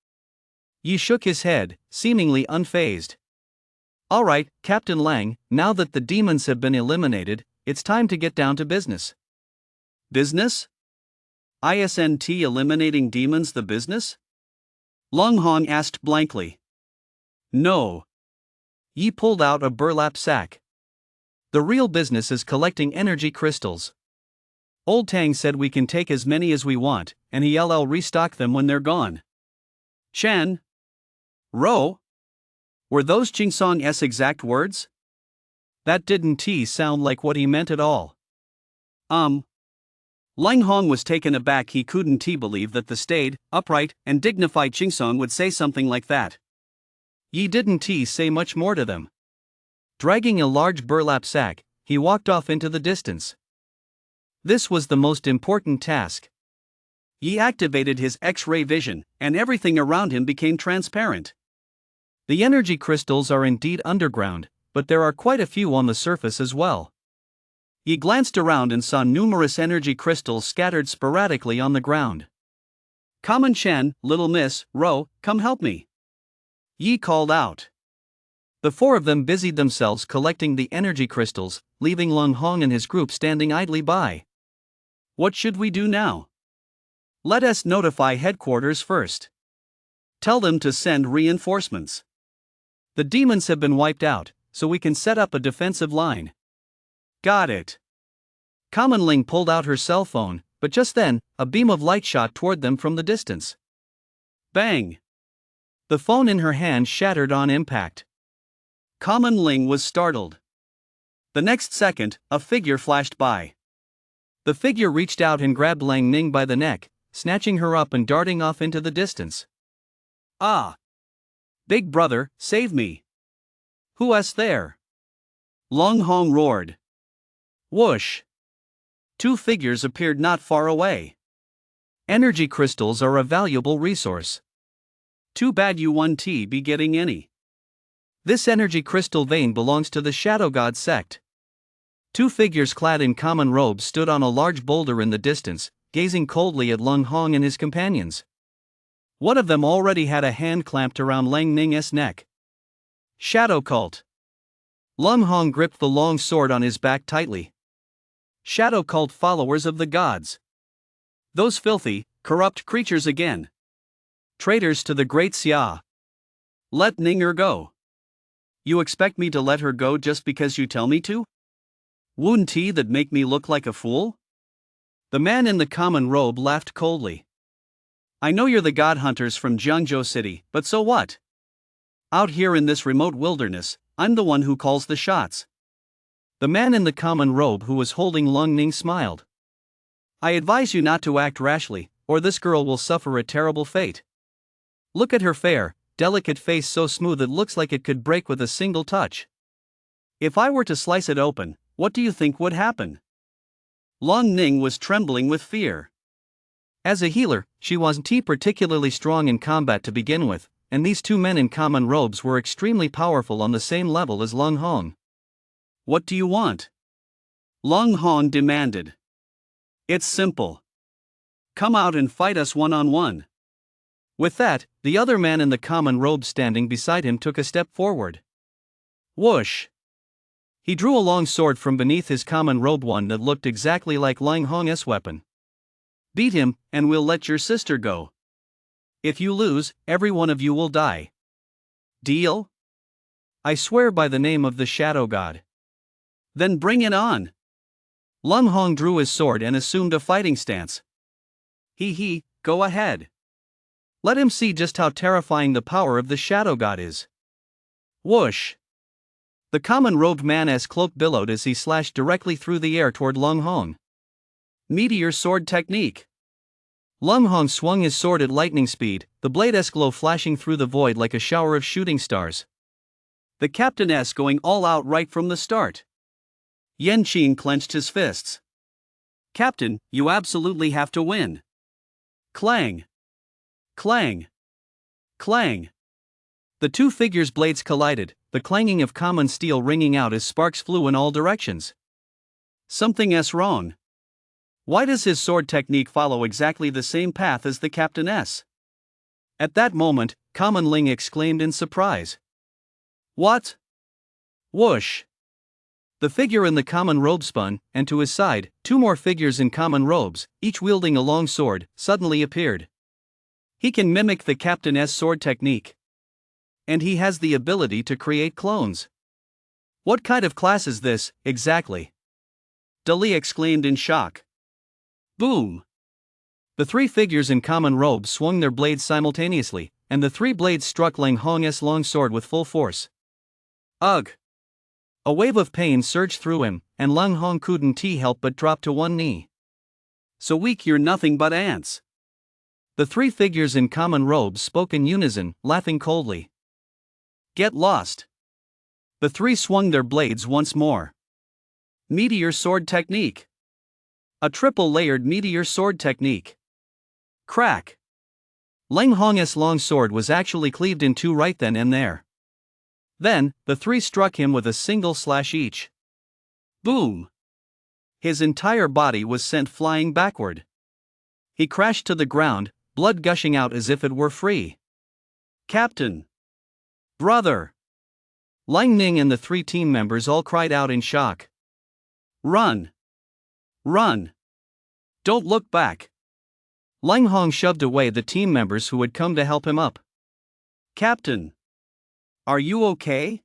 Yi shook his head, seemingly unfazed. All right, Captain Lang, now that the demons have been eliminated, it's time to get down to business. Business? Isn't eliminating demons the business? Long Hong asked blankly. No. Yi pulled out a burlap sack. The real business is collecting energy crystals. Old Tang said we can take as many as we want, and he'll restock them when they're gone. Chen? Ro? Were those Jingsong's exact words? That didn't sound like what he meant at all. Lang Hong was taken aback. He couldn't believe that the staid, upright, and dignified Jingsong would say something like that. Yi didn't say much more to them. Dragging a large burlap sack, he walked off into the distance. This was the most important task. Yi activated his X-ray vision, and everything around him became transparent. The energy crystals are indeed underground, but there are quite a few on the surface as well. Yi glanced around and saw numerous energy crystals scattered sporadically on the ground. Common Chen, Little Miss, Ro, come help me. Yi called out. The four of them busied themselves collecting the energy crystals, leaving Leng Hong and his group standing idly by. What should we do now? Let us notify headquarters first. Tell them to send reinforcements. The demons have been wiped out, so we can set up a defensive line. Got it. Common Ling pulled out her cell phone, but just then, a beam of light shot toward them from the distance. Bang! The phone in her hand shattered on impact. Common Ling was startled. The next second, a figure flashed by. The figure reached out and grabbed Lang Ning by the neck, snatching her up and darting off into the distance. Ah! Big brother, save me! Who's there? Long Hong roared. Whoosh! Two figures appeared not far away. Energy crystals are a valuable resource. Too bad you won't be getting any. This energy crystal vein belongs to the Shadow God sect. Two figures clad in common robes stood on a large boulder in the distance, gazing coldly at Lung Hong and his companions. One of them already had a hand clamped around Lang Ning's neck. Shadow Cult. Lung Hong gripped the long sword on his back tightly. Shadow Cult followers of the gods. Those filthy, corrupt creatures again. Traitors to the Great Xia. Let Ninger go. You expect me to let her go just because you tell me to? Wouldn't that make me look like a fool? The man in the common robe laughed coldly. I know you're the god hunters from Jiangzhou City, but so what? Out here in this remote wilderness, I'm the one who calls the shots. The man in the common robe who was holding Lung Ning smiled. I advise you not to act rashly, or this girl will suffer a terrible fate. Look at her fair, delicate face, so smooth it looks like it could break with a single touch. If I were to slice it open, what do you think would happen? Lung Ning was trembling with fear. As a healer, she wasn't particularly strong in combat to begin with, and these two men in common robes were extremely powerful on the same level as Lung Hong. What do you want? Lung Hong demanded. It's simple. Come out and fight us one-on-one. With that, the other man in the common robe standing beside him took a step forward. Whoosh! He drew a long sword from beneath his common robe, one that looked exactly like Lang Hong's weapon. Beat him, and we'll let your sister go. If you lose, every one of you will die. Deal? I swear by the name of the Shadow God. Then bring it on. Lung Hong drew his sword and assumed a fighting stance. Go ahead. Let him see just how terrifying the power of the Shadow God is. Whoosh! The common-robed man's cloak billowed as he slashed directly through the air toward Lung Hong. Meteor sword technique. Lung Hong swung his sword at lightning speed, the blade's glow flashing through the void like a shower of shooting stars. The captainess going all out right from the start. Yan Qing clenched his fists. Captain, you absolutely have to win. Clang! Clang! Clang! The two figures' blades collided, the clanging of common steel ringing out as sparks flew in all directions. Something's wrong. Why does his sword technique follow exactly the same path as the captainess? At that moment, Common Ling exclaimed in surprise. What? Whoosh! The figure in the common robe spun, and to his side, two more figures in common robes, each wielding a long sword, suddenly appeared. He can mimic the captain's sword technique. And he has the ability to create clones. What kind of class is this, exactly? Dali exclaimed in shock. Boom! The three figures in common robes swung their blades simultaneously, and the three blades struck Lang Hong's long sword with full force. Ugh! A wave of pain surged through him, and Lung Hong couldn't help but drop to one knee. So weak you're nothing but ants. The three figures in common robes spoke in unison, laughing coldly. Get lost. The three swung their blades once more. Meteor sword technique. A triple-layered meteor sword technique. Crack! Lang Hong's long sword was actually cleaved in two right then and there. Then, the three struck him with a single slash each. Boom! His entire body was sent flying backward. He crashed to the ground, blood gushing out as if it were free. Captain! Brother! Lang Ning and the three team members all cried out in shock. Run! Run! Don't look back! Lang Hong shoved away the team members who had come to help him up. Captain! Are you okay?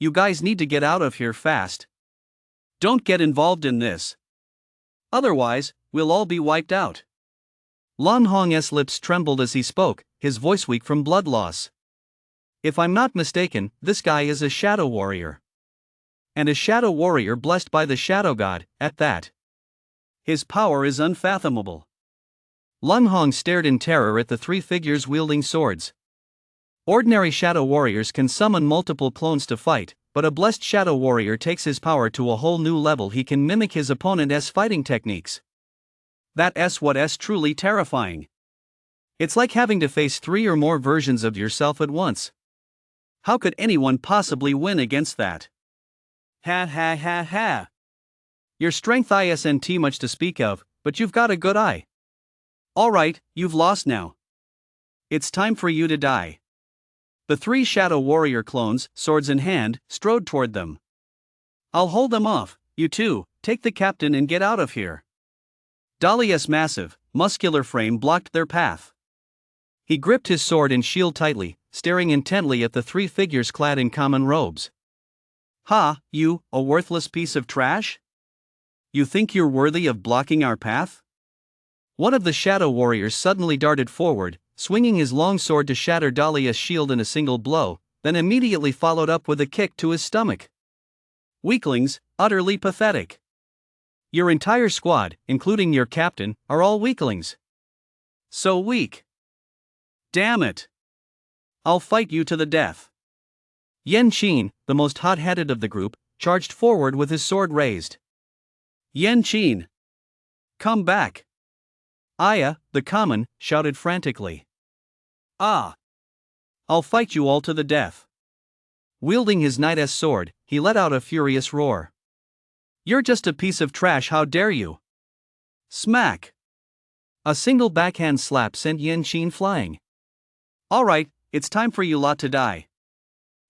You guys need to get out of here fast. Don't get involved in this. Otherwise, we'll all be wiped out. Lang Hong's lips trembled as he spoke, his voice weak from blood loss. If I'm not mistaken, this guy is a shadow warrior. And a shadow warrior blessed by the shadow god, at that. His power is unfathomable. Lung Hong stared in terror at the three figures wielding swords. Ordinary shadow warriors can summon multiple clones to fight, but a blessed shadow warrior takes his power to a whole new level. He can mimic his opponent's fighting techniques. That's what's truly terrifying. It's like having to face 3 or more versions of yourself at once. How could anyone possibly win against that? Ha ha ha ha. Your strength isn't much to speak of, but you've got a good eye. Alright, you've lost now. It's time for you to die. The 3 shadow warrior clones, swords in hand, strode toward them. I'll hold them off, you two, take the captain and get out of here. Dalia's massive, muscular frame blocked their path. He gripped his sword and shield tightly, staring intently at the 3 figures clad in common robes. Ha, you, a worthless piece of trash? You think you're worthy of blocking our path? One of the shadow warriors suddenly darted forward, swinging his long sword to shatter Dalia's shield in a single blow, then immediately followed up with a kick to his stomach. Weaklings, utterly pathetic. Your entire squad, including your captain, are all weaklings. So weak. Damn it. I'll fight you to the death. Yan Qin, the most hot-headed of the group, charged forward with his sword raised. Yan Qin. Come back. Aya, the common, shouted frantically. Ah! I'll fight you all to the death. Wielding his knight's sword, he let out a furious roar. You're just a piece of trash, how dare you! Smack! A single backhand slap sent Yan Qin flying. Alright, it's time for you lot to die.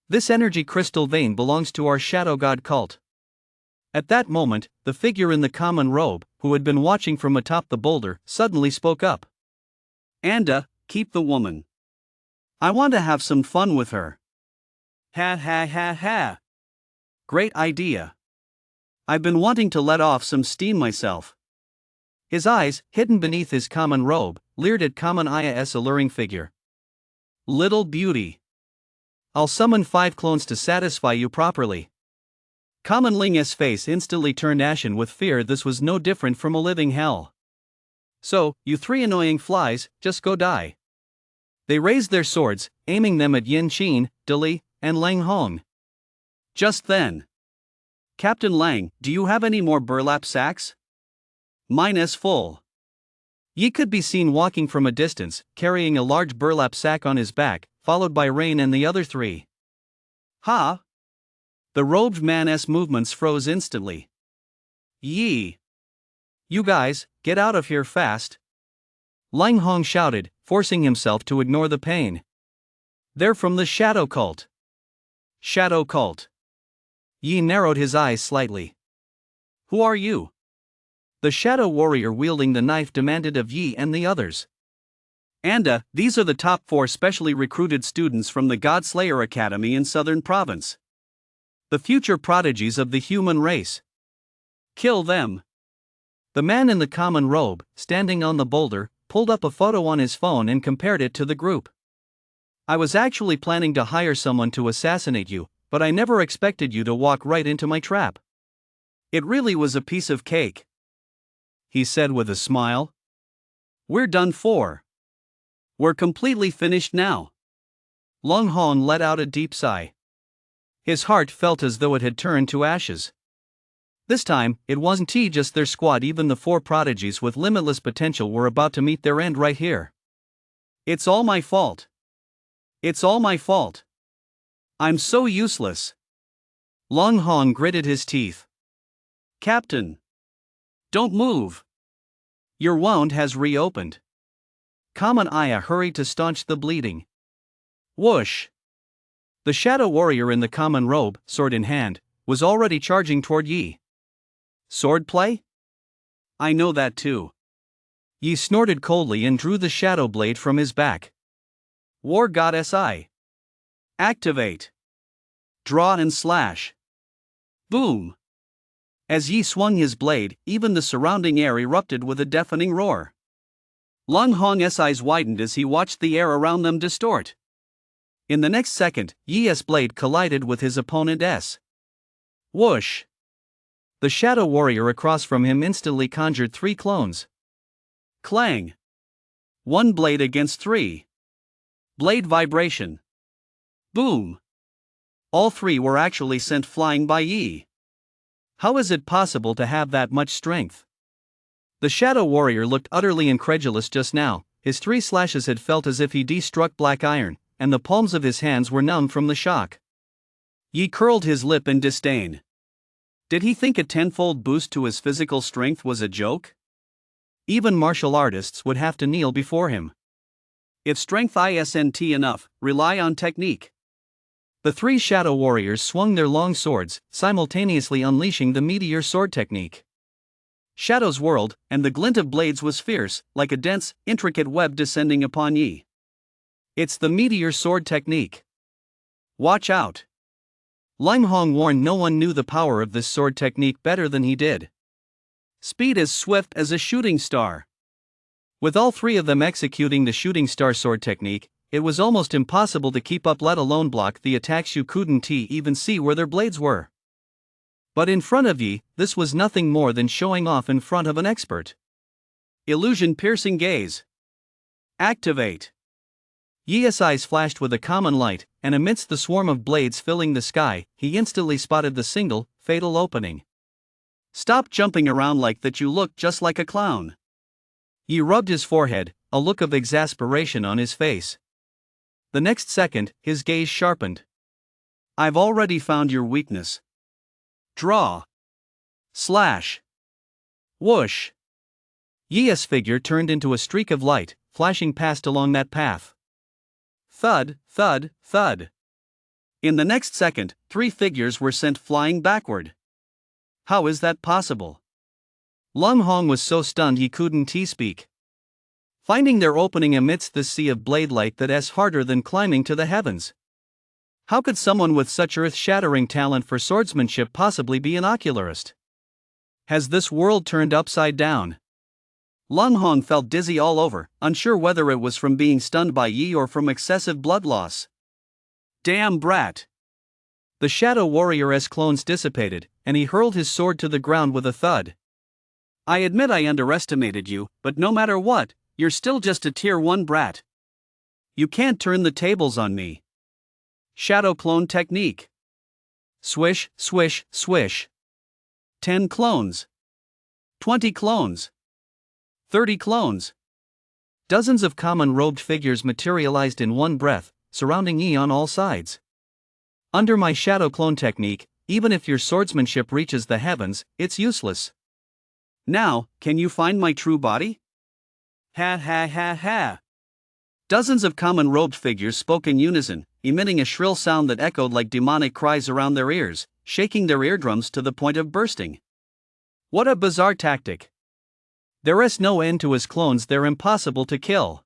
This energy crystal vein belongs to our shadow god cult. At that moment, the figure in the common robe, who had been watching from atop the boulder, suddenly spoke up. Anda, keep the woman. I want to have some fun with her. Ha ha ha ha. Great idea. I've been wanting to let off some steam myself. His eyes, hidden beneath his common robe, leered at Common Aya's alluring figure. Little beauty. I'll summon 5 clones to satisfy you properly. Common Ling's face instantly turned ashen with fear. This was no different from a living hell. So, you 3 annoying flies, just go die. They raised their swords, aiming them at Yan Qin, Dali, and Lang Hong. Just then. Captain Lang, do you have any more burlap sacks? Mine's full. Yi could be seen walking from a distance, carrying a large burlap sack on his back, followed by Rain and the other 3. Ha! The robed man's movements froze instantly. Yi! You guys, get out of here fast! Lang Hong shouted, forcing himself to ignore the pain. They're from the Shadow Cult. Shadow Cult. Yi narrowed his eyes slightly. Who are you? The shadow warrior wielding the knife demanded of Yi and the others. Anda, these are the top 4 specially recruited students from the Godslayer Academy in Southern Province. The future prodigies of the human race. Kill them. The man in the common robe, standing on the boulder, pulled up a photo on his phone and compared it to the group. I was actually planning to hire someone to assassinate you, but I never expected you to walk right into my trap. It really was a piece of cake, he said with a smile. We're done for. We're completely finished now. Lung Hong let out a deep sigh. His heart felt as though it had turned to ashes. This time, it wasn't just their squad. Even the 4 prodigies with limitless potential were about to meet their end right here. It's all my fault. It's all my fault. I'm so useless. Lung Hong gritted his teeth. Captain! Don't move. Your wound has reopened. Common Aya hurried to staunch the bleeding. Whoosh! The shadow warrior in the common robe, sword in hand, was already charging toward Yi. Swordplay? I know that too. Yi snorted coldly and drew the shadow blade from his back. War Goddess I. Activate. Draw and slash. Boom! As Yi swung his blade, even the surrounding air erupted with a deafening roar. Lung Hong's eyes widened as he watched the air around them distort. In the next second, Yi's blade collided with his opponent's. Whoosh! The shadow warrior across from him instantly conjured 3 clones. Clang! 1 blade against 3. Blade vibration. Boom! All 3 were actually sent flying by Yi. How is it possible to have that much strength? The shadow warrior looked utterly incredulous just now. His 3 slashes had felt as if he de-struck black iron, and the palms of his hands were numb from the shock. Yi curled his lip in disdain. Did he think a 10-fold boost to his physical strength was a joke? Even martial artists would have to kneel before him. If strength isn't enough, rely on technique. The 3 shadow warriors swung their long swords, simultaneously unleashing the meteor sword technique. Shadows whirled, and the glint of blades was fierce, like a dense, intricate web descending upon Yi. It's the meteor sword technique. Watch out! Lang Hong warned no one knew the power of this sword technique better than he did. Speed as swift as a shooting star. With all 3 of them executing the shooting star sword technique, it was almost impossible to keep up, let alone block the attacks. You couldn't even see where their blades were. But in front of Yi, this was nothing more than showing off in front of an expert. Illusion-piercing gaze. Activate. Yi's eyes flashed with a common light, and amidst the swarm of blades filling the sky, he instantly spotted the single, fatal opening. Stop jumping around like that, you look just like a clown. Yi rubbed his forehead, a look of exasperation on his face. The next second, his gaze sharpened. I've already found your weakness. Draw. Slash. Whoosh. Yi's figure turned into a streak of light, flashing past along that path. Thud, thud, thud. In the next second, 3 figures were sent flying backward. How is that possible? Lang Hong was so stunned he couldn't speak. Finding their opening amidst this sea of blade light that's harder than climbing to the heavens. How could someone with such earth-shattering talent for swordsmanship possibly be an ocularist? Has this world turned upside down? Lang Hong felt dizzy all over, unsure whether it was from being stunned by Yi or from excessive blood loss. Damn brat! The shadow warrior's clones dissipated, and he hurled his sword to the ground with a thud. I admit I underestimated you, but no matter what, you're still just a tier 1 brat. You can't turn the tables on me. Shadow clone technique. Swish, swish, swish. 10 clones. 20 clones. 30 clones. Dozens of common robed figures materialized in one breath, surrounding Yi on all sides. Under my shadow clone technique, even if your swordsmanship reaches the heavens, it's useless. Now, can you find my true body? Ha ha ha ha. Dozens of common robed figures spoke in unison, emitting a shrill sound that echoed like demonic cries around their ears, shaking their eardrums to the point of bursting. What a bizarre tactic! There is no end to his clones, they're impossible to kill.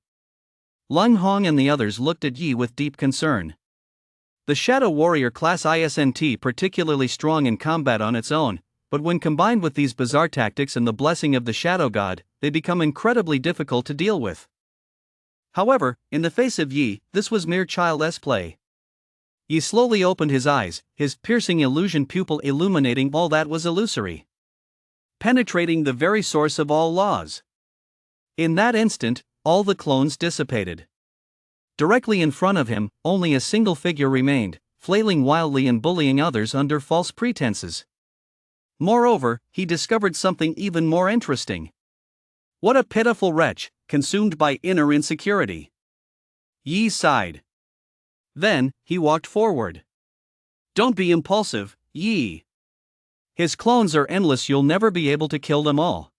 Lang Hong and the others looked at Yi with deep concern. The Shadow Warrior class isn't particularly strong in combat on its own, but when combined with these bizarre tactics and the blessing of the Shadow God, they become incredibly difficult to deal with. However, in the face of Yi, this was mere child's play. Yi slowly opened his eyes, his piercing illusion pupil illuminating all that was illusory, penetrating the very source of all laws. In that instant, all the clones dissipated. Directly in front of him, only a single figure remained, flailing wildly and bullying others under false pretenses. Moreover, he discovered something even more interesting. What a pitiful wretch, consumed by inner insecurity. Yi sighed. Then, he walked forward. Don't be impulsive, Yi. His clones are endless, you'll never be able to kill them all.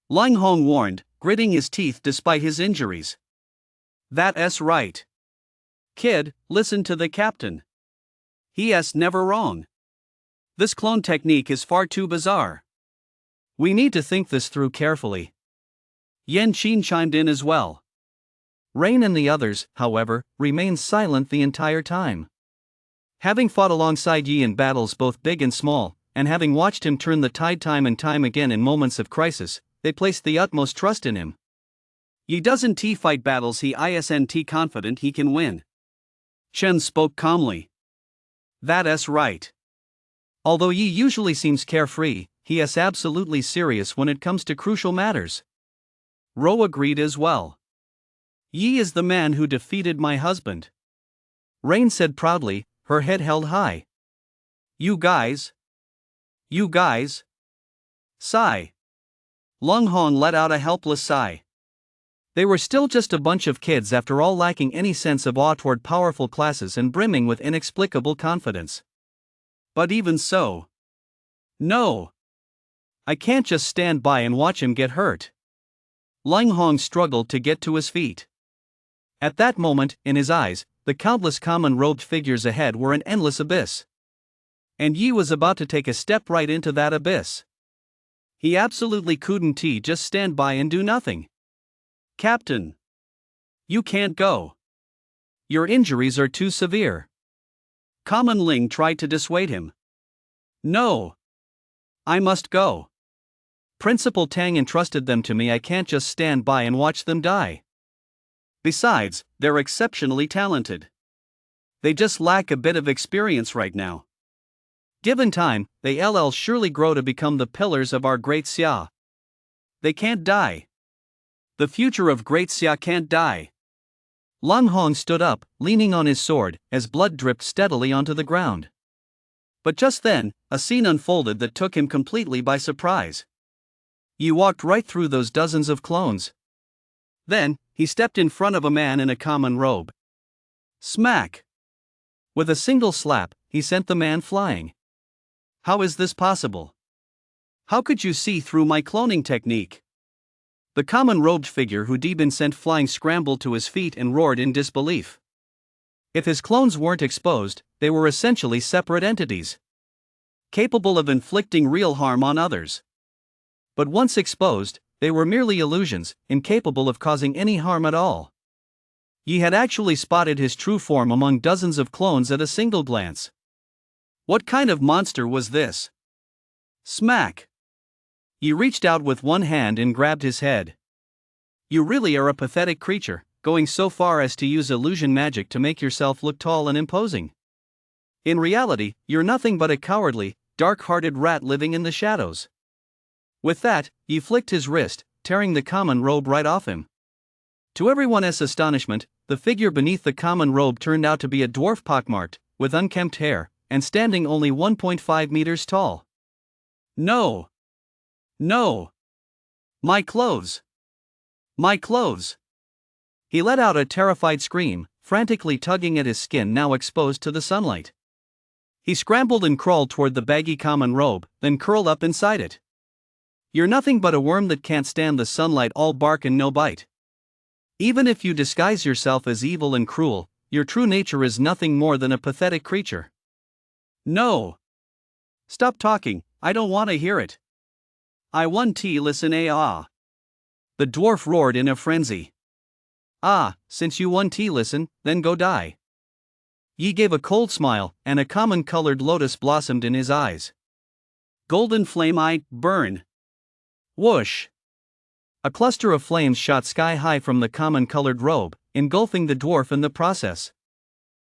Lang Hong warned, gritting his teeth despite his injuries. That's right. Kid, listen to the captain. He's never wrong. This clone technique is far too bizarre. We need to think this through carefully. Yan Qin chimed in as well. Rain and the others, however, remained silent the entire time. Having fought alongside Yi in battles both big and small, and having watched him turn the tide time and time again in moments of crisis, they placed the utmost trust in him. Yi doesn't fight battles he isn't confident he can win. Chen spoke calmly. That's right. Although Yi usually seems carefree, he is absolutely serious when it comes to crucial matters. Ro agreed as well. Yi is the man who defeated my husband, Rain said proudly, her head held high. You guys. Sigh. Lung Hong let out a helpless sigh. They were still just a bunch of kids after all, lacking any sense of awe toward powerful classes and brimming with inexplicable confidence. But even so. No. I can't just stand by and watch him get hurt. Lung Hong struggled to get to his feet. At that moment, in his eyes, the countless common-robed figures ahead were an endless abyss. And Yi was about to take a step right into that abyss. He absolutely couldn't just stand by and do nothing. Captain. You can't go. Your injuries are too severe. Common Ling tried to dissuade him. No. I must go. Principal Tang entrusted them to me. I can't just stand by and watch them die. Besides, they're exceptionally talented. They just lack a bit of experience right now. Given time, they'll surely grow to become the pillars of our Great Xia. They can't die. The future of Great Xia can't die. Lung Hong stood up, leaning on his sword, as blood dripped steadily onto the ground. But just then, a scene unfolded that took him completely by surprise. He walked right through those dozens of clones. Then, he stepped in front of a man in a common robe. Smack! With a single slap, he sent the man flying. How is this possible? How could you see through my cloning technique? The common-robed figure who Di Bin sent flying scrambled to his feet and roared in disbelief. If his clones weren't exposed, they were essentially separate entities, capable of inflicting real harm on others. But once exposed, they were merely illusions, incapable of causing any harm at all. Yi had actually spotted his true form among dozens of clones at a single glance. What kind of monster was this? Smack! Yi reached out with one hand and grabbed his head. You really are a pathetic creature, going so far as to use illusion magic to make yourself look tall and imposing. In reality, you're nothing but a cowardly, dark-hearted rat living in the shadows. With that, Yi flicked his wrist, tearing the common robe right off him. To everyone's astonishment, the figure beneath the common robe turned out to be a dwarf pockmarked, with unkempt hair, and standing only 1.5 meters tall. No! No! My clothes! My clothes! He let out a terrified scream, frantically tugging at his skin now exposed to the sunlight. He scrambled and crawled toward the baggy common robe, then curled up inside it. You're nothing but a worm that can't stand the sunlight, all bark and no bite. Even if you disguise yourself as evil and cruel, your true nature is nothing more than a pathetic creature. No! Stop talking, I don't want to hear it. I want to listen. The dwarf roared in a frenzy. Since you want to listen, then go die. Yi gave a cold smile, and a common-colored lotus blossomed in his eyes. Golden flame eye, burn! Whoosh! A cluster of flames shot sky-high from the common-colored robe, engulfing the dwarf in the process.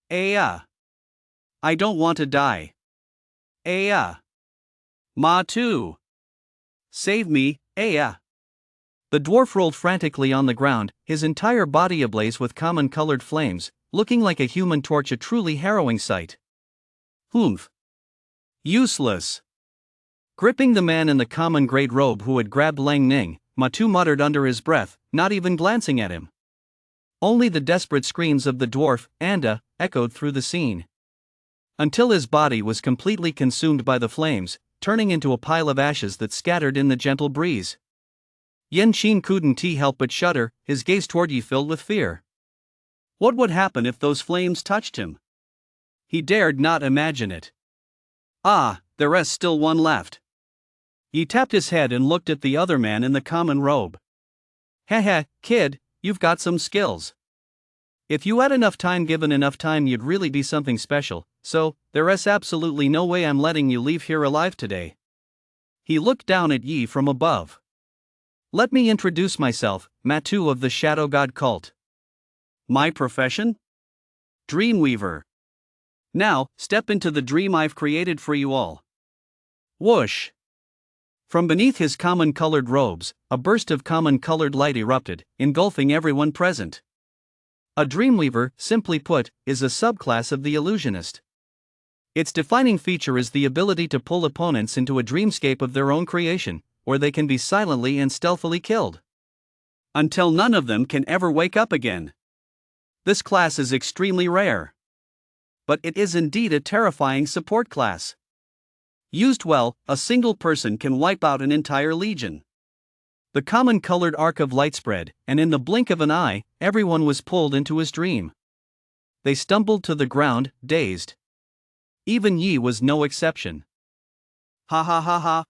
I don't want to die. Ma too. Save me, The dwarf rolled frantically on the ground, his entire body ablaze with common-colored flames, looking like a human torch, a truly harrowing sight. Humph. Useless. Gripping the man in the common great robe who had grabbed Lang Ning, Matu muttered under his breath, not even glancing at him. Only the desperate screams of the dwarf, Anda, echoed through the scene. Until his body was completely consumed by the flames, turning into a pile of ashes that scattered in the gentle breeze. Yen Qin couldn't help but shudder, his gaze toward Yi filled with fear. What would happen if those flames touched him? He dared not imagine it. There's still one left. Yi tapped his head and looked at the other man in the common robe. Heh, kid, you've got some skills. If you had enough time, given enough time, you'd really be something special, so there's absolutely no way I'm letting you leave here alive today. He looked down at Yi from above. Let me introduce myself, Matu of the Shadow God cult. My profession? Dreamweaver. Now, step into the dream I've created for you all. Whoosh! From beneath his common-colored robes, a burst of common-colored light erupted, engulfing everyone present. A dreamweaver, simply put, is a subclass of the illusionist. Its defining feature is the ability to pull opponents into a dreamscape of their own creation, where they can be silently and stealthily killed, until none of them can ever wake up again. This class is extremely rare, but it is indeed a terrifying support class. Used well, a single person can wipe out an entire legion. The common-colored arc of light spread, and in the blink of an eye, everyone was pulled into his dream. They stumbled to the ground, dazed. Even Yi was no exception. Ha ha ha ha!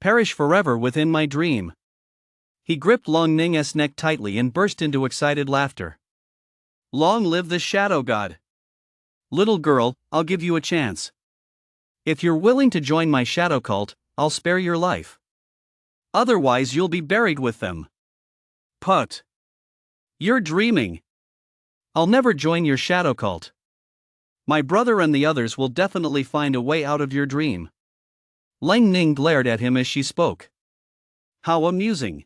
Perish forever within my dream. He gripped Long Ning's neck tightly and burst into excited laughter. Long live the shadow god! Little girl, I'll give you a chance. If you're willing to join my shadow cult, I'll spare your life. Otherwise you'll be buried with them. Put. You're dreaming. I'll never join your shadow cult. My brother and the others will definitely find a way out of your dream. Lang Ning glared at him as she spoke. How amusing.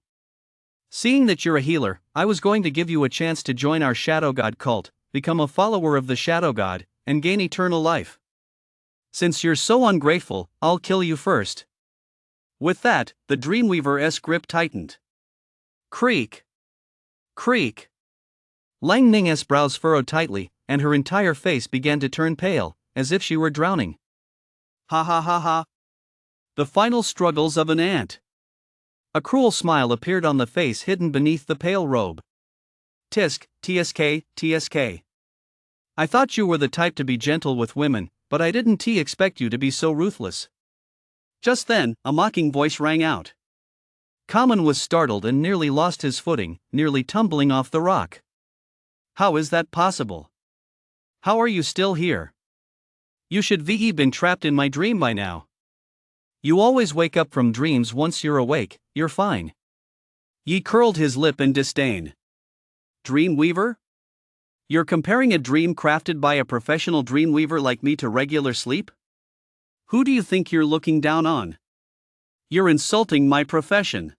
Seeing that you're a healer, I was going to give you a chance to join our shadow god cult, become a follower of the shadow god, and gain eternal life. Since you're so ungrateful, I'll kill you first. With that, the Dreamweaver's grip tightened. Creak. Creak. Lang Ning's brows furrowed tightly, and her entire face began to turn pale, as if she were drowning. Ha ha ha ha. The final struggles of an ant. A cruel smile appeared on the face hidden beneath the pale robe. Tisk, TSK, TSK. I thought you were the type to be gentle with women, but I didn't expect you to be so ruthless. Just then, a mocking voice rang out. Kamen was startled and nearly lost his footing, nearly tumbling off the rock. How is that possible? How are you still here? You should have been trapped in my dream by now. You always wake up from dreams once you're awake, you're fine. Yi curled his lip in disdain. Dreamweaver? You're comparing a dream crafted by a professional dreamweaver like me to regular sleep? Who do you think you're looking down on? You're insulting my profession.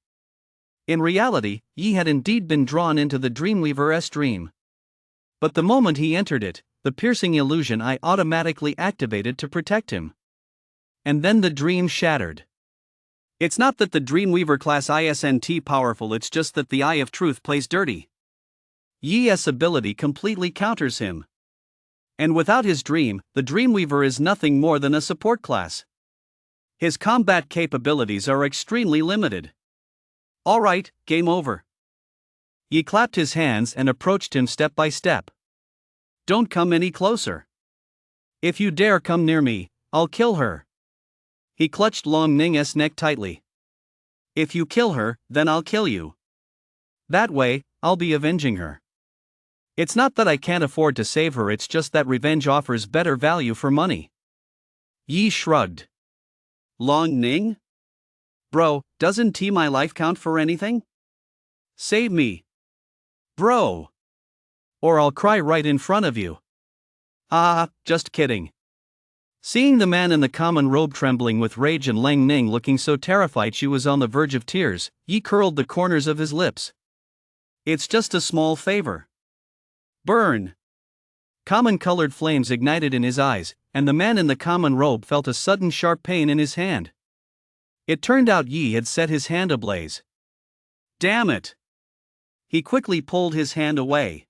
In reality, Yi had indeed been drawn into the Dreamweaver's dream. But the moment he entered it, the piercing illusion I automatically activated to protect him. And then the dream shattered. It's not that the Dreamweaver class isn't powerful, it's just that the Eye of Truth plays dirty. Yi's ability completely counters him. And without his dream, the Dreamweaver is nothing more than a support class. His combat capabilities are extremely limited. Alright, game over. Yi clapped his hands and approached him step by step. Don't come any closer. If you dare come near me, I'll kill her. He clutched Long Ning's neck tightly. If you kill her, then I'll kill you. That way, I'll be avenging her. It's not that I can't afford to save her, it's just that revenge offers better value for money. Yi shrugged. Long Ning? Bro, doesn't my life count for anything? Save me. Bro. Or I'll cry right in front of you. Ah, just kidding. Seeing the man in the common robe trembling with rage and Lang Ning looking so terrified she was on the verge of tears, Yi curled the corners of his lips. It's just a small favor. Burn! Common-colored flames ignited in his eyes, and the man in the common robe felt a sudden sharp pain in his hand. It turned out Yi had set his hand ablaze. Damn it! He quickly pulled his hand away.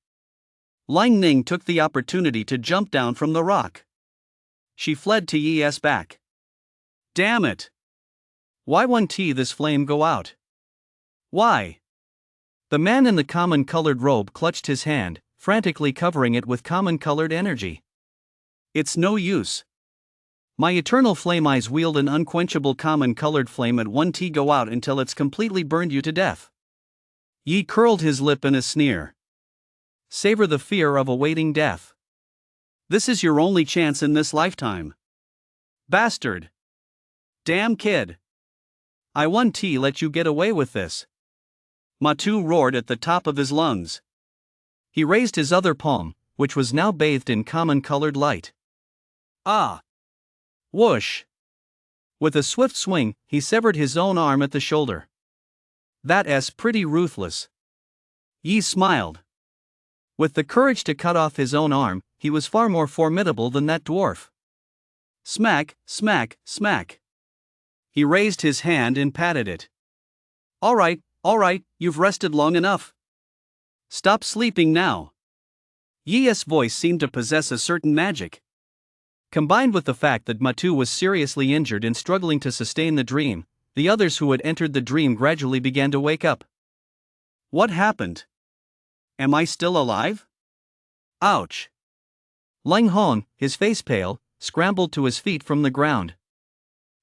Lang Ning took the opportunity to jump down from the rock. She fled to Yi's back. Damn it! Why won't this flame go out? Why? The man in the common-colored robe clutched his hand, frantically covering it with common-colored energy. It's no use. My eternal flame eyes wield an unquenchable common-colored flame at 1T go out until it's completely burned you to death. Yi curled his lip in a sneer. Savor the fear of awaiting death. This is your only chance in this lifetime. Bastard. Damn kid. I 1T let you get away with this. Matu roared at the top of his lungs. He raised his other palm, which was now bathed in common-colored light. Ah! Whoosh! With a swift swing, he severed his own arm at the shoulder. That's pretty ruthless. Yi smiled. With the courage to cut off his own arm, he was far more formidable than that dwarf. Smack, smack, smack. He raised his hand and patted it. All right, you've rested long enough. Stop sleeping now. Yi's voice seemed to possess a certain magic. Combined with the fact that Matu was seriously injured and struggling to sustain the dream, the others who had entered the dream gradually began to wake up. What happened? Am I still alive? Ouch. Lang Hong, his face pale, scrambled to his feet from the ground.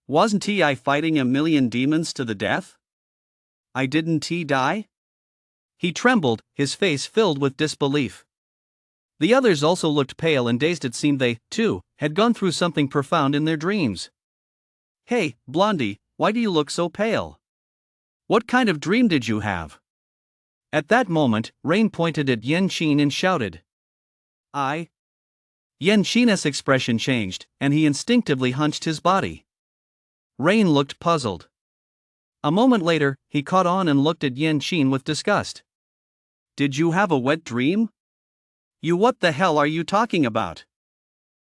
Wasn't I fighting a million demons to the death? I didn't die? He trembled, his face filled with disbelief. The others also looked pale and dazed. It seemed they, too, had gone through something profound in their dreams. Hey, Blondie, why do you look so pale? What kind of dream did you have? At that moment, Rain pointed at Yan Qin and shouted. Yan Qin's expression changed, and he instinctively hunched his body. Rain looked puzzled. A moment later, he caught on and looked at Yan Qin with disgust. Did you have a wet dream? What the hell are you talking about?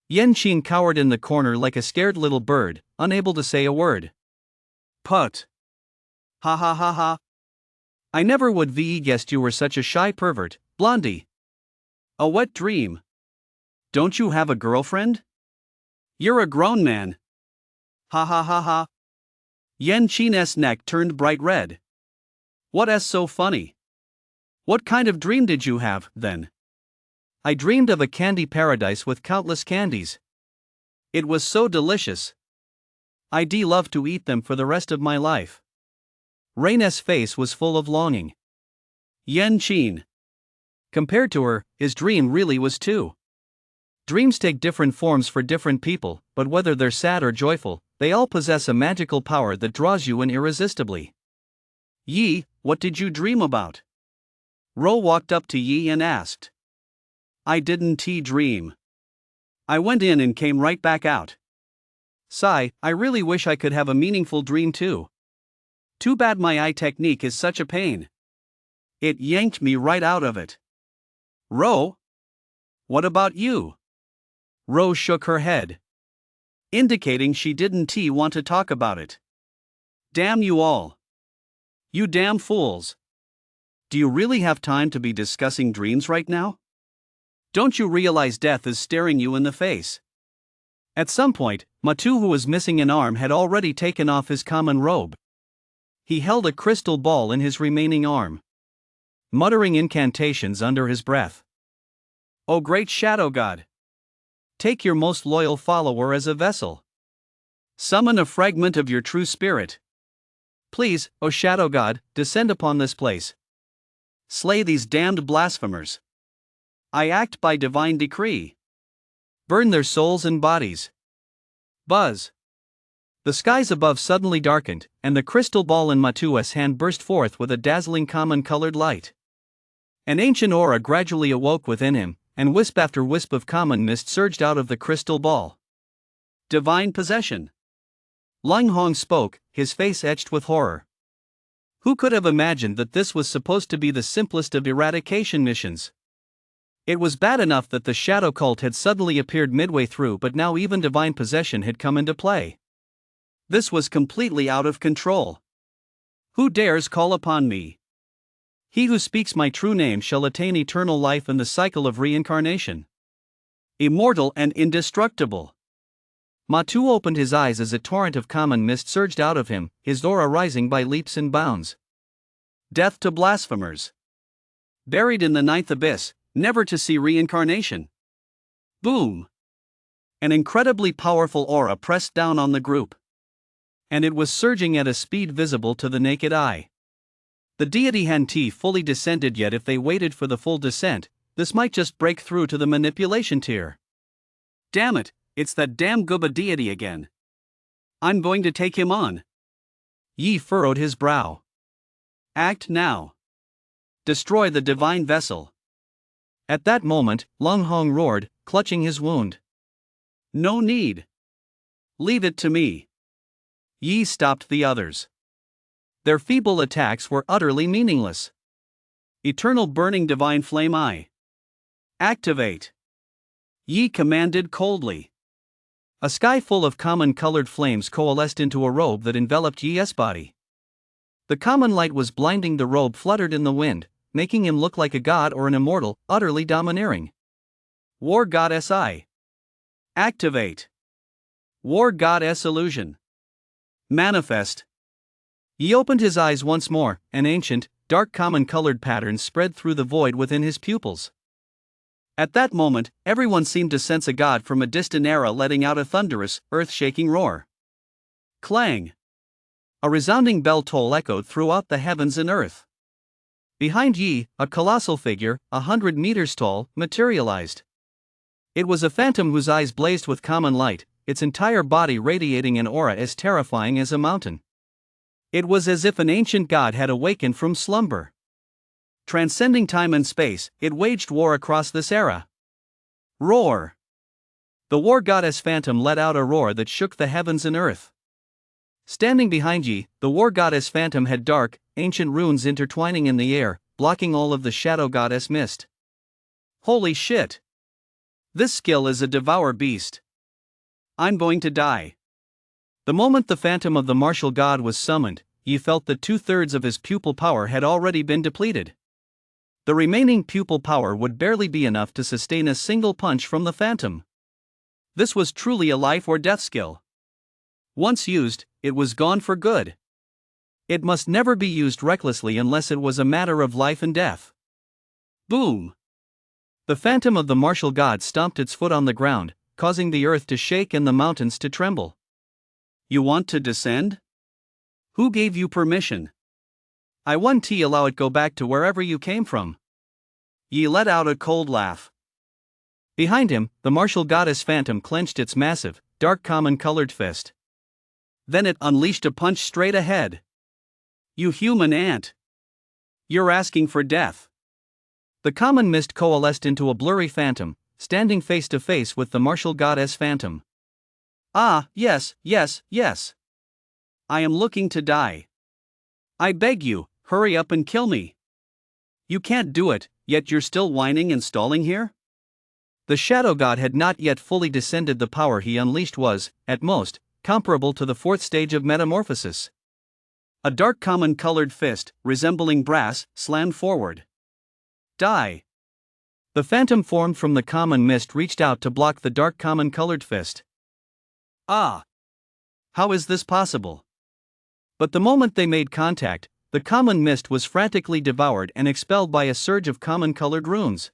Yan Qin cowered in the corner like a scared little bird, unable to say a word. Put. Ha ha ha ha. I never would have guessed you were such a shy pervert, Blondie. A wet dream. Don't you have a girlfriend? You're a grown man. Ha ha ha ha. Yan Qin's neck turned bright red. What's so funny? What kind of dream did you have, then? I dreamed of a candy paradise with countless candies. It was so delicious. I'd love to eat them for the rest of my life. Rain's face was full of longing. Yan Qin. Compared to her, his dream really was too. Dreams take different forms for different people, but whether they're sad or joyful, they all possess a magical power that draws you in irresistibly. Yi, what did you dream about? Ro walked up to Yi and asked. I didn't dream. I went in and came right back out. Sigh, I really wish I could have a meaningful dream too. Too bad my eye technique is such a pain. It yanked me right out of it. Ro? What about you? Ro shook her head, indicating she didn't want to talk about it. Damn you all. You damn fools. Do you really have time to be discussing dreams right now? Don't you realize death is staring you in the face? At some point, Matu, who was missing an arm, had already taken off his common robe. He held a crystal ball in his remaining arm, muttering incantations under his breath. O great shadow god! Take your most loyal follower as a vessel. Summon a fragment of your true spirit. Please, O shadow god, descend upon this place. Slay these damned blasphemers. I act by divine decree. Burn their souls and bodies. Buzz. The skies above suddenly darkened, and the crystal ball in Matu's hand burst forth with a dazzling common-colored light. An ancient aura gradually awoke within him, and wisp after wisp of common mist surged out of the crystal ball. Divine possession. Lang Hong spoke, his face etched with horror. Who could have imagined that this was supposed to be the simplest of eradication missions? It was bad enough that the shadow cult had suddenly appeared midway through, but now even divine possession had come into play. This was completely out of control. Who dares call upon me? He who speaks my true name shall attain eternal life in the cycle of reincarnation. Immortal and indestructible. Matu opened his eyes as a torrent of common mist surged out of him, his aura rising by leaps and bounds. Death to blasphemers. Buried in the ninth abyss, never to see reincarnation. Boom! An incredibly powerful aura pressed down on the group. And it was surging at a speed visible to the naked eye. The deity hadn't fully descended yet. If they waited for the full descent, this might just break through to the manipulation tier. Damn it, it's that damn Gooba deity again. I'm going to take him on. Yi furrowed his brow. Act now. Destroy the divine vessel. At that moment, Lang Hong roared, clutching his wound. No need. Leave it to me. Yi stopped the others. Their feeble attacks were utterly meaningless. Eternal burning divine flame eye. Activate! Yi commanded coldly. A sky full of common-colored flames coalesced into a robe that enveloped Yi's body. The common light was blinding. The robe fluttered in the wind, making him look like a god or an immortal, utterly domineering. War Goddess Eye. Activate! War Goddess Illusion. Manifest! He opened his eyes once more, an ancient, dark common-colored pattern spread through the void within his pupils. At that moment, everyone seemed to sense a god from a distant era letting out a thunderous, earth-shaking roar. Clang! A resounding bell toll echoed throughout the heavens and earth. Behind Yi, a colossal figure, 100 meters tall, materialized. It was a phantom whose eyes blazed with common light, its entire body radiating an aura as terrifying as a mountain. It was as if an ancient god had awakened from slumber. Transcending time and space, it waged war across this era. Roar! The war goddess phantom let out a roar that shook the heavens and earth. Standing behind Yi, the war goddess phantom had dark, ancient runes intertwining in the air, blocking all of the shadow goddess mist. Holy shit! This skill is a devour beast. I'm going to die. The moment the phantom of the martial god was summoned, Yi felt that 2/3 of his pupil power had already been depleted. The remaining pupil power would barely be enough to sustain a single punch from the phantom. This was truly a life or death skill. Once used, it was gone for good. It must never be used recklessly unless it was a matter of life and death. Boom! The phantom of the martial god stomped its foot on the ground, causing the earth to shake and the mountains to tremble. You want to descend? Who gave you permission? I won't allow it go back to wherever you came from. Yi let out a cold laugh. Behind him, the martial goddess phantom clenched its massive, dark common-colored fist. Then it unleashed a punch straight ahead. You human ant! You're asking for death. The common mist coalesced into a blurry phantom, standing face to face with the martial goddess phantom. Ah, yes, yes, yes. I am looking to die. I beg you, hurry up and kill me. You can't do it, yet you're still whining and stalling here? The shadow god had not yet fully descended. The power he unleashed was, at most, comparable to the 4th stage of metamorphosis. A dark common-colored fist, resembling brass, slammed forward. Die! The phantom formed from the common mist reached out to block the dark common-colored fist. Ah! How is this possible? But the moment they made contact, the common mist was frantically devoured and expelled by a surge of common-colored runes.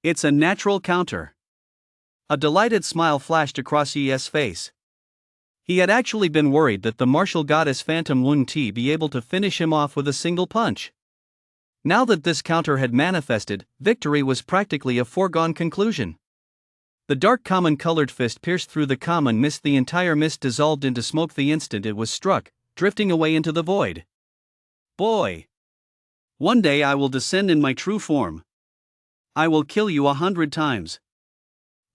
It's a natural counter. A delighted smile flashed across Yi's face. He had actually been worried that the martial goddess phantom wouldn't be able to finish him off with a single punch. Now that this counter had manifested, victory was practically a foregone conclusion. The dark common-colored fist pierced through the common mist. The entire mist dissolved into smoke the instant it was struck, drifting away into the void. Boy! One day I will descend in my true form. I will kill you 100 times.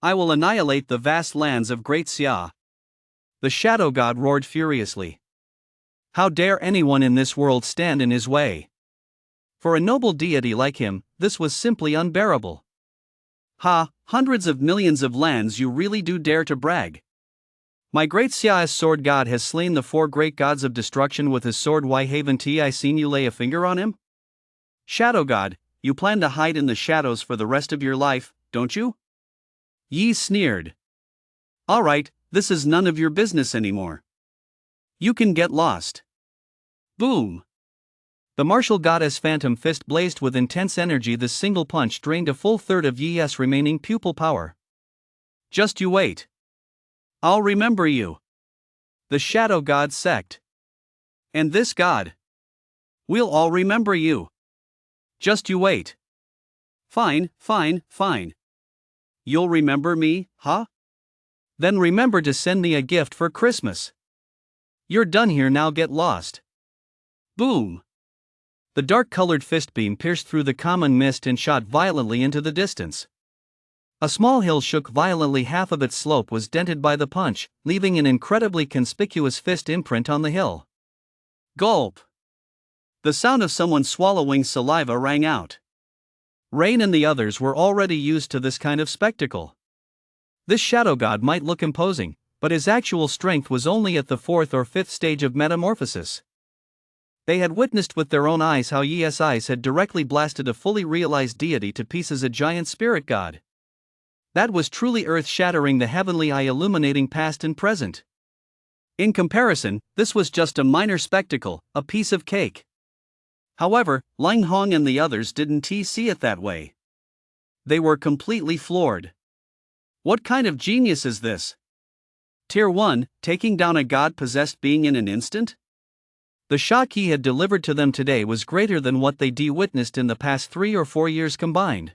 I will annihilate the vast lands of Great Xia. The shadow god roared furiously. How dare anyone in this world stand in his way? For a noble deity like him, this was simply unbearable. Ha, hundreds of millions of lands, you really do dare to brag. My great Xia's sword god has slain the 4 great gods of destruction with his sword. Why haven't I seen you lay a finger on him? Shadow god, you plan to hide in the shadows for the rest of your life, don't you? Yi sneered. Alright, this is none of your business anymore. You can get lost. Boom! The martial goddess phantom fist blazed with intense energy. This single punch drained a full third of Yi's remaining pupil power. Just you wait. I'll remember you. The shadow god sect. And this god. We'll all remember you. Just you wait. Fine, fine, fine. You'll remember me, huh? Then remember to send me a gift for Christmas. You're done here now, get lost. Boom! The dark-colored fist beam pierced through the common mist and shot violently into the distance. A small hill shook violently, half of its slope was dented by the punch, leaving an incredibly conspicuous fist imprint on the hill. Gulp! The sound of someone swallowing saliva rang out. Rain and the others were already used to this kind of spectacle. This shadow god might look imposing, but his actual strength was only at the 4th or 5th stage of metamorphosis. They had witnessed with their own eyes how Yi's eyes had directly blasted a fully realized deity to pieces, a giant spirit god. That was truly earth-shattering, the heavenly eye illuminating past and present. In comparison, this was just a minor spectacle, a piece of cake. However, Lang Hong and the others didn't see it that way. They were completely floored. What kind of genius is this? Tier 1, taking down a god-possessed being in an instant? The shock he had delivered to them today was greater than what they witnessed in the past 3 or 4 years combined.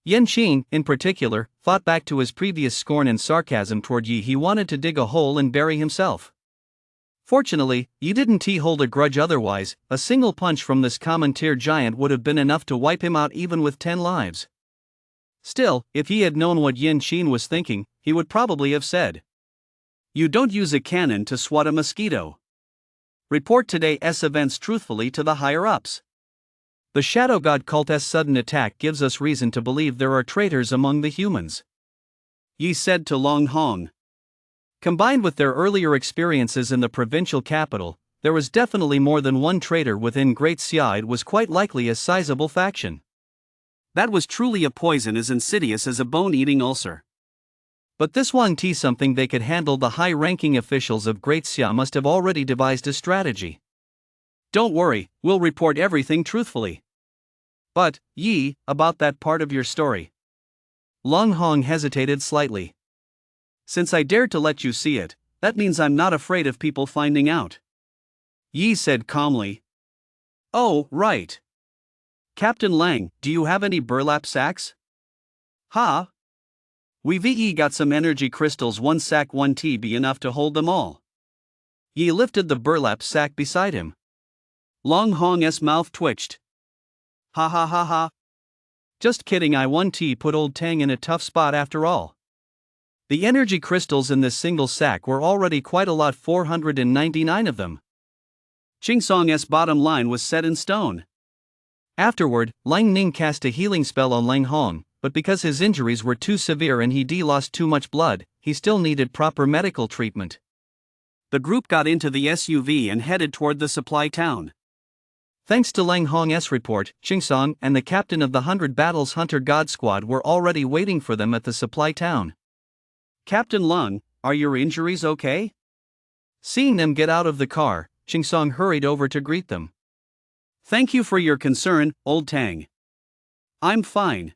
Yan Qing, in particular, fought back to his previous scorn and sarcasm toward Yi. He wanted to dig a hole and bury himself. Fortunately, Yi didn't hold a grudge, otherwise, a single punch from this common tier giant would have been enough to wipe him out even with 10 lives. Still, if he had known what Yan Qing was thinking, he would probably have said, "You don't use a cannon to swat a mosquito. Report today's events truthfully to the higher-ups. The Shadow God cult's sudden attack gives us reason to believe there are traitors among the humans," Yi said to Lang Hong. Combined with their earlier experiences in the provincial capital, there was definitely more than one traitor within Great Xia. It was quite likely a sizable faction. That was truly a poison as insidious as a bone-eating ulcer. But this Wang Ti something they could handle. The high-ranking officials of Great Xia must have already devised a strategy. "Don't worry, we'll report everything truthfully." "But, Yi, about that part of your story." Lang Hong hesitated slightly. "Since I dared to let you see it, that means I'm not afraid of people finding out," Yi said calmly. "Oh, right. Captain Lang, do you have any burlap sacks?" "Ha? We've got some energy crystals. 1 sack, 1 T be enough to hold them all." Yi lifted the burlap sack beside him. Lang Hong's mouth twitched. "Ha ha ha ha. Just kidding, I 1 T put old Tang in a tough spot after all." The energy crystals in this single sack were already quite a lot, 499 of them. Ching Song's bottom line was set in stone. Afterward, Lang Ning cast a healing spell on Lang Hong, but because his injuries were too severe and he lost too much blood, he still needed proper medical treatment. The group got into the SUV and headed toward the supply town. Thanks to Lang Hong's report, Qingsong and the captain of the 100 Battles Hunter God Squad were already waiting for them at the supply town. "Captain Lung, are your injuries okay?" Seeing them get out of the car, Qingsong hurried over to greet them. "Thank you for your concern, old Tang. I'm fine."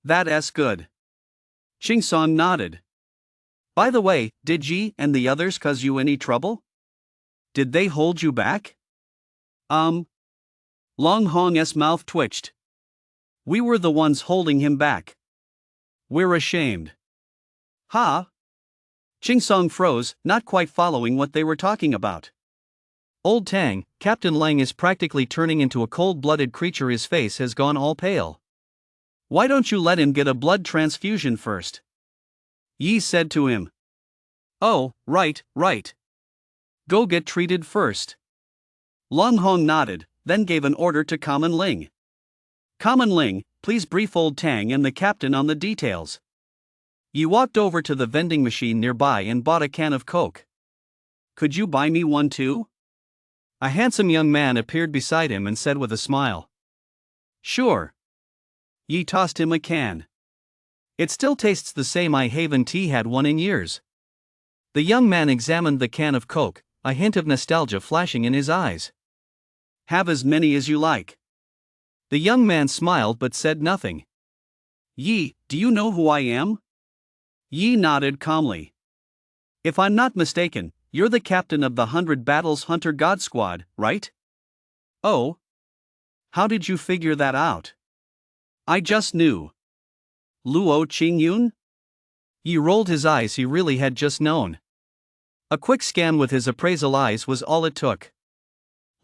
"That's good." Qingsong nodded. "By the way, did Yi and the others cause you any trouble? Did they hold you back?" Lang Hong's mouth twitched. "We were the ones holding him back. We're ashamed." "Ha?" Qingsong froze, not quite following what they were talking about. "Old Tang, Captain Lang is practically turning into a cold-blooded creature. His face has gone all pale. Why don't you let him get a blood transfusion first?" Yi said to him. "Oh, right. Go get treated first." Lang Hong nodded, then gave an order to Common Ling. "Common Ling, please brief old Tang and the captain on the details." Yi walked over to the vending machine nearby and bought a can of Coke. "Could you buy me one too?" A handsome young man appeared beside him and said with a smile. "Sure." Yi tossed him a can. "It still tastes the same. I haven't had one in years." The young man examined the can of Coke, a hint of nostalgia flashing in his eyes. "Have as many as you like." The young man smiled but said nothing. "Yi, do you know who I am?" Yi nodded calmly. "If I'm not mistaken, you're the captain of the 100 Battles Hunter God Squad, right?" "Oh? How did you figure that out?" "I just knew." "Luo Qingyun?" Yi rolled his eyes. He really had just known. A quick scan with his appraisal eyes was all it took.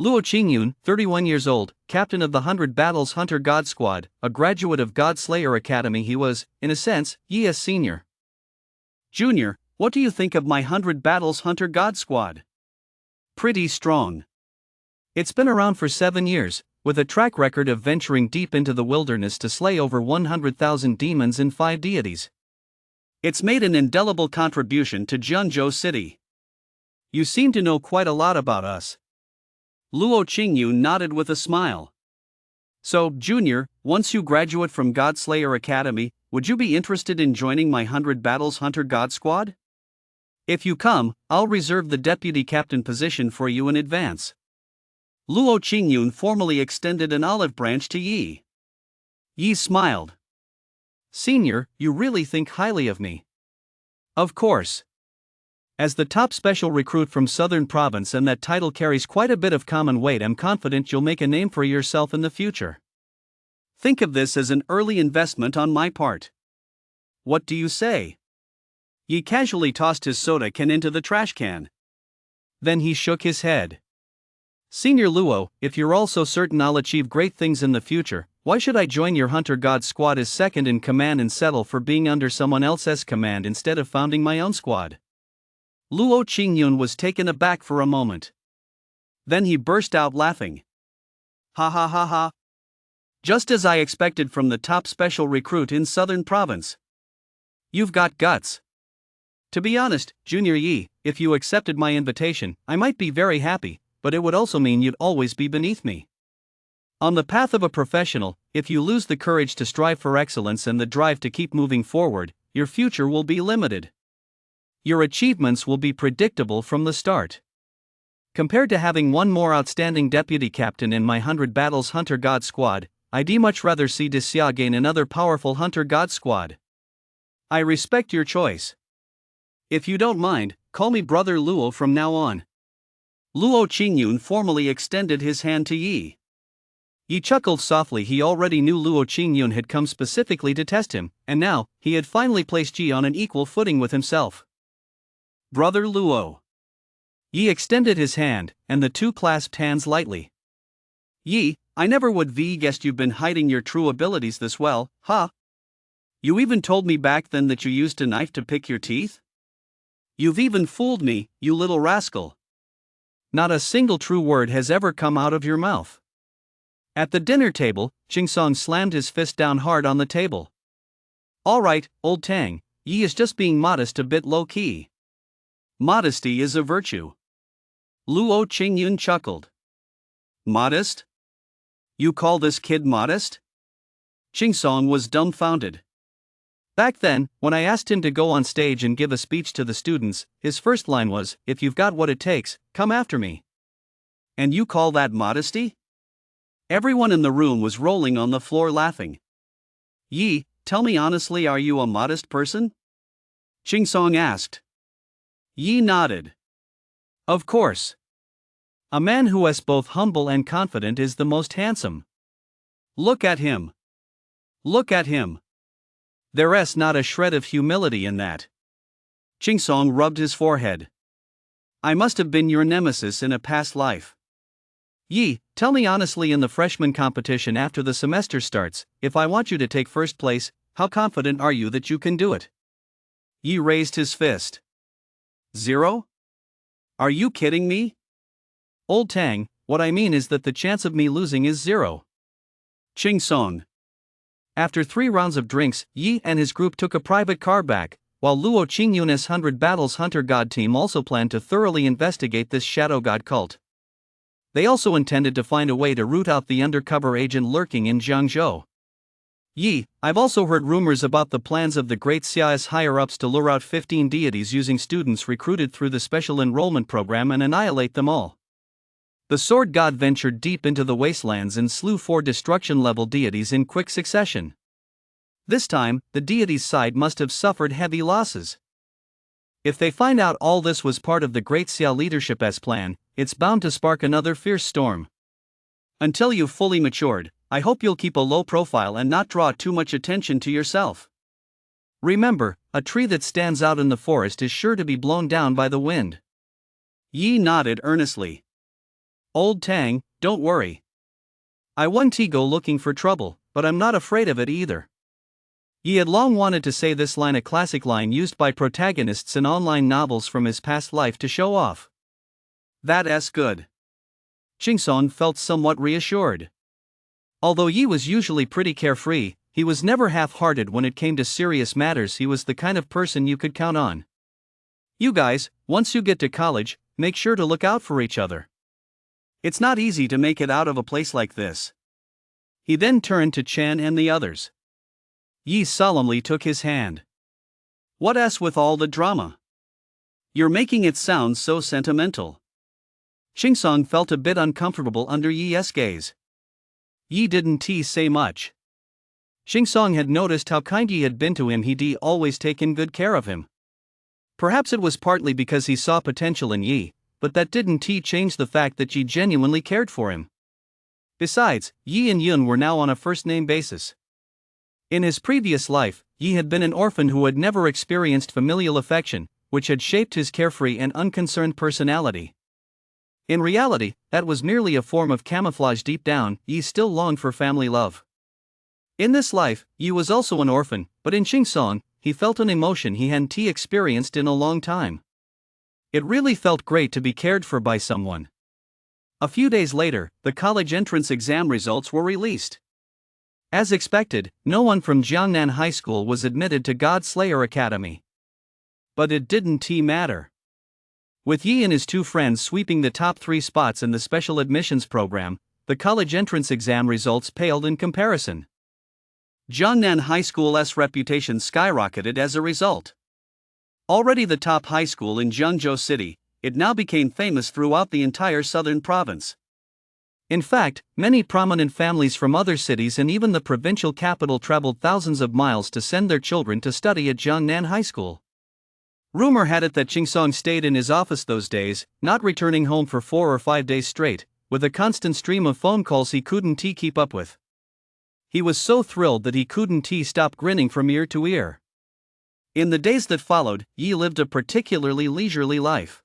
Luo Qingyun, 31 years old, captain of the 100 Battles Hunter God Squad, a graduate of God Slayer Academy. He was, in a sense, Yi's senior. Junior, what do you think of my 100 Battles Hunter God Squad? Pretty strong. It's been around for 7 years, with a track record of venturing deep into the wilderness to slay over 100,000 demons and 5 deities. It's made an indelible contribution to Jianzhou City. You seem to know quite a lot about us. Luo Qingyu nodded with a smile. So, Junior, once you graduate from God Slayer Academy, would you be interested in joining my 100 Battles Hunter God Squad? If you come, I'll reserve the deputy captain position for you in advance. Luo Qingyun formally extended an olive branch to Yi. Yi smiled. Senior, you really think highly of me? Of course. As the top special recruit from Southern Province, and that title carries quite a bit of common weight, I'm confident you'll make a name for yourself in the future. Think of this as an early investment on my part. What do you say? Yi casually tossed his soda can into the trash can. Then he shook his head. Senior Luo, if you're all so certain I'll achieve great things in the future, why should I join your Hunter God Squad as second in command and settle for being under someone else's command instead of founding my own squad? Luo Qingyun was taken aback for a moment. Then he burst out laughing. Ha ha ha ha. Just as I expected from the top special recruit in Southern Province. You've got guts. To be honest, Junior Yi, if you accepted my invitation, I might be very happy, but it would also mean you'd always be beneath me. On the path of a professional, if you lose the courage to strive for excellence and the drive to keep moving forward, your future will be limited. Your achievements will be predictable from the start. Compared to having one more outstanding deputy captain in my 100 Battles Hunter God Squad, I'd much rather see Xia gain another powerful Hunter God Squad. I respect your choice. If you don't mind, call me Brother Luo from now on. Luo Qingyun formally extended his hand to Yi. Yi chuckled softly. He already knew Luo Qingyun had come specifically to test him, and now, he had finally placed Yi on an equal footing with himself. Brother Luo. Yi extended his hand, and the two clasped hands lightly. Yi, I never would have guessed you've been hiding your true abilities this well, huh? You even told me back then that you used a knife to pick your teeth? You've even fooled me, you little rascal. Not a single true word has ever come out of your mouth. At the dinner table, Qingsong slammed his fist down hard on the table. All right, old Tang, Yi is just being modest, a bit low-key. Modesty is a virtue. Luo Qingyun chuckled. Modest? You call this kid modest? Qingsong was dumbfounded. Back then, when I asked him to go on stage and give a speech to the students, his first line was, "If you've got what it takes, come after me." And you call that modesty? Everyone in the room was rolling on the floor laughing. Yi, tell me honestly, are you a modest person? Qingsong asked. Yi nodded. Of course. A man who is both humble and confident is the most handsome. Look at him. Look at him. There's not a shred of humility in that. Qingsong rubbed his forehead. I must have been your nemesis in a past life. Yi, tell me honestly, in the freshman competition after the semester starts, if I want you to take first place, how confident are you that you can do it? Yi raised his fist. 0? Are you kidding me? Old Tang, what I mean is that the chance of me losing is 0. Qingsong. After 3 rounds of drinks, Yi and his group took a private car back, while Luo Qingyun's 100 Battles Hunter God team also planned to thoroughly investigate this shadow god cult. They also intended to find a way to root out the undercover agent lurking in Jiangzhou. Yi, I've also heard rumors about the plans of the Great Xia's higher-ups to lure out 15 deities using students recruited through the special enrollment program and annihilate them all. The sword god ventured deep into the wastelands and slew 4 destruction-level deities in quick succession. This time, the deities' side must have suffered heavy losses. If they find out all this was part of the Great Xia leadership's plan, it's bound to spark another fierce storm. Until you've fully matured, I hope you'll keep a low profile and not draw too much attention to yourself. Remember, a tree that stands out in the forest is sure to be blown down by the wind. Yi nodded earnestly. Old Tang, don't worry. I won't go looking for trouble, but I'm not afraid of it either. Yi had long wanted to say this line, a classic line used by protagonists in online novels from his past life to show off. That's good. Chingsong felt somewhat reassured. Although Yi was usually pretty carefree, he was never half-hearted when it came to serious matters. He was the kind of person you could count on. You guys, once you get to college, make sure to look out for each other. It's not easy to make it out of a place like this. He then turned to Chen and the others. Yi solemnly took his hand. What's with all the drama? You're making it sound so sentimental. Chingsong felt a bit uncomfortable under Yi's gaze. Yi didn't say much. Chingsong had noticed how kind Yi had been to him. He'd always taken good care of him. Perhaps it was partly because he saw potential in Yi, but that didn't change the fact that Yi genuinely cared for him. Besides, Yi and Yun were now on a first-name basis. In his previous life, Yi had been an orphan who had never experienced familial affection, which had shaped his carefree and unconcerned personality. In reality, that was merely a form of camouflage. Deep down, Yi still longed for family love. In this life, Yi was also an orphan, but in Chingsong, he felt an emotion he hadn't experienced in a long time. It really felt great to be cared for by someone. A few days later, the college entrance exam results were released. As expected, no one from Jiangnan High School was admitted to God Slayer Academy. But it didn't matter. With Yi and his two friends sweeping the top 3 spots in the special admissions program, the college entrance exam results paled in comparison. Jiangnan High School's reputation skyrocketed as a result. Already the top high school in Zhengzhou City, it now became famous throughout the entire southern province. In fact, many prominent families from other cities and even the provincial capital traveled thousands of miles to send their children to study at Jiangnan High School. Rumor had it that Chingsong stayed in his office those days, not returning home for 4 or 5 days straight, with a constant stream of phone calls he couldn't keep up with. He was so thrilled that he couldn't stop grinning from ear to ear. In the days that followed, Yi lived a particularly leisurely life.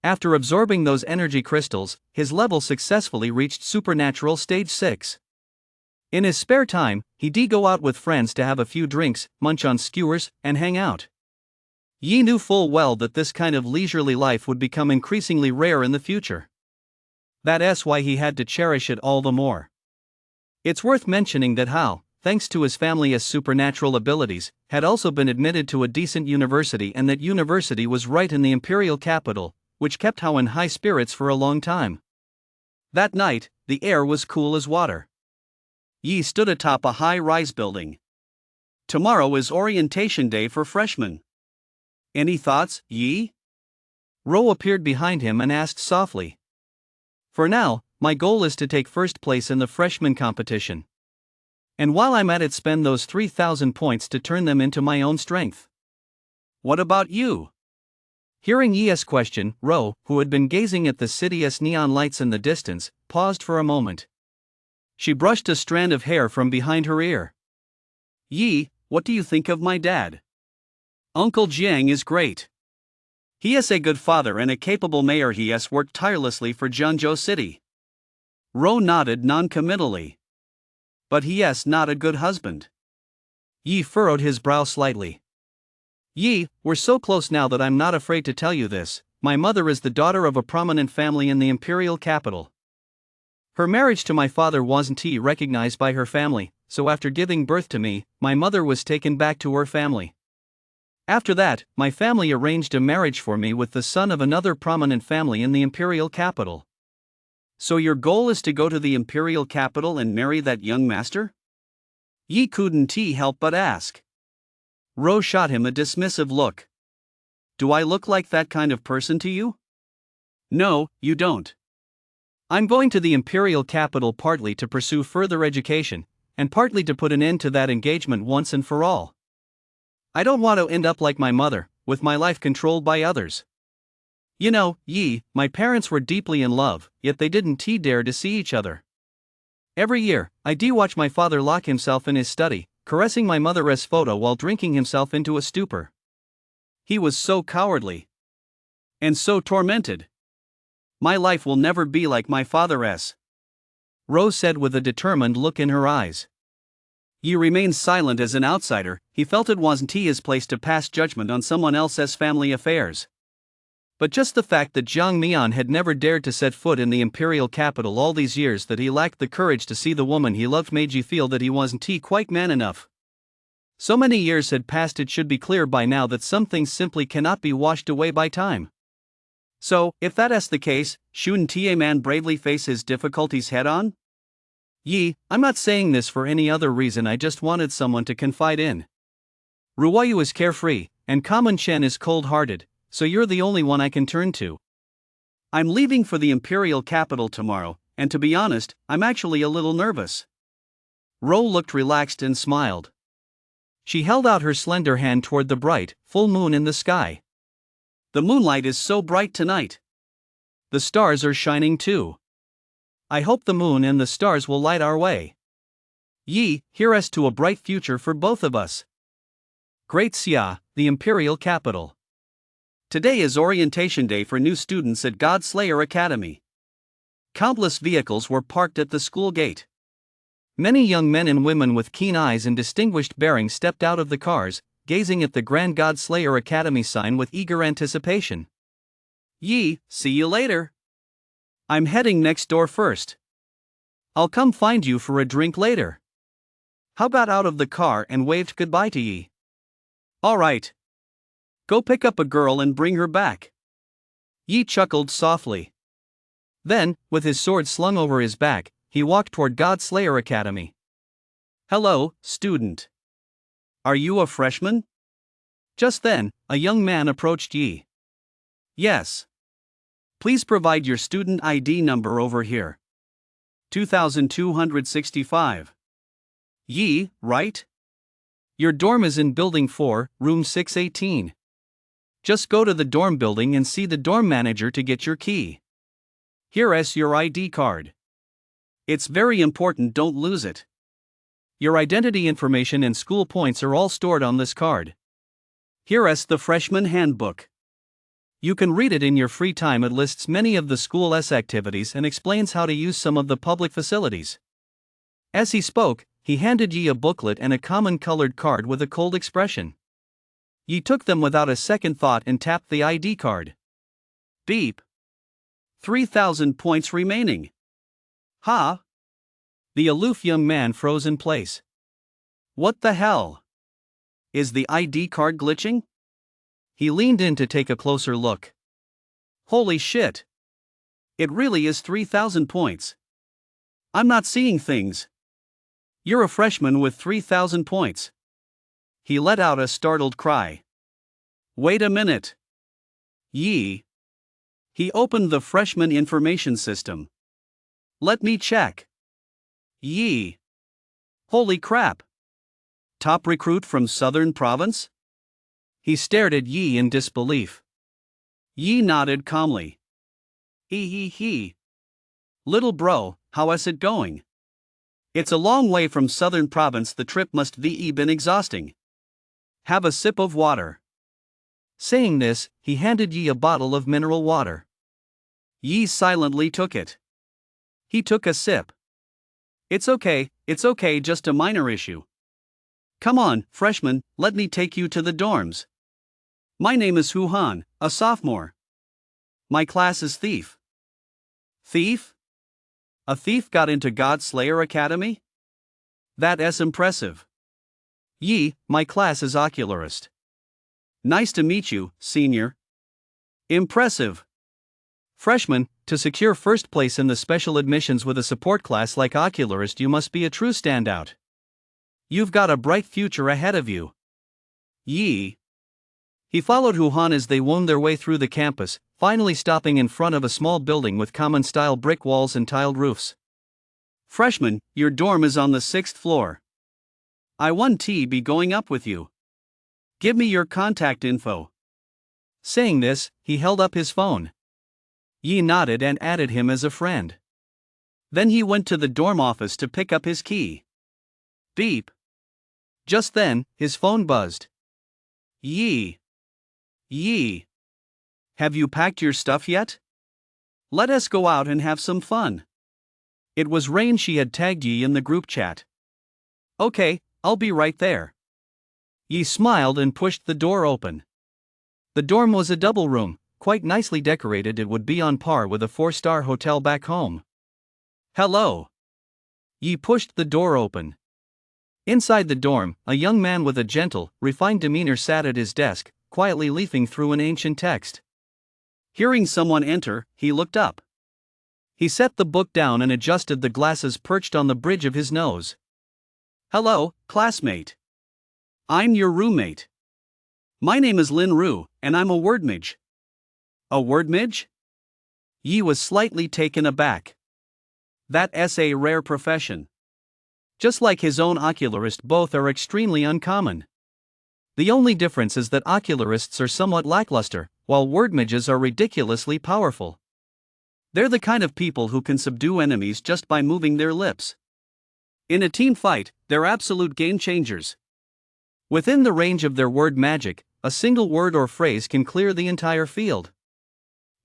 After absorbing those energy crystals, his level successfully reached supernatural stage 6. In his spare time, he'd go out with friends to have a few drinks, munch on skewers, and hang out. Yi knew full well that this kind of leisurely life would become increasingly rare in the future. That's why he had to cherish it all the more. It's worth mentioning that Hao, thanks to his family's supernatural abilities, had also been admitted to a decent university, and that university was right in the imperial capital, which kept Hao in high spirits for a long time. That night, the air was cool as water. Yi stood atop a high-rise building. Tomorrow is orientation day for freshmen. Any thoughts, Yi? Ro appeared behind him and asked softly. For now, my goal is to take first place in the freshman competition. And while I'm at it, spend those 3,000 points to turn them into my own strength. What about you? Hearing Yi's question, Ro, who had been gazing at the city's neon lights in the distance, paused for a moment. She brushed a strand of hair from behind her ear. Yi, what do you think of my dad? Uncle Jiang is great. He is a good father and a capable mayor. He has worked tirelessly for Zhengzhou City. Ro nodded non-committally. But he is not a good husband. Yi furrowed his brow slightly. Yi, we're so close now that I'm not afraid to tell you this. My mother is the daughter of a prominent family in the imperial capital. Her marriage to my father wasn't recognized by her family, so after giving birth to me, my mother was taken back to her family. After that, my family arranged a marriage for me with the son of another prominent family in the imperial capital. So your goal is to go to the imperial capital and marry that young master? Yi couldn't help but ask. Ro shot him a dismissive look. Do I look like that kind of person to you? No, you don't. I'm going to the imperial capital partly to pursue further education, and partly to put an end to that engagement once and for all. I don't want to end up like my mother, with my life controlled by others. You know, Yi, my parents were deeply in love, yet they didn't dare to see each other. Every year, I watch my father lock himself in his study, caressing my mother's photo while drinking himself into a stupor. He was so cowardly. And so tormented. My life will never be like my father's, Rose said with a determined look in her eyes. Yi remained silent. As an outsider, he felt it wasn't his place to pass judgment on someone else's family affairs. But just the fact that Jiang Mian had never dared to set foot in the imperial capital all these years, that he lacked the courage to see the woman he loved, made Yi feel that he wasn't quite man enough. So many years had passed, it should be clear by now that some things simply cannot be washed away by time. So, if that's the case, shouldn't a man bravely face his difficulties head on? Yi, I'm not saying this for any other reason, I just wanted someone to confide in. Ruoyu is carefree, and Kamen Chen is cold-hearted, so you're the only one I can turn to. I'm leaving for the imperial capital tomorrow, and to be honest, I'm actually a little nervous. Ro looked relaxed and smiled. She held out her slender hand toward the bright, full moon in the sky. The moonlight is so bright tonight. The stars are shining too. I hope the moon and the stars will light our way. Yi, here's to a bright future for both of us. Great Xia, the imperial capital. Today is orientation day for new students at Godslayer Academy. Countless vehicles were parked at the school gate. Many young men and women with keen eyes and distinguished bearing stepped out of the cars, gazing at the Grand Godslayer Academy sign with eager anticipation. Yi, see you later. I'm heading next door first. I'll come find you for a drink later. How got out of the car and waved goodbye to Yi. All right. Go pick up a girl and bring her back. Yi chuckled softly. Then, with his sword slung over his back, he walked toward Godslayer Academy. Hello, student. Are you a freshman? Just then, a young man approached Yi. Yes. Please provide your student ID number over here. 2265. Yi, right? Your dorm is in Building 4, Room 618. Just go to the dorm building and see the dorm manager to get your key. Here's your ID card. It's very important, don't lose it. Your identity information and school points are all stored on this card. Here's the freshman handbook. You can read it in your free time. It lists many of the school's activities and explains how to use some of the public facilities. As he spoke, he handed Yi a booklet and a common colored card with a cold expression. Yi took them without a second thought and tapped the ID card. Beep. 3,000 points remaining. Ha! The aloof young man froze in place. What the hell? Is the ID card glitching? He leaned in to take a closer look. Holy shit! It really is 3,000 points. I'm not seeing things. You're a freshman with 3,000 points. He let out a startled cry. Wait a minute. Yi. He opened the freshman information system. Let me check. Yi. Holy crap. Top recruit from Southern Province? He stared at Yi in disbelief. Yi nodded calmly. He. Little bro, how is it going? It's a long way from Southern Province. The trip must been exhausting. Have a sip of water. Saying this, he handed Yi a bottle of mineral water. Yi silently took it. He took a sip. It's okay, just a minor issue. Come on, freshman, let me take you to the dorms. My name is Han, a sophomore. My class is Thief. Thief? A thief got into Godslayer Academy? That's impressive. Yi, my class is Ocularist. Nice to meet you, senior. Impressive. Freshman, to secure first place in the special admissions with a support class like Ocularist, you must be a true standout. You've got a bright future ahead of you. Yi. He followed Han as they wound their way through the campus, finally stopping in front of a small building with common-style brick walls and tiled roofs. Freshman, your dorm is on the 6th floor. I want to be going up with you. Give me your contact info. Saying this, he held up his phone. Yi nodded and added him as a friend. Then he went to the dorm office to pick up his key. Beep. Just then, his phone buzzed. Yi. Have you packed your stuff yet? Let us go out and have some fun. It was Rain. She had tagged Yi in the group chat. Okay, I'll be right there. Yi smiled and pushed the door open. The dorm was a double room, quite nicely decorated. It would be on par with a 4-star hotel back home. Hello. Yi pushed the door open. Inside the dorm, a young man with a gentle, refined demeanor sat at his desk, quietly leafing through an ancient text. Hearing someone enter, he looked up. He set the book down and adjusted the glasses perched on the bridge of his nose. Hello, classmate. I'm your roommate. My name is Lin Ru, and I'm a wordmage. A wordmage? Yi was slightly taken aback. That's a rare profession. Just like his own ocularist, both are extremely uncommon. The only difference is that ocularists are somewhat lackluster, while wordmages are ridiculously powerful. They're the kind of people who can subdue enemies just by moving their lips. In a team fight, they're absolute game changers. Within the range of their word magic, a single word or phrase can clear the entire field.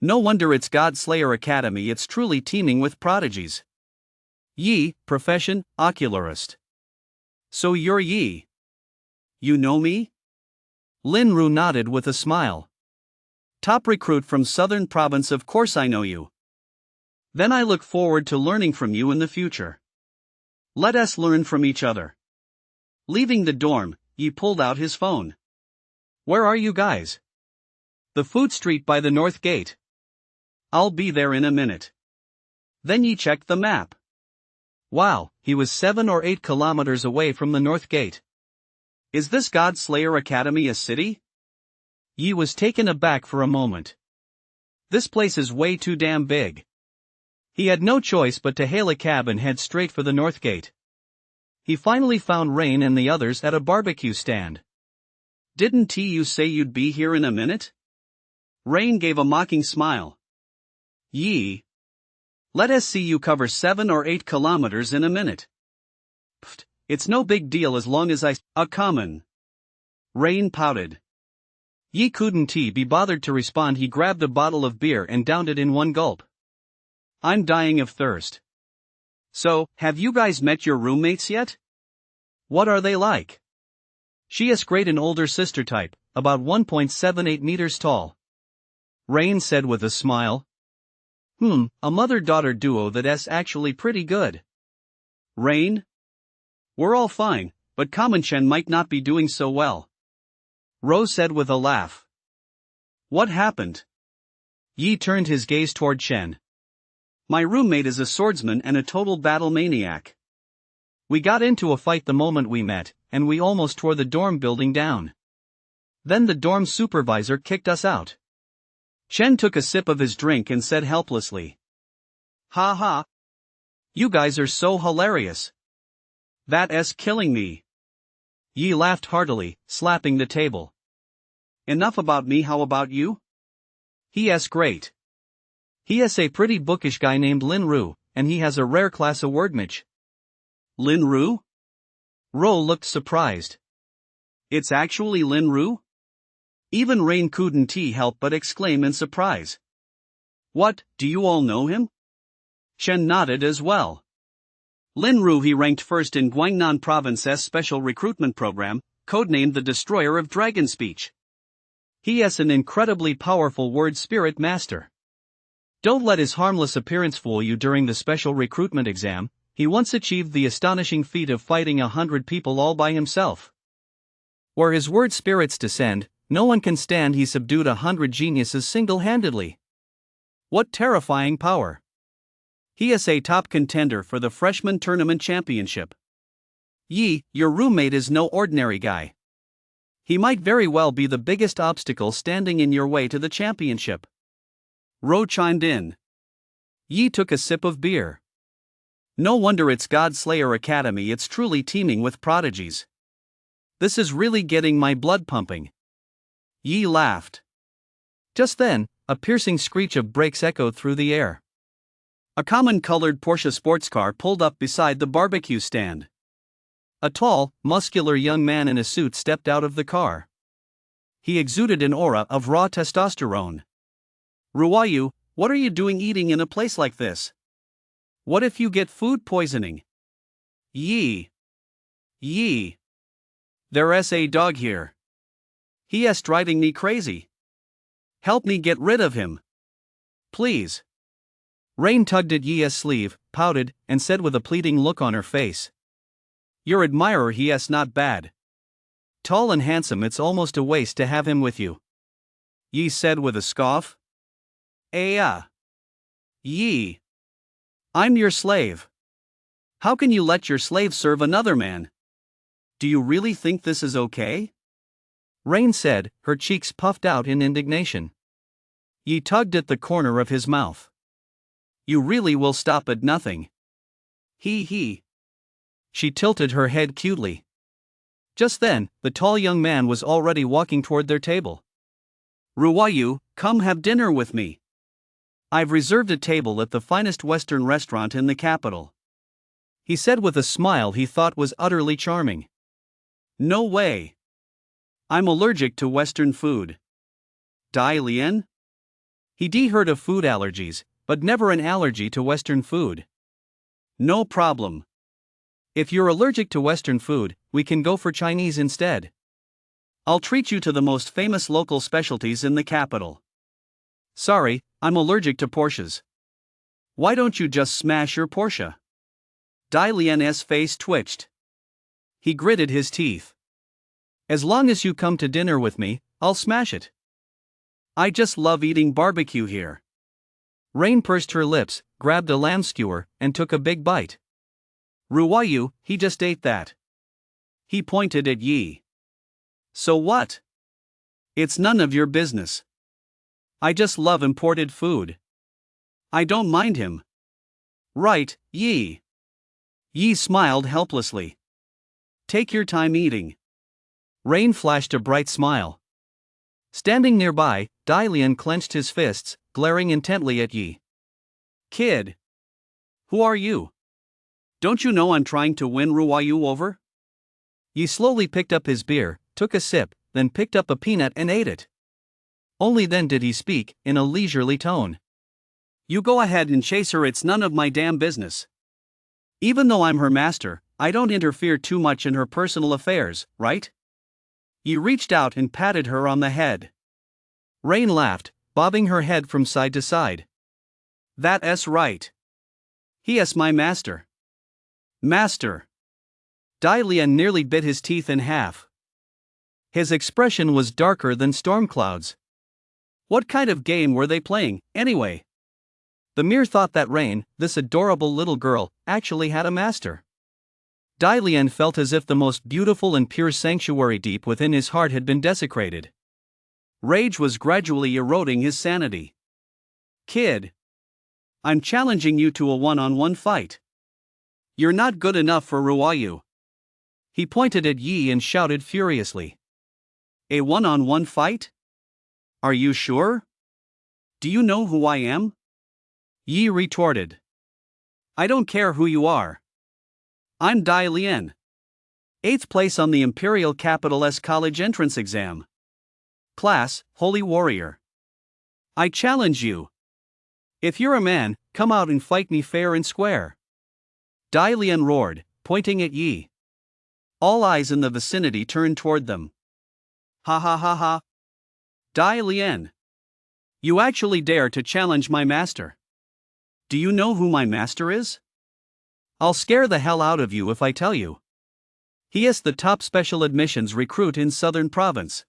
No wonder it's God Slayer Academy. It's truly teeming with prodigies. Yi, profession, ocularist. So you're Yi. You know me? Lin Ru nodded with a smile. Top recruit from southern province. Of course I know you. Then I look forward to learning from you in the future. Let us learn from each other. Leaving the dorm, Yi pulled out his phone. Where are you guys? The food street by the north gate. I'll be there in a minute. Then Yi checked the map. Wow, he was 7 or 8 kilometers away from the north gate. Is this God Slayer Academy a city? Yi was taken aback for a moment. This place is way too damn big. He had no choice but to hail a cab and head straight for the north gate. He finally found Rain and the others at a barbecue stand. Didn't you say you'd be here in a minute? Rain gave a mocking smile. Yi. Let us see you cover 7 or 8 kilometers in a minute. Pfft, it's no big deal as long as a common. Rain pouted. Yi couldn't be bothered to respond. He grabbed a bottle of beer and downed it in one gulp. I'm dying of thirst. So, have you guys met your roommates yet? What are they like? She is great, an older sister type, about 1.78 meters tall. Rain said with a smile. A mother-daughter duo that's actually pretty good. Rain? We're all fine, but Common Chen might not be doing so well. Rose said with a laugh. What happened? Yi turned his gaze toward Chen. My roommate is a swordsman and a total battle maniac. We got into a fight the moment we met, and we almost tore the dorm building down. Then the dorm supervisor kicked us out. Chen took a sip of his drink and said helplessly. Ha ha. You guys are so hilarious. That's killing me. Yi laughed heartily, slapping the table. Enough about me, how about you? He's great. He is a pretty bookish guy named Lin Ru, and he has a rare class of wordmage. Lin Ru? Ro looked surprised. It's actually Lin Ru? Even Rain couldn't help but exclaim in surprise. What, do you all know him? Chen nodded as well. Lin Ru, he ranked first in Guangnan Province's special recruitment program, codenamed the Destroyer of Dragon Speech. He is an incredibly powerful word spirit master. Don't let his harmless appearance fool you. During the special recruitment exam, he once achieved the astonishing feat of fighting 100 people all by himself. Where his word spirits descend, no one can stand. He subdued 100 geniuses single-handedly. What terrifying power! He is a top contender for the freshman tournament championship. Yi, your roommate is no ordinary guy. He might very well be the biggest obstacle standing in your way to the championship. Ro chimed in. Yi took a sip of beer. No wonder it's God Slayer Academy. It's truly teeming with prodigies. This is really getting my blood pumping. Yi laughed. Just then, a piercing screech of brakes echoed through the air. A common-colored Porsche sports car pulled up beside the barbecue stand. A tall, muscular young man in a suit stepped out of the car. He exuded an aura of raw testosterone. Ruayu, What are you doing eating in a place like this? What if you get food poisoning? Yee. Yee. There's a dog here. He's driving me crazy. Help me get rid of him. Please. Rain tugged at Ye's sleeve, pouted, and said with a pleading look on her face. Your admirer, he's not bad. Tall and handsome, it's almost a waste to have him with you. Ye said with a scoff. Ye. I'm your slave. How can you let your slave serve another man? Do you really think this is okay? Rain said, her cheeks puffed out in indignation. Ye tugged at the corner of his mouth. You really will stop at nothing. He. She tilted her head cutely. Just then, the tall young man was already walking toward their table. Ruwayu, come have dinner with me. I've reserved a table at the finest Western restaurant in the capital. He said with a smile he thought was utterly charming. No way. I'm allergic to Western food. Dai Lian? He'd heard of food allergies, but never an allergy to Western food. No problem. If you're allergic to Western food, we can go for Chinese instead. I'll treat you to the most famous local specialties in the capital. Sorry, I'm allergic to Porsches. Why don't you just smash your Porsche? Dai Lian's face twitched. He gritted his teeth. As long as you come to dinner with me, I'll smash it. I just love eating barbecue here. Rain pursed her lips, grabbed a lamb skewer, and took a big bite. Ruwayu, he just ate that. He pointed at Yi. So what? It's none of your business. I just love imported food. I don't mind him. Right, Yi. Yi smiled helplessly. Take your time eating. Rain flashed a bright smile. Standing nearby, Dai Lian clenched his fists, glaring intently at Yi. Kid. Who are you? Don't you know I'm trying to win Ruwayu over? Yi slowly picked up his beer, took a sip, then picked up a peanut and ate it. Only then did he speak, in a leisurely tone. You go ahead and chase her, it's none of my damn business. Even though I'm her master, I don't interfere too much in her personal affairs, right? Yi reached out and patted her on the head. Rain laughed, bobbing her head from side to side. That's right. He is my master. Master. Dai Lian nearly bit his teeth in half. His expression was darker than storm clouds. What kind of game were they playing, anyway? The mere thought that Rain, this adorable little girl, actually had a master. Dai Lian felt as if the most beautiful and pure sanctuary deep within his heart had been desecrated. Rage was gradually eroding his sanity. Kid. I'm challenging you to a one-on-one fight. You're not good enough for Ruwayu. He pointed at Yi and shouted furiously. A one-on-one fight? Are you sure? Do you know who I am? Yi retorted. I don't care who you are. I'm Dai Lian. 8th place on the Imperial Capital's college entrance exam. Class, Holy Warrior. I challenge you. If you're a man, come out and fight me fair and square. Dai Lian roared, pointing at Yi. All eyes in the vicinity turned toward them. Ha ha ha ha. Dai Lian. You actually dare to challenge my master. Do you know who my master is? I'll scare the hell out of you if I tell you. He is the top special admissions recruit in Southern Province.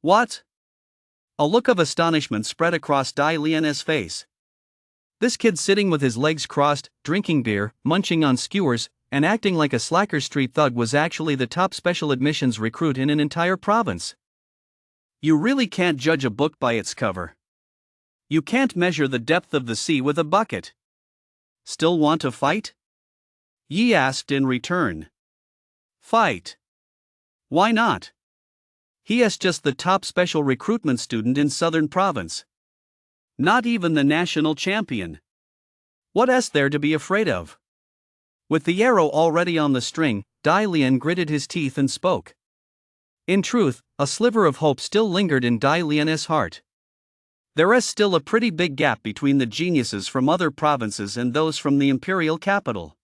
What? A look of astonishment spread across Dai Lian's face. This kid sitting with his legs crossed, drinking beer, munching on skewers, and acting like a slacker street thug was actually the top special admissions recruit in an entire province. You really can't judge a book by its cover. You can't measure the depth of the sea with a bucket. Still want to fight? Yi asked in return. Fight. Why not? He is just the top special recruitment student in Southern Province. Not even the national champion. What is there to be afraid of? With the arrow already on the string, Dai Lian gritted his teeth and spoke. In truth, a sliver of hope still lingered in Dai Lian's heart. There is still a pretty big gap between the geniuses from other provinces and those from the imperial capital.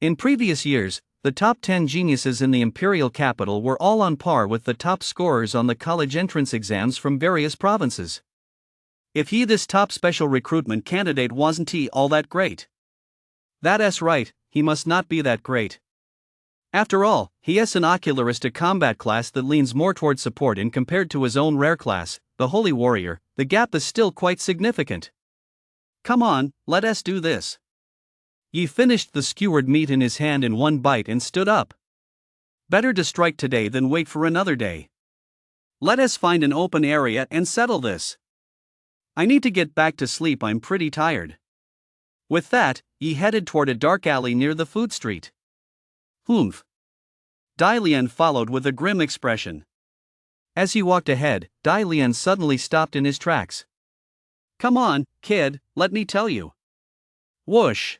In previous years, the top 10 geniuses in the imperial capital were all on par with the top scorers on the college entrance exams from various provinces. If this top special recruitment candidate wasn't he all that great? That's right, he must not be that great. After all, he is an ocularist, a combat class that leans more toward support in compared to his own rare class, the Holy Warrior. The gap is still quite significant. Come on, let us do this. Yi finished the skewered meat in his hand in one bite and stood up. Better to strike today than wait for another day. Let us find an open area and settle this. I need to get back to sleep, I'm pretty tired. With that, Yi headed toward a dark alley near the food street. Humph. Dai Lian followed with a grim expression. As he walked ahead, Dai Lian suddenly stopped in his tracks. Come on, kid, let me tell you. Whoosh.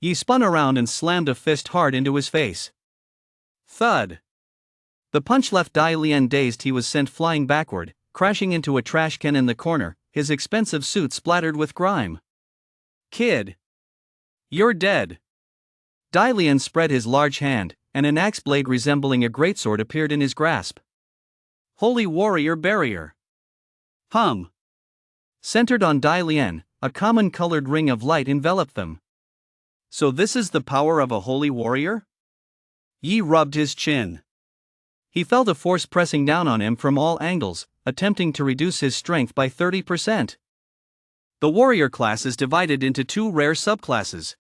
Yi spun around and slammed a fist hard into his face. Thud. The punch left Dai Lian dazed. He was sent flying backward, crashing into a trash can in the corner, his expensive suit splattered with grime. Kid. You're dead. Dai Lian spread his large hand, and an axe blade resembling a greatsword appeared in his grasp. Holy Warrior Barrier. Centered on Dai Lian, a common colored ring of light enveloped them. So this is the power of a holy warrior? Yi rubbed his chin. He felt a force pressing down on him from all angles, attempting to reduce his strength by 30%. The warrior class is divided into two rare subclasses.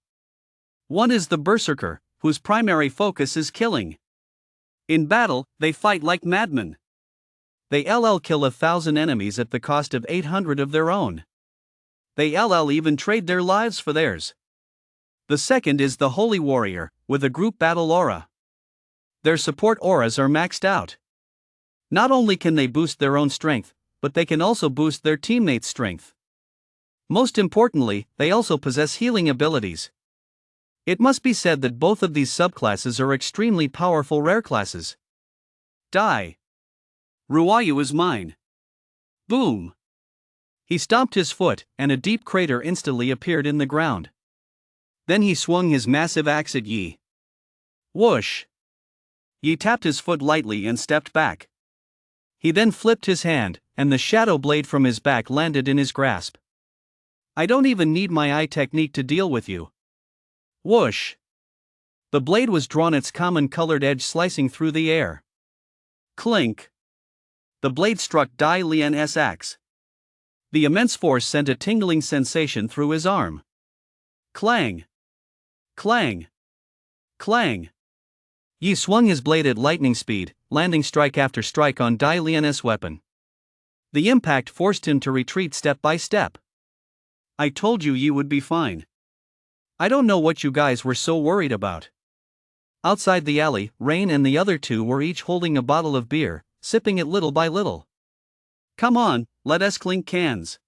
One is the berserker, whose primary focus is killing. In battle, they fight like madmen. They kill 1,000 enemies at the cost of 800 of their own. They even trade their lives for theirs. The second is the holy warrior, with a group battle aura. Their support auras are maxed out. Not only can they boost their own strength, but they can also boost their teammates' strength. Most importantly, they also possess healing abilities. It must be said that both of these subclasses are extremely powerful rare classes. Die. Ruayu is mine. Boom. He stomped his foot, and a deep crater instantly appeared in the ground. Then he swung his massive axe at Yi. Whoosh. Yi tapped his foot lightly and stepped back. He then flipped his hand, and the shadow blade from his back landed in his grasp. I don't even need my eye technique to deal with you. Whoosh. The blade was drawn, its common colored edge slicing through the air. Clink. The blade struck Dai Lian's axe. The immense force sent a tingling sensation through his arm. Clang. Clang. Clang. Yi swung his blade at lightning speed, landing strike after strike on Dai Lian's weapon. The impact forced him to retreat step by step. I told you would be fine. I don't know what you guys were so worried about. Outside the alley, Rain and the other two were each holding a bottle of beer, sipping it little by little. Come on, let us clink cans.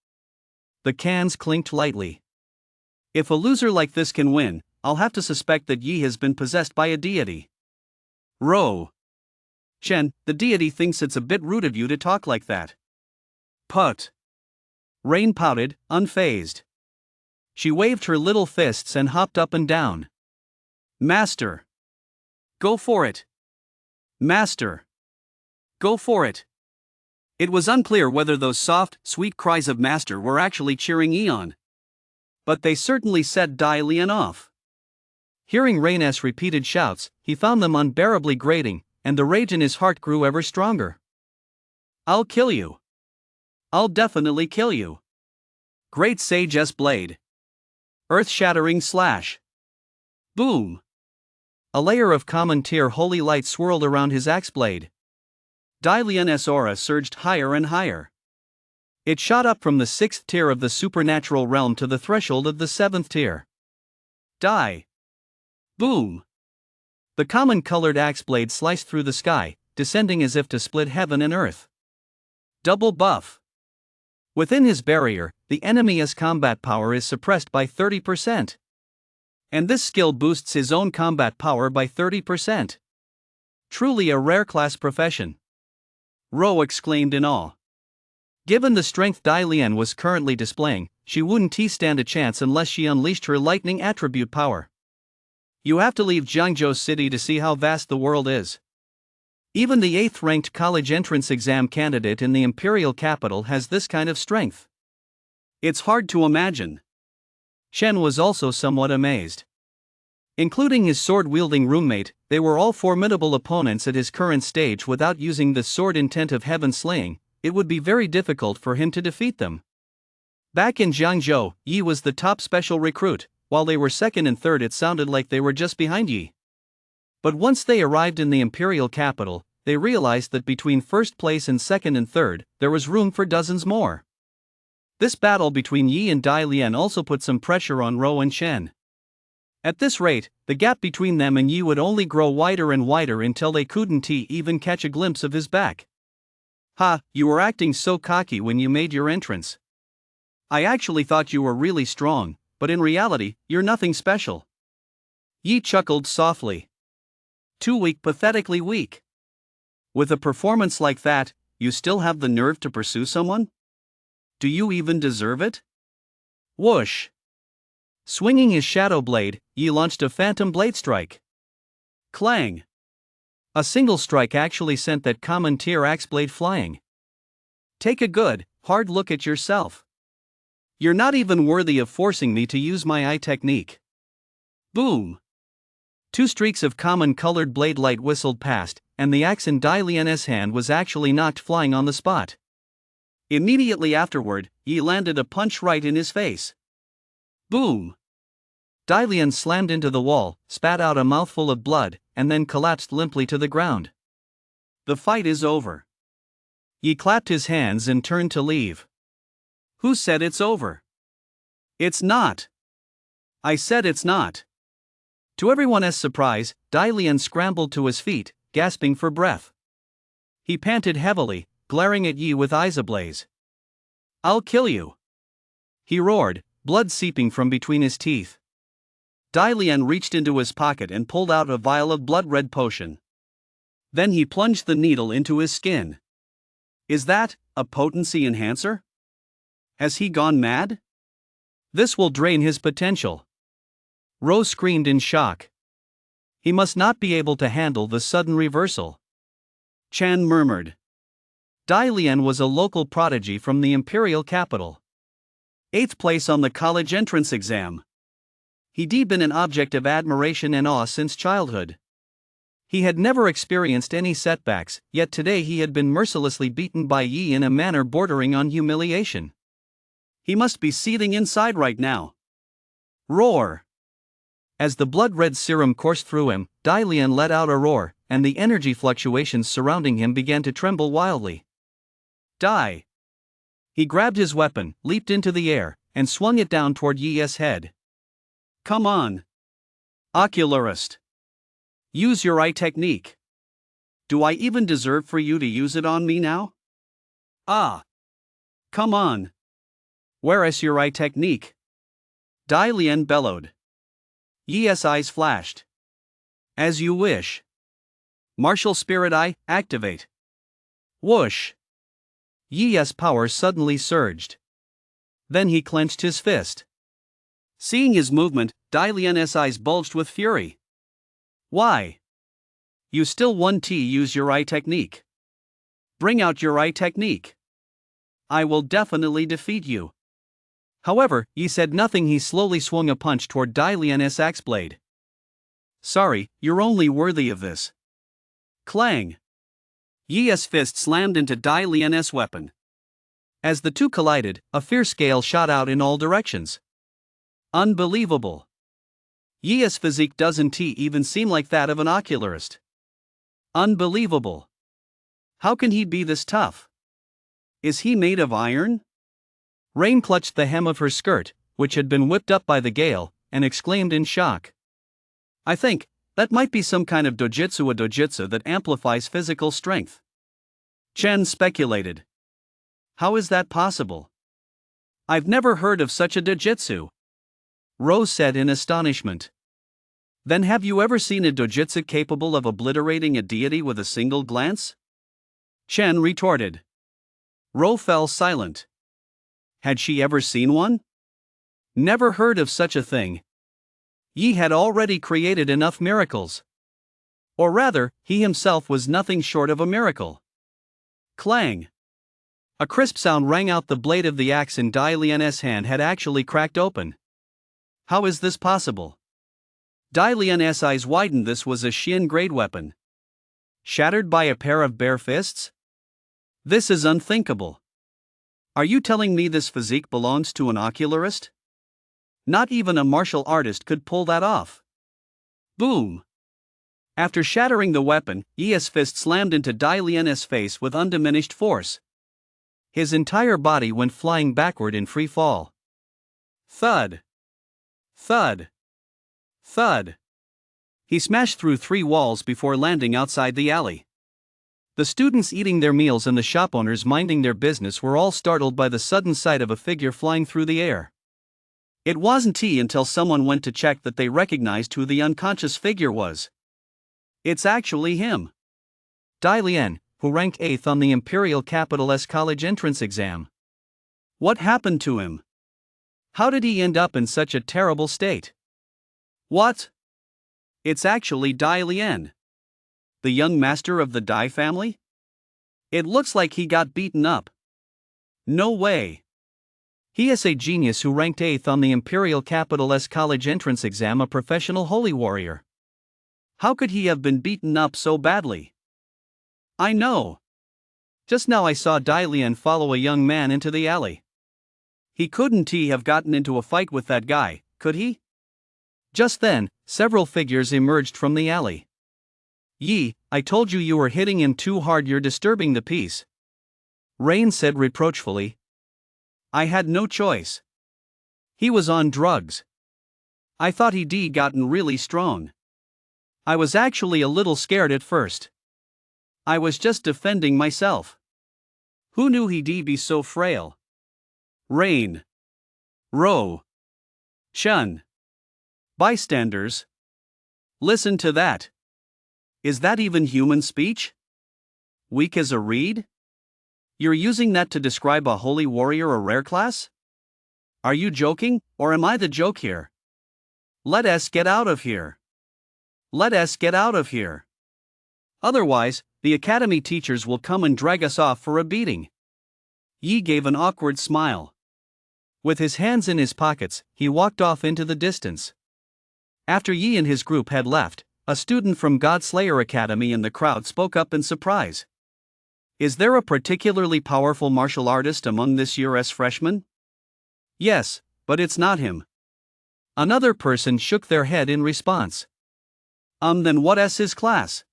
The cans clinked lightly. If a loser like this can win, I'll have to suspect that Yi has been possessed by a deity. Ro. Chen, the deity thinks it's a bit rude of you to talk like that. Put. Rain pouted, unfazed. She waved her little fists and hopped up and down. Master. Go for it. Master. Go for it. It was unclear whether those soft, sweet cries of Master were actually cheering Yi on. But they certainly set Dai Lian off. Hearing Rain's repeated shouts, he found them unbearably grating, and the rage in his heart grew ever stronger. I'll kill you. I'll definitely kill you. Great Sage S Blade. Earth-shattering slash. Boom. A layer of common tier holy light swirled around his axe blade. Dai Lian's aura surged higher and higher. It shot up from the 6th tier of the supernatural realm to the threshold of the 7th tier. Die. Boom. The common colored axe blade sliced through the sky, descending as if to split heaven and earth. Double buff. Within his barrier, the enemy's combat power is suppressed by 30%. And this skill boosts his own combat power by 30%. Truly a rare class profession. Ro exclaimed in awe. Given the strength Dai Lian was currently displaying, she wouldn't stand a chance unless she unleashed her lightning attribute power. You have to leave Jiangzhou City to see how vast the world is. Even the 8th-ranked college entrance exam candidate in the imperial capital has this kind of strength. It's hard to imagine. Chen was also somewhat amazed. Including his sword-wielding roommate, they were all formidable opponents at his current stage. Without using the sword intent of heaven slaying, it would be very difficult for him to defeat them. Back in Jiangzhou, Yi was the top special recruit. While they were second and third, it sounded like they were just behind Yi. But once they arrived in the imperial capital, they realized that between first place and second and third, there was room for dozens more. This battle between Yi and Dai Lian also put some pressure on Rou and Chen. At this rate, the gap between them and Yi would only grow wider and wider until they couldn't even catch a glimpse of his back. "Ha, you were acting so cocky when you made your entrance. I actually thought you were really strong, but in reality, you're nothing special." Yi chuckled softly. "Too weak, pathetically weak. With a performance like that, you still have the nerve to pursue someone? Do you even deserve it?" Whoosh! Swinging his shadow blade, Yi launched a phantom blade strike. Clang! A single strike actually sent that common tier axe blade flying. "Take a good, hard look at yourself. You're not even worthy of forcing me to use my eye technique." Boom! 2 streaks of common-colored blade light whistled past, and the axe in Dai Lian's hand was actually knocked flying on the spot. Immediately afterward, Yi landed a punch right in his face. Boom! Dai Lian slammed into the wall, spat out a mouthful of blood, and then collapsed limply to the ground. "The fight is over." Yi clapped his hands and turned to leave. "Who said it's over?" "It's not. I said it's not." To everyone's surprise, Dai Lian scrambled to his feet, gasping for breath. He panted heavily, glaring at Yi with eyes ablaze. "I'll kill you!" he roared, blood seeping from between his teeth. Dai Lian reached into his pocket and pulled out a vial of blood-red potion. Then he plunged the needle into his skin. "Is that a potency enhancer? Has he gone mad? This will drain his potential." Rose screamed in shock. "He must not be able to handle the sudden reversal." Chan murmured. Dai Lian was a local prodigy from the imperial capital. 8th place on the college entrance exam. He'd been an object of admiration and awe since childhood. He had never experienced any setbacks, yet today he had been mercilessly beaten by Yi in a manner bordering on humiliation. He must be seething inside right now. Roar! As the blood-red serum coursed through him, Dai Lian let out a roar, and the energy fluctuations surrounding him began to tremble wildly. Die! He grabbed his weapon, leaped into the air, and swung it down toward Yi's head. "Come on! Ocularist! Use your eye technique! Do I even deserve for you to use it on me now? Ah! Come on! Where is your eye technique?" Dai Lian bellowed. Yi's eyes flashed. "As you wish. Martial Spirit Eye, activate." Whoosh! Yi's power suddenly surged. Then he clenched his fist. Seeing his movement, Dai Lian's eyes bulged with fury. "Why? You still won't use your eye technique. Bring out your eye technique. I will definitely defeat you." However, Yi said nothing. He slowly swung a punch toward Dai Lian's axe blade. "Sorry, you're only worthy of this." Clang! Yi's fist slammed into Dai Lian's weapon. As the two collided, a fierce gale shot out in all directions. Unbelievable! Yi's physique doesn't even seem like that of an ocularist. Unbelievable! How can he be this tough? Is he made of iron? Rain clutched the hem of her skirt, which had been whipped up by the gale, and exclaimed in shock. "I think that might be some kind of dojutsu, a dojutsu that amplifies physical strength." Chen speculated. "How is that possible? I've never heard of such a dojutsu." Rose said in astonishment. "Then have you ever seen a dojutsu capable of obliterating a deity with a single glance?" Chen retorted. Ro fell silent. Had she ever seen one? Never heard of such a thing. Yi had already created enough miracles. Or rather, he himself was nothing short of a miracle. Clang! A crisp sound rang out. The blade of the axe in Dai Lian's hand had actually cracked open. How is this possible? Dai Lian's eyes widened. This was a Xian-grade weapon. Shattered by a pair of bare fists? This is unthinkable. Are you telling me this physique belongs to an ocularist? Not even a martial artist could pull that off. Boom! After shattering the weapon, Yi's fist slammed into Dai Lian's face with undiminished force. His entire body went flying backward in free fall. Thud! Thud! Thud! He smashed through 3 walls before landing outside the alley. The students eating their meals and the shop owners minding their business were all startled by the sudden sight of a figure flying through the air. It wasn't until someone went to check that they recognized who the unconscious figure was. It's actually him. Dai Lian, who ranked 8th on the Imperial Capital's college entrance exam. What happened to him? How did he end up in such a terrible state? What? It's actually Dai Lian. The young master of the Dai family? It looks like he got beaten up. No way. He is a genius who ranked 8th on the Imperial Capital's college entrance exam, a professional holy warrior. How could he have been beaten up so badly? I know. Just now I saw Dai Lian follow a young man into the alley. He couldn't have gotten into a fight with that guy, could he? Just then, several figures emerged from the alley. Yi, I told you you were hitting him too hard, you're disturbing the peace. Rain said reproachfully. I had no choice. He was on drugs. I thought he'd gotten really strong. I was actually a little scared at first. I was just defending myself. Who knew he'd be so frail? Rain. Ro. Chun. Bystanders. Listen to that. Is that even human speech? Weak as a reed? You're using that to describe a holy warrior, a rare class? Are you joking, or am I the joke here? Let us get out of here. Let us get out of here. Otherwise, the academy teachers will come and drag us off for a beating. Yi gave an awkward smile. With his hands in his pockets, he walked off into the distance. After Yi and his group had left, a student from Godslayer Academy in the crowd spoke up in surprise. Is there a particularly powerful martial artist among this year's freshmen? Yes, but it's not him. Another person shook their head in response. Then what's his class?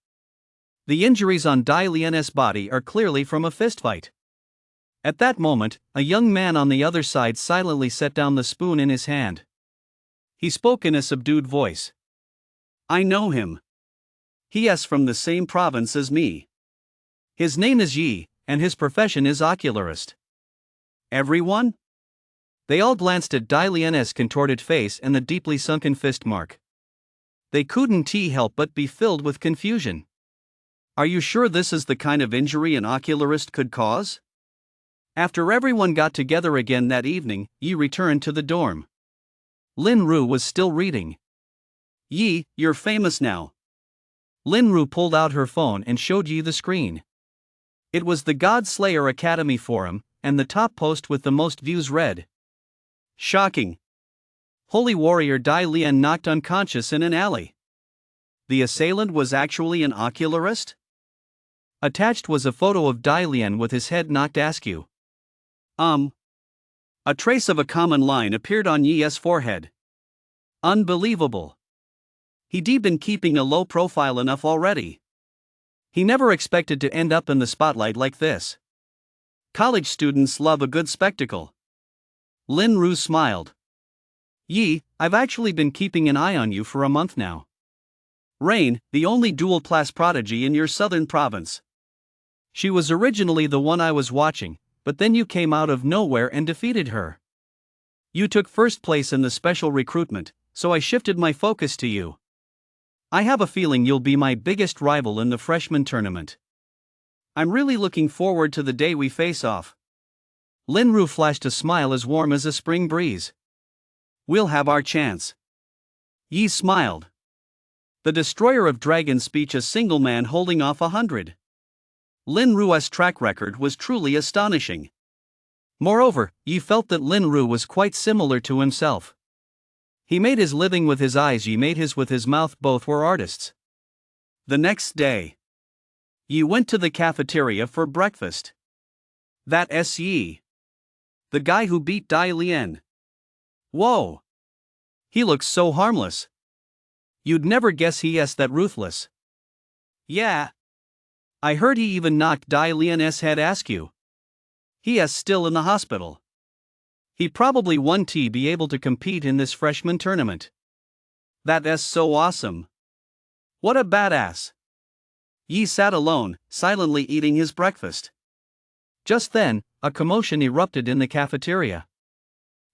The injuries on Dai Lian's body are clearly from a fistfight. At that moment, a young man on the other side silently set down the spoon in his hand. He spoke in a subdued voice. I know him. He is from the same province as me. His name is Yi, and his profession is ocularist. Everyone? They all glanced at Dai Lian's contorted face and the deeply sunken fist mark. They couldn't help but be filled with confusion. Are you sure this is the kind of injury an ocularist could cause? After everyone got together again that evening, Yi returned to the dorm. Lin Ru was still reading. Yi, you're famous now. Lin Ru pulled out her phone and showed Yi the screen. It was the Godslayer Academy forum, and the top post with the most views read. Shocking. Holy warrior Dai Lian knocked unconscious in an alley. The assailant was actually an ocularist? Attached was a photo of Dai Lian with his head knocked askew. A trace of a common line appeared on Yi's forehead. Unbelievable. He'd been keeping a low profile enough already. He never expected to end up in the spotlight like this. College students love a good spectacle. Lin Ru smiled. Yi, I've actually been keeping an eye on you for a month now. Rain, the only dual-class prodigy in your southern province. She was originally the one I was watching, but then you came out of nowhere and defeated her. You took first place in the special recruitment, so I shifted my focus to you. I have a feeling you'll be my biggest rival in the freshman tournament. I'm really looking forward to the day we face off. Lin Ru flashed a smile as warm as a spring breeze. We'll have our chance. Yi smiled. The destroyer of dragons speech, a single man holding off 100. Lin Ru's track record was truly astonishing. Moreover, Yi felt that Lin Ru was quite similar to himself. He made his living with his eyes, Yi made his with his mouth, both were artists. The next day, Yi went to the cafeteria for breakfast. That's Yi, the guy who beat Dai Lian. Whoa! He looks so harmless. You'd never guess he's that ruthless. Yeah. I heard he even knocked Dai Lian's head askew. He is still in the hospital. He probably won't be able to compete in this freshman tournament. That's so awesome. What a badass. Yi sat alone, silently eating his breakfast. Just then, a commotion erupted in the cafeteria.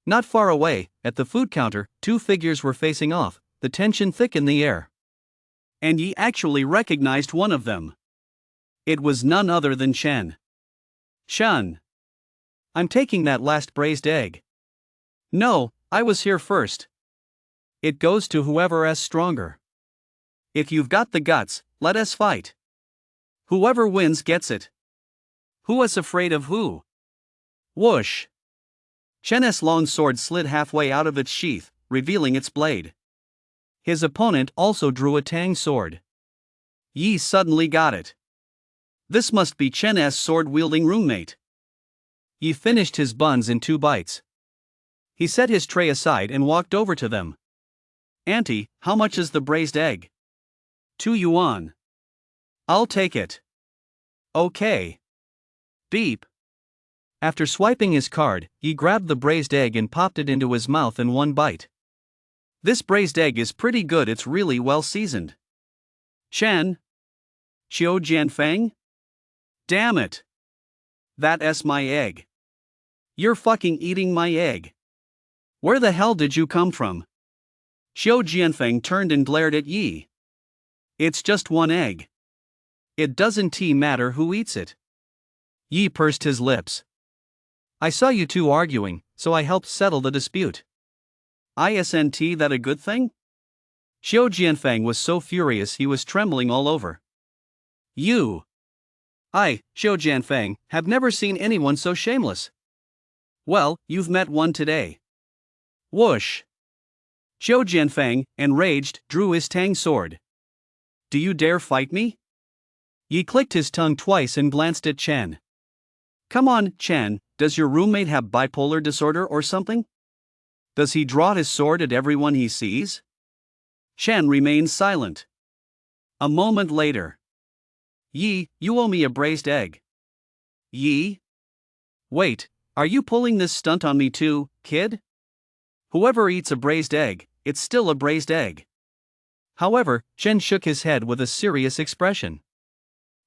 Not far away, at the food counter, two figures were facing off, the tension thick in the air. And Yi actually recognized one of them. It was none other than Chen. Shun. I'm taking that last braised egg. No, I was here first. It goes to whoever's stronger. If you've got the guts, let us fight. Whoever wins gets it. Who is afraid of who? Whoosh. Chen's long sword slid halfway out of its sheath, revealing its blade. His opponent also drew a tang sword. Yi suddenly got it. This must be Chen's sword-wielding roommate. Yi finished his buns in 2 bites. He set his tray aside and walked over to them. Auntie, how much is the braised egg? 2 yuan. I'll take it. Okay. Beep. After swiping his card, he grabbed the braised egg and popped it into his mouth in 1 bite. This braised egg is pretty good, it's really well seasoned. Chen? Xiao Jianfeng? Damn it. That's my egg. You're fucking eating my egg. Where the hell did you come from? Xiao Jianfeng turned and glared at Yi. It's just 1 egg. It doesn't matter who eats it. Yi pursed his lips. I saw you two arguing, so I helped settle the dispute. Isn't that a good thing? Xiao Jianfeng was so furious he was trembling all over. You. I, Xiao Jianfeng, have never seen anyone so shameless. Well, you've met one today. Whoosh. Xiao Jianfeng, enraged, drew his tang sword. Do you dare fight me? Yi clicked his tongue twice and glanced at Chen. Come on, Chen, does your roommate have bipolar disorder or something? Does he draw his sword at everyone he sees? Chen remained silent. A moment later. Yi, you owe me a braised egg. Yi? Wait, are you pulling this stunt on me too, kid? Whoever eats a braised egg, it's still a braised egg. However, Chen shook his head with a serious expression.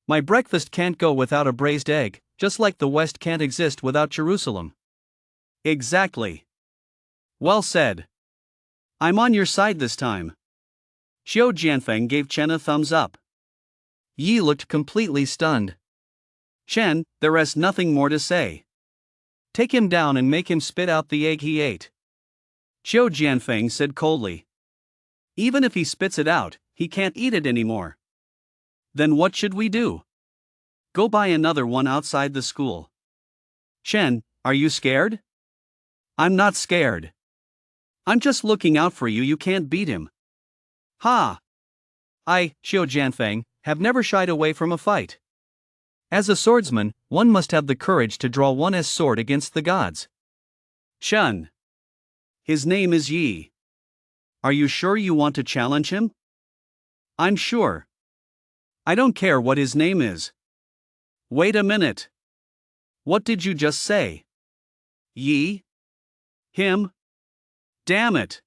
My breakfast can't go without a braised egg, just like the West can't exist without Jerusalem. Exactly. Well said. I'm on your side this time. Xiao Jianfeng gave Chen a thumbs up. Yi looked completely stunned. Chen, there is nothing more to say. Take him down and make him spit out the egg he ate. Xiao Jianfeng said coldly. Even if he spits it out, he can't eat it anymore. Then what should we do? Go buy another one outside the school. Chen, are you scared? I'm not scared. I'm just looking out for you, you can't beat him. Ha! I, Xiao Jianfeng, have never shied away from a fight. As a swordsman, one must have the courage to draw one's sword against the gods. Shun. His name is Yi. Are you sure you want to challenge him? I'm sure. I don't care what his name is. Wait a minute. What did you just say? Yi? Him? Damn it.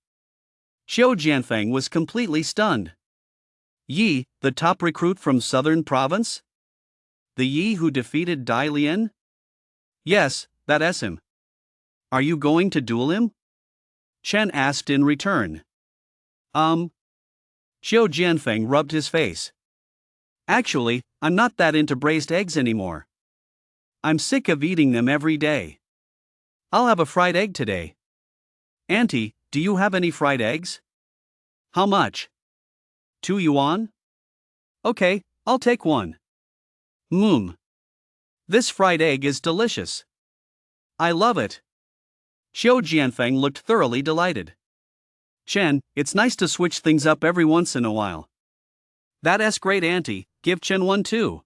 Xiao Jianfeng was completely stunned. Yi, the top recruit from Southern Province? The Yi who defeated Dai Lian? Yes, that's him. Are you going to duel him? Chen asked in return. Xiao Jianfeng rubbed his face. Actually, I'm not that into braised eggs anymore. I'm sick of eating them every day. I'll have a fried egg today. Auntie, do you have any fried eggs? How much? 2 yuan? Okay, I'll take one. This fried egg is delicious. I love it. Xiao Jianfeng looked thoroughly delighted. Chen, it's nice to switch things up every once in a while. That's great, auntie, give Chen one too.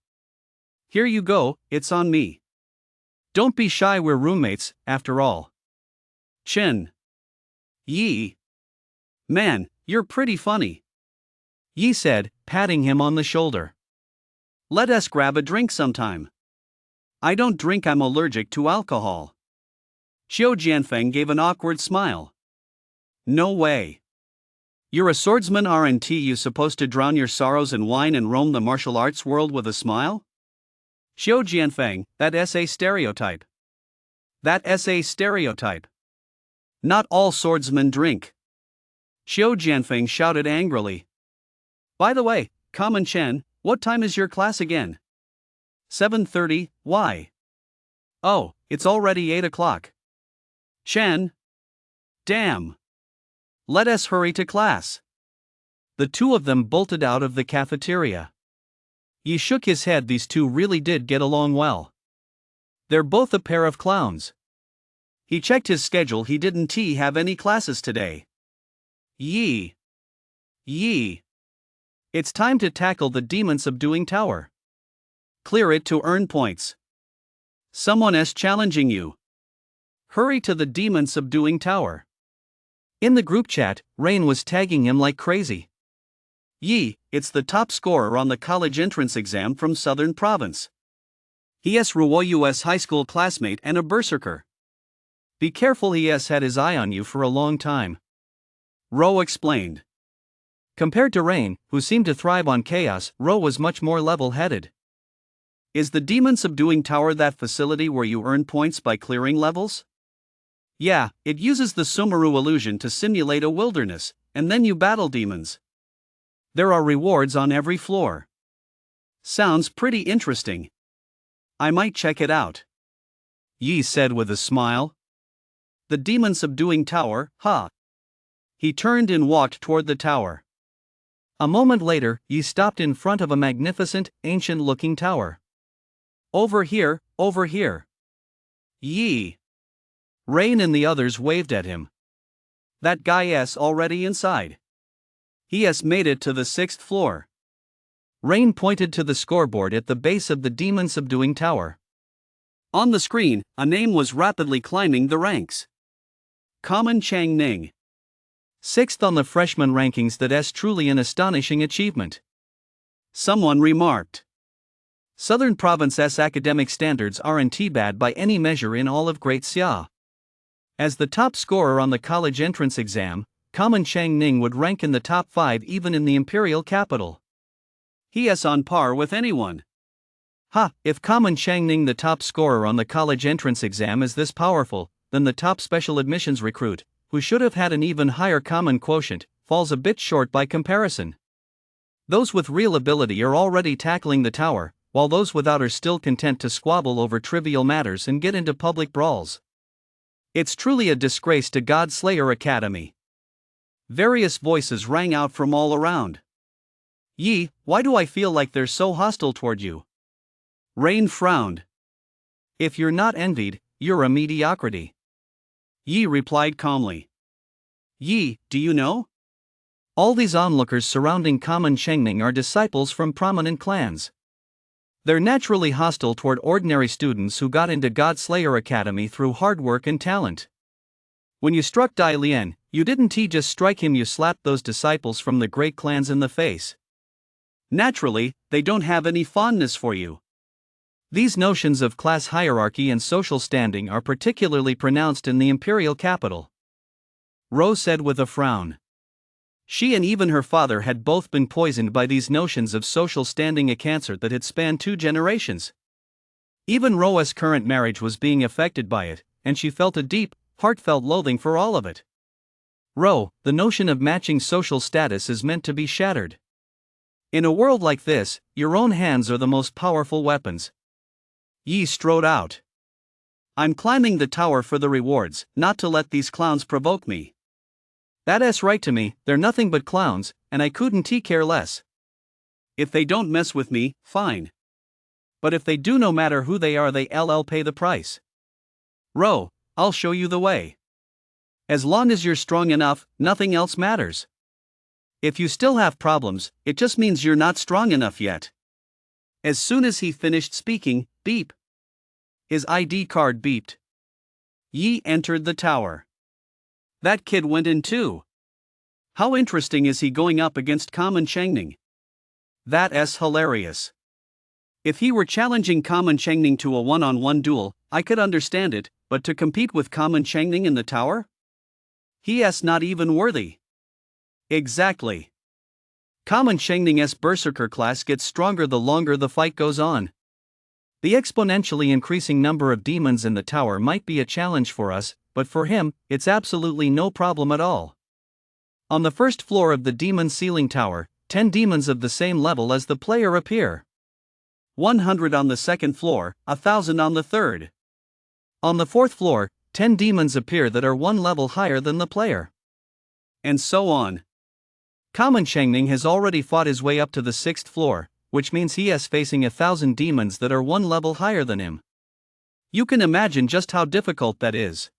Here you go, it's on me. Don't be shy, we're roommates, after all. Chen. Yi. Man, you're pretty funny. Yi said, patting him on the shoulder. Let us grab a drink sometime. I don't drink, I'm allergic to alcohol. Xiao Jianfeng gave an awkward smile. No way. You're a swordsman, aren't you supposed to drown your sorrows in wine and roam the martial arts world with a smile? Xiao Jianfeng, that's a stereotype. That's a stereotype. Not all swordsmen drink. Xiao Jianfeng shouted angrily. By the way, Common Chen, what time is your class again? 7:30, why? Oh, it's already 8 o'clock. Chen. Damn. Let us hurry to class. The two of them bolted out of the cafeteria. Yi shook his head, these two really did get along well. They're both a pair of clowns. He checked his schedule, he didn't have any classes today. Yi. It's time to tackle the demon subduing tower. Clear it to earn points. Someone is challenging you. Hurry to the demon subduing tower. In the group chat, Rain was tagging him like crazy. Yi, it's the top scorer on the college entrance exam from Southern Province. He.S. Ruoyu's high school classmate and a berserker. Be careful, he has had his eye on you for a long time. Ro explained. Compared to Rain, who seemed to thrive on chaos, Ro was much more level-headed. Is the demon subduing tower that facility where you earn points by clearing levels? Yeah, it uses the Sumeru illusion to simulate a wilderness, and then you battle demons. There are rewards on every floor. Sounds pretty interesting. I might check it out. Yi said with a smile. The demon subduing tower, huh? He turned and walked toward the tower. A moment later, Yi stopped in front of a magnificent, ancient-looking tower. Over here, over here. Yi. Rain and the others waved at him. That guy's already inside. He has made it to the 6th floor. Rain pointed to the scoreboard at the base of the demon subduing tower. On the screen, a name was rapidly climbing the ranks. Common Chang Ning. 6th on the freshman rankings, that's truly an astonishing achievement. Someone remarked. Southern Province's academic standards aren't bad by any measure in all of Great Xia. As the top scorer on the college entrance exam, Common Chang Ning would rank in the top 5 even in the imperial capital. He is on par with anyone. If Common Chang Ning, the top scorer on the college entrance exam, is this powerful, then the top special admissions recruit, who should have had an even higher common quotient, falls a bit short by comparison. Those with real ability are already tackling the tower, while those without are still content to squabble over trivial matters and get into public brawls. It's truly a disgrace to Godslayer Academy. Various voices rang out from all around. Yi, why do I feel like they're so hostile toward you? Rain frowned. If you're not envied, you're a mediocrity. Yi replied calmly. Yi, do you know? All these onlookers surrounding Common Chengning are disciples from prominent clans. They're naturally hostile toward ordinary students who got into Godslayer Academy through hard work and talent. When you struck Dai Lian, you didn't just strike him, you slapped those disciples from the great clans in the face. Naturally, they don't have any fondness for you. These notions of class hierarchy and social standing are particularly pronounced in the imperial capital. Ro said with a frown. She and even her father had both been poisoned by these notions of social standing, a cancer that had spanned 2 generations. Even Roa's current marriage was being affected by it, and she felt a deep, heartfelt loathing for all of it. Ro, the notion of matching social status is meant to be shattered. In a world like this, your own hands are the most powerful weapons. Yi strode out. I'm climbing the tower for the rewards, not to let these clowns provoke me. That's right to me, they're nothing but clowns, and I couldn't care less. If they don't mess with me, fine. But if they do, no matter who they are, they'll pay the price. Ro, I'll show you the way. As long as you're strong enough, nothing else matters. If you still have problems, it just means you're not strong enough yet. As soon as he finished speaking, beep. His ID card beeped. Yi entered the tower. That kid went in too. How interesting is he going up against Common Changning? That's hilarious. If he were challenging Common Changning to a one-on-one duel, I could understand it, but to compete with Common Changning in the tower? He's not even worthy. Exactly. Common Changning's Berserker class gets stronger the longer the fight goes on. The exponentially increasing number of demons in the tower might be a challenge for us, but for him, it's absolutely no problem at all. On the first floor of the demon ceiling tower, 10 demons of the same level as the player appear. 100 on the second floor, 1,000 on the third. On the fourth floor, 10 demons appear that are one level higher than the player. And so on. Common Changning has already fought his way up to the 6th floor, which means he is facing 1,000 demons that are one level higher than him. You can imagine just how difficult that is.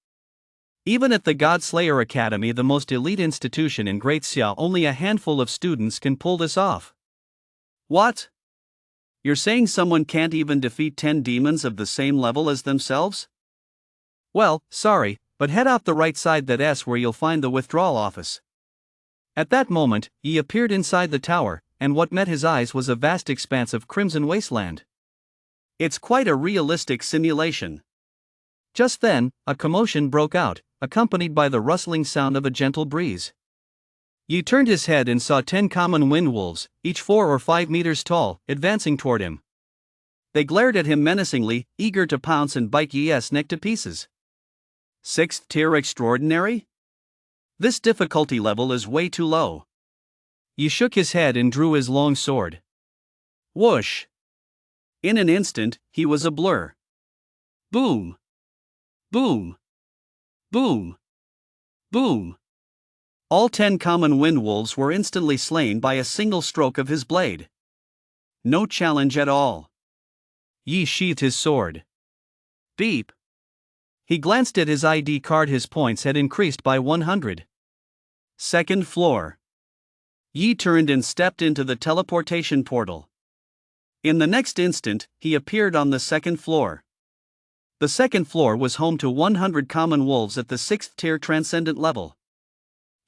Even at the Godslayer Academy, the most elite institution in Great Xia, only a handful of students can pull this off. What? You're saying someone can't even defeat 10 demons of the same level as themselves? Well, sorry, but head off the right side, that's where you'll find the withdrawal office. At that moment, he appeared inside the tower, and what met his eyes was a vast expanse of crimson wasteland. It's quite a realistic simulation. Just then, a commotion broke out, accompanied by the rustling sound of a gentle breeze. Yi turned his head and saw 10 common wind wolves, each 4 or 5 meters tall, advancing toward him. They glared at him menacingly, eager to pounce and bite Yi's neck to pieces. 6th tier extraordinary? This difficulty level is way too low. Yi shook his head and drew his long sword. Whoosh! In an instant, he was a blur. Boom! Boom! Boom! Boom! All 10 common wind wolves were instantly slain by a single stroke of his blade. No challenge at all. Yi sheathed his sword. Beep! He glanced at his ID card. His points had increased by 100. 2nd floor. Yi turned and stepped into the teleportation portal. In the next instant, he appeared on the 2nd floor. The 2nd floor was home to 100 common wolves at the 6th tier transcendent level.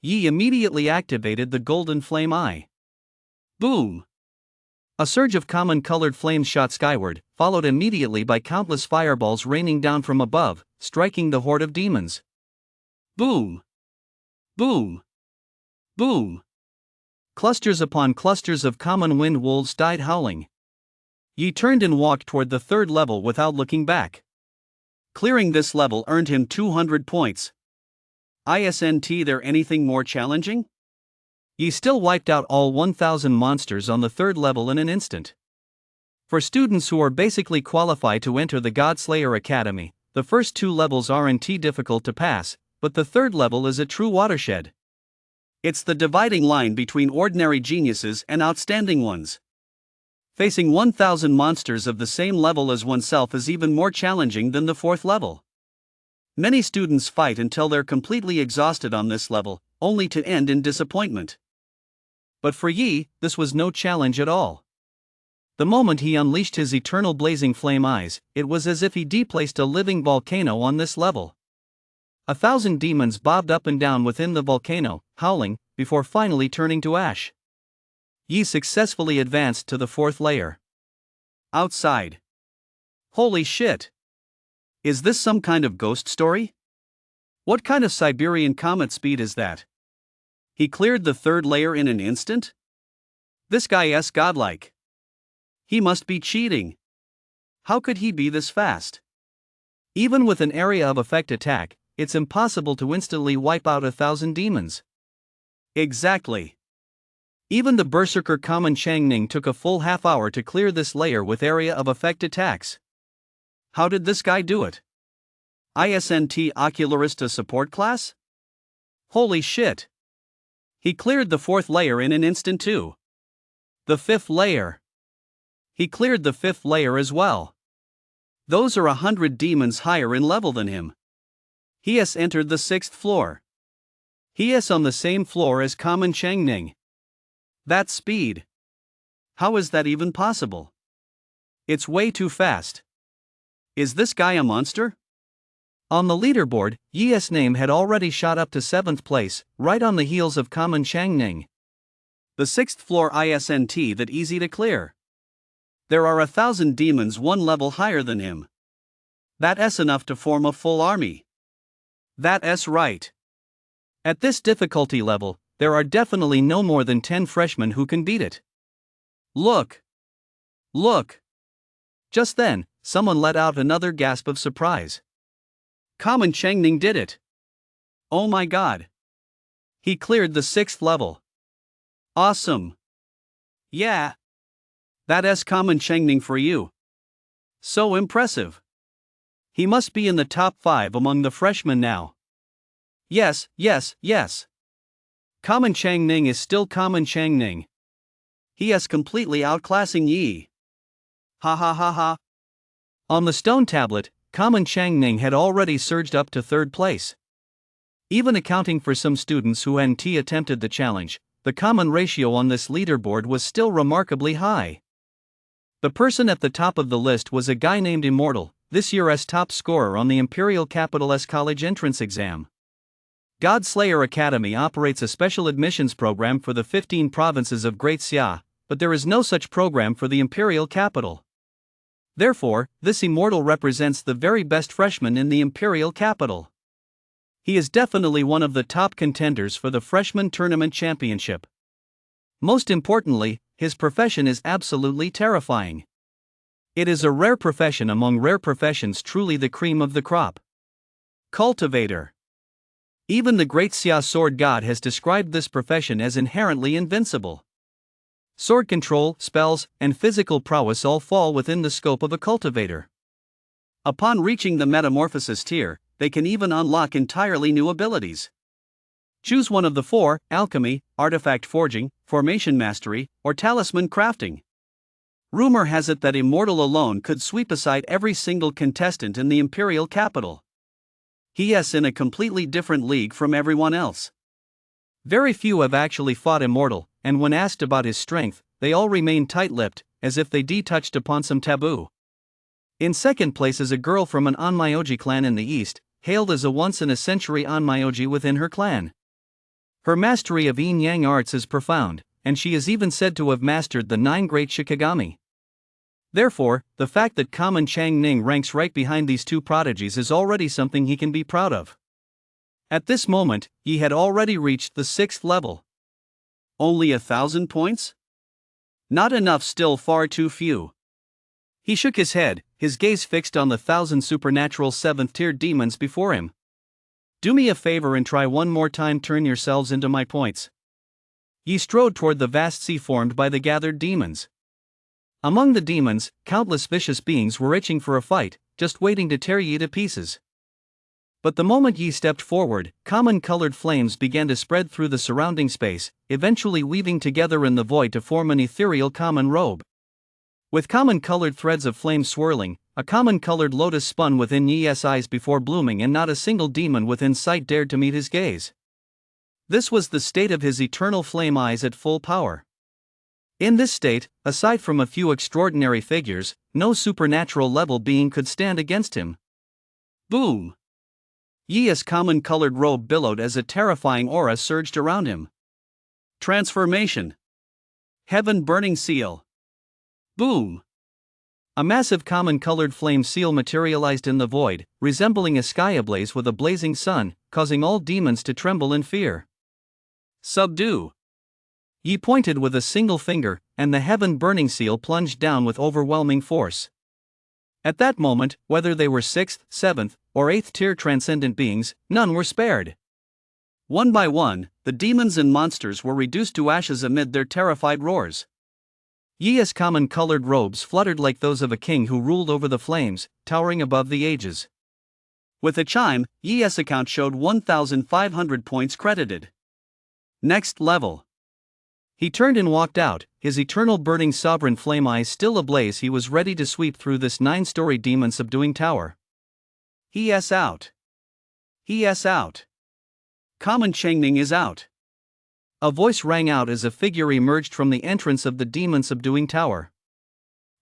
Yi immediately activated the golden flame eye. Boom! A surge of common-colored flames shot skyward, followed immediately by countless fireballs raining down from above, striking the horde of demons. Boom! Boom! Boom! Clusters upon clusters of common wind wolves died howling. Yi turned and walked toward the 3rd level without looking back. Clearing this level earned him 200 points. Isn't there anything more challenging? Yi still wiped out all 1,000 monsters on the 3rd level in an instant. For students who are basically qualified to enter the Godslayer Academy, the first 2 levels aren't difficult to pass, but the 3rd level is a true watershed. It's the dividing line between ordinary geniuses and outstanding ones. Facing 1,000 monsters of the same level as oneself is even more challenging than the 4th level. Many students fight until they're completely exhausted on this level, only to end in disappointment. But for Yi, this was no challenge at all. The moment he unleashed his eternal blazing flame eyes, it was as if he deplaced a living volcano on this level. 1,000 demons bobbed up and down within the volcano, howling, before finally turning to ash. Yi successfully advanced to the 4th layer. Outside. Holy shit! Is this some kind of ghost story? What kind of Siberian comet speed is that? He cleared the 3rd layer in an instant? This guy is godlike. He must be cheating. How could he be this fast? Even with an area of effect attack, it's impossible to instantly wipe out 1,000 demons. Exactly. Even the Berserker Common Changning took a full half hour to clear this layer with area of effect attacks. How did this guy do it? ISNT Ocularista support class? Holy shit! He cleared the 4th layer in an instant too. The 5th layer. He cleared the 5th layer as well. Those are 100 demons higher in level than him. He has entered the 6th floor. He is on the same floor as Common Changning. That speed. How is that even possible? It's way too fast. Is this guy a monster? On the leaderboard, Yi's name had already shot up to 7th place, right on the heels of Common Changning. The 6th floor ISNT that easy to clear. There are 1,000 demons one level higher than him. That's enough to form a full army. That's right. At this difficulty level, there are definitely no more than 10 freshmen who can beat it. Look! Look! Just then, someone let out another gasp of surprise. Common Changning did it! Oh my god! He cleared the 6th level. Awesome! Yeah! That's Common Changning for you. So impressive! He must be in the top 5 among the freshmen now. Yes. Common Changning is still Common Changning. He is completely outclassing Yi. Ha ha ha ha. On the stone tablet, Common Changning had already surged up to 3rd place. Even accounting for some students who hadn't attempted the challenge, the common ratio on this leaderboard was still remarkably high. The person at the top of the list was a guy named Immortal, this year's top scorer on the Imperial Capital's college entrance exam. Godslayer Academy operates a special admissions program for the 15 provinces of Great Xia, but there is no such program for the Imperial Capital. Therefore, this Immortal represents the very best freshman in the Imperial Capital. He is definitely one of the top contenders for the Freshman Tournament Championship. Most importantly, his profession is absolutely terrifying. It is a rare profession among rare professions, truly the cream of the crop. Cultivator. Even the great Xia sword god has described this profession as inherently invincible. Sword control, spells, and physical prowess all fall within the scope of a cultivator. Upon reaching the metamorphosis tier, they can even unlock entirely new abilities. Choose one of the 4: alchemy, artifact forging, formation mastery, or talisman crafting. Rumor has it that Immortal alone could sweep aside every single contestant in the Imperial Capital. He is in a completely different league from everyone else. Very few have actually fought Immortal, and when asked about his strength, they all remain tight-lipped, as if they touched upon some taboo. In 2nd place is a girl from an Onmyoji clan in the east, hailed as a once-in-a-century Onmyoji within her clan. Her mastery of yin-yang arts is profound, and she is even said to have mastered the 9 great Shikigami. Therefore, the fact that Common Changning ranks right behind these two prodigies is already something he can be proud of. At this moment, he had already reached the 6th level. Only 1,000 points? Not enough, still far too few. He shook his head, his gaze fixed on the 1,000 supernatural 7th-tier demons before him. Do me a favor and try one more time, turn yourselves into my points. Ye strode toward the vast sea formed by the gathered demons. Among the demons, countless vicious beings were itching for a fight, just waiting to tear Yi to pieces. But the moment Yi stepped forward, common-colored flames began to spread through the surrounding space, eventually weaving together in the void to form an ethereal common robe. With common-colored threads of flame swirling, a common-colored lotus spun within Yi's eyes before blooming, and not a single demon within sight dared to meet his gaze. This was the state of his eternal flame eyes at full power. In this state, aside from a few extraordinary figures, no supernatural level being could stand against him. Boom! Yi's common-colored robe billowed as a terrifying aura surged around him. Transformation. Heaven-burning seal. Boom! A massive common-colored flame seal materialized in the void, resembling a sky ablaze with a blazing sun, causing all demons to tremble in fear. Subdue! Yi pointed with a single finger, and the heaven-burning seal plunged down with overwhelming force. At that moment, whether they were 6th, 7th, or 8th-tier transcendent beings, none were spared. One by one, the demons and monsters were reduced to ashes amid their terrified roars. Yi's common-colored robes fluttered like those of a king who ruled over the flames, towering above the ages. With a chime, Yi's account showed 1,500 points credited. Next level. He turned and walked out, his eternal burning sovereign flame eyes still ablaze. He was ready to sweep through this 9-story demon-subduing tower. He's out. He's out. Common Chengning is out. A voice rang out as a figure emerged from the entrance of the demon-subduing tower.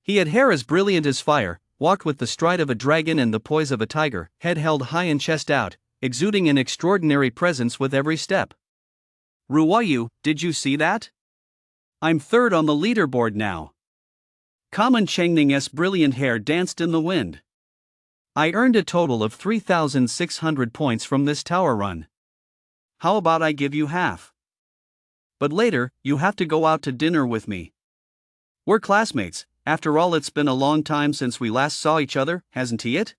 He had hair as brilliant as fire, walked with the stride of a dragon and the poise of a tiger, head held high and chest out, exuding an extraordinary presence with every step. Ruoyu, did you see that? I'm third on the leaderboard now. Common Chengning's brilliant hair danced in the wind. I earned a total of 3,600 points from this tower run. How about I give you half? But later, you have to go out to dinner with me. We're classmates, after all. It's been a long time since we last saw each other, hasn't it?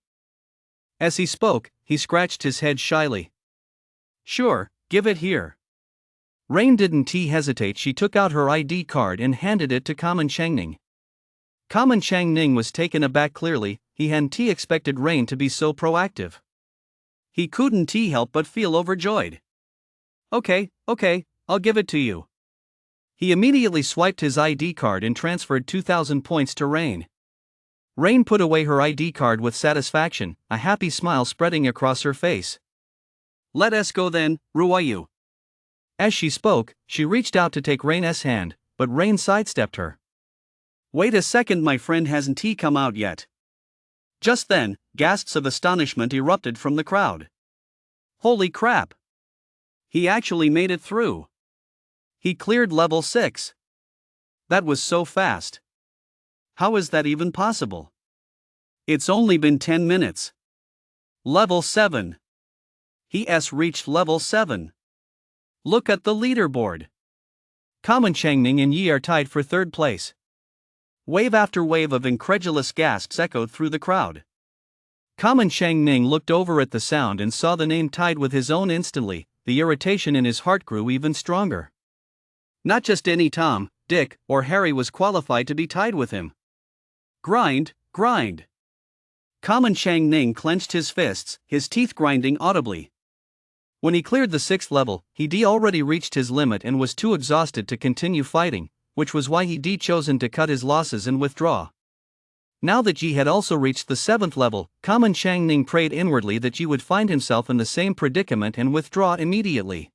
As he spoke, he scratched his head shyly. Sure, give it here. Rain didn't hesitate. She took out her ID card and handed it to Common Chengning. Common Chengning was taken aback. Clearly, he hadn't expected Rain to be so proactive. He couldn't help but feel overjoyed. Okay, I'll give it to you. He immediately swiped his ID card and transferred 2,000 points to Rain. Rain put away her ID card with satisfaction, a happy smile spreading across her face. Let us go then, Ruoyu. As she spoke, she reached out to take Rain's hand, but Rain sidestepped her. Wait a second, my friend, hasn't he come out yet? Just then, gasps of astonishment erupted from the crowd. Holy crap! He actually made it through. He cleared level 6. That was so fast. How is that even possible? It's only been 10 minutes. Level 7. He's reached level 7. Look at the leaderboard. Common Chengning and Yi are tied for third place. Wave after wave of incredulous gasps echoed through the crowd. Common Chengning looked over at the sound and saw the name tied with his own instantly. The irritation in his heart grew even stronger. Not just any Tom, Dick, or Harry was qualified to be tied with him. Grind. Common Chengning clenched his fists, his teeth grinding audibly. When he cleared the 6th level, he already reached his limit and was too exhausted to continue fighting, which was why he chosen to cut his losses and withdraw. Now that Yi had also reached the 7th level, Common Chengning prayed inwardly that Yi would find himself in the same predicament and withdraw immediately.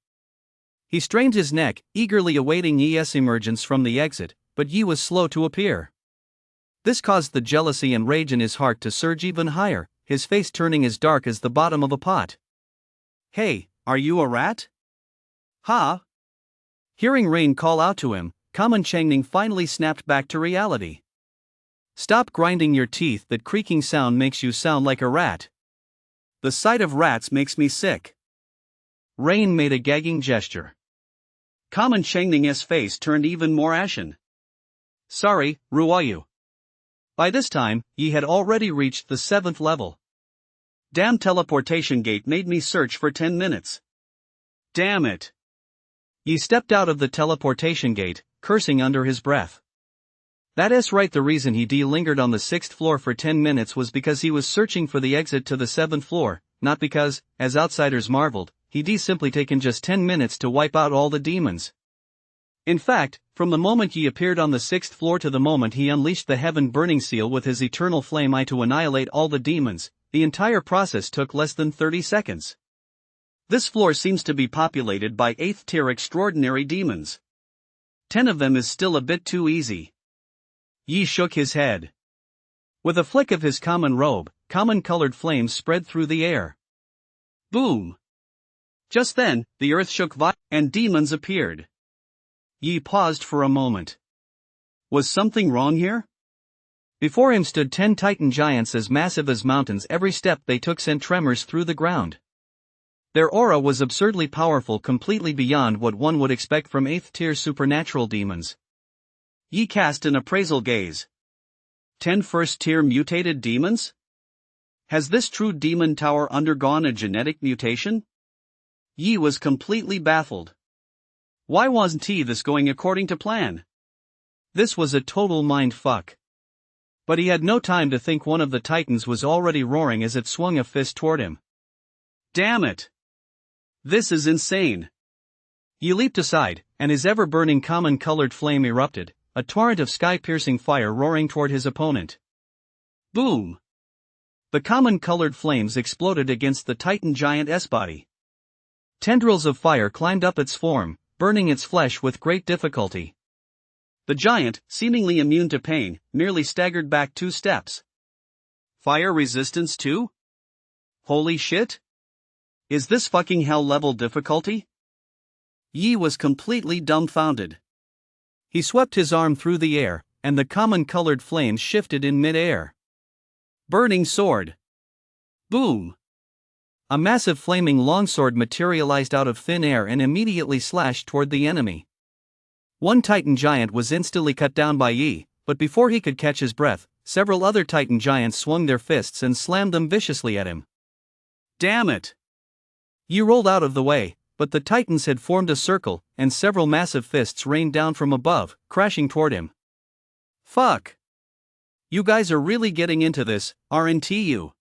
He strained his neck, eagerly awaiting Yi's emergence from the exit, but Yi was slow to appear. This caused the jealousy and rage in his heart to surge even higher, his face turning as dark as the bottom of a pot. Hey, are you a rat? Ha! Hearing Rain call out to him, Common Chengning finally snapped back to reality. Stop grinding your teeth. That creaking sound makes you sound like a rat. The sight of rats makes me sick. Rain made a gagging gesture. Common Chengning's face turned even more ashen. Sorry, Ruoyu. By this time, Yi had already reached the 7th level. Damn teleportation gate made me search for 10 minutes. Damn it. Yi stepped out of the teleportation gate, cursing under his breath. That is right. The reason he lingered on the 6th floor for 10 minutes was because he was searching for the exit to the 7th floor, not because, as outsiders marveled, he'd simply taken just 10 minutes to wipe out all the demons. In fact, from the moment he appeared on the 6th floor to the moment he unleashed the heaven-burning seal with his eternal flame eye to annihilate all the demons, the entire process took less than 30 seconds. This floor seems to be populated by 8th-tier extraordinary demons. 10 of them is still a bit too easy. Yi shook his head. With a flick of his common robe, common-colored flames spread through the air. Boom! Just then, the earth shook and demons appeared. Yi paused for a moment. Was something wrong here? Before him stood 10 titan giants as massive as mountains. Every step they took sent tremors through the ground. Their aura was absurdly powerful, completely beyond what one would expect from 8th-tier supernatural demons. Yi cast an appraisal gaze. 10 first-tier mutated demons? Has this true demon tower undergone a genetic mutation? Yi was completely baffled. Why wasn't this going according to plan? This was a total mindfuck. But he had no time to think. One of the titans was already roaring as it swung a fist toward him. Damn it! This is insane. Yi leaped aside, and his ever-burning common-colored flame erupted, a torrent of sky-piercing fire roaring toward his opponent. Boom! The common-colored flames exploded against the Titan giant S-body. Tendrils of fire climbed up its form, burning its flesh with great difficulty. The giant, seemingly immune to pain, merely staggered back 2 steps. Fire resistance too? Holy shit! Is this fucking hell level difficulty? Yi was completely dumbfounded. He swept his arm through the air, and the common-colored flames shifted in mid-air. Burning sword. Boom! A massive flaming longsword materialized out of thin air and immediately slashed toward the enemy. One Titan giant was instantly cut down by Yi, but before he could catch his breath, several other Titan giants swung their fists and slammed them viciously at him. Damn it! Yi rolled out of the way, but the Titans had formed a circle, and several massive fists rained down from above, crashing toward him. Fuck! You guys are really getting into this, aren't you?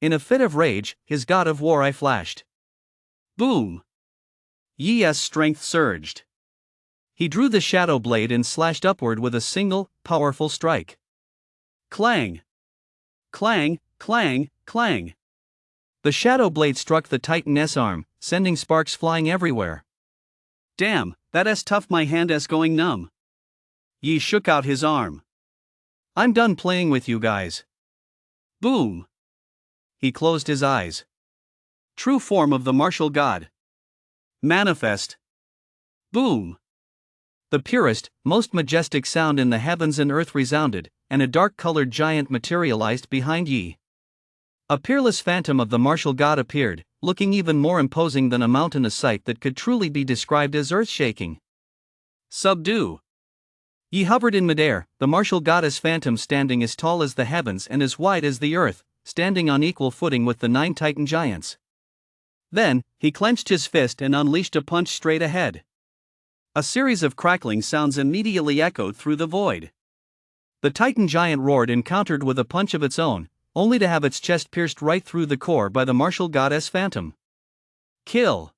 In a fit of rage, his god of war eye flashed. Boom! Yi's strength surged. He drew the shadow blade and slashed upward with a single, powerful strike. Clang! Clang, clang, clang! The shadow blade struck the Titan's arm, sending sparks flying everywhere. Damn, that's tough, my hand is going numb. Yi shook out his arm. I'm done playing with you guys. Boom! He closed his eyes. True form of the martial god. Manifest. Boom! The purest, most majestic sound in the heavens and earth resounded, and a dark-colored giant materialized behind Yi. A peerless phantom of the martial god appeared, looking even more imposing than a mountainous sight that could truly be described as earth-shaking. Subdue! Yi hovered in midair, the martial goddess phantom standing as tall as the heavens and as wide as the earth, standing on equal footing with the 9 Titan giants. Then, he clenched his fist and unleashed a punch straight ahead. A series of crackling sounds immediately echoed through the void. The Titan giant roared and countered with a punch of its own, only to have its chest pierced right through the core by the martial goddess phantom. Kill!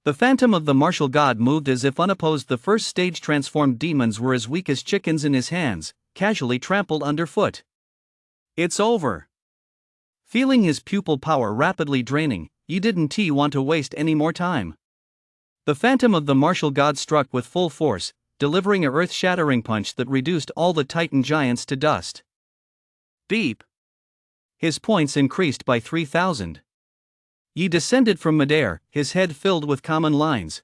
The phantom of the martial god moved as if unopposed. The first stage transformed demons were as weak as chickens in his hands, casually trampled underfoot. It's over. Feeling his pupil power rapidly draining, Yi didn't want to waste any more time. The phantom of the martial god struck with full force, delivering a earth-shattering punch that reduced all the Titan giants to dust. Beep! His points increased by 3,000. Yi descended from midair, his head filled with common lines.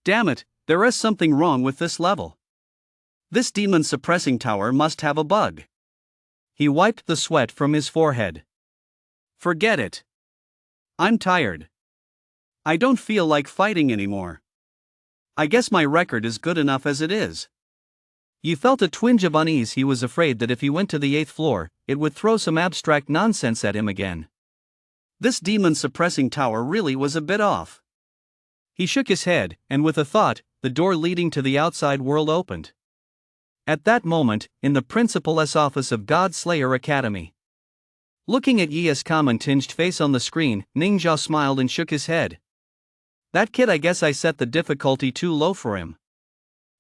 Damn it, there is something wrong with this level. This demon suppressing tower must have a bug. He wiped the sweat from his forehead. Forget it. I'm tired. I don't feel like fighting anymore. I guess my record is good enough as it is. Yi felt a twinge of unease. He was afraid that if he went to the 8th floor, it would throw some abstract nonsense at him again. This demon suppressing tower really was a bit off. He shook his head, and with a thought, the door leading to the outside world opened. At that moment, in the principal's office of God Slayer Academy. Looking at Yi's common-tinged face on the screen, Ningzhao smiled and shook his head. That kid, I guess I set the difficulty too low for him.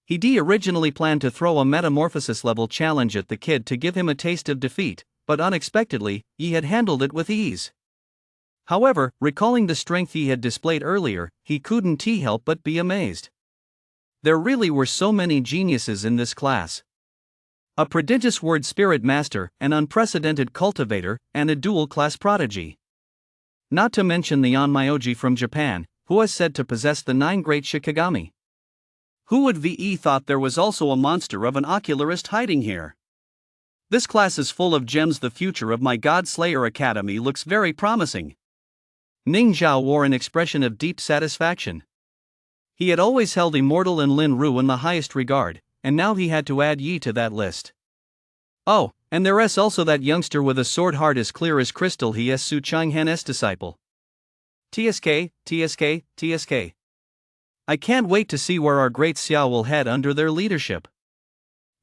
He originally planned to throw a metamorphosis-level challenge at the kid to give him a taste of defeat, but unexpectedly, Yi had handled it with ease. However, recalling the strength he had displayed earlier, he couldn't help but be amazed. There really were so many geniuses in this class. A prodigious word spirit master, an unprecedented cultivator, and a dual-class prodigy. Not to mention the Onmyoji from Japan, who is said to possess the 9 great Shikigami. Who would VE thought there was also a monster of an ocularist hiding here? This class is full of gems. The future of my God Slayer Academy looks very promising. Ningzhao wore an expression of deep satisfaction. He had always held Immortal and Lin Ru in the highest regard, and now he had to add Yi to that list. Oh, and there is also that youngster with a sword heart as clear as crystal. He is Su Changhan's disciple. TSK, TSK, TSK. I can't wait to see where our great Xiao will head under their leadership.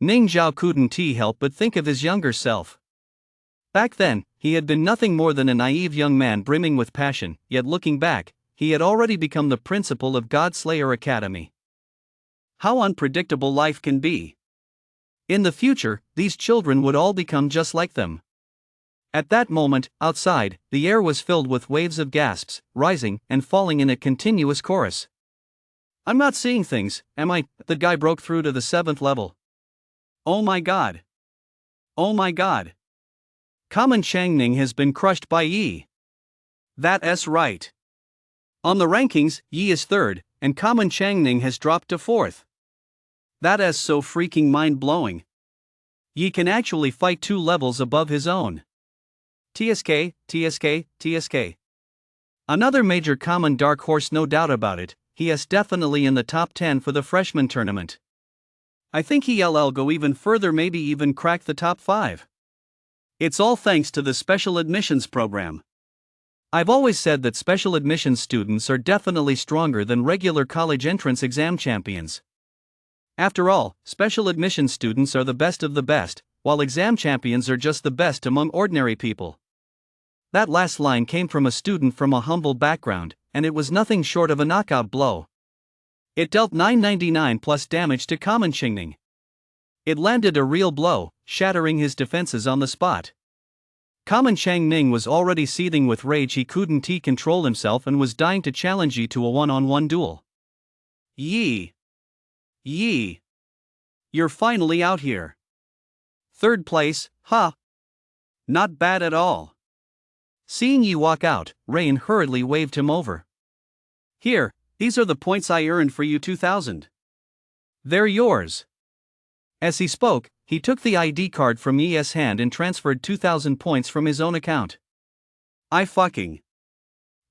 Ningzhao couldn't help but think of his younger self. Back then, He had been nothing more than a naive young man brimming with passion, yet looking back, he had already become the principal of Godslayer Academy. How unpredictable life can be. In the future, these children would all become just like them. At that moment, outside, the air was filled with waves of gasps, rising and falling in a continuous chorus. I'm not seeing things, am I? The guy broke through to the 7th level. Oh my god. Oh my god. Common Changning has been crushed by Yi. That's right. On the rankings, Yi is 3rd, and Common Changning has dropped to 4th. That is so freaking mind-blowing. Yi can actually fight 2 levels above his own. TSK, TSK, TSK. Another major common dark horse, no doubt about it. He is definitely in the top 10 for the freshman tournament. I think he'll go even further, maybe even crack the top 5. It's all thanks to the special admissions program. I've always said that special admissions students are definitely stronger than regular college entrance exam champions. After all, special admissions students are the best of the best, while exam champions are just the best among ordinary people. That last line came from a student from a humble background, and it was nothing short of a knockout blow. It dealt 999 plus damage to Common Changning. It landed a real blow, shattering his defenses on the spot. Common Changning was already seething with rage. He couldn't control himself and was dying to challenge Yi to a one-on-one duel. Yi. You're finally out here. 3rd place, huh? Not bad at all. Seeing Yi walk out, Rain hurriedly waved him over. Here, these are the points I earned for you, 2,000. They're yours. As he spoke, he took the ID card from Yi's hand and transferred 2,000 points from his own account.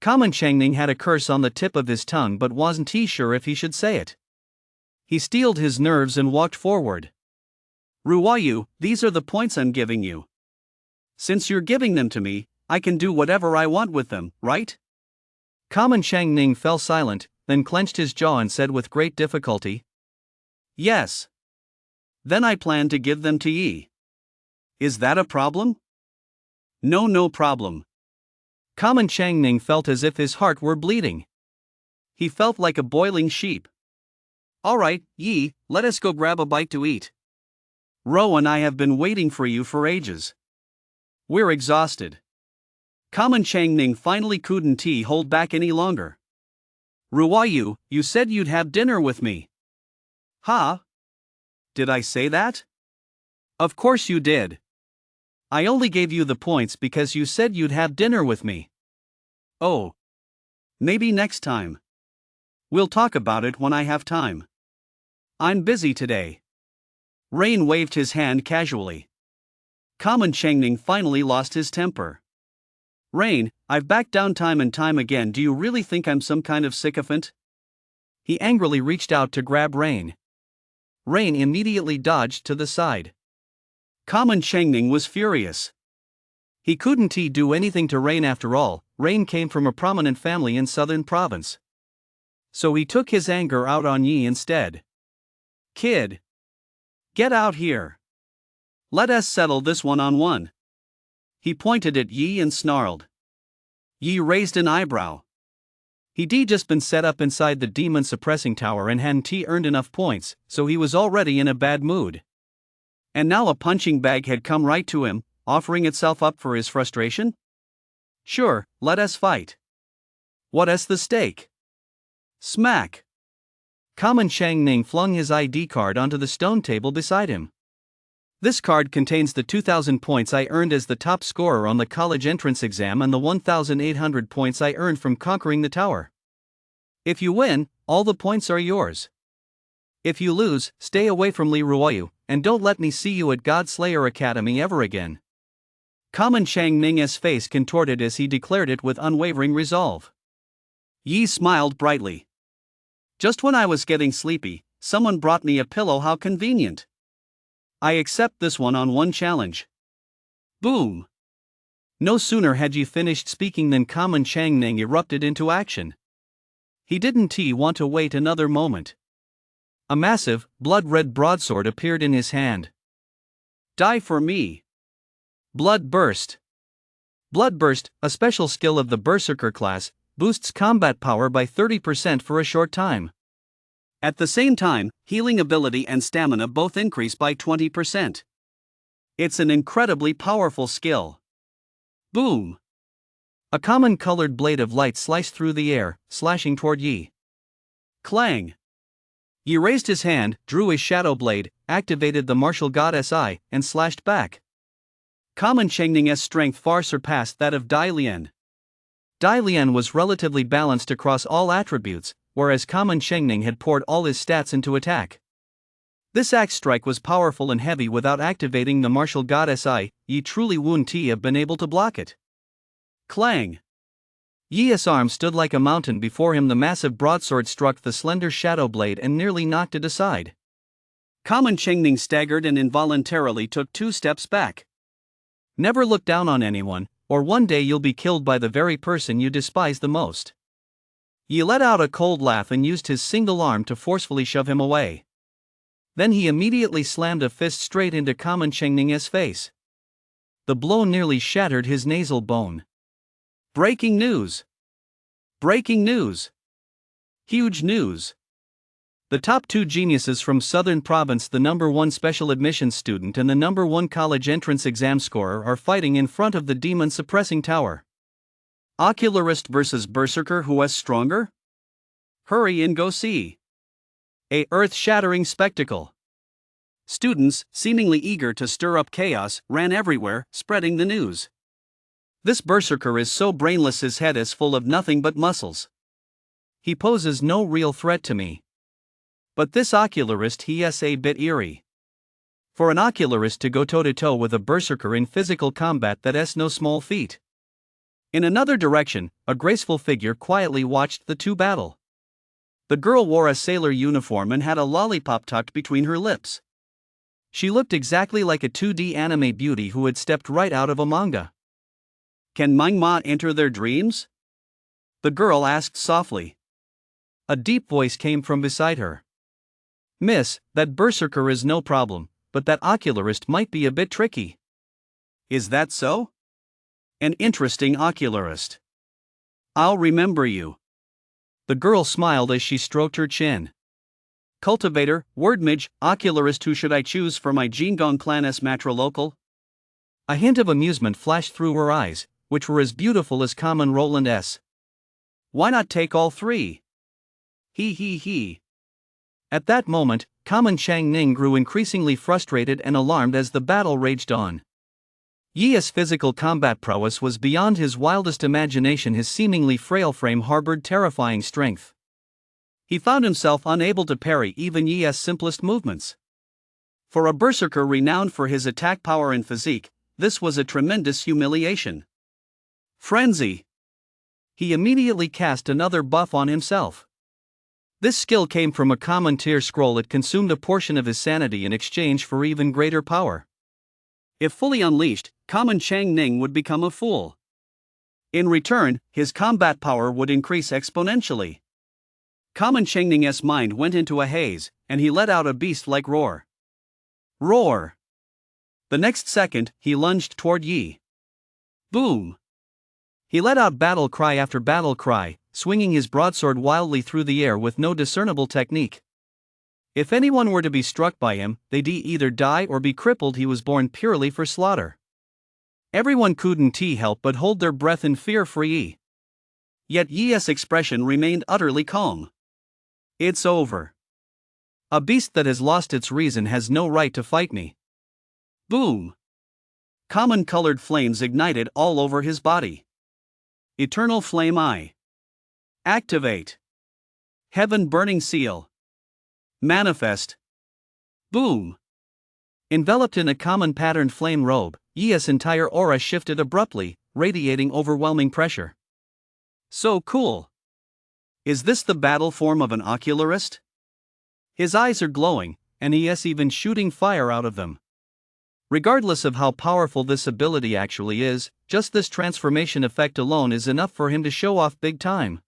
Common Changning had a curse on the tip of his tongue but wasn't sure if he should say it. He steeled his nerves and walked forward. Ruoyu, these are the points I'm giving you. Since you're giving them to me, I can do whatever I want with them, right? Common Changning fell silent, then clenched his jaw and said with great difficulty, Yes. Then I plan to give them to Yi. Is that a problem? No problem. Common Changning felt as if his heart were bleeding. He felt like a boiling sheep. Alright, Yi, let us go grab a bite to eat. Ro and I have been waiting for you for ages. We're exhausted. Common Changning finally couldn't hold back any longer. Ruoyu, you said you'd have dinner with me. Huh? Did I say that? Of course you did. I only gave you the points because you said you'd have dinner with me. Oh. Maybe next time. We'll talk about it when I have time. I'm busy today. Rain waved his hand casually. Common Changning finally lost his temper. Rain, I've backed down time and time again. Do you really think I'm some kind of sycophant? He angrily reached out to grab Rain. Rain immediately dodged to the side. Common Changning was furious. He couldn't do anything to Rain after all. Rain came from a prominent family in Southern Province. So he took his anger out on Yi instead. Kid. Get out here. Let us settle this one-on-one. He pointed at Yi and snarled. Yi raised an eyebrow. He'd just been set up inside the demon suppressing tower and hadn't earned enough points, so he was already in a bad mood. And now a punching bag had come right to him, offering itself up for his frustration? Sure, let us fight. What's the stake? Smack. Common Changning flung his ID card onto the stone table beside him. This card contains the 2,000 points I earned as the top scorer on the college entrance exam and the 1,800 points I earned from conquering the tower. If you win, all the points are yours. If you lose, stay away from Li Ruoyu, and don't let me see you at Godslayer Academy ever again. Common Changning's face contorted as he declared it with unwavering resolve. Yi smiled brightly. Just when I was getting sleepy, someone brought me a pillow. How convenient. I accept this one-on-one challenge. Boom. No sooner had Yi finished speaking than Common Changning erupted into action. He didn't want to wait another moment. A massive, blood-red broadsword appeared in his hand. Die for me. Blood burst. Bloodburst, a special skill of the Berserker class, boosts combat power by 30% for a short time. At the same time, healing ability and stamina both increase by 20%. It's an incredibly powerful skill. Boom! A common colored blade of light sliced through the air, slashing toward Yi. Clang! Yi raised his hand, drew his shadow blade, activated the martial goddess Eye, and slashed back. Common Chengning's strength far surpassed that of Dai Lian. Dai Lian was relatively balanced across all attributes, whereas Common Chengning had poured all his stats into attack. This axe strike was powerful and heavy without activating the martial goddess Eye. Yi truly wouldn't have been able to block it. Clang! Yi's arm stood like a mountain before him. The massive broadsword struck the slender shadow blade and nearly knocked it aside. Common Chengning staggered and involuntarily took 2 steps back. Never look down on anyone, or one day you'll be killed by the very person you despise the most. Yi let out a cold laugh and used his single arm to forcefully shove him away. Then he immediately slammed a fist straight into Common Chengning's face. The blow nearly shattered his nasal bone. Breaking news! Breaking news! Huge news! The top 2 geniuses from Southern Province, the #1 special admissions student and the #1 college entrance exam scorer, are fighting in front of the demon suppressing tower. Ocularist versus Berserker, who is stronger? Hurry and go see. A earth-shattering spectacle. Students, seemingly eager to stir up chaos, ran everywhere, spreading the news. This Berserker is so brainless, his head is full of nothing but muscles. He poses no real threat to me. But this ocularist, he is a bit eerie. For an ocularist to go toe-to-toe with a Berserker in physical combat, that is no small feat. In another direction, a graceful figure quietly watched the two battle. The girl wore a sailor uniform and had a lollipop tucked between her lips. She looked exactly like a 2D anime beauty who had stepped right out of a manga. Can Mangma enter their dreams? The girl asked softly. A deep voice came from beside her. Miss, that Berserker is no problem, but that ocularist might be a bit tricky. Is that so? An interesting ocularist. I'll remember you. The girl smiled as she stroked her chin. Cultivator, wordmage, ocularist, who should I choose for my Jingong clan's matrilocal? A hint of amusement flashed through her eyes, which were as beautiful as common Roland S. Why not take all 3? He. At that moment, Common Changning grew increasingly frustrated and alarmed as the battle raged on. Yi's physical combat prowess was beyond his wildest imagination. His seemingly frail frame harbored terrifying strength. He found himself unable to parry even Yi's simplest movements. For a Berserker renowned for his attack power and physique, this was a tremendous humiliation. Frenzy! He immediately cast another buff on himself. This skill came from a common tier scroll. It consumed a portion of his sanity in exchange for even greater power. If fully unleashed, Common Changning would become a fool. In return, his combat power would increase exponentially. Common Changning's mind went into a haze, and he let out a beast-like roar. Roar! The next second, he lunged toward Yi. Boom! He let out battle cry after battle cry, swinging his broadsword wildly through the air with no discernible technique. If anyone were to be struck by him, they'd either die or be crippled. He was born purely for slaughter. Everyone couldn't help but hold their breath in fear for Yi. Yet Yi's expression remained utterly calm. It's over. A beast that has lost its reason has no right to fight me. Boom! Common-colored flames ignited all over his body. Eternal Flame Eye. Activate. Heaven Burning Seal. Manifest. Boom! Enveloped in a common patterned flame robe, Yi's entire aura shifted abruptly, radiating overwhelming pressure. So cool! Is this the battle form of an ocularist? His eyes are glowing, and he is even shooting fire out of them. Regardless of how powerful this ability actually is, just this transformation effect alone is enough for him to show off big time.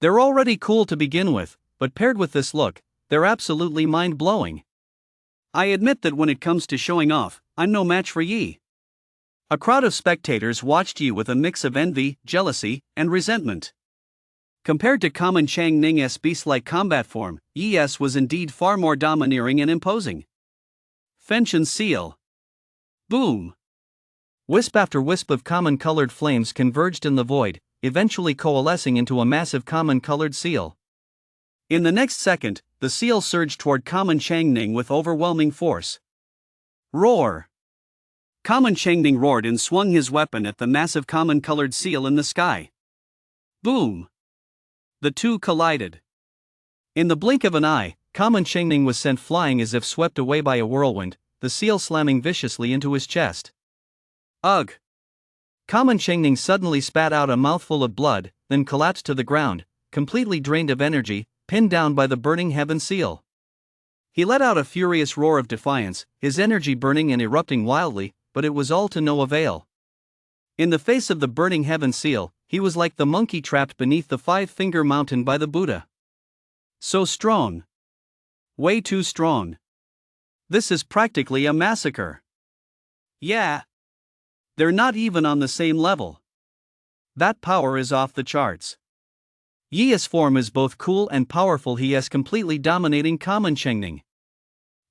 They're already cool to begin with, but paired with this look, they're absolutely mind-blowing. I admit that when it comes to showing off, I'm no match for Yi. A crowd of spectators watched Yi with a mix of envy, jealousy, and resentment. Compared to common Chang Ning's beast-like combat form, Yi's was indeed far more domineering and imposing. Fenshin's seal. Boom! Wisp after wisp of common-colored flames converged in the void, eventually coalescing into a massive common-colored seal. In the next second, the seal surged toward common Chang Ning with overwhelming force. Roar! Common Chang Ning roared and swung his weapon at the massive common-colored seal in the sky. Boom! The two collided. In the blink of an eye, common Chang Ning was sent flying as if swept away by a whirlwind, the seal slamming viciously into his chest. Ugh! Common Chang Ning suddenly spat out a mouthful of blood, then collapsed to the ground, completely drained of energy, pinned down by the burning heaven seal. He let out a furious roar of defiance, his energy burning and erupting wildly, but it was all to no avail. In the face of the burning heaven seal, he was like the monkey trapped beneath the five-finger mountain by the Buddha. So strong. Way too strong. This is practically a massacre. Yeah. They're not even on the same level. That power is off the charts. Yi's form is both cool and powerful. He is completely dominating common Chang Ning.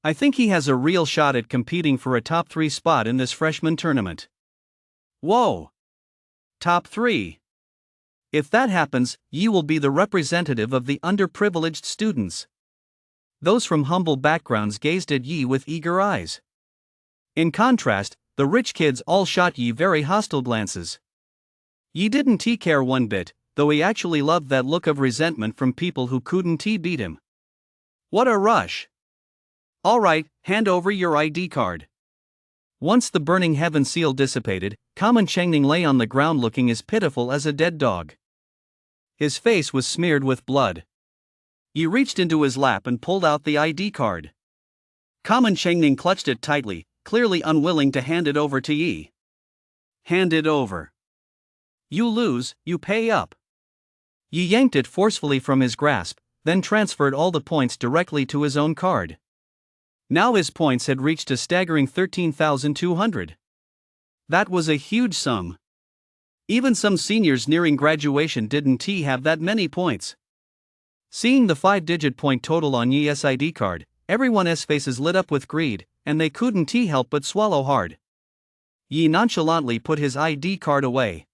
I think he has a real shot at competing for a top 3 spot in this freshman tournament. Whoa! Top 3. If that happens, Yi will be the representative of the underprivileged students. Those from humble backgrounds gazed at Yi with eager eyes. In contrast, the rich kids all shot Yi very hostile glances. Yi didn't care one bit, though he actually loved that look of resentment from people who couldn't beat him. What a rush! Alright, hand over your ID card. Once the burning heaven seal dissipated, common Chang Ning lay on the ground looking as pitiful as a dead dog. His face was smeared with blood. Yi reached into his lap and pulled out the ID card. Common Chang Ning clutched it tightly, clearly unwilling to hand it over to Yi. Hand it over. You lose, you pay up. Yi yanked it forcefully from his grasp, then transferred all the points directly to his own card. Now his points had reached a staggering 13,200. That was a huge sum. Even some seniors nearing graduation didn't have that many points. Seeing the 5-digit point total on Yi's ID card, everyone's faces lit up with greed, and they couldn't help but swallow hard. Yi nonchalantly put his ID card away.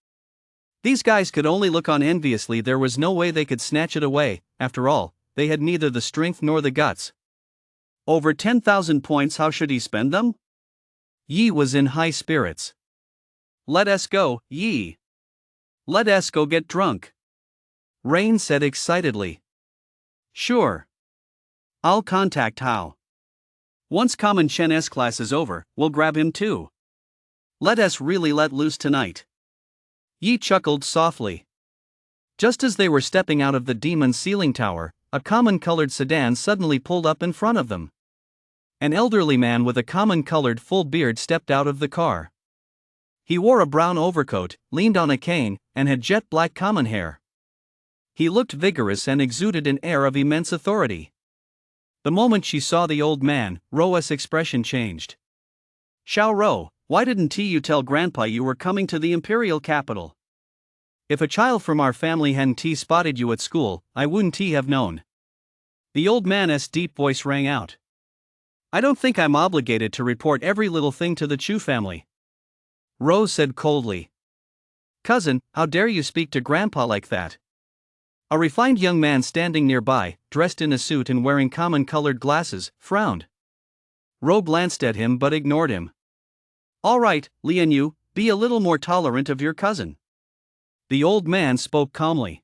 These guys could only look on enviously. There was no way they could snatch it away. After all, they had neither the strength nor the guts. Over 10,000 points, how should he spend them? Yi was in high spirits. Let us go, Yi. Let us go get drunk. Rain said excitedly. Sure. I'll contact Hao. Once Common Chen's class is over, we'll grab him too. Let us really let loose tonight. Yi chuckled softly. Just as they were stepping out of the demon's ceiling tower, a common-colored sedan suddenly pulled up in front of them. An elderly man with a common-colored full beard stepped out of the car. He wore a brown overcoat, leaned on a cane, and had jet-black common hair. He looked vigorous and exuded an air of immense authority. The moment she saw the old man, Roa's expression changed. Xiao Ro, why didn't you tell Grandpa you were coming to the imperial capital? If a child from our family hadn't spotted you at school, I wouldn't have known. The old man's deep voice rang out. I don't think I'm obligated to report every little thing to the Chu family. Rose said coldly. Cousin, how dare you speak to Grandpa like that? A refined young man standing nearby, dressed in a suit and wearing common-colored glasses, frowned. Ro glanced at him but ignored him. All right, Lian Yu, be a little more tolerant of your cousin. The old man spoke calmly.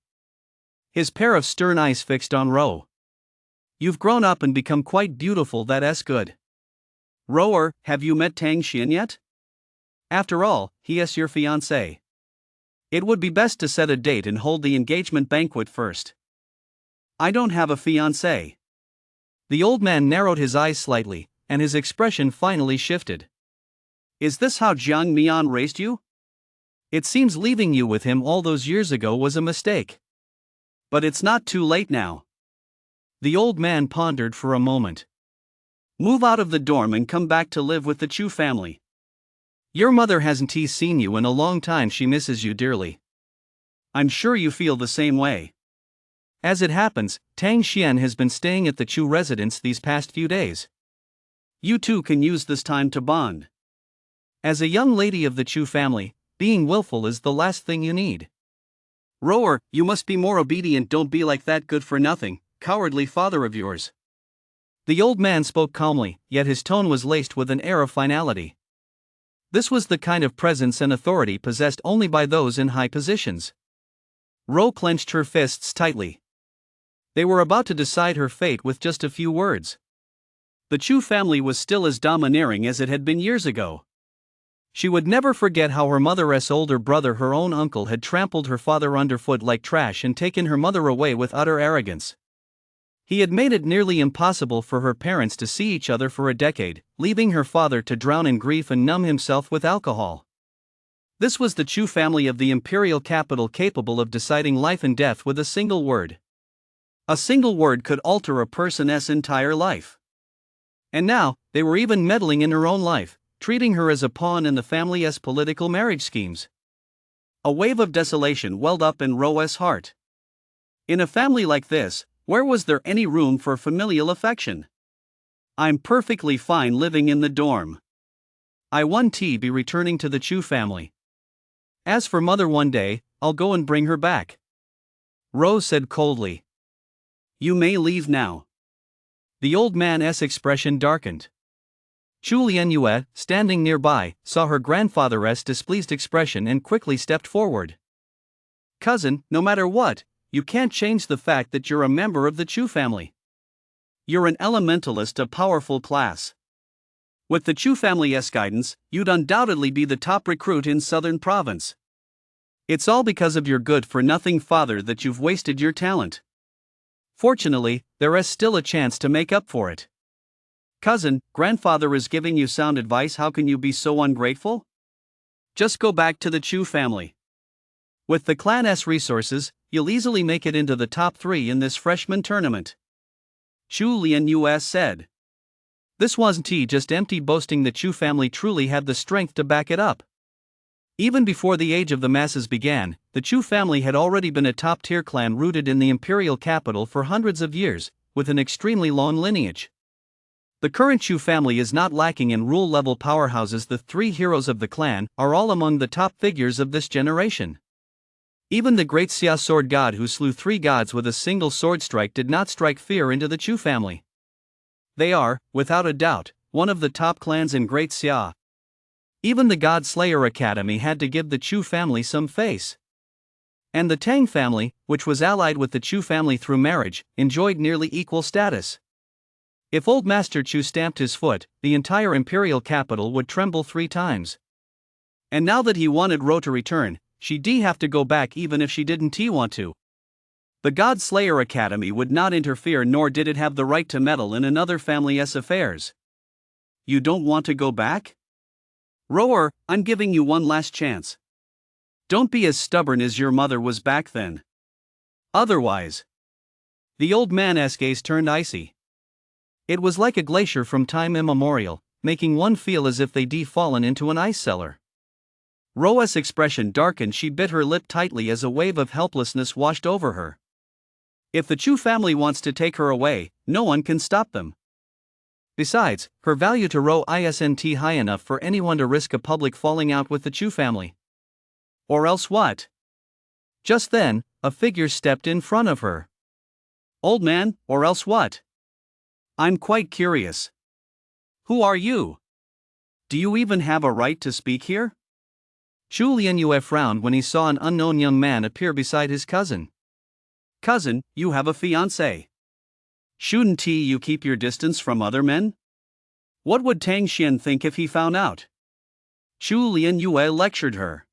His pair of stern eyes fixed on Ro. You've grown up and become quite beautiful, that's good. Roer, have you met Tang Xian yet? After all, he is your fiancé. It would be best to set a date and hold the engagement banquet first. I don't have a fiancé. The old man narrowed his eyes slightly, and his expression finally shifted. Is this how Jiang Mian raised you? It seems leaving you with him all those years ago was a mistake. But it's not too late now. The old man pondered for a moment. Move out of the dorm and come back to live with the Chu family. Your mother hasn't seen you in a long time, she misses you dearly. I'm sure you feel the same way. As it happens, Tang Xian has been staying at the Chu residence these past few days. You two can use this time to bond. As a young lady of the Chu family, being willful is the last thing you need. Rower, you must be more obedient, don't be like that good-for-nothing, cowardly father of yours. The old man spoke calmly, yet his tone was laced with an air of finality. This was the kind of presence and authority possessed only by those in high positions. Ro clenched her fists tightly. They were about to decide her fate with just a few words. The Chu family was still as domineering as it had been years ago. She would never forget how her mother's older brother, her own uncle, had trampled her father underfoot like trash and taken her mother away with utter arrogance. He had made it nearly impossible for her parents to see each other for a decade, leaving her father to drown in grief and numb himself with alcohol. This was the Chu family of the imperial capital, capable of deciding life and death with a single word. A single word could alter a person's entire life. And now, they were even meddling in her own life, treating her as a pawn in the family's political marriage schemes. A wave of desolation welled up in Ro's heart. In a family like this, where was there any room for familial affection? I'm perfectly fine living in the dorm. I won't be returning to the Chu family. As for mother, one day, I'll go and bring her back. Ro said coldly. You may leave now. The old man's expression darkened. Chu Lianyue, standing nearby, saw her grandfather's displeased expression and quickly stepped forward. Cousin, no matter what, you can't change the fact that you're a member of the Chu family. You're an elementalist of powerful class. With the Chu family's guidance, you'd undoubtedly be the top recruit in Southern Province. It's all because of your good-for-nothing father that you've wasted your talent. Fortunately, there is still a chance to make up for it. Cousin, grandfather is giving you sound advice. How can you be so ungrateful? Just go back to the Chu family. With the clan's resources, you'll easily make it into the top 3 in this freshman tournament. Chu Lianyue said. This wasn't just empty boasting. The Chu family truly had the strength to back it up. Even before the age of the masses began, the Chu family had already been a top-tier clan rooted in the imperial capital for hundreds of years, with an extremely long lineage. The current Chu family is not lacking in rule-level powerhouses. The 3 heroes of the clan are all among the top figures of this generation. Even the great Xia sword god who slew 3 gods with a single sword strike did not strike fear into the Chu family. They are, without a doubt, one of the top clans in Great Xia. Even the God Slayer Academy had to give the Chu family some face. And the Tang family, which was allied with the Chu family through marriage, enjoyed nearly equal status. If old Master Chu stamped his foot, the entire imperial capital would tremble 3 times. And now that he wanted Ro to return, she'd have to go back even if she didn't want to. The God Slayer Academy would not interfere, nor did it have the right to meddle in another family's affairs. You don't want to go back? Rower, I'm giving you one last chance. Don't be as stubborn as your mother was back then. Otherwise. The old man's gaze turned icy. It was like a glacier from time immemorial, making one feel as if they'd fallen into an ice cellar. Roa's expression darkened. She bit her lip tightly as a wave of helplessness washed over her. If the Chu family wants to take her away, no one can stop them. Besides, her value to Ro isn't high enough for anyone to risk a public falling out with the Chu family. Or else what? Just then, a figure stepped in front of her. Old man, or else what? I'm quite curious. Who are you? Do you even have a right to speak here? Chu Lianyue frowned when he saw an unknown young man appear beside his cousin. Cousin, you have a fiancé. Shouldn't you keep your distance from other men? What would Tang Xian think if he found out? Chu Lianyue lectured her.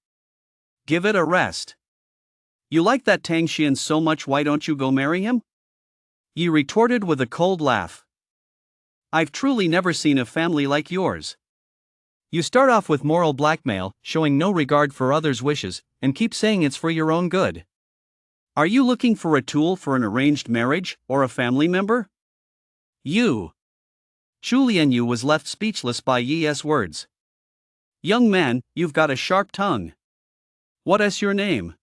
Give it a rest. You like that Tang Xian so much, why don't you go marry him? Yi retorted with a cold laugh. I've truly never seen a family like yours. You start off with moral blackmail, showing no regard for others' wishes, and keep saying it's for your own good. Are you looking for a tool for an arranged marriage, or a family member? You. Chu Lianyue was left speechless by Yi's words. Young man, you've got a sharp tongue. What's your name?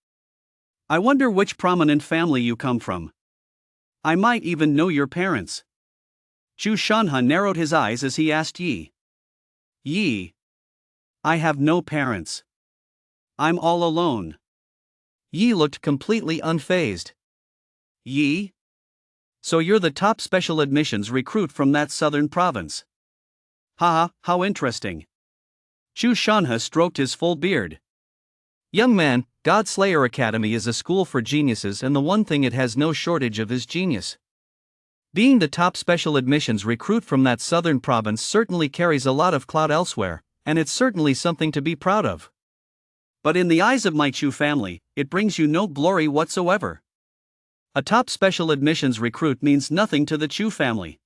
I wonder which prominent family you come from. I might even know your parents. Chu Shanha narrowed his eyes as he asked Yi. Yi. I have no parents. I'm all alone. Yi looked completely unfazed. Yi? So you're the top special admissions recruit from that southern province. Haha, how interesting. Chu Shanha stroked his full beard. Young man, Godslayer Academy is a school for geniuses, and the one thing it has no shortage of is genius. Being the top special admissions recruit from that southern province certainly carries a lot of clout elsewhere, and it's certainly something to be proud of. But in the eyes of my Chu family, it brings you no glory whatsoever. A top special admissions recruit means nothing to the Chu family.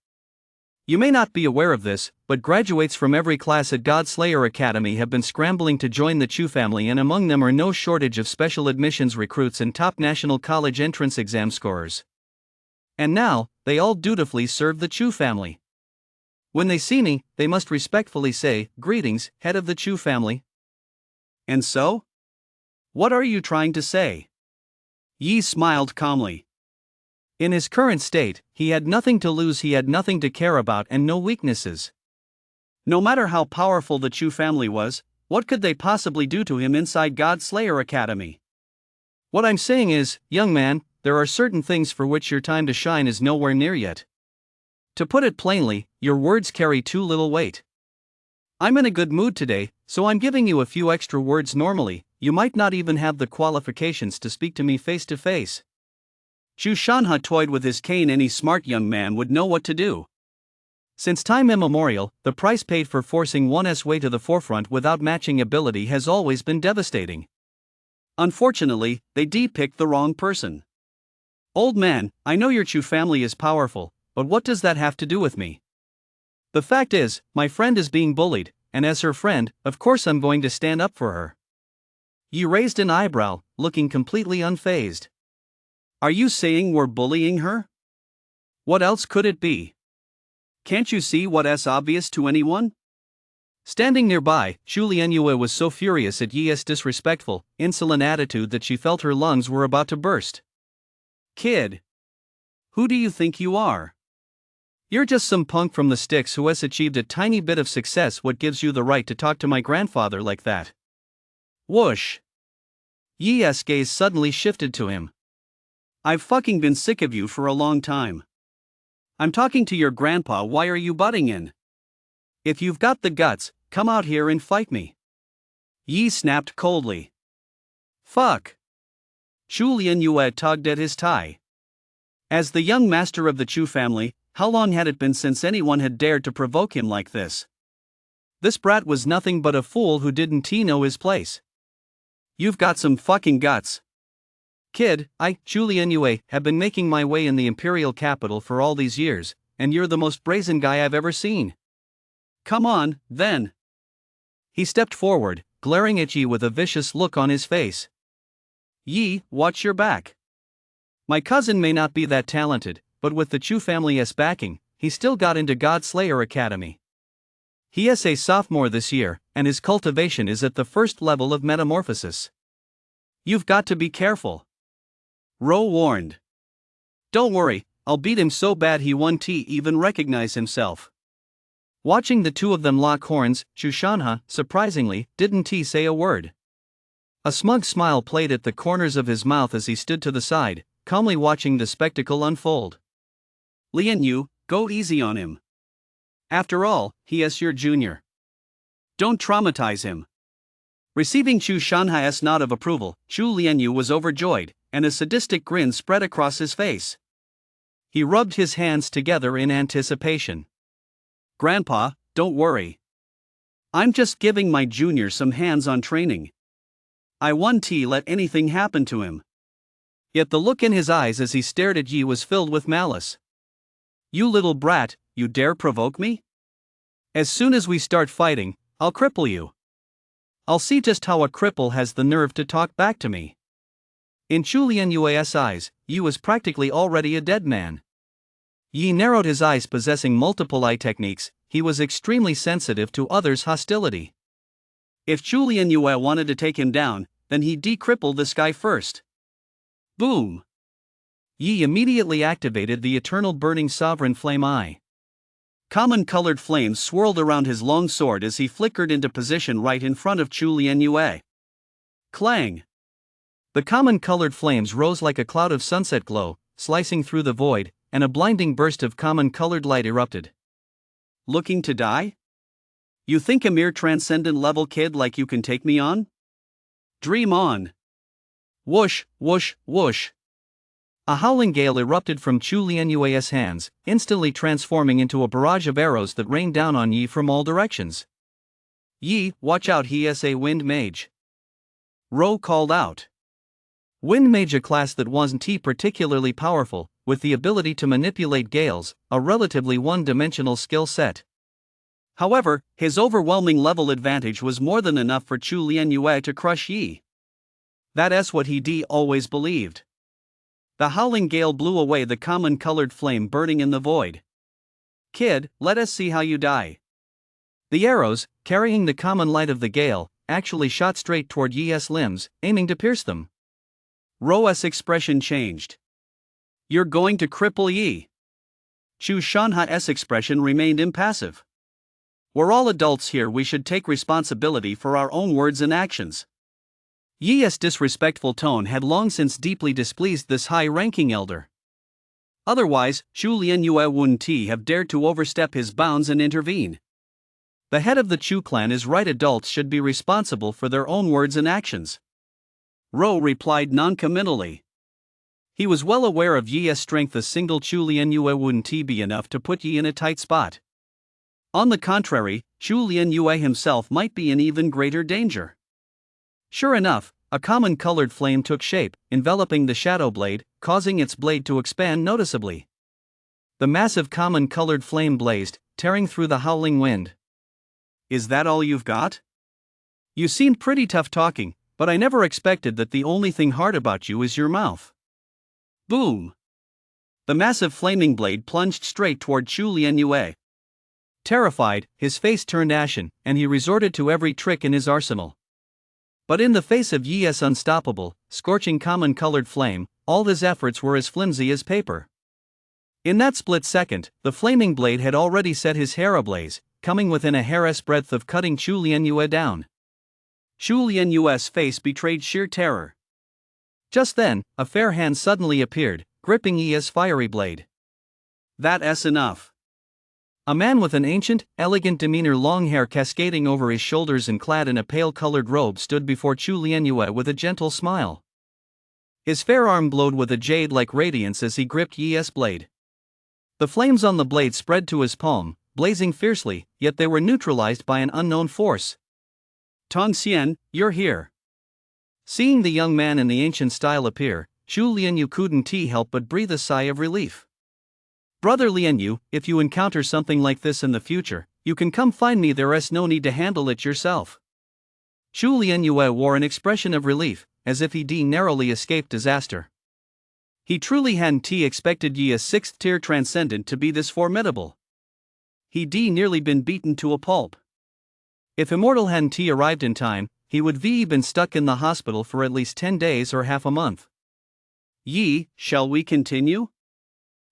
You may not be aware of this, but graduates from every class at Godslayer Academy have been scrambling to join the Chu family, and among them are no shortage of special admissions recruits and top national college entrance exam scorers. And now, they all dutifully serve the Chu family. When they see me, they must respectfully say, "Greetings, head of the Chu family." And so? What are you trying to say? Yi smiled calmly. In his current state, he had nothing to lose, he had nothing to care about, and no weaknesses. No matter how powerful the Chu family was, what could they possibly do to him inside Godslayer Academy? What I'm saying is, young man, there are certain things for which your time to shine is nowhere near yet. To put it plainly, your words carry too little weight. I'm in a good mood today, so I'm giving you a few extra words. Normally, you might not even have the qualifications to speak to me face to face. Chu Shanha toyed with his cane. Any smart young man would know what to do. Since time immemorial, the price paid for forcing one's way to the forefront without matching ability has always been devastating. Unfortunately, they picked the wrong person. Old man, I know your Chu family is powerful, but what does that have to do with me? The fact is, my friend is being bullied, and as her friend, of course I'm going to stand up for her. Yi raised an eyebrow, looking completely unfazed. Are you saying we're bullying her? What else could it be? Can't you see what's obvious to anyone? Standing nearby, Chu Lianyue was so furious at Yi's disrespectful, insolent attitude that she felt her lungs were about to burst. Kid! Who do you think you are? You're just some punk from the sticks who has achieved a tiny bit of success. What gives you the right to talk to my grandfather like that? Whoosh! Yi's gaze suddenly shifted to him. I've fucking been sick of you for a long time. I'm talking to your grandpa, why are you butting in? If you've got the guts, come out here and fight me. Yi snapped coldly. Fuck! Chu Lianyue tugged at his tie. As the young master of the Chu family, how long had it been since anyone had dared to provoke him like this? This brat was nothing but a fool who didn't know his place. You've got some fucking guts. Kid, Chu Lianyue, have been making my way in the imperial capital for all these years, and you're the most brazen guy I've ever seen. Come on, then. He stepped forward, glaring at Yi with a vicious look on his face. Yi, watch your back. My cousin may not be that talented, but with the Chu family's backing, he still got into Godslayer Academy. He is a sophomore this year, and his cultivation is at the first level of metamorphosis. You've got to be careful. Ro warned. Don't worry, I'll beat him so bad he won't even recognize himself. Watching the two of them lock horns, Chu Shanha, surprisingly, didn't say a word. A smug smile played at the corners of his mouth as he stood to the side, calmly watching the spectacle unfold. Lianyu, go easy on him. After all, he is your junior. Don't traumatize him. Receiving Chu Shanha's nod of approval, Chu Lianyu was overjoyed, and a sadistic grin spread across his face. He rubbed his hands together in anticipation. Grandpa, don't worry. I'm just giving my junior some hands-on training. I won't let anything happen to him. Yet the look in his eyes as he stared at Yi was filled with malice. You little brat, you dare provoke me? As soon as we start fighting, I'll cripple you. I'll see just how a cripple has the nerve to talk back to me. In Chu Lianyue's eyes, Yi was practically already a dead man. Yi narrowed his eyes, possessing multiple eye techniques. He was extremely sensitive to others' hostility. If Chu Lianyue wanted to take him down, then he'd decripple this guy first. Boom! Yi immediately activated the eternal burning sovereign flame eye. Common colored flames swirled around his long sword as he flickered into position right in front of Chu Lianyue. Clang! The common colored flames rose like a cloud of sunset glow, slicing through the void, and a blinding burst of common colored light erupted. Looking to die? You think a mere transcendent level kid like you can take me on? Dream on! Whoosh, whoosh, whoosh. A howling gale erupted from Chu Lianyue's hands, instantly transforming into a barrage of arrows that rained down on Yi from all directions. Yi, watch out, he is a wind mage. Ro called out. Wind mage, a class that wasn't particularly powerful, with the ability to manipulate gales, a relatively one-dimensional skill set. However, his overwhelming level advantage was more than enough for Chu Lianyue to crush Yi. That's what he always believed. The howling gale blew away the common colored flame burning in the void. Kid, let us see how you die. The arrows, carrying the common light of the gale, actually shot straight toward Yi's limbs, aiming to pierce them. Ro's expression changed. You're going to cripple Yi. Chu Shanha's expression remained impassive. We're all adults here, we should take responsibility for our own words and actions. Yi's disrespectful tone had long since deeply displeased this high-ranking elder. Otherwise, Chu Lianyue wouldn't have dared to overstep his bounds and intervene. The head of the Chu clan is right, adults should be responsible for their own words and actions. Ro replied noncommittally. He was well aware of Yi's strength. A single Chu Lianyue wouldn't be enough to put Yi in a tight spot. On the contrary, Chu Lianyue himself might be in even greater danger. Sure enough, a common colored flame took shape, enveloping the shadow blade, causing its blade to expand noticeably. The massive common colored flame blazed, tearing through the howling wind. Is that all you've got? You seem pretty tough talking, but I never expected that the only thing hard about you is your mouth. Boom! The massive flaming blade plunged straight toward Chu Lianyue. Terrified, his face turned ashen, and he resorted to every trick in his arsenal. But in the face of Yi's unstoppable, scorching common-colored flame, all his efforts were as flimsy as paper. In that split second, the flaming blade had already set his hair ablaze, coming within a hair's breadth of cutting Chu Lianyue down. Chu Lianyue's face betrayed sheer terror. Just then, a fair hand suddenly appeared, gripping Yi's fiery blade. That's enough. A man with an ancient, elegant demeanor, long hair cascading over his shoulders and clad in a pale-colored robe, stood before Chu Lianyue with a gentle smile. His fair arm glowed with a jade-like radiance as he gripped Yi's blade. The flames on the blade spread to his palm, blazing fiercely, yet they were neutralized by an unknown force. Tong Xian, you're here. Seeing the young man in the ancient style appear, Chu Lianyue couldn't help but breathe a sigh of relief. Brother Lianyue, if you encounter something like this in the future, you can come find me, there's no need to handle it yourself. Chu Lianyue wore an expression of relief, as if he narrowly escaped disaster. He truly hadn't expected Yi's 6th-tier transcendent to be this formidable. He'd nearly been beaten to a pulp. If Immortal hadn't arrived in time, he would been stuck in the hospital for at least 10 days or half a month. Yi, shall we continue?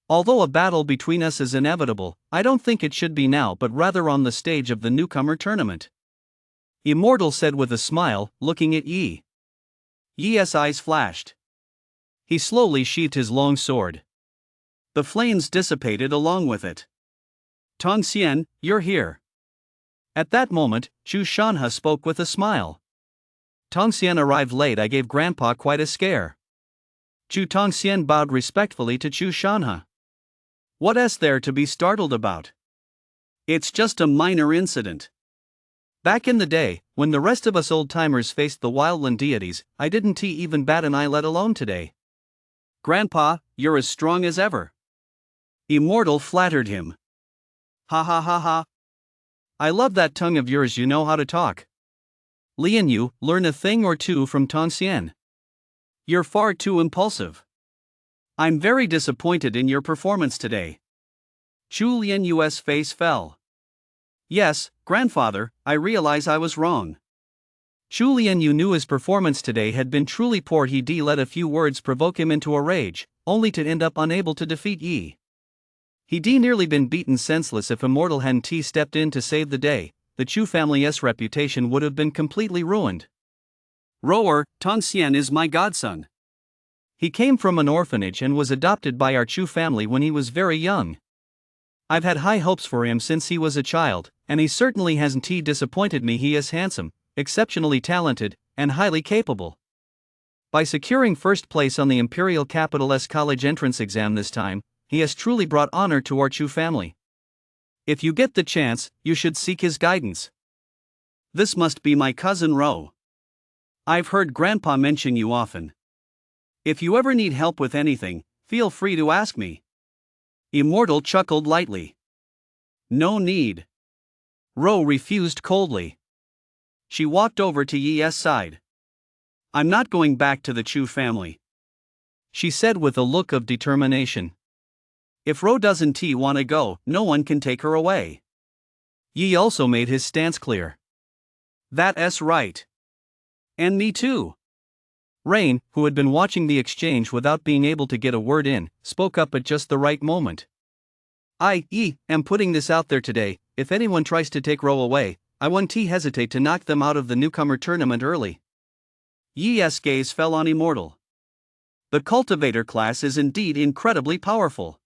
Although a battle between us is inevitable, I don't think it should be now but rather on the stage of the newcomer tournament. Immortal said with a smile, looking at Yi. Yi's eyes flashed. He slowly sheathed his long sword. The flames dissipated along with it. Tong Xian, you're here. At that moment, Chu Shanha spoke with a smile. Tong Xian arrived late, I gave Grandpa quite a scare. Chu Tong Xian bowed respectfully to Chu Shanha. What's there to be startled about? It's just a minor incident. Back in the day, when the rest of us old-timers faced the wildland deities, I didn't even bat an eye, let alone today. Grandpa, you're as strong as ever. Immortal flattered him. Ha ha ha ha. I love that tongue of yours, you know how to talk. Lianyue, learn a thing or two from Tong Xian. You're far too impulsive. I'm very disappointed in your performance today. Chu Lianyue's face fell. Yes, grandfather, I realize I was wrong. Julian, you knew his performance today had been truly poor. He let a few words provoke him into a rage, only to end up unable to defeat Yi. He'd nearly been beaten senseless. If Immortal hadn't stepped in to save the day, the Chu family's reputation would have been completely ruined. Rower, Tong Xian is my godson. He came from an orphanage and was adopted by our Chu family when he was very young. I've had high hopes for him since he was a child, and he certainly hasn't disappointed me. He is handsome, exceptionally talented, and highly capable. By securing first place on the Imperial Capital's college entrance exam this time, he has truly brought honor to our Chu family. If you get the chance, you should seek his guidance. This must be my cousin Ro. I've heard Grandpa mention you often. If you ever need help with anything, feel free to ask me. Immortal chuckled lightly. No need. Ro refused coldly. She walked over to Yi's side. I'm not going back to the Chu family, she said with a look of determination. If Ro doesn't want to go, no one can take her away. Yi also made his stance clear. That's right. And me too. Rain, who had been watching the exchange without being able to get a word in, spoke up at just the right moment. I am putting this out there today. If anyone tries to take Ro away, I won't hesitate to knock them out of the newcomer tournament early. Yi's gaze fell on Immortal. The cultivator class is indeed incredibly powerful.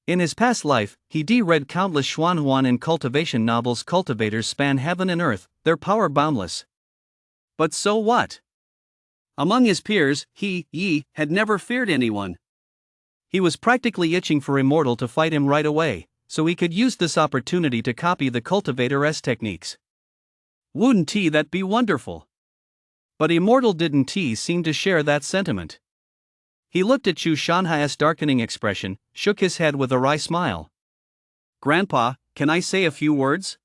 In his past life, he read countless Xuanhuan and cultivation novels. Cultivators span heaven and earth, their power boundless. But so what? Among his peers, Yi had never feared anyone. He was practically itching for Immortal to fight him right away, so he could use this opportunity to copy the cultivator's techniques. Wouldn't that be wonderful? But Immortal didn't seem to share that sentiment. He looked at Chu Shanhai's darkening expression, shook his head with a wry smile. Grandpa, can I say a few words?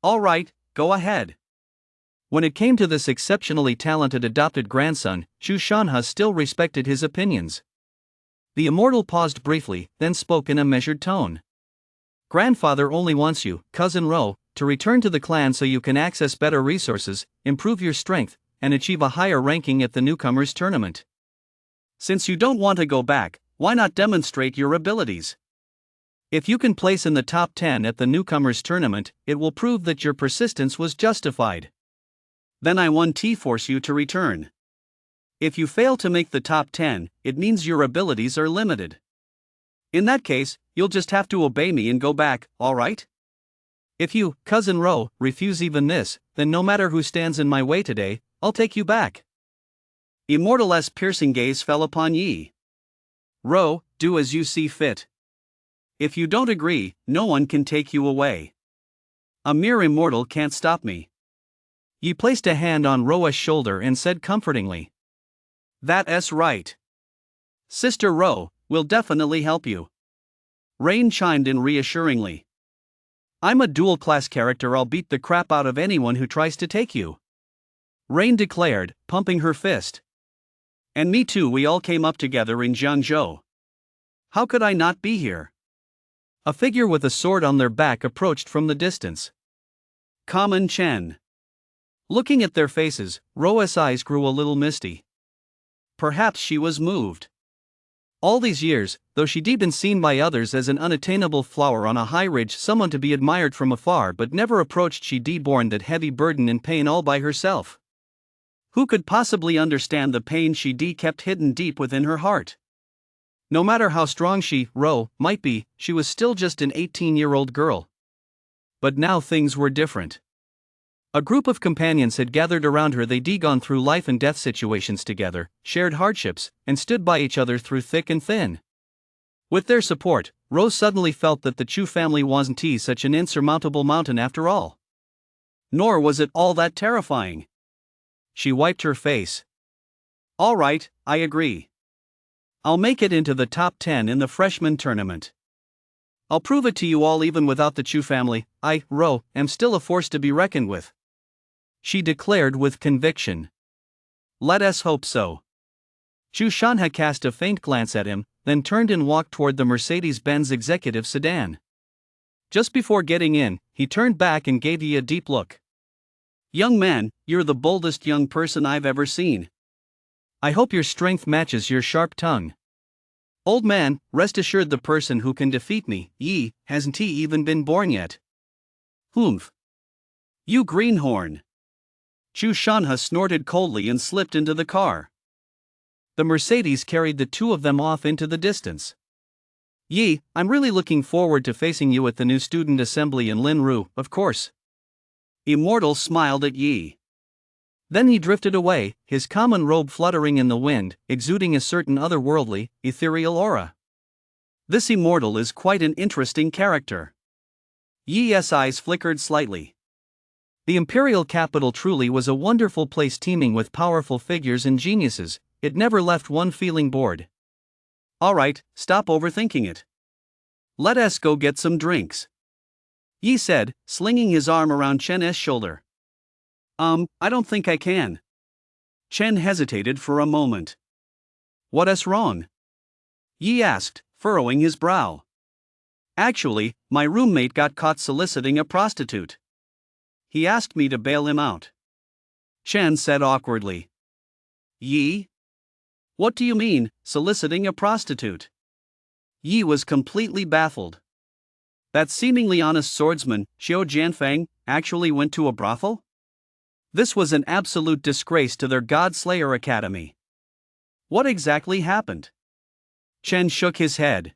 All right, go ahead. When it came to this exceptionally talented adopted grandson, Chu Shanha still respected his opinions. The Immortal paused briefly, then spoke in a measured tone. Grandfather only wants you, Cousin Ro, to return to the clan so you can access better resources, improve your strength, and achieve a higher ranking at the newcomers tournament. Since you don't want to go back, why not demonstrate your abilities? If you can place in the top 10 at the newcomers tournament, it will prove that your persistence was justified. Then I won't force you to return. If you fail to make the top 10, it means your abilities are limited. In that case, you'll just have to obey me and go back, alright? If you, Cousin Ro, refuse even this, then no matter who stands in my way today, I'll take you back. Immortal's piercing gaze fell upon Yi. Ro, do as you see fit. If you don't agree, no one can take you away. A mere immortal can't stop me. Yi placed a hand on Ro's shoulder and said comfortingly. That's right. Sister Ro, will definitely help you. Rain chimed in reassuringly. I'm a dual-class character. I'll beat the crap out of anyone who tries to take you. Rain declared, pumping her fist. And me too. We all came up together in Jiangzhou. How could I not be here? A figure with a sword on their back approached from the distance. Common Chen. Looking at their faces, Ro's eyes grew a little misty. Perhaps she was moved. All these years, though she'd been seen by others as an unattainable flower on a high ridge, someone to be admired from afar but never approached, she'd borne that heavy burden and pain all by herself. Who could possibly understand the pain she'd kept hidden deep within her heart? No matter how strong Ro, might be, she was still just an 18-year-old girl. But now things were different. A group of companions had gathered around her. They'd gone through life and death situations together, shared hardships, and stood by each other through thick and thin. With their support, Rose suddenly felt that the Chu family wasn't such an insurmountable mountain after all. Nor was it all that terrifying. She wiped her face. All right, I agree. I'll make it into the top 10 in the freshman tournament. I'll prove it to you all. Even without the Chu family, I, Ro, am still a force to be reckoned with, she declared with conviction. Let us hope so. Chu Shanha cast a faint glance at him, then turned and walked toward the Mercedes-Benz executive sedan. Just before getting in, he turned back and gave Yi a deep look. Young man, you're the boldest young person I've ever seen. I hope your strength matches your sharp tongue. Old man, rest assured the person who can defeat me, hasn't he even been born yet? Humph. You greenhorn. Chu Shanha snorted coldly and slipped into the car. The Mercedes carried the two of them off into the distance. I'm really looking forward to facing you at the new student assembly in Linru, of course. Immortal smiled at Yi. Then he drifted away, his common robe fluttering in the wind, exuding a certain otherworldly, ethereal aura. This immortal is quite an interesting character. Yi's eyes flickered slightly. The imperial capital truly was a wonderful place teeming with powerful figures and geniuses. It never left one feeling bored. Alright, stop overthinking it. Let us go get some drinks, Yi said, slinging his arm around Chen's shoulder. I don't think I can. Chen hesitated for a moment. What's wrong? Yi asked, furrowing his brow. Actually, my roommate got caught soliciting a prostitute. He asked me to bail him out, Chen said awkwardly. Yi? What do you mean, soliciting a prostitute? Yi was completely baffled. That seemingly honest swordsman, Xiao Jianfeng, actually went to a brothel? This was an absolute disgrace to their God-Slayer Academy. What exactly happened? Chen shook his head.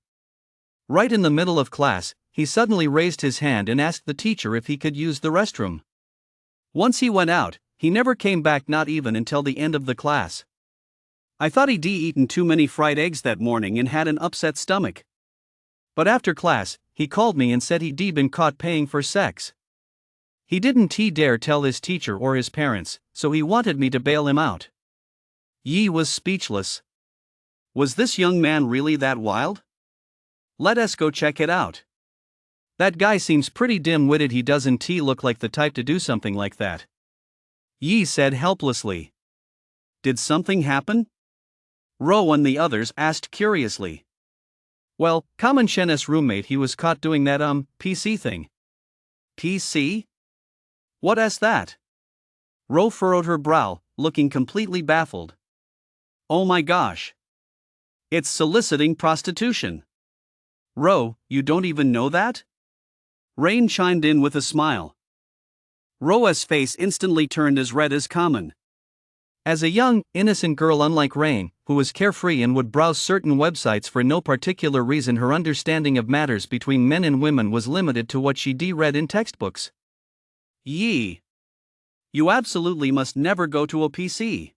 Right in the middle of class, he suddenly raised his hand and asked the teacher if he could use the restroom. Once he went out, he never came back, not even until the end of the class. I thought he'd eaten too many fried eggs that morning and had an upset stomach. But after class, he called me and said he'd been caught paying for sex. He didn't dare tell his teacher or his parents, so he wanted me to bail him out. Yi was speechless. Was this young man really that wild? Let us go check it out. That guy seems pretty dim-witted. He doesn't look like the type to do something like that, Yi said helplessly. Did something happen? Ro and the others asked curiously. Well, Common Chen's roommate, he was caught doing that PC thing. PC? What's that? Ro furrowed her brow, looking completely baffled. Oh my gosh. It's soliciting prostitution. Ro, you don't even know that? Rain chimed in with a smile. Roa's face instantly turned as red as Common. As a young, innocent girl unlike Rain, who was carefree and would browse certain websites for no particular reason, her understanding of matters between men and women was limited to what she read in textbooks. Yi. You absolutely must never go to a PC.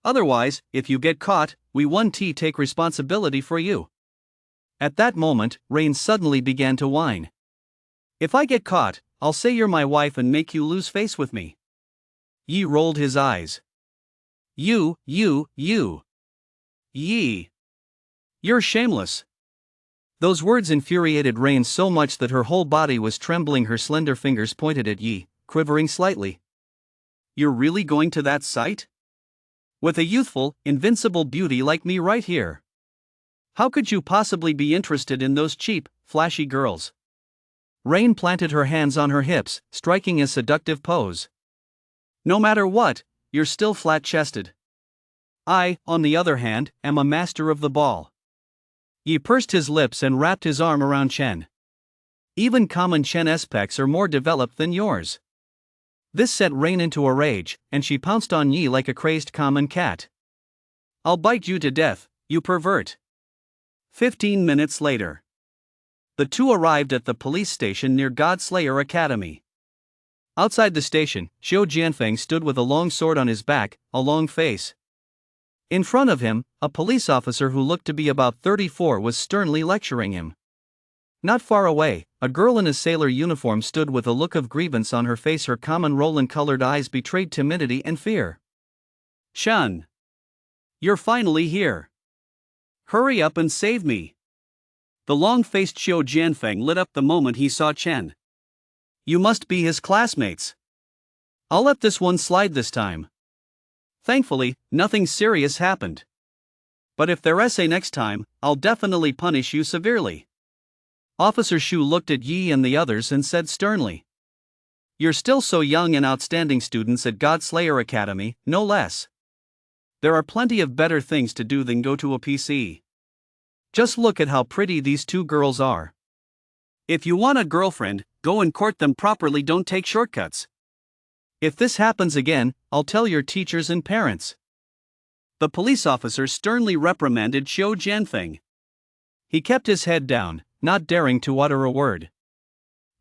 Otherwise, if you get caught, we won't take responsibility for you. At that moment, Rain suddenly began to whine. If I get caught, I'll say you're my wife and make you lose face with me. Yi rolled his eyes. You. Yi. You're shameless. Those words infuriated Rain so much that her whole body was trembling. Her slender fingers pointed at Yi, quivering slightly. You're really going to that site? With a youthful, invincible beauty like me right here? How could you possibly be interested in those cheap, flashy girls? Rain planted her hands on her hips, striking a seductive pose. No matter what, you're still flat-chested. I, on the other hand, am a master of the ball. Yi pursed his lips and wrapped his arm around Chen. Even Common Chen's pecs are more developed than yours. This set Rain into a rage, and she pounced on Yi like a crazed common cat. I'll bite you to death, you pervert. 15 minutes later. The two arrived at the police station near God-Slayer Academy. Outside the station, Xiao Jianfeng stood with a long sword on his back, a long face. In front of him, a police officer who looked to be about 34 was sternly lecturing him. Not far away, a girl in a sailor uniform stood with a look of grievance on her face. Her common Roland-colored eyes betrayed timidity and fear. Shan. You're finally here. Hurry up and save me. The long-faced Xiao Jianfeng lit up the moment he saw Chen. You must be his classmates. I'll let this one slide this time. Thankfully, nothing serious happened. But if there's a next time, I'll definitely punish you severely. Officer Shu looked at Yi and the others and said sternly. You're still so young and outstanding students at Godslayer Academy, no less. There are plenty of better things to do than go to a PC. Just look at how pretty these two girls are. If you want a girlfriend, go and court them properly, don't take shortcuts. If this happens again, I'll tell your teachers and parents. The police officer sternly reprimanded Xiao Jianfeng. He kept his head down, not daring to utter a word.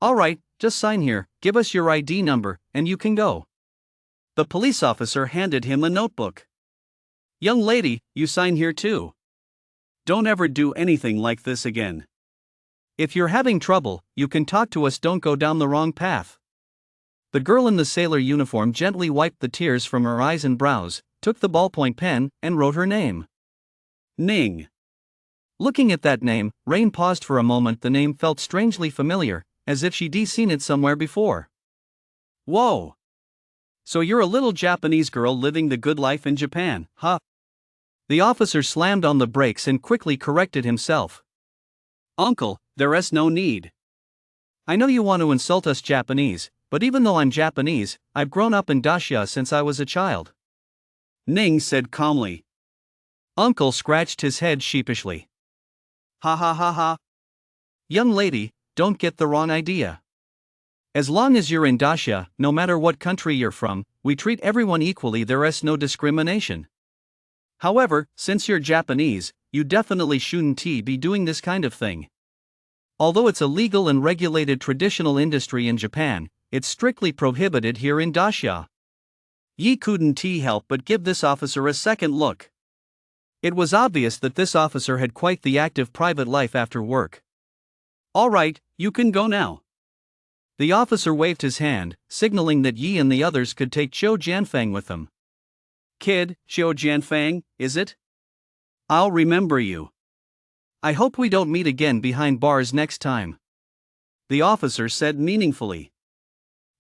All right, just sign here, give us your ID number, and you can go. The police officer handed him a notebook. Young lady, you sign here too. Don't ever do anything like this again. If you're having trouble, you can talk to us, don't go down the wrong path. The girl in the sailor uniform gently wiped the tears from her eyes and brows, took the ballpoint pen, and wrote her name. Ning. Looking at that name, Rain paused for a moment. The name felt strangely familiar, as if she'd seen it somewhere before. Whoa! So you're a little Japanese girl living the good life in Japan, huh? The officer slammed on the brakes and quickly corrected himself. Uncle, there's no need. I know you want to insult us Japanese, but even though I'm Japanese, I've grown up in Dacia since I was a child. Ning said calmly. Uncle scratched his head sheepishly. Ha ha ha ha. Young lady, don't get the wrong idea. As long as you're in Dacia, no matter what country you're from, we treat everyone equally, there's no discrimination. However, since you're Japanese, you definitely shouldn't be doing this kind of thing. Although it's a legal and regulated traditional industry in Japan, it's strictly prohibited here in Dacia. Yi couldn't help but give this officer a second look. It was obvious that this officer had quite the active private life after work. All right, you can go now. The officer waved his hand, signaling that Yi and the others could take Xiao Jianfeng with them. Kid, Xiao Jianfeng, is it? I'll remember you. I hope we don't meet again behind bars next time. The officer said meaningfully.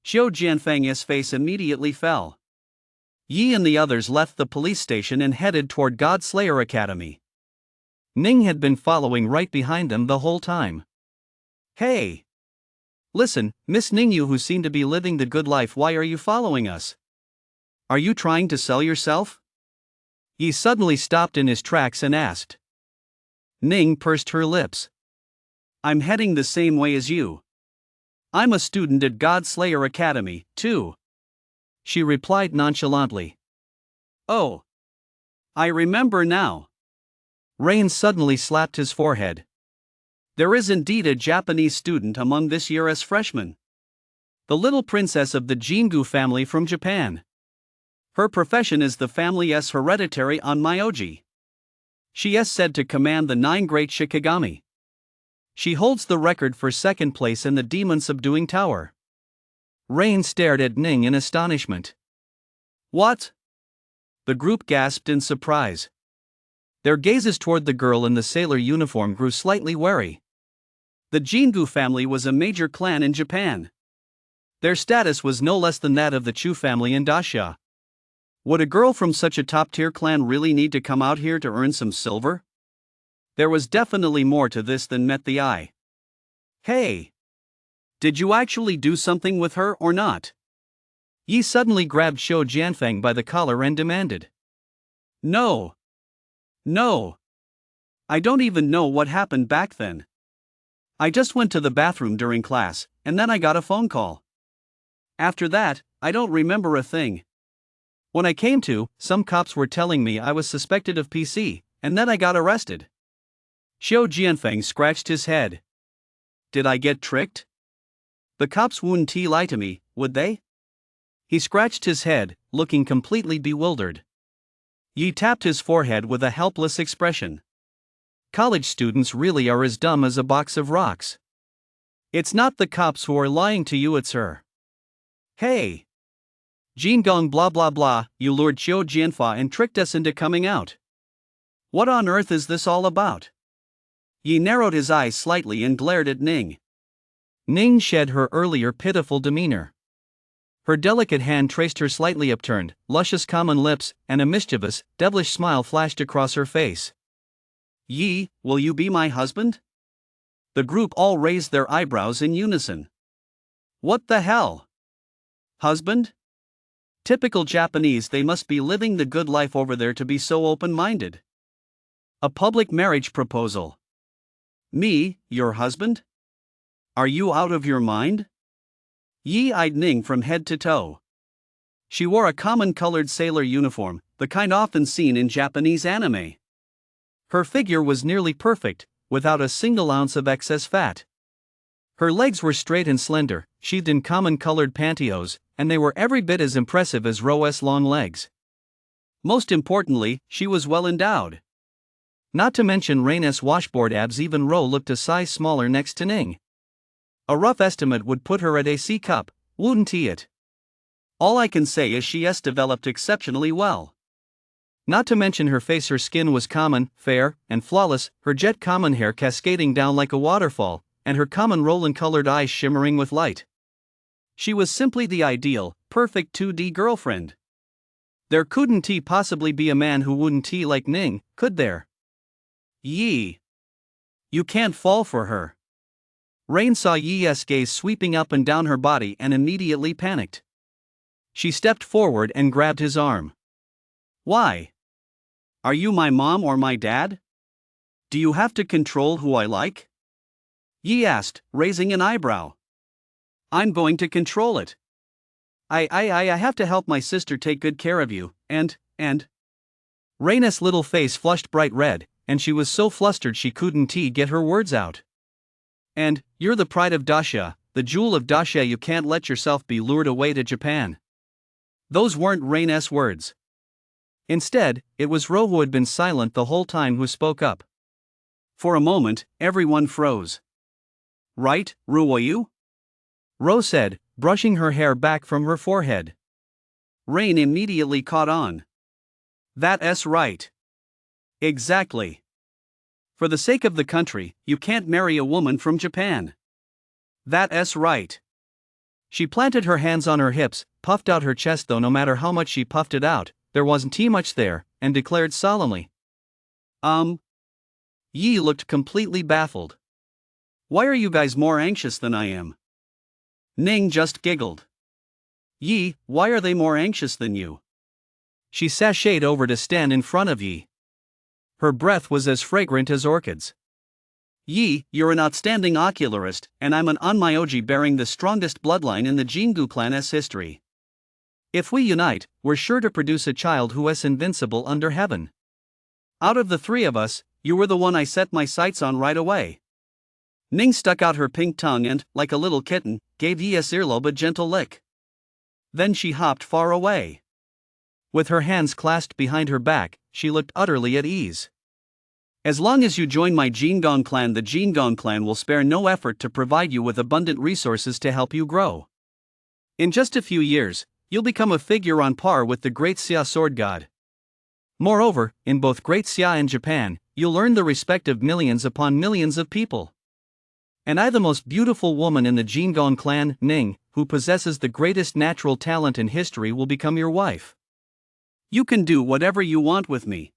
Xiao Jianfeng's face immediately fell. Yi and the others left the police station and headed toward Godslayer Academy. Ning had been following right behind them the whole time. Hey! Listen, Miss Ning, you who seem to be living the good life, why are you following us? Are you trying to sell yourself? Yi suddenly stopped in his tracks and asked. Ning pursed her lips. I'm heading the same way as you. I'm a student at Godslayer Academy, too. She replied nonchalantly. Oh. I remember now. Rain suddenly slapped his forehead. There is indeed a Japanese student among this year's freshmen. The little princess of the Jingu family from Japan. Her profession is the family's hereditary on Myoji. She is said to command the 9 great Shikigami. She holds the record for second place in the demon subduing tower. Rain stared at Ning in astonishment. What? The group gasped in surprise. Their gazes toward the girl in the sailor uniform grew slightly wary. The Jingu family was a major clan in Japan. Their status was no less than that of the Chu family in Dacia. Would a girl from such a top-tier clan really need to come out here to earn some silver? There was definitely more to this than met the eye. Hey! Did you actually do something with her or not? Yi suddenly grabbed Xiao Jianfeng by the collar and demanded. No. No. I don't even know what happened back then. I just went to the bathroom during class, and then I got a phone call. After that, I don't remember a thing. When I came to, some cops were telling me I was suspected of PC, and then I got arrested. Xiao Jianfeng scratched his head. Did I get tricked? The cops wouldn't lie to me, would they? He scratched his head, looking completely bewildered. Yi tapped his forehead with a helpless expression. College students really are as dumb as a box of rocks. It's not the cops who are lying to you, it's her. Hey! Jingong blah blah blah, you lured Xiao Jianfa and tricked us into coming out. What on earth is this all about? Yi narrowed his eyes slightly and glared at Ning. Ning shed her earlier pitiful demeanor. Her delicate hand traced her slightly upturned, luscious common lips, and a mischievous, devilish smile flashed across her face. Yi, will you be my husband? The group all raised their eyebrows in unison. What the hell? Husband? Typical Japanese, they must be living the good life over there to be so open-minded. A public marriage proposal. Me, your husband? Are you out of your mind? Yi eyed Ning from head to toe. She wore a common-colored sailor uniform, the kind often seen in Japanese anime. Her figure was nearly perfect, without a single ounce of excess fat. Her legs were straight and slender, sheathed in common-colored pantyhose, and they were every bit as impressive as Ro's long legs. Most importantly, she was well endowed. Not to mention Raina's washboard abs, even Ro looked a size smaller next to Ning. A rough estimate would put her at a C cup, wouldn't it? All I can say is she has developed exceptionally well. Not to mention her face, her skin was common, fair, and flawless, her jet common hair cascading down like a waterfall, and her common roland-colored eyes shimmering with light. She was simply the ideal, perfect 2D girlfriend. There couldn't possibly be a man who wouldn't like Ning, could there? Yi. You can't fall for her. Rain saw Yi's gaze sweeping up and down her body and immediately panicked. She stepped forward and grabbed his arm. Why? Are you my mom or my dad? Do you have to control who I like? Yi asked, raising an eyebrow. I'm going to control it. I have to help my sister take good care of you, and. Raina's little face flushed bright red, and she was so flustered she couldn't get her words out. And, you're the pride of Dacia, the jewel of Dacia, you can't let yourself be lured away to Japan. Those weren't Raina's words. Instead, it was Ro who had been silent the whole time who spoke up. For a moment, everyone froze. Right, Ruoyu? Ro said, brushing her hair back from her forehead. Rain immediately caught on. That's right. Exactly. For the sake of the country, you can't marry a woman from Japan. That's right. She planted her hands on her hips, puffed out her chest, though no matter how much she puffed it out, there wasn't much there, and declared solemnly. Yi looked completely baffled. Why are you guys more anxious than I am? Ning just giggled. Yi, why are they more anxious than you? She sashayed over to stand in front of Yi. Her breath was as fragrant as orchids. Yi, you're an outstanding ocularist, and I'm an onmyoji bearing the strongest bloodline in the Jingu clan's history. If we unite, we're sure to produce a child who is invincible under heaven. Out of the three of us, you were the one I set my sights on right away. Ning stuck out her pink tongue and, like a little kitten, gave Yi's earlobe a gentle lick. Then she hopped far away. With her hands clasped behind her back, she looked utterly at ease. As long as you join my Jingong clan, the Jingong clan will spare no effort to provide you with abundant resources to help you grow. In just a few years, you'll become a figure on par with the Great Xia sword god. Moreover, in both Great Xia and Japan, you'll earn the respect of millions upon millions of people. And I, the most beautiful woman in the Jingong clan, Ning, who possesses the greatest natural talent in history, will become your wife. You can do whatever you want with me.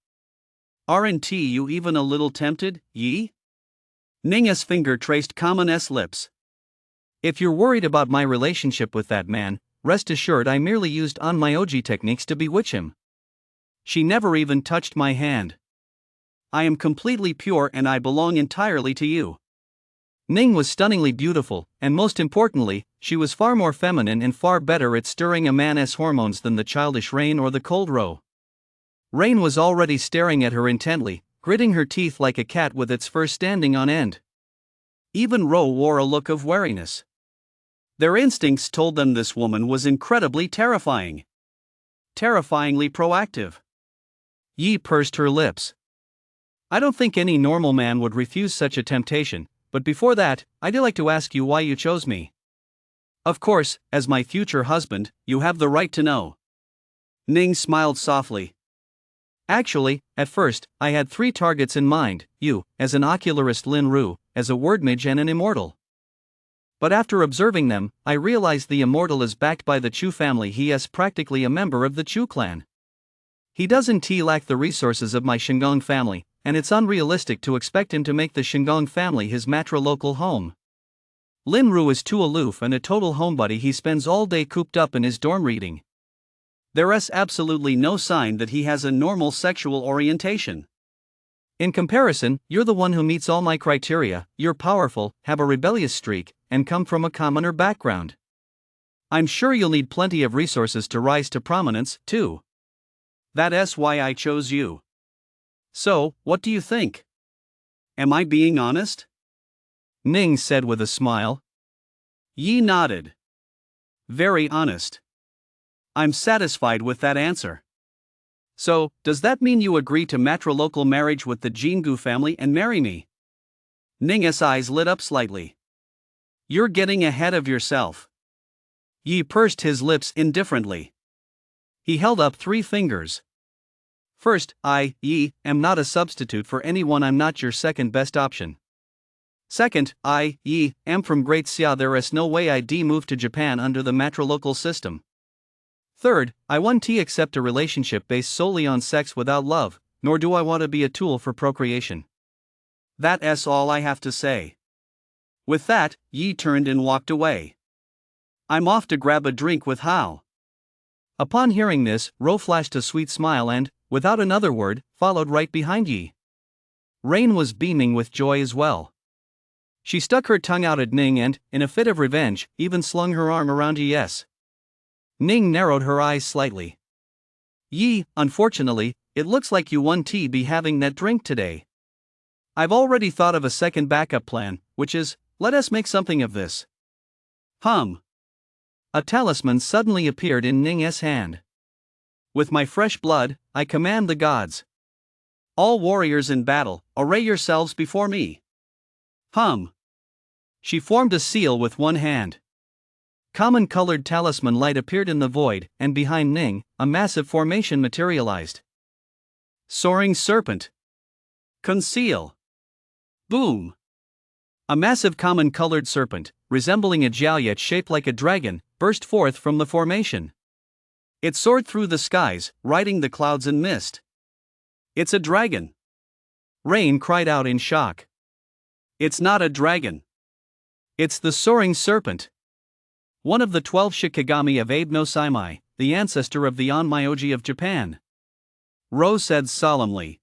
Aren't you even a little tempted, Yi? Ning's finger traced Kamen's lips. If you're worried about my relationship with that man, rest assured I merely used onmyoji techniques to bewitch him. She never even touched my hand. I am completely pure and I belong entirely to you. Ning was stunningly beautiful, and most importantly, she was far more feminine and far better at stirring a man's hormones than the childish Rain or the cold Ro. Rain was already staring at her intently, gritting her teeth like a cat with its fur standing on end. Even Ro wore a look of wariness. Their instincts told them this woman was incredibly terrifying. Terrifyingly proactive. Yi pursed her lips. I don't think any normal man would refuse such a temptation, but before that, I'd like to ask you why you chose me. Of course, as my future husband, you have the right to know. Ning smiled softly. Actually, at first, I had 3 targets in mind, you, as an ocularist, Lin Ru, as a word mage, and an immortal. But after observing them, I realized the immortal is backed by the Chu family. He is practically a member of the Chu clan. He doesn't lack the resources of my Shingon family, and it's unrealistic to expect him to make the Shingon family his matrilocal home. Linru is too aloof and a total homebody. He spends all day cooped up in his dorm reading. There's absolutely no sign that he has a normal sexual orientation. In comparison, you're the one who meets all my criteria. You're powerful, have a rebellious streak, and come from a commoner background. I'm sure you'll need plenty of resources to rise to prominence, too. That's why I chose you. So, what do you think? Am I being honest? Ning said with a smile. Yi nodded. Very honest. I'm satisfied with that answer. So, does that mean you agree to matrilocal marriage with the Jingu family and marry me? Ning's eyes lit up slightly. You're getting ahead of yourself. Yi pursed his lips indifferently. He held up 3 fingers. First, I, Yi, am not a substitute for anyone. I'm not your second best option. Second, I, Yi, am from Great Xia. There is no way I'd move to Japan under the matrilocal system. Third, I won't accept a relationship based solely on sex without love, nor do I want to be a tool for procreation. That's all I have to say. With that, Yi turned and walked away. I'm off to grab a drink with Hao. Upon hearing this, Ro flashed a sweet smile and, without another word, followed right behind Yi. Rain was beaming with joy as well. She stuck her tongue out at Ning and, in a fit of revenge, even slung her arm around Yi's. Ning narrowed her eyes slightly. Yi, unfortunately, it looks like you won't be having that drink today. I've already thought of a second backup plan, which is, let us make something of this. A talisman suddenly appeared in Ning's hand. With my fresh blood, I command the gods. All warriors in battle, array yourselves before me. She formed a seal with one hand. Common-colored talisman light appeared in the void, and behind Ning, a massive formation materialized. Soaring serpent. Conceal. Boom. A massive common-colored serpent, resembling a jiao yet shaped like a dragon, burst forth from the formation. It soared through the skies, riding the clouds and mist. It's a dragon. Rain cried out in shock. It's not a dragon. It's the soaring serpent. One of the 12 Shikigami of Abe no Saimai, the ancestor of the Onmyoji of Japan. Ro said solemnly.